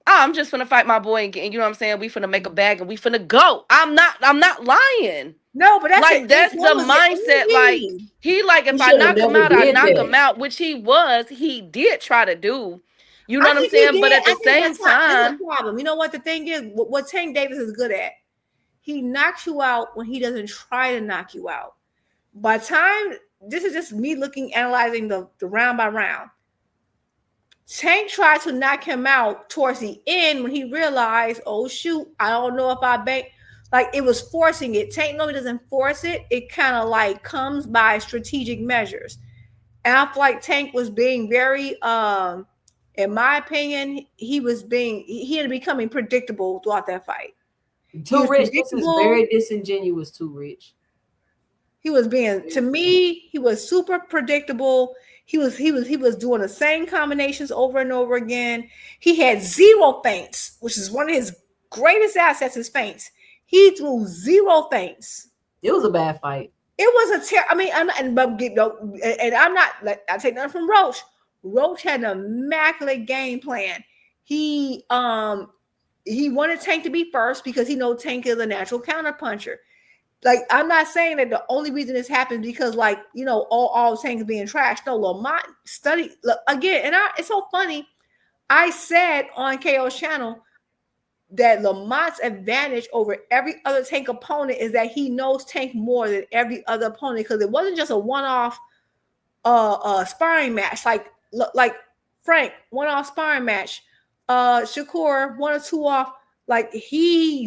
oh, I'm just finna fight my boy again. You know what I'm saying? We finna make a bag and we finna go. I'm not lying.
No, but that's
Like that's the mindset. Like he like
He
if I
should have
knock him
never
out, I
did
knock him
that.
out, which he did try to do. You know
I
what I'm
think he
saying? But
did.
at the
I think
same
that's not. This is
time,
a problem. You know what the thing is? What Tank Davis is good at? He knocks you out when he doesn't try to knock you out. By time, this is just me analyzing the round by round. Tank tried to knock him out towards the end when he realized, oh shoot, I don't know if I bank. Like it was forcing it. Tank normally doesn't force it. It kind of like comes by strategic measures. And I feel like Tank was being very, in my opinion, he ended up becoming predictable throughout that fight.
Too Rich, this is very disingenuous. Too Rich.
He was being, to me, he was super predictable. He was doing the same combinations over and over again. He had zero feints, which is one of his greatest assets, his feints. He threw zero feints.
It was a bad fight.
It was a I mean, and I'm not like I take nothing from Roach. Roach had an immaculate game plan. He wanted Tank to be first because he knows Tank is a natural counterpuncher. Like I'm not saying that the only reason this happened because like you know all Tanks being trashed. No, Lamont studied again, and it's so funny. I said on KO's channel that Lamont's advantage over every other Tank opponent is that he knows Tank more than every other opponent because it wasn't just a one-off sparring match like Frank one-off sparring match, Shakur 1 or 2 off. Like he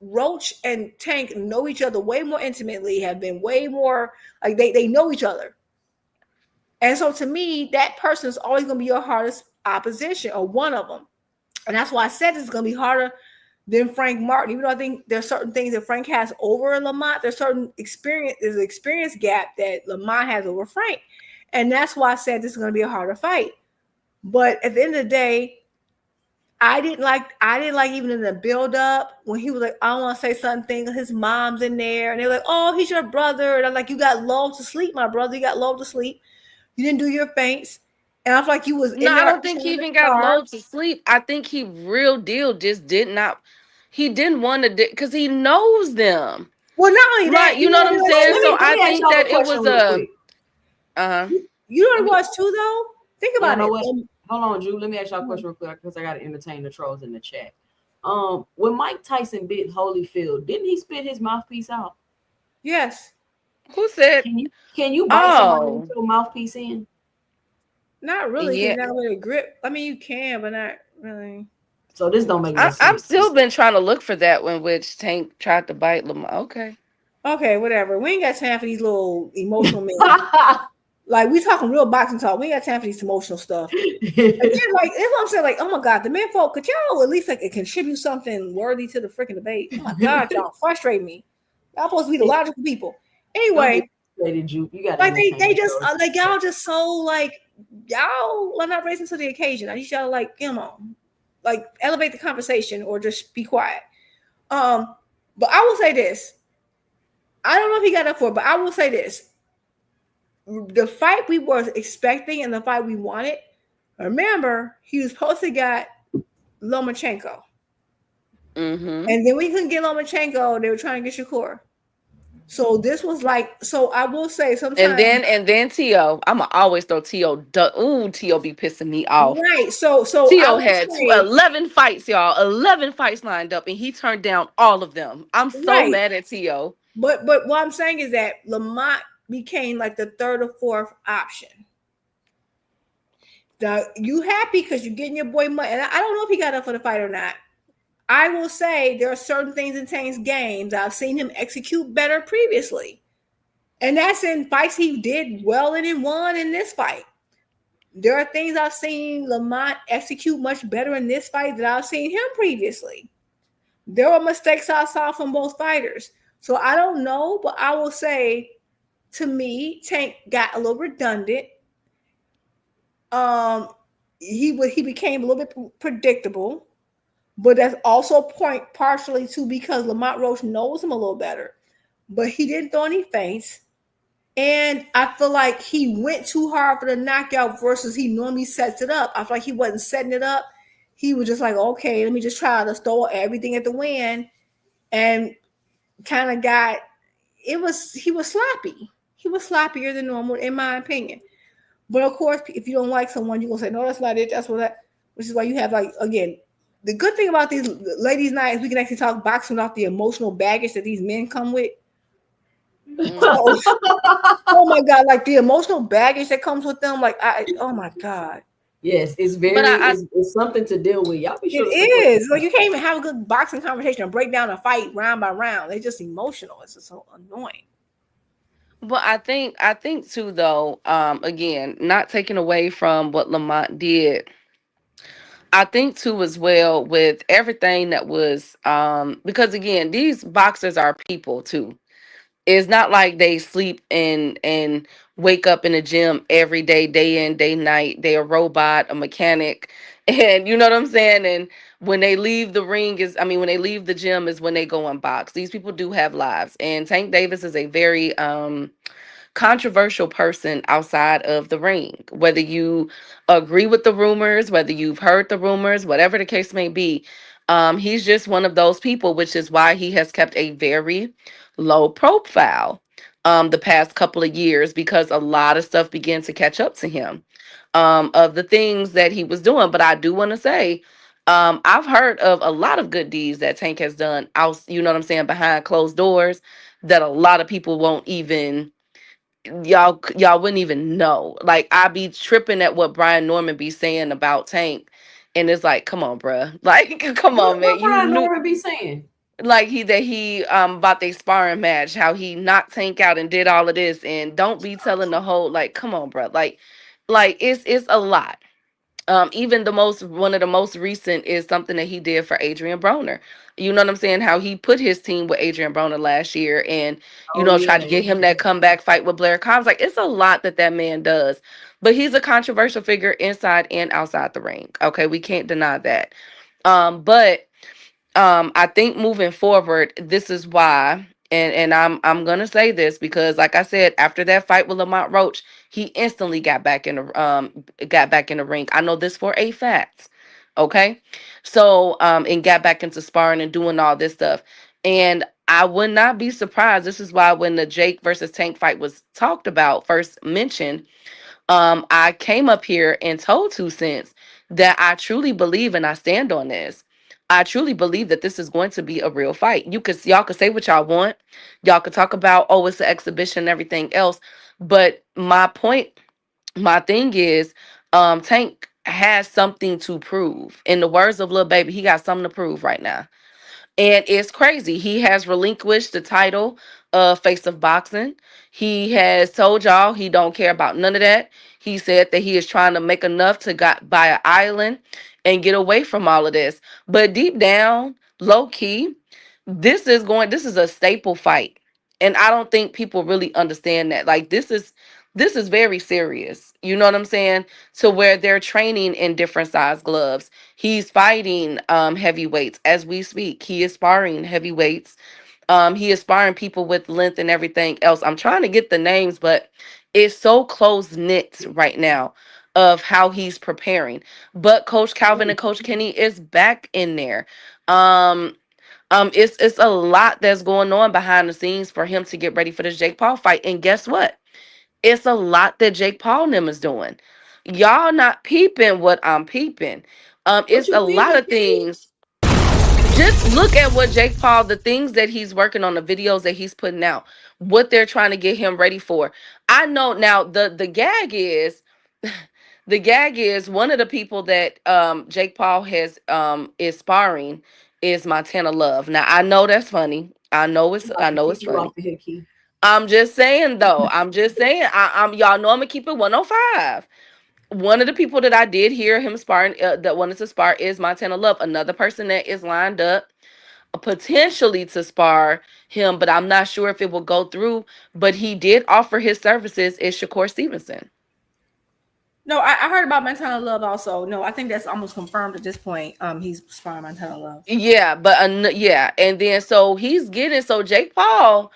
Roach and Tank know each other way more intimately, have been way more like they know each other. And so to me, that person is always going to be your hardest opposition or one of them. And that's why I said it's going to be harder than Frank Martin. Even though I think there's certain things that Frank has over Lamont, there's an experience gap that Lamont has over Frank. And that's why I said this is going to be a harder fight. But at the end of the day, I didn't like even in the build up when he was like, I don't want to say something. His mom's in there, and they're like, oh, he's your brother. And I'm like, you got lulled to sleep, my brother. You got lulled to sleep. You didn't do your feints. And I feel like you was
no, I don't think he even got lulled to sleep. I think he real deal just did not. He didn't want to because he knows them.
Well, not only that,
like you know what I'm saying. So I think that it was
You know what it was too, though. Think about it.
Hold on, Drew. Let me ask y'all a question real quick because I got to entertain the trolls in the chat. When Mike Tyson bit Holyfield, didn't he spit his mouthpiece out?
Yes.
Who said?
Can you bite somebody with your mouthpiece in?
Not really. Yeah. Not with a grip. I mean, you can, but not really.
So this don't make sense.
I've still been trying to look for that one, which Tank tried to bite Lamar.
Okay, whatever. We ain't got time for these little emotional men. Like we talking real boxing talk. We ain't got time for these emotional stuff. And then, like that's what I'm saying. Like, oh my God, the men folk, could y'all at least like contribute something worthy to the freaking debate? Oh my God, y'all frustrate me. Y'all supposed to be the logical people. Anyway,
you got
like they just like y'all just so like y'all are not raising to the occasion. I need y'all like like elevate the conversation or just be quiet. But I will say this. I don't know if he got up for it, but I will say this. The fight we were expecting and the fight we wanted, remember, he was supposed to get Lomachenko.
Mm-hmm.
And then we couldn't get Lomachenko. They were trying to get Shakur. So this was like, so I will say
And
sometimes,
then T.O. I'ma always throw T.O. Ooh, T.O. be pissing me off.
right? So I
T.O.
would
had
say,
11 fights, y'all. 11 fights lined up, and he turned down all of them. I'm so
right.
mad at T.O.
But what I'm saying is that Lamont became like the third or fourth option. You happy because you're getting your boy money, and I don't know if he got up for the fight or not. I will say there are certain things in Tank's games I've seen him execute better previously, and that's in fights he did well and won in this fight. There are things I've seen Lamont execute much better in this fight than I've seen him previously. There were mistakes I saw from both fighters. So I don't know, but I will say, to me, Tank got a little redundant. Um, he became a little bit predictable, but that's also point partially to because Lamont Roach knows him a little better. But he didn't throw any feints. And I feel like he went too hard for the knockout versus he normally sets it up. I feel like he wasn't setting it up. He was just like, okay, let me just try to throw everything at the win, and kind of got he was sloppy. He was sloppier than normal, in my opinion. But of course, if you don't like someone, you're gonna say, no, that's not it. That's what that, which is why you have, like, again, the good thing about these ladies' nights, we can actually talk boxing without the emotional baggage that these men come with. So, oh my God, like the emotional baggage that comes with them, like oh my God.
Yes, it's
But
very it's something to deal with. Y'all be
It
sure to stick with
is. Like, you can't even have a good boxing conversation or break down a fight round by round. They're just emotional. It's just so annoying.
But I think too, though, again, not taking away from what Lamont did, I think too as well with everything that was because again, these boxers are people too. It's not like they sleep and wake up in the gym every day in, day night. They a robot, a mechanic, and you know what I'm saying? And when they leave the ring when they leave the gym is when they go and box. These people do have lives. And Tank Davis is a very controversial person outside of the ring. Whether you agree with the rumors, whether you've heard the rumors, whatever the case may be, he's just one of those people, which is why he has kept a very low profile the past couple of years because a lot of stuff began to catch up to him of the things that he was doing. But I do want to say, I've heard of a lot of good deeds that Tank has done out, you know what I'm saying, behind closed doors that a lot of people won't even y'all wouldn't even know. Like, I be tripping at what Brian Norman be saying about Tank, and it's like, come on, bruh. Like, come on, man.
what
You
Brian
knew,
Norman be saying.
like, he about they sparring match, how he knocked Tank out and did all of this, and don't be telling the whole, like, come on, bruh. Like it's a lot. Even one of the most recent is something that he did for Adrian Broner. You know what I'm saying? How he put his team with Adrian Broner last year, and
Oh yeah.
tried to get him that comeback fight with Blair Cobbs. Like, it's a lot that man does, but he's a controversial figure inside and outside the ring. Okay, we can't deny that. But I think moving forward, this is why, and I'm gonna say this because, like I said, after that fight with Lamont Roach, he instantly got back in the ring. I know this for a fact. Okay, so and got back into sparring and doing all this stuff, and I would not be surprised. This is why when the Jake versus Tank fight was talked about, first mentioned, I came up here and told 2 Cents that I truly believe, and I stand on this. I truly believe that this is going to be a real fight. Y'all could say what y'all want. Y'all could talk about, oh, it's an exhibition and everything else. But my thing is, Tank has something to prove. In the words of Lil Baby, he got something to prove right now. And it's crazy. He has relinquished the title of Face of Boxing. He has told y'all he don't care about none of that. He said that he is trying to make enough to buy an island and get away from all of this. But deep down, low key, this is a staple fight. And I don't think people really understand that. Like, this is very serious. You know what I'm saying? To where they're training in different size gloves. He's fighting heavyweights as we speak. He is sparring heavyweights. He is sparring people with length and everything else. I'm trying to get the names, but it's so close knit right now of how he's preparing. But Coach Calvin and Coach Kenny is back in there. Um It's a lot that's going on behind the scenes for him to get ready for this Jake Paul fight. And guess what? It's a lot that Jake Paul and them is doing. Y'all not peeping what I'm peeping.
What
It's
you
a lot
mean?
of things. Just look at what Jake Paul, the things that he's working on, the videos that he's putting out, what they're trying to get him ready for. I know now the gag is the gag is one of the people that Jake Paul has is sparring is Montana Love. Now I know that's funny. I know
I'm about to
it's
kick you
funny.
off of here, Key.
I'm just saying though. I'm just saying. I'm y'all know I'm gonna keep it 105. One of the people that I did hear him sparring that wanted to spar is Montana Love. Another person that is lined up potentially to spar him, but I'm not sure if it will go through. But he did offer his services is Shakur Stevenson.
No, I heard about Montana Love also. No, I think that's almost confirmed at this point. He's sparring Montana Love.
Yeah, but yeah, and then so he's getting so Jake Paul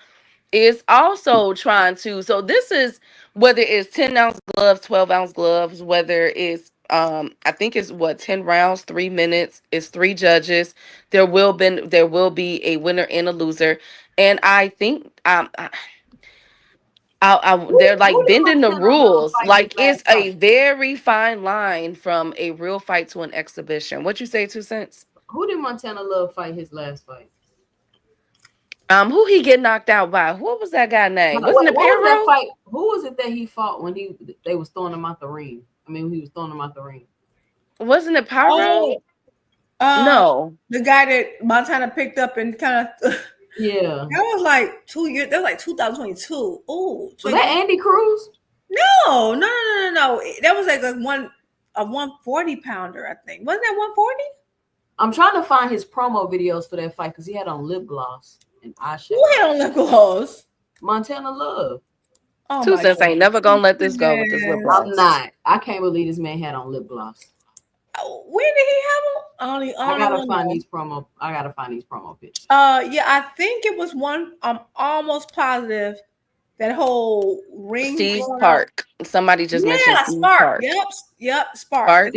is also trying to. So this is whether it's 10-ounce gloves, 12-ounce gloves, whether it's I think it's what 10 rounds, 3 minutes. It's 3 judges. There will be a winner and a loser, and I think they're
Who
like
did
bending the
Montana Love
rules.
fight his
Like
last
it's a
fight?
very fine line from a real fight to an exhibition. What you say, 2 cents?
Who did Montana Love fight his last fight?
Who he get knocked out by? What was that guy name? Wasn't
What
it
was that
Perro?
fight? Who was it that he fought when they was throwing him out the ring? I mean, he was throwing him out the ring.
Wasn't it Pyro?
Oh,
No.
the guy that Montana picked up and kind of
Yeah.
that was like 2 years. That was like 2022. Oh,
Was that Andy Cruz?
No. That was like a 140 pounder, I think. Wasn't that 140?
I'm trying to find his promo videos for that fight because he had on lip gloss and eyeshadow.
Who had on lip gloss?
Montana Love.
Oh
2 cents ain't never gonna let this go with this lip gloss.
I'm not. I can't believe this man had on lip gloss.
Where did he have them?
I gotta find these promo pictures.
Yeah, I think it was one. I'm almost positive that whole ring.
Steve Park. Somebody just mentioned Steve Park.
Yep, Spark.
Spark.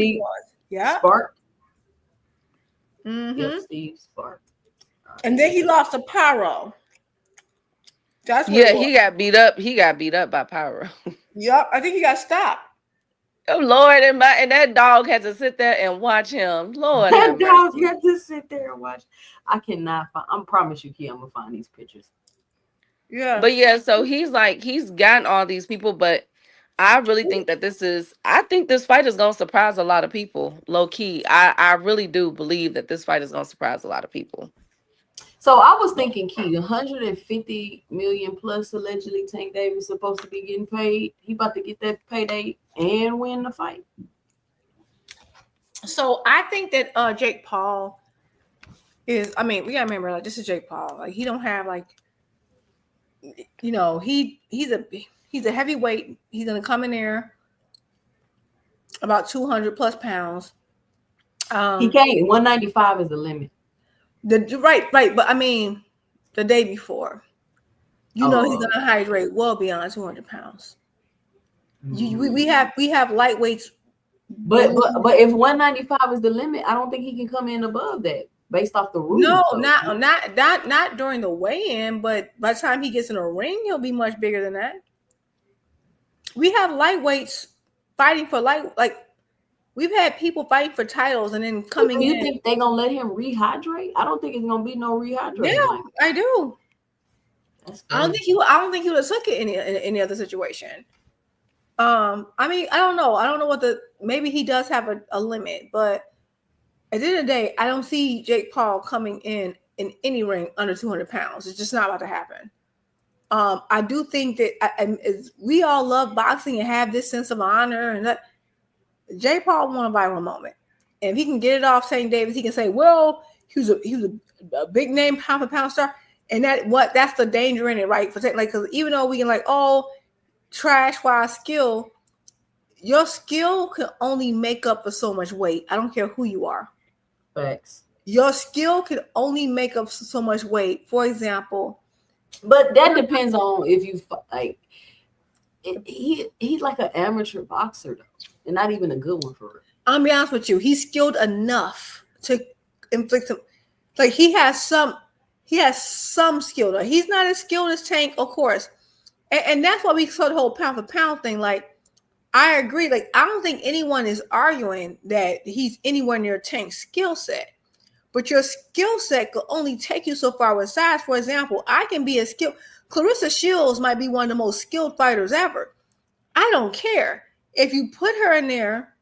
Yeah.
Spark.
Mm-hmm.
Yep, Steve Spark.
And then he lost to Pyro. That's what
he got beat up. He got beat up by Pyro.
Yep, I think he got stopped.
Oh Lord, and that dog had to sit there and watch him. Lord,
That dog had to sit there and watch. I cannot find. I promise you, Key, I'm gonna find these pictures.
Yeah,
but yeah, so he's gotten all these people, but I really think that I think this fight is gonna surprise a lot of people. Low key, I really do believe that this fight is gonna surprise a lot of people.
So I was thinking, Key, 150 million plus allegedly Tank Davis supposed to be getting paid. He about to get that payday and win the fight.
So I think that Jake Paul is. I mean, we gotta remember, like, this is Jake Paul. Like, he don't have he's a heavyweight. He's gonna come in there about 200 plus pounds.
He can't. 195 is the limit.
Right. But I mean, the day before, he's gonna hydrate well beyond 200 pounds. We have lightweights,
but if 195 is the limit, I don't think he can come in above that based off the rules.
No, not during the weigh-in, but by the time he gets in a ring, he'll be much bigger than that. We have lightweights fighting for we've had people fighting for titles and then coming in.
You think they're gonna let him rehydrate? I don't think it's gonna be no rehydrate.
Yeah, I do. I don't think he would have took it in any other situation. I mean, I don't know. I don't know maybe he does have a limit, but at the end of the day, I don't see Jake Paul coming in any ring under 200 pounds. It's just not about to happen. I do think that we all love boxing and have this sense of honor, and that Jake Paul won a viral moment. And if he can get it off St. Davis, he can say, well, he was a big name pound for pound star. And that's the danger in it, right? Because even though we can trash wise skill, your skill can only make up for so much weight. I don't care who you are.
Facts.
Your skill can only make up so much weight. For example,
but that depends on if you like. He's like an amateur boxer though, and not even a good one for real.
I'll be honest with you. He's skilled enough to inflict some. Like he has some. He has some skill. Though. He's not as skilled as Tank, of course. And that's why we saw the whole pound for pound thing. Like, I agree. Like, I don't think anyone is arguing that he's anywhere near Tank's skill set. But your skill set could only take you so far with size. For example, I can be a skilled. Clarissa Shields might be one of the most skilled fighters ever. I don't care. If you put her in there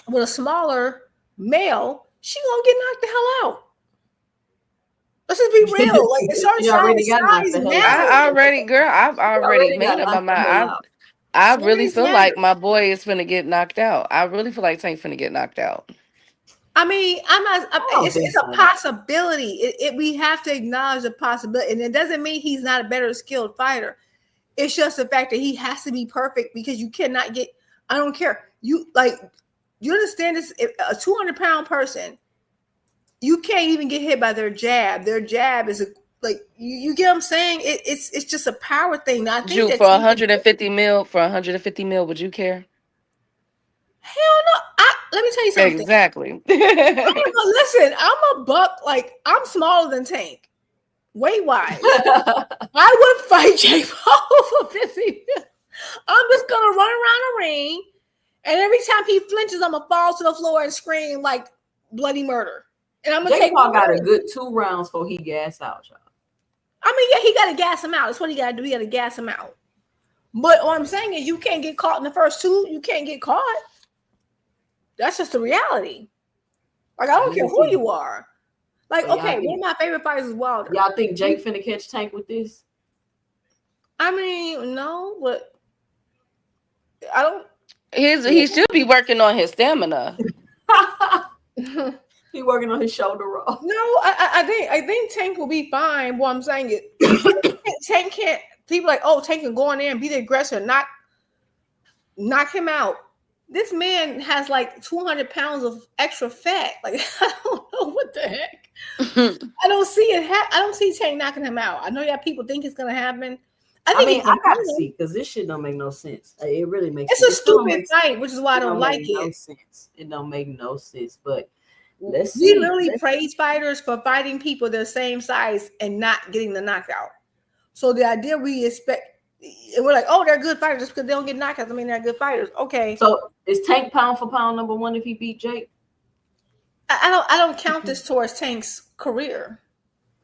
with a smaller male, she gonna get knocked the hell out. Let's just be real. Like, it's certain size matters.
I've already made up my mind. I really feel like my boy is finna get knocked out. I really feel like Tank finna get knocked out.
I mean, it's a possibility. We have to acknowledge the possibility. And it doesn't mean he's not a better skilled fighter. It's just the fact that he has to be perfect because you cannot get, I don't care. You understand this? A 200-pound person, you can't even get hit by their jab. Their jab is you get what I'm saying? It's just a power thing. Now, I think
Drew, for 150 mil, would you care?
Hell no. Let me tell you something.
Exactly.
Listen, I'm a buck. Like, I'm smaller than Tank. Weight wise. I would fight Jake Paul for 50 mil. I'm just gonna run around the ring, and every time he flinches, I'm gonna fall to the floor and scream like bloody murder. And I'm gonna
Jake Paul got a good 2 rounds before he gassed out, y'all.
I mean, yeah, he gotta gas him out. That's what he gotta do. He gotta gas him out. But what I'm saying is, you can't get caught in the first 2. You can't get caught. That's just the reality. Like, I don't care who you are. Like, okay, one of my favorite fighters is Wilder.
Y'all think Jake finna catch Tank with this?
I mean, no, but I don't.
He should be working on his stamina.
He working on his shoulder roll.
No, I think Tank will be fine. What I'm saying is, Tank can't. People like, oh, Tank can go in there and be the aggressor, knock him out. This man has like 200 pounds of extra fat. Like, I don't know what the heck. I don't see it. I don't see Tank knocking him out. I know that people think it's gonna happen. I
gotta see because this shit don't make no sense. It really makes.
It's a stupid fight, which is why I don't like it.
No sense. It don't make no sense. But let's
we
see.
literally praise fighters for fighting people their same size and not getting the knockout. So the idea we expect. We're like, oh, they're good fighters just because they don't get knockouts. I mean, they're good fighters. Okay.
So is Tank pound for pound number 1 if he beat Jake?
I don't count this towards Tank's career.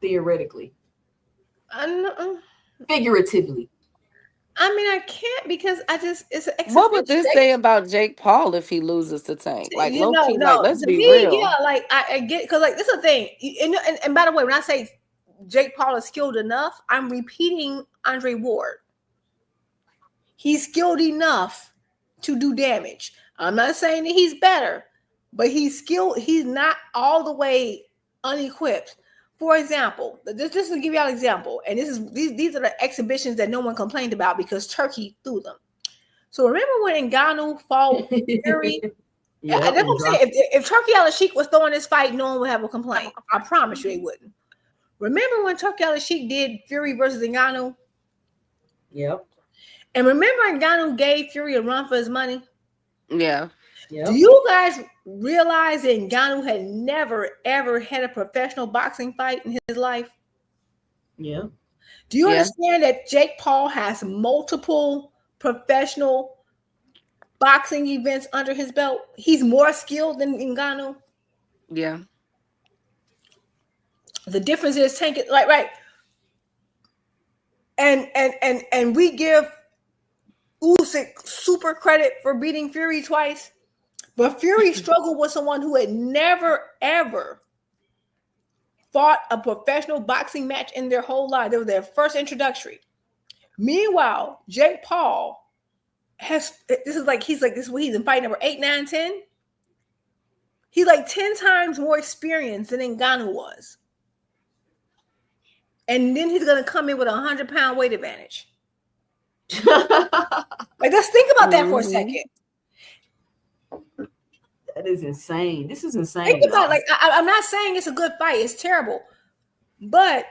Theoretically.
I
Figuratively.
I mean, I can't because it's an
what would this say about Jake Paul if he loses to Tank? Like,
no.
Let's be real.
Yeah, like I get because like this is the thing. And by the way, when I say Jake Paul is skilled enough, I'm repeating Andre Ward. He's skilled enough to do damage. I'm not saying that he's better, but he's skilled. He's not all the way unequipped. For example, this is to give y'all an example, and these are the exhibitions that no one complained about because Turkey threw them. So remember when Ngannou fought Fury? Yeah, that's what I'm saying. If Turkey Al-Sheikh was throwing this fight, no one would have a complaint. I promise you they wouldn't. Remember when Turkey Al-Sheikh did Fury versus Ngannou?
Yep.
And remember Ngannou gave Fury a run for his money?
Yeah.
Yep.
Do you guys realize that Ngannou had never, ever had a professional boxing fight in his life?
Yeah.
Do you understand that Jake Paul has multiple professional boxing events under his belt? He's more skilled than Ngannou.
Yeah.
The difference is Tank it right. And we give Usyk super credit for beating Fury twice, but Fury struggled with someone who had never ever fought a professional boxing match in their whole life. They were their first introductory. Meanwhile, Jake Paul he's been fighting number 8, 9, 10. He's like 10 times more experienced than Ngannou was. And then he's going to come in with a 100-pound weight advantage. Like, let's think about that for a second.
That is insane. This is insane.
Think about it. Like, I'm not saying it's a good fight. It's terrible. But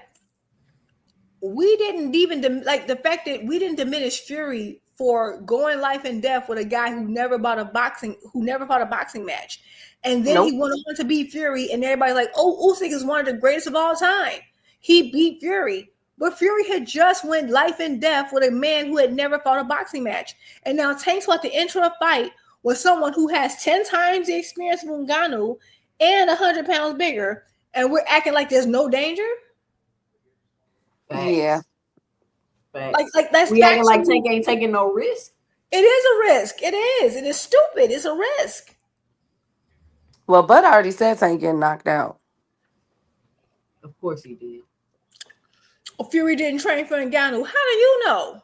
we didn't even, like, the fact that we didn't diminish Fury for going life and death with a guy who never fought a boxing match. And then he went on to beat Fury, and everybody's like, oh, Usyk is one of the greatest of all time. he beat Fury. But Fury had just went life and death with a man who had never fought a boxing match. And now Tank's about to enter a fight with someone who has 10 times the experience of Ngannou and 100 pounds bigger. And we're acting like there's no danger?
Facts.
Yeah.
Facts.
Like that's
we acting like Tank ain't taking no risk.
It is a risk. It is. It is stupid. It's a risk.
Well, Bud already said Tank getting knocked out.
Of course he did.
Fury didn't train for Ngannou. How do you know?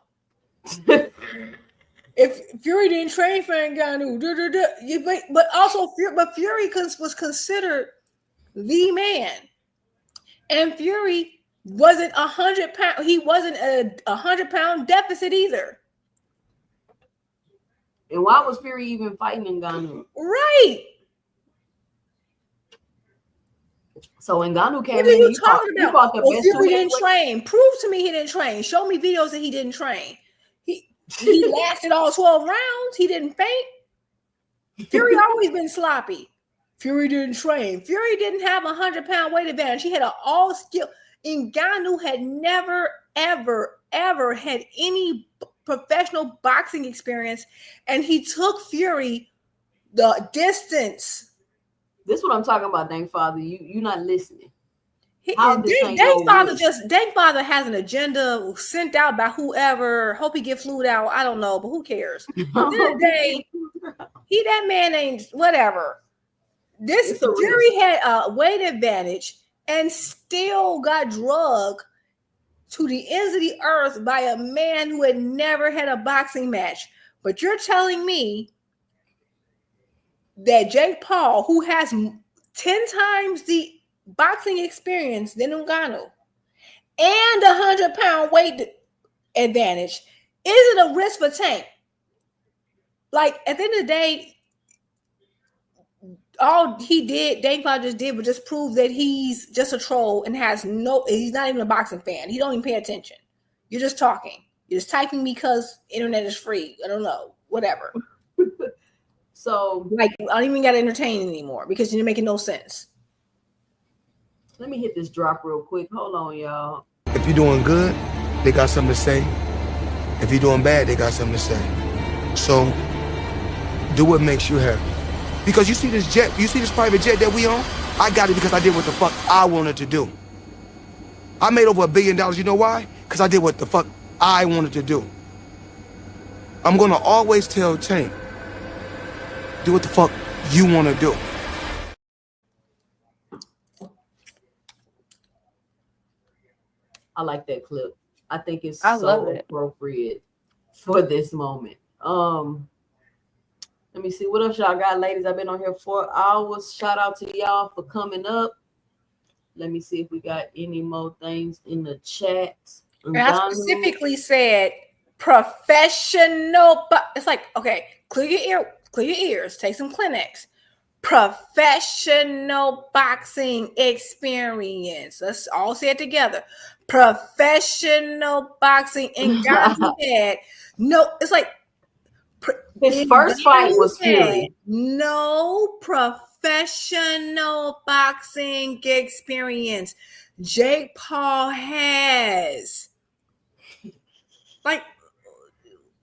If Fury didn't train for Ngannou, but also Fury was considered the man, and Fury wasn't 100 pounds. He wasn't a 100-pound deficit either.
And why was Fury even fighting Ngannou?
Right.
So Ngannou came
What are
in.
you talking about?
He fought the best.
Fury didn't train. Prove to me he didn't train. Show me videos that he didn't train. He lasted all 12 rounds. He didn't faint. Fury always been sloppy. Fury didn't train. Fury didn't have a 100-pound weight advantage. He had an all skill. Ngannou had never, ever had any professional boxing experience, and he took Fury the distance.
This is what I'm talking about, Dang Father. You're not listening.
Dang Father has an agenda sent out by whoever. Hope he get flued out. I don't know, but who cares? At the end of the day, that man ain't whatever. This Fury had a weight advantage and still got drugged to the ends of the earth by a man who had never had a boxing match. But you're telling me that Jake Paul, who has 10 times the boxing experience than Ngannou and 100-pound weight advantage, isn't a risk for Tank? Like, at the end of the day, all he did, Dang Father just did, was just prove that he's just a troll and he's not even a boxing fan. He don't even pay attention. You're just talking. You're just typing because internet is free. I don't know. Whatever.
So,
like, I don't even got to entertain anymore because you're making no sense.
Let me hit this drop real quick. Hold on, y'all.
If you're doing good, they got something to say. If you're doing bad, they got something to say. So, do what makes you happy. Because you see this jet, you see this private jet that we own? I got it because I did what the fuck I wanted to do. I made over $1 billion. You know why? Because I did what the fuck I wanted to do. I'm gonna always tell Tank, do what the fuck you want to do.
I like that clip. I think it's
love it.
Appropriate for this moment. Let me see what else y'all got, ladies. I've been on here 4 hours. Shout out to y'all for coming up. Let me see if we got any more things in the chat.
And I specifically said professional, but it's like, okay, clear your ears, take some Kleenex. Professional boxing experience. Let's all say it together. Professional boxing. And God said, no, it's like
his first fight was Fury.
No professional boxing experience. Jake Paul has. Like,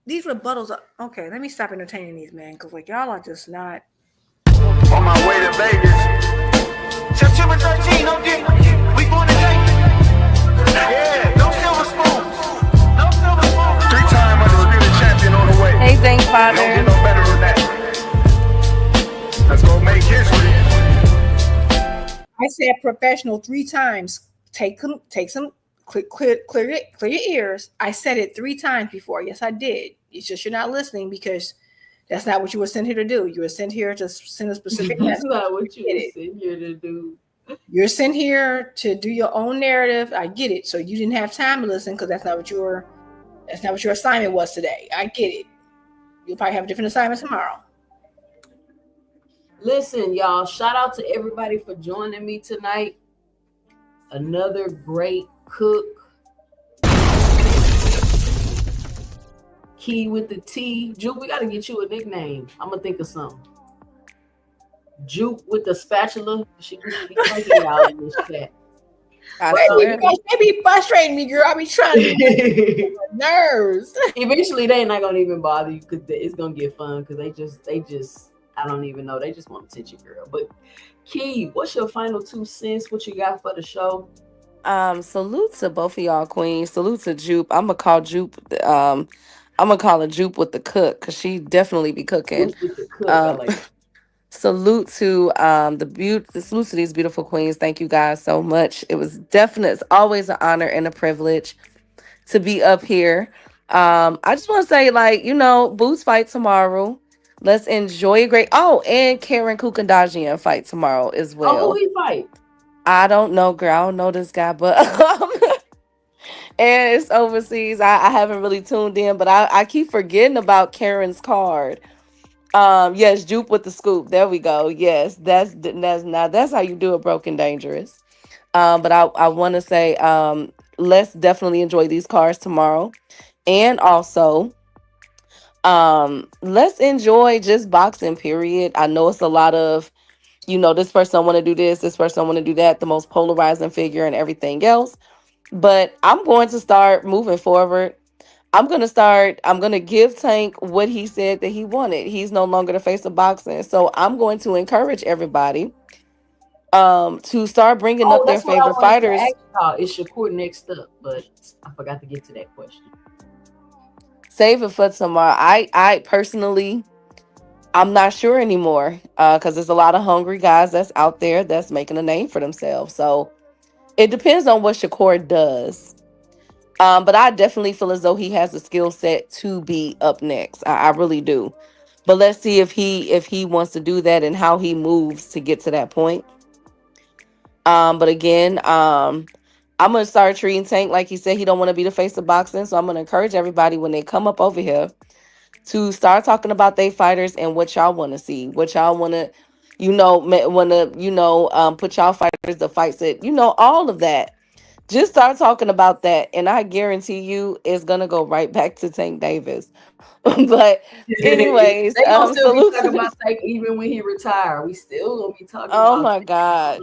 these rebuttals are okay. Let me stop entertaining these men because, like, y'all are just not.
On my way to Vegas. September 13, no dick. We going to take. Yeah, no silver spoons. No silver spoons. 3-time undisputed champion on the way.
Hey, Dang Father.
Don't get no better than that. Let's go make history.
I said professional 3 times. Take some. Clear your ears. I said it 3 times before. Yes, I did. It's just you're not listening because that's not what you were sent here to do. You were sent here to send a specific message.
That's not what you were sent here to do.
You're sent here to do your own narrative. I get it. So you didn't have time to listen because that's not what your assignment was today. I get it. You'll probably have a different assignment tomorrow.
Listen, y'all, shout out to everybody for joining me tonight. Another great cook. Key with the T. Juke, we got to get you a nickname. I'm going to think of something. Juke with the spatula. She could be cranking out in this chat.
I
Wait,
swear.
they be frustrating me, girl. I be trying to get nerves.
Eventually, they not gonna even bother you because it's gonna get fun because they just I don't even know. They just want attention, girl. But Key, what's your final 2 cents? What you got for the show?
Salute to both of y'all queens. Salute to Jupe. I'm gonna call her Jupe with the cook because she definitely be cooking.
With the cook, I
Um,
like.
salute to salute to these beautiful queens. Thank you guys so much. It's always an honor and a privilege to be up here. I just want to say, like, Boots fight tomorrow. Let's enjoy a great. Oh, and Karen Kukandajian fight tomorrow as
Oh, who
well.
he fight?
I don't know, girl. I don't know this guy, but and it's overseas. I haven't really tuned in, but I keep forgetting about Karen's card. Yes, Jupe with the scoop. There we go. Yes, that's how you do it, Broken Dangerous. But I want to say, let's definitely enjoy these cards tomorrow, and also, let's enjoy just boxing. Period. I know it's a lot of, this person want to do this person want to do that, the most polarizing figure and everything else. But I'm going to start moving forward. I'm going to give Tank what he said that he wanted. He's no longer the face of boxing. So I'm going to encourage everybody to start bringing
Oh,
up their
that's what I
favorite
wanted to
fighters.
ask y'all. Is Shakur next up? But I forgot to get to that question.
Save it for tomorrow. I personally, I'm not sure anymore because there's a lot of hungry guys that's out there that's making a name for themselves. So it depends on what Shakur does. But I definitely feel as though he has the skill set to be up next. I really do. But let's see if he wants to do that and how he moves to get to that point. But again, I'm gonna start treating Tank like he said he don't want to be the face of boxing. So I'm gonna encourage everybody when they come up over here to start talking about their fighters and what y'all want to see, what y'all want to, put y'all fighters, the fights that, all of that. Just start talking about that, and I guarantee you it's gonna go right back to Tank Davis. But anyways,
They gonna still be
salute
talking
to
about
these.
Tank even when he retire. We still gonna be talking
Oh
about
my God.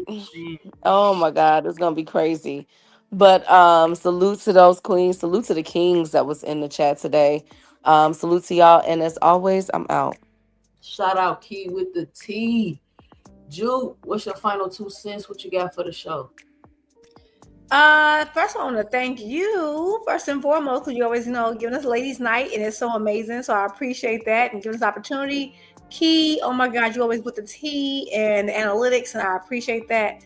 Oh my God, it's gonna be crazy. But salute to those queens, salute to the kings that was in the chat today. Salute to y'all, and as always, I'm out.
Shout out Key with the T. Jude, what's your final 2 cents? What you got for the show?
First I want to thank you first and foremost because you always giving us ladies night and it's so amazing, so I appreciate that and giving us opportunity. Key, oh my God, you always put the T and the analytics, and I appreciate that.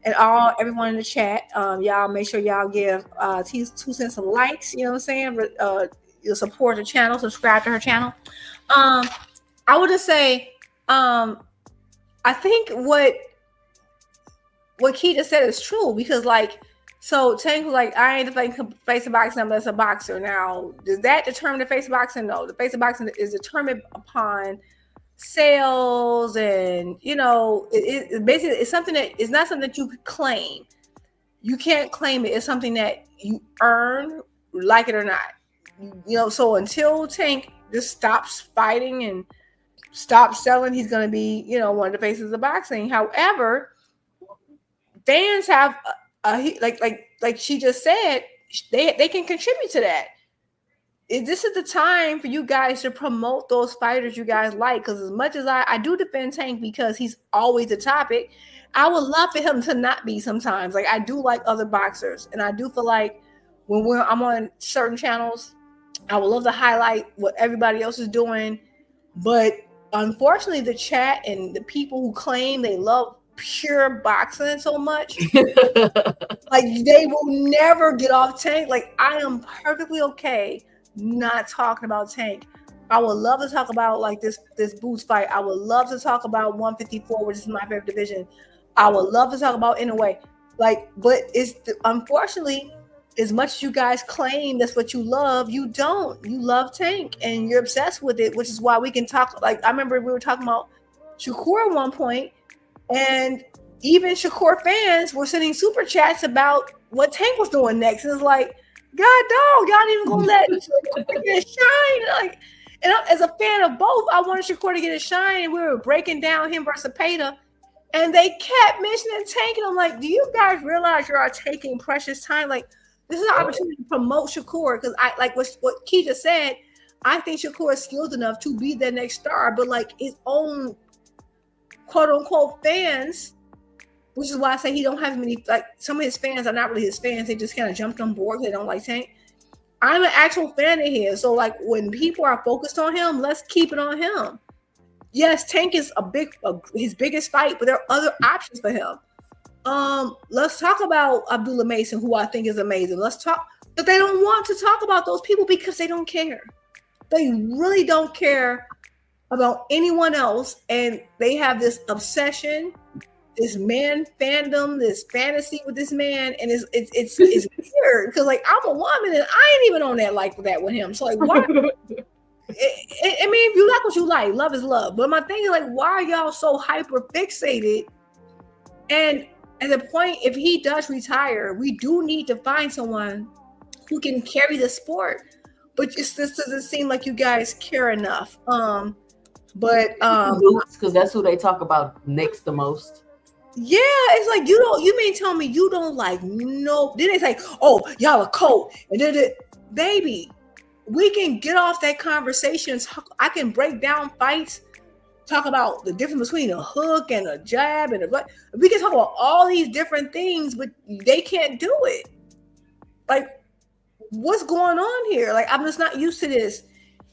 And everyone in the chat, y'all make sure y'all give T's 2 cents some likes, you know what I'm saying? You'll support the channel, subscribe to her channel. I would just say, I think what Key just said is true, because so Tank was like, I ain't the face of boxing unless a boxer. Now, does that determine the face of boxing? No, the face of boxing is determined upon sales, and it basically it's something that it's not something that you claim. You can't claim it. It's something that you earn, like it or not. So until Tank just stops fighting and stops selling, he's going to be one of the faces of boxing. However, fans have like she just said, they can contribute to that. This is the time for you guys to promote those fighters you guys like, because as much as I do defend Tank because he's always a topic, I would love for him to not be sometimes. Like, I do like other boxers, and I do feel like when I'm on certain channels, I would love to highlight what everybody else is doing. But unfortunately, the chat and the people who claim they love pure boxing so much, like, they will never get off Tank. Like, I am perfectly okay not talking about Tank. I would love to talk about like this Boots fight. I would love to talk about 154, which is my favorite division. I would love to talk about anyway. But unfortunately, as much as you guys claim that's what you love, you don't. You love Tank and you're obsessed with it, which is why we can talk. Like, I remember we were talking about Shakur at one point, and even Shakur fans were sending super chats about what Tank was doing next. And it's like, God dog, y'all even gonna let Shakur get a shine? And as a fan of both, I wanted Shakur to get a shine, and we were breaking down him versus Peta. And they kept mentioning Tank, and I'm like, do you guys realize you are taking precious time? Like, this is an opportunity to promote Shakur, because I like what Keith just said. I think Shakur is skilled enough to be the next star, but like his own quote unquote fans, which is why I say he don't have many, like some of his fans are not really his fans. They just kind of jumped on board. They don't like Tank. I'm an actual fan of his. So like when people are focused on him, let's keep it on him. Yes, Tank is his biggest fight, but there are other options for him. Let's talk about Abdullah Mason, who I think is amazing. Let's talk, but they don't want to talk about those people because they don't care. They really don't care about anyone else, and they have this obsession, this man fandom, this fantasy with this man, and it's weird because like I'm a woman and I ain't even on that like that with him. So like, why? I mean, if you like what you like, love is love. But my thing is like, why are y'all so hyper fixated? And at the point, if he does retire, we do need to find someone who can carry the sport. But this doesn't seem like you guys care enough.
Because that's who they talk about next the most.
Yeah, it's like you mean tell me you don't like no. Then they say, oh, y'all are cold. And then baby, we can get off that conversation. I can break down fights, talk about the difference between a hook and a jab and we can talk about all these different things, but they can't do it. Like, what's going on here? Like, I'm just not used to this.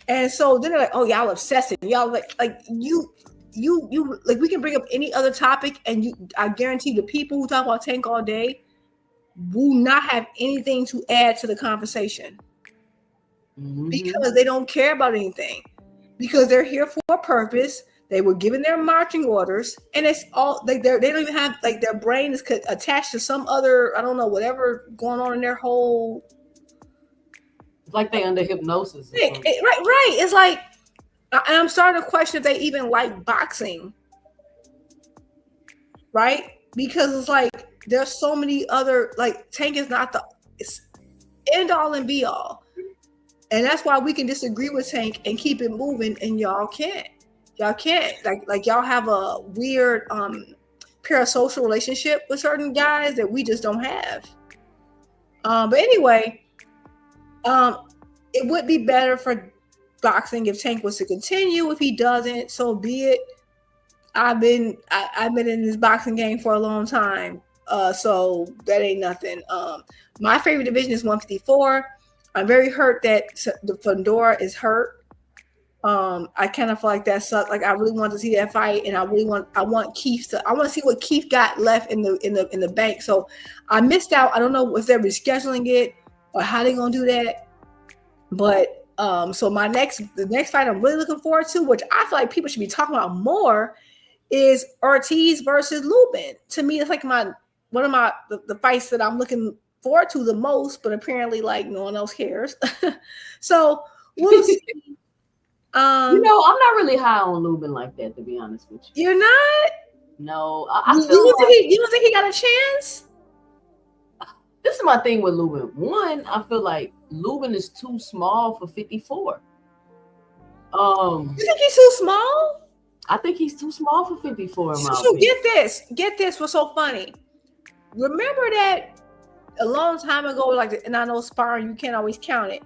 And so then they're like, oh, y'all obsessive. Y'all like you like, we can bring up any other topic, and I guarantee the people who talk about Tank all day will not have anything to add to the conversation because they don't care about anything, because they're here for a purpose. They were given their marching orders, and it's all like they don't even have, like, their brain is attached to some other, I don't know, whatever going on in their whole.
It's like they under hypnosis.
Right. It's like, and I'm starting to question if they even like boxing. Right? Because it's like there's so many other, like, Tank is not the end all and be all. And that's why we can disagree with Tank and keep it moving, and y'all can't. Y'all can't. Like y'all have a weird parasocial relationship with certain guys that we just don't have. But anyway, it would be better for boxing if Tank was to continue. If he doesn't, so be it. I've been in this boxing game for a long time, so that ain't nothing. My favorite division is 154. I'm very hurt that the Fundora is hurt. I kind of feel like that sucked. Like, I really want to see that fight, and I want Keith to. I want to see what Keith got left in the bank. So I missed out. I don't know if they're rescheduling it or how they're gonna do that. But so the next fight I'm really looking forward to, which I feel like people should be talking about more, is Ortiz versus Lubin. To me, it's like one of the fights that I'm looking forward to the most, but apparently, like, no one else cares. So we'll see.
I'm not really high on Lubin like that, to be honest with you.
You're not?
No,
you don't think he got a chance?
This is my thing with Lubin. One, I feel like Lubin is too small for 54.
You think he's too small?
I think he's too small for 54.
So get this. What's so funny? Remember that a long time ago, like, and I know sparring, you can't always count it.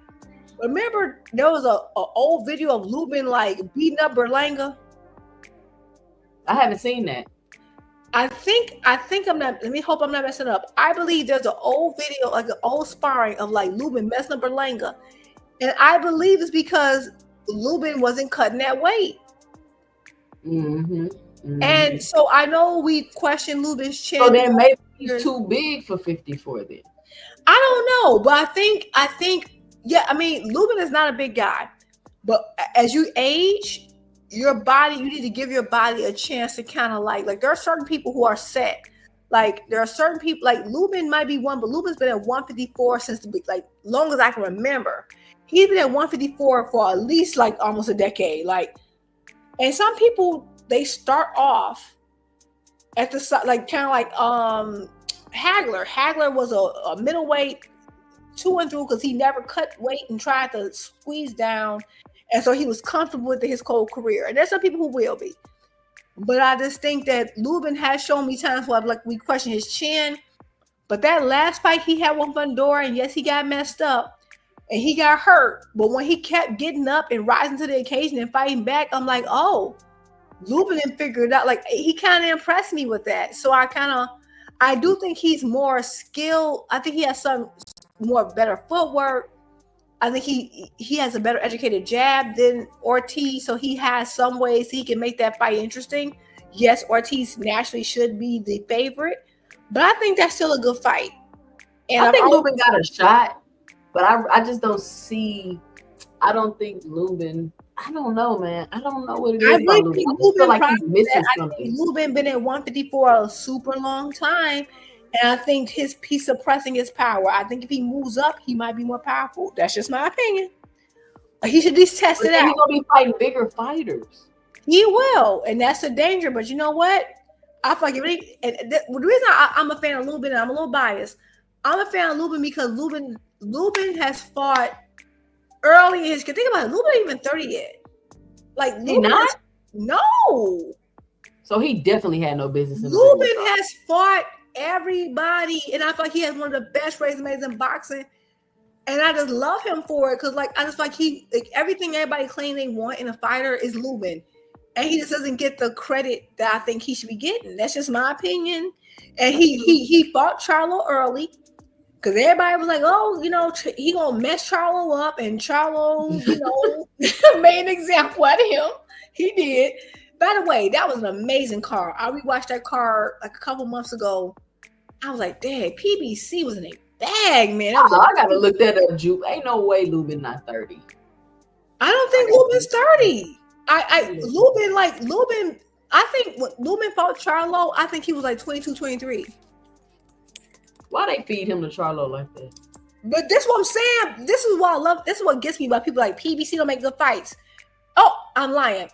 Remember there was a old video of Lubin like beating up Berlanga?
I haven't seen that.
I think I'm not. Let me hope I'm not messing up. I believe there's an old video, like an old sparring of like Lubin messing up Berlanga, and I believe it's because Lubin wasn't cutting that weight. And so I know we question Lubin's chin.
So then maybe he's too big for 54 then.
I don't know, but I think. Yeah, I mean, Lubin is not a big guy, but as you age, you need to give your body a chance to kind of like there are certain people who are set. Like, there are certain people, like Lubin might be one, but Lubin's been at 154 since long as I can remember. He's been at 154 for at least like almost a decade. Like, and some people, they start off at the side, like kind of like Hagler. Hagler was a middleweight, to and through, because he never cut weight and tried to squeeze down, and so he was comfortable with his whole career. And there's some people who will be, But I just think that Lubin has shown me times where like we question his chin. But that last fight he had with Fundora, and yes, he got messed up and he got hurt. But when he kept getting up and rising to the occasion and fighting back, I'm like, oh, Lubin figured it out. Like he kind of impressed me with that. So I do think he's more skilled. I think he has some more better footwork. I think he has a better educated jab than Ortiz. So he has some ways he can make that fight interesting. Yes, Ortiz naturally should be the favorite, but I think that's still a good fight. And
I think Lubin got a shot, but I just don't see. I don't think Lubin. I don't know, man. I don't know what it is about Lubin. I just feel like he's missing something.
Lubin been at 150 for a super long time, and I think he's suppressing his power. I think if he moves up, he might be more powerful. That's just my opinion. He should just test it out.
He's gonna be fighting bigger fighters.
He will, and that's the danger. But you know what? I feel like the reason I'm a fan of Lubin, and I'm a little biased. I'm a fan of Lubin because Lubin has fought early in his career. Think about it. Lubin ain't even 30 yet. Like
he not?
No.
So he definitely had no business in
Lubin has fought everybody, and I feel like he has one of the best resumes in boxing. And I just love him for it because, like, I just feel like everything everybody claim they want in a fighter is Lubin, and he just doesn't get the credit that I think he should be getting. That's just my opinion. And he fought Charlo early. Because everybody was like, oh, you know, he gonna mess Charlo up, and Charlo, you know, made an example out of him. He did. By the way, that was an amazing card. I rewatched that card like a couple months ago. I was like, dang, PBC was in a bag, man.
I gotta look that up, Juke. Ain't no way Lubin not 30.
I don't think Lubin's 30. Lubin, I think when Lubin fought Charlo, I think he was like 22, 23.
Why they feed him to Charlo like that?
But this is what I'm saying. This is what I love. This is what gets me about people like PBC don't make good fights. Oh, I'm lying.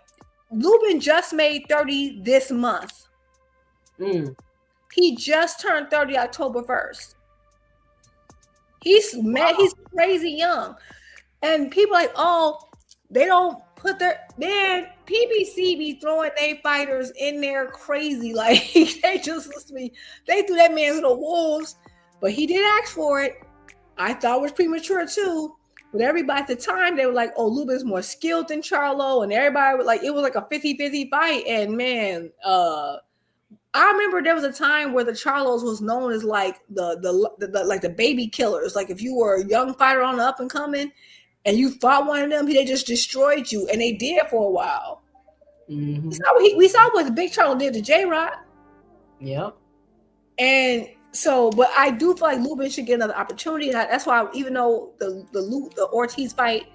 Lubin just made 30 this month. He just turned 30 October 1st. He's mad. He's crazy young. And people like, oh, they don't put their PBC be throwing their fighters in there crazy. Like they just listen to me. They threw that man to the wolves. But he did ask for it. I thought it was premature too. But everybody at the time, they were like, oh, Lubin's more skilled than Charlo. And everybody was like, it was like a 50-50 fight. And man, I remember there was a time where the Charlos was known as like the baby killers. Like if you were a young fighter on the up and coming and you fought one of them, they just destroyed you. And they did for a while. Mm-hmm. We saw what the Big Charlo did to J-Rod.
Yep.
And so, but I do feel like Lubin should get another opportunity. And that's why, even though the Ortiz fight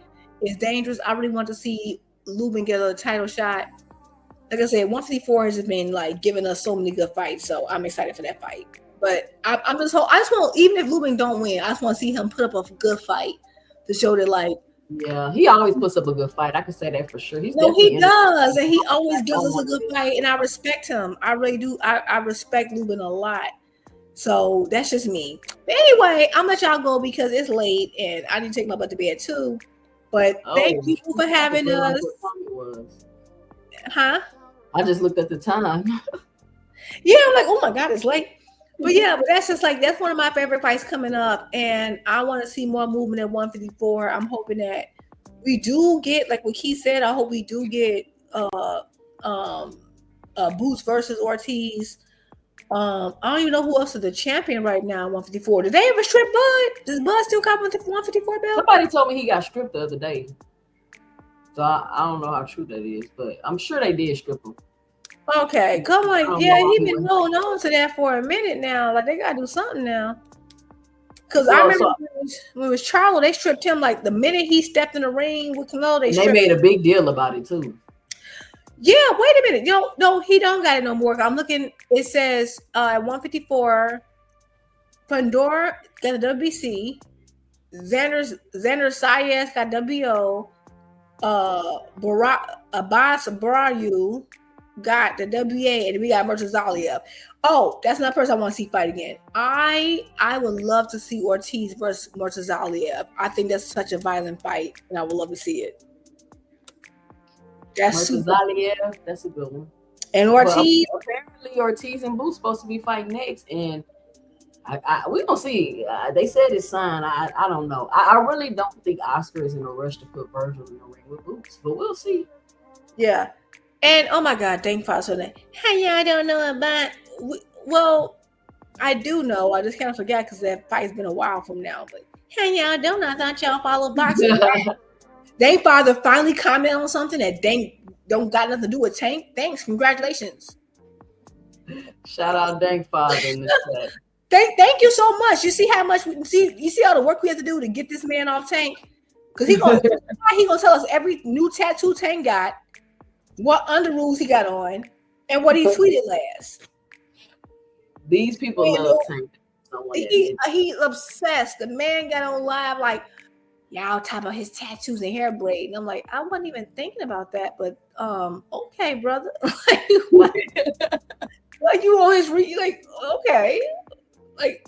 is dangerous, I really want to see Lubin get a title shot. Like I said, 154 has just been like giving us so many good fights. So I'm excited for that fight. But I just want, even if Lubin don't win, I just want to see him put up a good fight to show that, like,
yeah, he always puts up a good fight. I can say that for sure.
He does, and he always gives us a good fight, and I respect him. I really do. I respect Lubin a lot. So that's just me. But anyway, I'm gonna let y'all go because it's late and I need to take my butt to bed too. But thank you for having us. Huh?
I just looked at the time.
Yeah, I'm like, oh my God, it's late. But yeah, but that's just like, that's one of my favorite fights coming up. And I want to see more movement at 154. I'm hoping that we do get, like what Keith said, I hope we do get Boots versus Ortiz. I don't even know who else is the champion right now, 154. Did they ever strip Bud? Does Bud still got 154 belt?
Somebody told me he got stripped the other day. So I don't know how true that is, but I'm sure they did strip him.
Okay, come on. Yeah, he been holding on to that for a minute now. Like, they gotta do something now. Because I remember when it was Charlo, they stripped him like the minute he stepped in the ring with Canelo.
They made a big deal about it too.
Yeah, wait a minute. No, he don't got it no more. I'm looking. It says at 154, Fundora got a WBC. Xander Sayes got WO. Abbas Barayu got the WA, and we got Murtazalia. Oh, that's not the person I want to see fight again. I would love to see Ortiz versus Murtazalia. I think that's such a violent fight, and I would love to see it. That's
Murtazalia, that's a good one.
And
But
Ortiz,
apparently Ortiz and Boots supposed to be fighting next, and we don't see. They said it's signed. I don't know. I really don't think Oscar is in a rush to put Virgil in the ring with Boots, but we'll see.
yeah. And oh my God, thank Father so that. Hey, yeah, I don't know about. Well, I do know. I just kind of forgot because that fight's been a while from now. But hey, y'all don't know. I thought y'all follow boxing. Dang Father finally comment on something that Dang don't got nothing to do with Tank. Thanks, congratulations.
Shout out Dang Father in the chat.
Thank you so much. You see how much you see all the work we have to do to get this man off Tank? Because he gonna tell us every new tattoo Tank got, what under rules he got on, and what he tweeted last.
These people love Tank.
He's obsessed. The man got on live like, y'all talk about his tattoos and hair braid. And I'm like, I wasn't even thinking about that, but okay, brother. Like you on his like, okay. Like,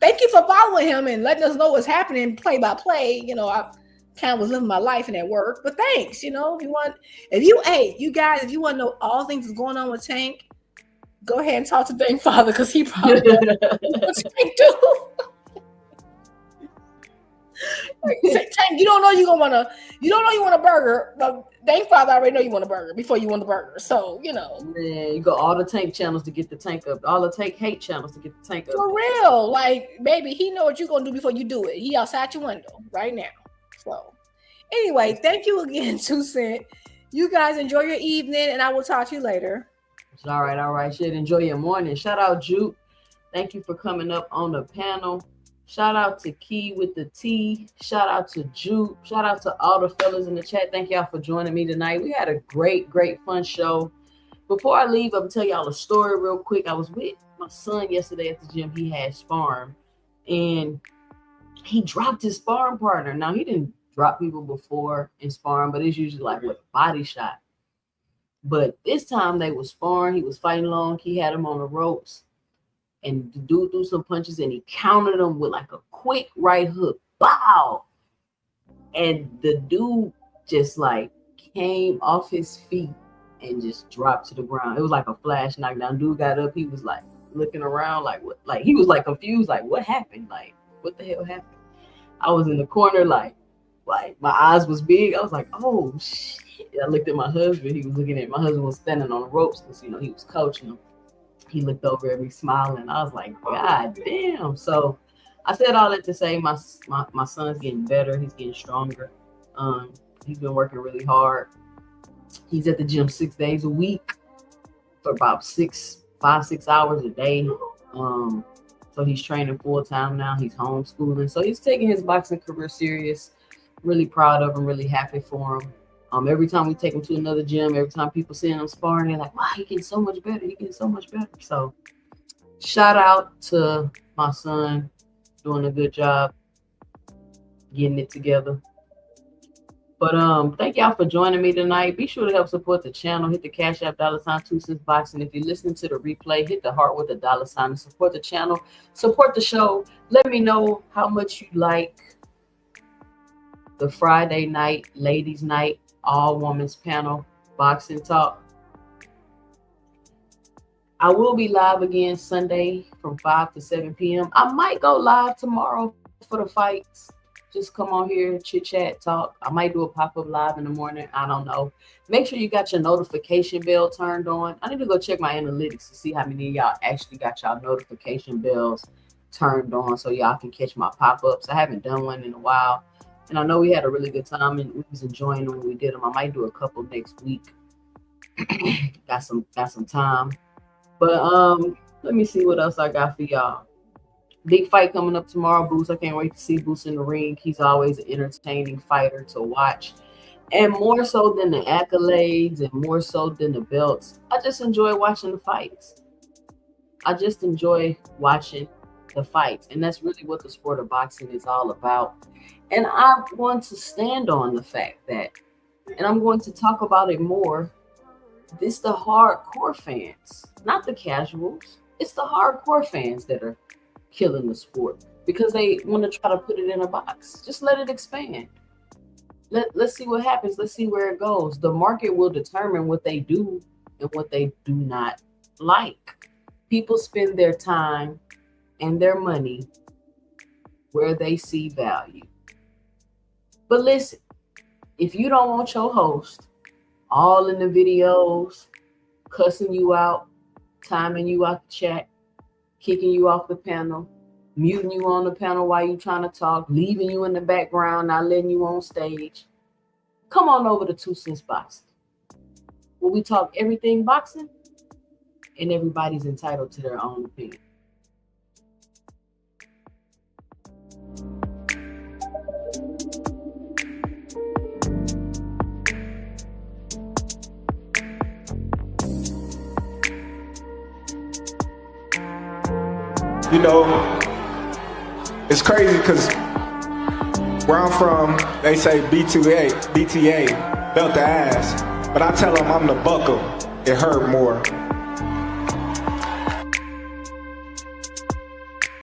thank you for following him and letting us know what's happening play by play. You know, I kind of was living my life and at work, but thanks. You know, you guys, if you want to know all things that's going on with Tank, go ahead and talk to Tank Father because he probably knows what Tank do. Tank, you don't know you want a burger, but Tank Father already know you want a burger before you want the burger. So, you know.
Man, you got all the Tank channels to get the Tank up. All the Tank hate channels to get the Tank up.
For real. Like, baby, he know what you're going to do before you do it. He outside your window right now. So, anyway, thank you again, 2 Cent. You guys enjoy your evening, and I will talk to you later.
All right. Shit, enjoy your morning. Shout out, Juke. Thank you for coming up on the panel. Shout out to Key with the T. Shout out to Juke. Shout out to all the fellas in the chat. Thank y'all for joining me tonight. We had a great fun show. Before I leave, I'm gonna tell y'all a story real quick. I was with my son yesterday at the gym. He had sparring, and he dropped his sparring partner. Now, he didn't drop people before in sparring, but it's usually like with a body shot. But this time they was sparring. He was fighting long. He had him on the ropes. And the dude threw some punches and he countered them with like a quick right hook. Bow! And the dude just like came off his feet and just dropped to the ground. It was like a flash knockdown. Dude got up. He was like looking around like what? Like he was like confused. Like what happened? Like what the hell happened? I was in the corner like my eyes was big. I was like, oh shit. I looked at my husband. He was looking at my husband was standing on the ropes because he was coaching him. He looked over at me smiling. I was like, God damn. So I said all that to say my son's getting better. He's getting stronger. He's been working really hard. He's at the gym 6 days a week for about 5, 6 hours a day. So he's training full time now. He's homeschooling. So he's taking his boxing career serious. Really proud of him, really happy for him. Every time we take him to another gym, every time people see him sparring, they're like, wow, he getting so much better. He getting so much better. So shout out to my son doing a good job getting it together. But thank y'all for joining me tonight. Be sure to help support the channel. Hit the Cash App $ 2 Cents Boxing. If you're listening to the replay, hit the heart with the $ and support the channel. Support the show. Let me know how much you like the Friday night, ladies' night, all women's panel boxing talk. I will be live again Sunday from 5 to 7 p.m. I might go live tomorrow for the fights. Just come on here, chit chat, talk. I might do a pop-up live in the morning. I don't know. Make sure you got your notification bell turned on. I need to go check my analytics to see how many of y'all actually got y'all notification bells turned on so y'all can catch my pop-ups. I haven't done one in a while. And I know we had a really good time and we was enjoying them when we did them. I might do a couple next week. got some time. But let me see what else I got for y'all. Big fight coming up tomorrow, Boots. I can't wait to see Boots in the ring. He's always an entertaining fighter to watch. And more so than the accolades and more so than the belts, I just enjoy watching the fights. I just enjoy watching the fights. And that's really what the sport of boxing is all about. And I want to stand on the fact that, and I'm going to talk about it more, this the hardcore fans, not the casuals. It's the hardcore fans that are killing the sport because they want to try to put it in a box. Just let it expand. Let's see what happens. Let's see where it goes. The market will determine what they do and what they do not like. People spend their time and their money where they see value. But listen, if you don't want your host all in the videos, cussing you out, timing you out the chat, kicking you off the panel, muting you on the panel while you're trying to talk, leaving you in the background, not letting you on stage, come on over to 2 Cents Boxing, where we talk everything boxing and everybody's entitled to their own opinion.
You know, it's crazy because where I'm from, they say BTA, belt the ass. But I tell them I'm the buckle. It hurt more.